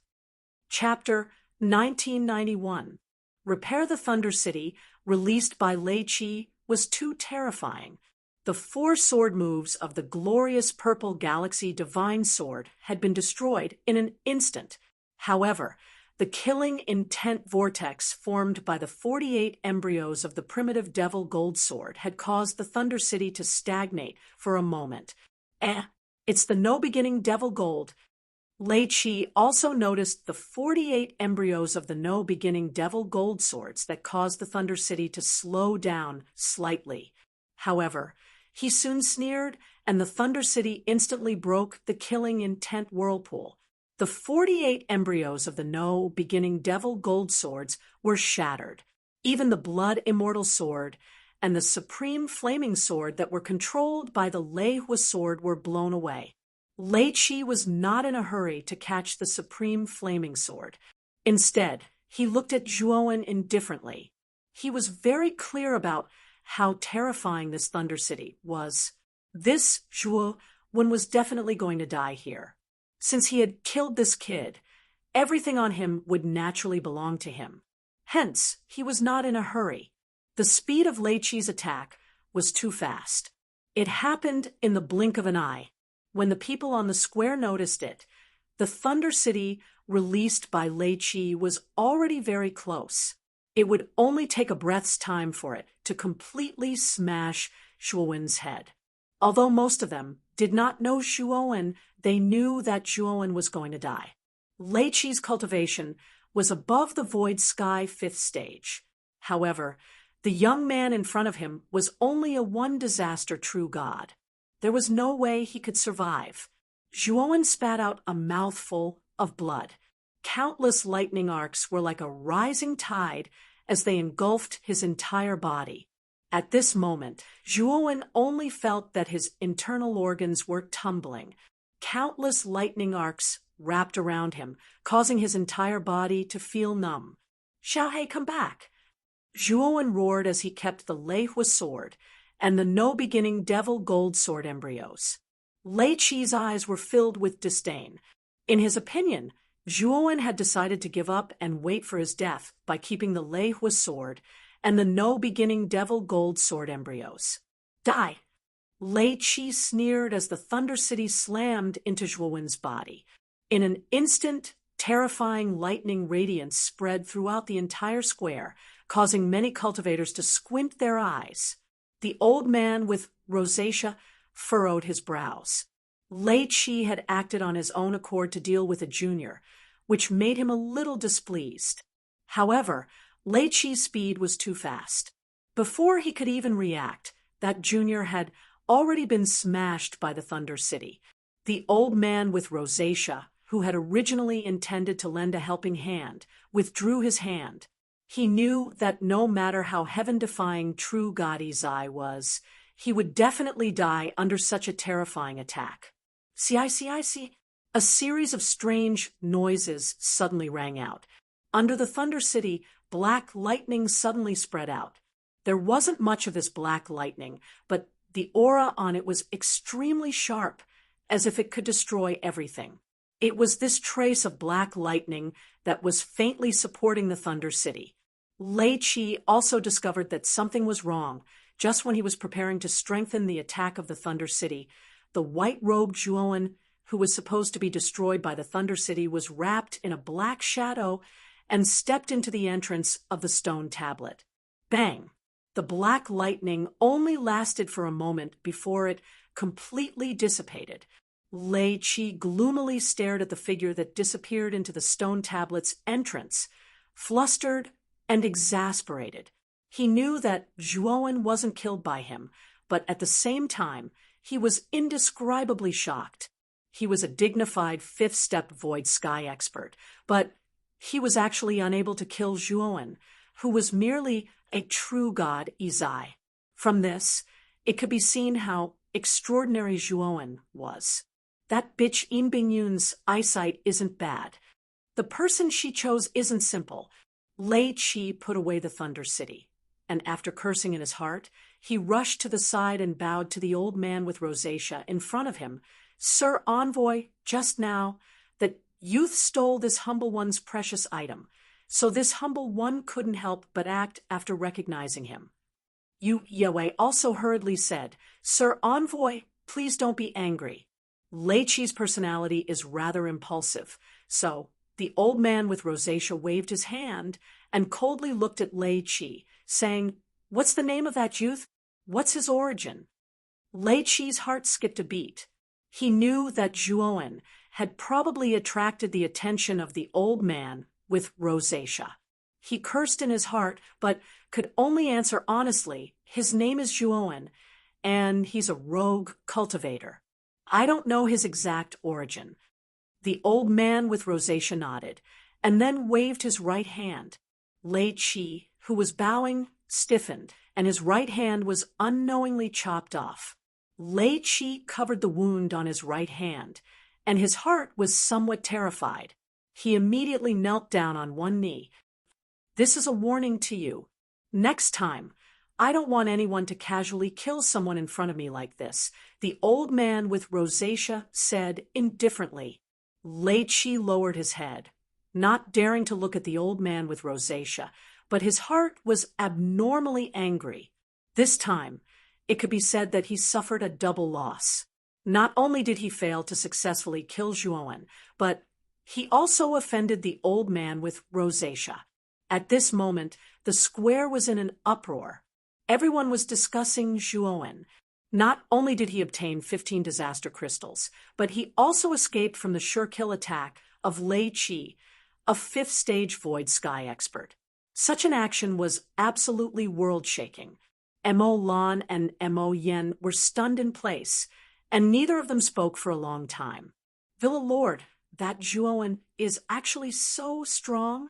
Chapter 1991. Repair the Thunder City, released by Lei Qi, was too terrifying. The 4 sword moves of the glorious purple galaxy divine sword had been destroyed in an instant. However, the killing intent vortex formed by the 48 embryos of the primitive devil gold sword had caused the Thunder City to stagnate for a moment. It's the no beginning devil gold. Lei Qi also noticed the 48 embryos of the no beginning devil gold swords that caused the Thunder City to slow down slightly. However, he soon sneered, and the Thunder City instantly broke the killing intent whirlpool. The 48 embryos of the no beginning devil gold swords were shattered. Even the blood immortal sword and the supreme flaming sword that were controlled by the Lei Hua sword were blown away. Lei Qi was not in a hurry to catch the supreme flaming sword. Instead, he looked at Zhuowen indifferently. He was very clear about how terrifying this Thunder City was. This Zhuowen was definitely going to die here. Since he had killed this kid, everything on him would naturally belong to him. Hence, he was not in a hurry. The speed of Lei Qi's attack was too fast. It happened in the blink of an eye. When the people on the square noticed it, the Thunder City released by Lei Qi was already very close. It would only take a breath's time for it to completely smash Zhuowen's head. Although most of them did not know Zhuowen, they knew that Zhuowen was going to die. Lei Qi's cultivation was above the void sky 5th stage. However, the young man in front of him was only a one disaster true god. There was no way he could survive. Zhuowen spat out a mouthful of blood. Countless lightning arcs were like a rising tide as they engulfed his entire body. At this moment, Zhuowen only felt that his internal organs were tumbling. Countless lightning arcs wrapped around him, causing his entire body to feel numb. "Xiaohei, come back!" Zhuowen roared as he kept the Lei Hua sword and the no beginning devil gold sword embryos. Lei Qi's eyes were filled with disdain. In his opinion, Zhuowen had decided to give up and wait for his death by keeping the Lei Hua sword and the no beginning devil gold sword embryos. "Die!" Lei Qi sneered as the Thunder City slammed into Zhuowen's body. In an instant, terrifying lightning radiance spread throughout the entire square, causing many cultivators to squint their eyes. The old man with rosacea furrowed his brows. Lei Qi had acted on his own accord to deal with a junior, which made him a little displeased. However, Lei Chi's speed was too fast. Before he could even react, that junior had already been smashed by the Thunder City. The old man with rosacea, who had originally intended to lend a helping hand, withdrew his hand. He knew that no matter how heaven-defying true God Izai was, he would definitely die under such a terrifying attack. See. A series of strange noises suddenly rang out. Under the Thunder City, black lightning suddenly spread out. There wasn't much of this black lightning, but the aura on it was extremely sharp, as if it could destroy everything. It was this trace of black lightning that was faintly supporting the Thunder City. Lei Chi also discovered that something was wrong. Just when he was preparing to strengthen the attack of the Thunder City, the white-robed Zhuowen, who was supposed to be destroyed by the Thunder City, was wrapped in a black shadow and stepped into the entrance of the stone tablet. Bang! The black lightning only lasted for a moment before it completely dissipated. Lei Chi gloomily stared at the figure that disappeared into the stone tablet's entrance, flustered and exasperated. He knew that Zhuowen wasn't killed by him, but at the same time, he was indescribably shocked. He was a dignified fifth-step void sky expert, but he was actually unable to kill Zhuowen, who was merely a true god Izai. From this, it could be seen how extraordinary Zhuowen was. That bitch Im Bingyun's eyesight isn't bad. The person she chose isn't simple. Lei Chi put away the Thunder City, and after cursing in his heart, he rushed to the side and bowed to the old man with rosacea in front of him. Sir Envoy, just now, that youth stole this humble one's precious item, so this humble one couldn't help but act after recognizing him. Yu Yewei also hurriedly said, Sir Envoy, please don't be angry. Lei Chi's personality is rather impulsive, so the old man with rosacea waved his hand and coldly looked at Lei Chi, saying, What's the name of that youth? What's his origin? Lei Chi's heart skipped a beat. He knew that Zhuowen had probably attracted the attention of the old man with rosacea. He cursed in his heart, but could only answer honestly, his name is Zhuowen, and he's a rogue cultivator. I don't know his exact origin. The old man with rosacea nodded, and then waved his right hand. Lei Chi, who was bowing, stiffened, and his right hand was unknowingly chopped off. Lei Chi covered the wound on his right hand, and his heart was somewhat terrified. He immediately knelt down on one knee. This is a warning to you. Next time, I don't want anyone to casually kill someone in front of me like this, the old man with rosacea said indifferently. Lei Chi lowered his head, not daring to look at the old man with rosacea, but his heart was abnormally angry. This time, it could be said that he suffered a double loss. Not only did he fail to successfully kill Zhuowen, but he also offended the old man with rosacea. At this moment, the square was in an uproar. Everyone was discussing Zhuowen. Not only did he obtain 15 disaster crystals, but he also escaped from the sure-kill attack of Lei Chi, a fifth-stage void sky expert. Such an action was absolutely world-shaking. Mo Lan and Mo Yen were stunned in place, and neither of them spoke for a long time. Villa Lord, that Zhuowen is actually so strong?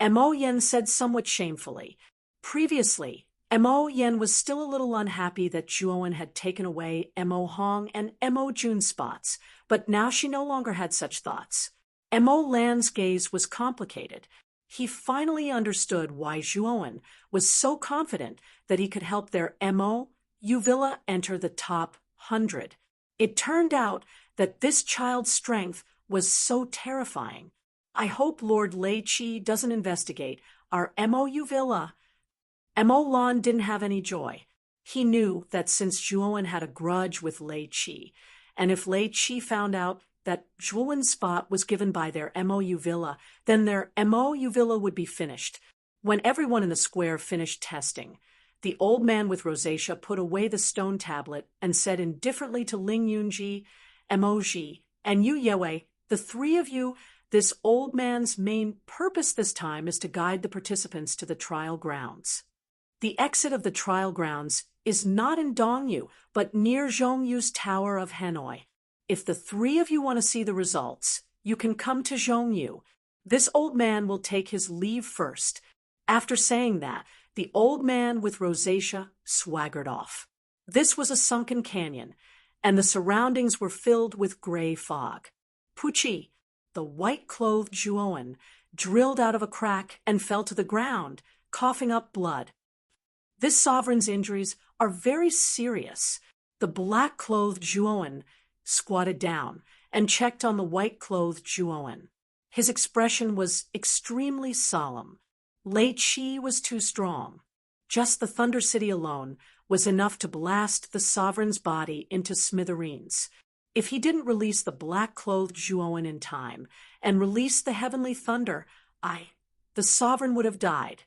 Mo Yen said somewhat shamefully. Previously, Mo Yen was still a little unhappy that Zhuowen had taken away Mo Hong and Mo Jun's spots, but now she no longer had such thoughts. Mo Lan's gaze was complicated. He finally understood why Zhuowen was so confident that he could help their Mo Uvilla enter the top 100. It turned out that this child's strength was so terrifying. I hope Lord Lei Chi doesn't investigate our Mo Uvilla. Mo Lan didn't have any joy. He knew that since Zhuowen had a grudge with Lei Chi, and if Lei Chi found out that Zhuowen's spot was given by their Mo Uvilla, then their Mo Uvilla would be finished. When everyone in the square finished testing, the old man with rosacea put away the stone tablet and said indifferently to Ling Yunji, Mo Ji, and Yu Yewei, the three of you, this old man's main purpose this time is to guide the participants to the trial grounds. The exit of the trial grounds is not in Dongyu, but near Zhongyu's Tower of Hanoi. If the three of you want to see the results, you can come to Zhongyu. This old man will take his leave first. After saying that, the old man with rosacea swaggered off. This was a sunken canyon, and the surroundings were filled with gray fog. Puchi, the white-clothed Zhuoan, drilled out of a crack and fell to the ground, coughing up blood. This sovereign's injuries are very serious. The black-clothed Zhuoan squatted down and checked on the white-clothed Zhuoan. His expression was extremely solemn. Lei Qi was too strong. Just the Thunder City alone was enough to blast the sovereign's body into smithereens. If he didn't release the black-clothed Zhuoan in time and release the heavenly thunder, the sovereign would have died.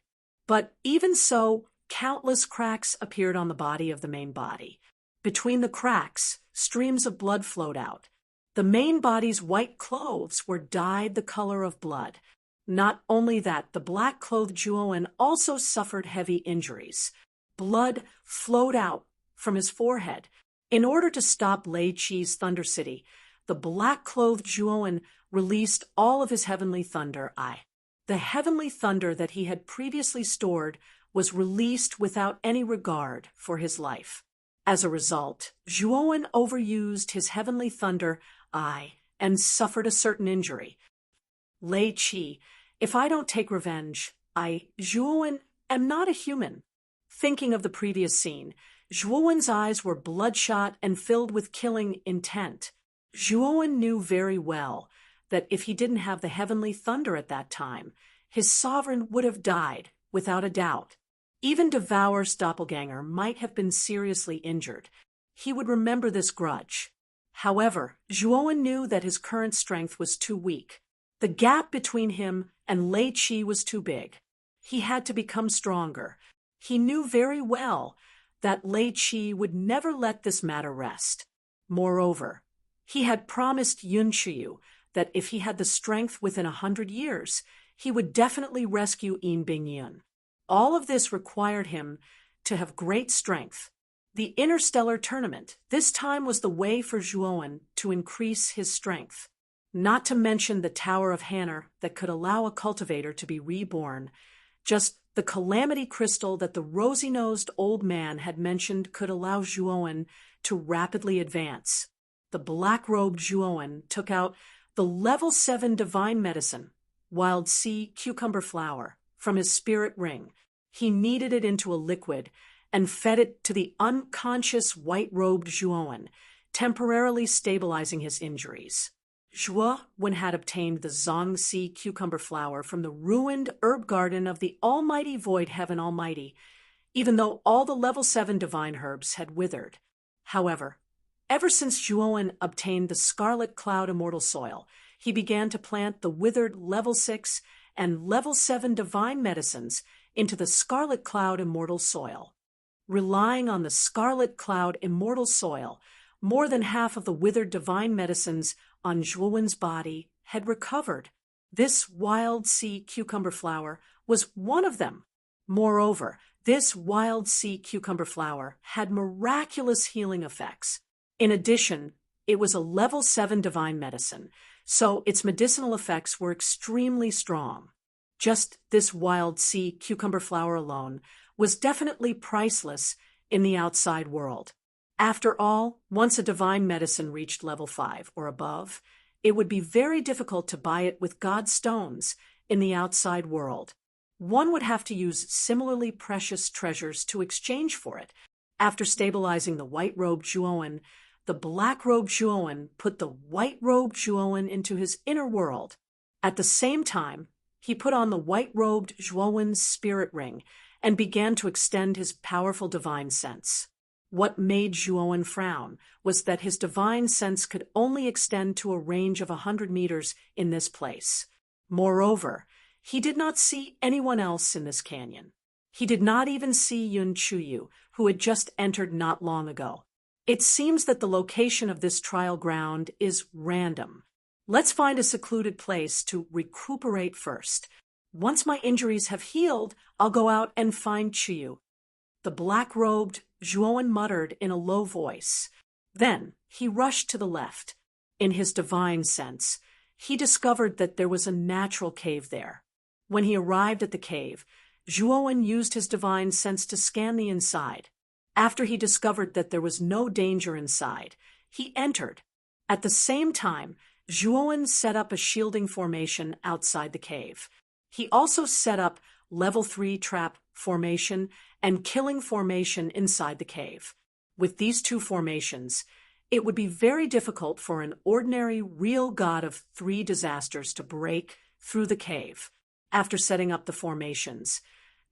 But even so, countless cracks appeared on the body of the main body. Between the cracks, streams of blood flowed out. The main body's white clothes were dyed the color of blood. Not only that, the black-clothed Zhuoan also suffered heavy injuries. Blood flowed out from his forehead. In order to stop Lei Qi's Thunder City, the black-clothed Zhuoan released all of his heavenly thunder. The heavenly thunder that he had previously stored was released without any regard for his life. As a result, Zhuoan overused his heavenly thunder, and suffered a certain injury. Lei Qi, if I don't take revenge, Zhuoan, am not a human. Thinking of the previous scene, Zhuoan's eyes were bloodshot and filled with killing intent. Zhuoan knew very well that if he didn't have the heavenly thunder at that time, his sovereign would have died, without a doubt. Even Devour's doppelganger might have been seriously injured. He would remember this grudge. However, Zhuoan knew that his current strength was too weak. The gap between him and Lei Qi was too big. He had to become stronger. He knew very well that Lei Qi would never let this matter rest. Moreover, he had promised Yun Qiyu that if he had the strength within 100 years, he would definitely rescue Yin Bingyun. All of this required him to have great strength. The interstellar tournament this time was the way for Zhuoan to increase his strength. Not to mention the Tower of Hanor that could allow a cultivator to be reborn. Just the calamity crystal that the rosy-nosed old man had mentioned could allow Zhuoan to rapidly advance. The black-robed Zhuoan took out the level 7 divine medicine, wild sea cucumber flower, from his spirit ring. He kneaded it into a liquid and fed it to the unconscious white-robed Zhuoan, temporarily stabilizing his injuries. Zhuoan had obtained the Zongxi cucumber flower from the ruined herb garden of the Almighty Void Heaven Almighty, even though all the level 7 divine herbs had withered. However, ever since Zhuoan obtained the Scarlet Cloud Immortal Soil, he began to plant the withered level 6 and level 7 divine medicines into the Scarlet Cloud Immortal Soil. Relying on the Scarlet Cloud Immortal Soil, more than half of the withered divine medicines on Zhuoan's body had recovered. This wild sea cucumber flower was one of them. Moreover, this wild sea cucumber flower had miraculous healing effects. In addition, it was a level 7 divine medicine, so its medicinal effects were extremely strong. Just this wild sea cucumber flower alone was definitely priceless in the outside world. After all, once a divine medicine reached level 5 or above, it would be very difficult to buy it with God's stones in the outside world. One would have to use similarly precious treasures to exchange for it. After stabilizing the white-robed Zhuoan, the black-robed Zhuoan put the white-robed Zhuoan into his inner world. At the same time, he put on the white-robed Zhuoan's spirit ring and began to extend his powerful divine sense. What made Zhuoan frown was that his divine sense could only extend to a range of 100 meters in this place. Moreover, he did not see anyone else in this canyon. He did not even see Yun Qiyu, who had just entered not long ago. It seems that the location of this trial ground is random. Let's find a secluded place to recuperate first. Once my injuries have healed, I'll go out and find Chiyu." The black-robed Zhuowen muttered in a low voice. Then he rushed to the left. In his divine sense, he discovered that there was a natural cave there. When he arrived at the cave, Zhuowen used his divine sense to scan the inside. After he discovered that there was no danger inside, he entered. At the same time, Zhuowen set up a shielding formation outside the cave. He also set up level 3 trap formation and killing formation inside the cave. With these two formations, it would be very difficult for an ordinary real god of 3 disasters to break through the cave. After setting up the formations,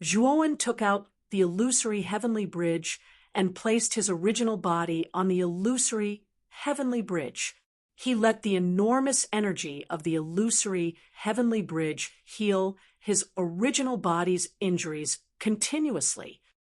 Zhuowen took out the illusory heavenly bridge and placed his original body on the illusory heavenly bridge. He let the enormous energy of the illusory heavenly bridge heal his original body's injuries continuously.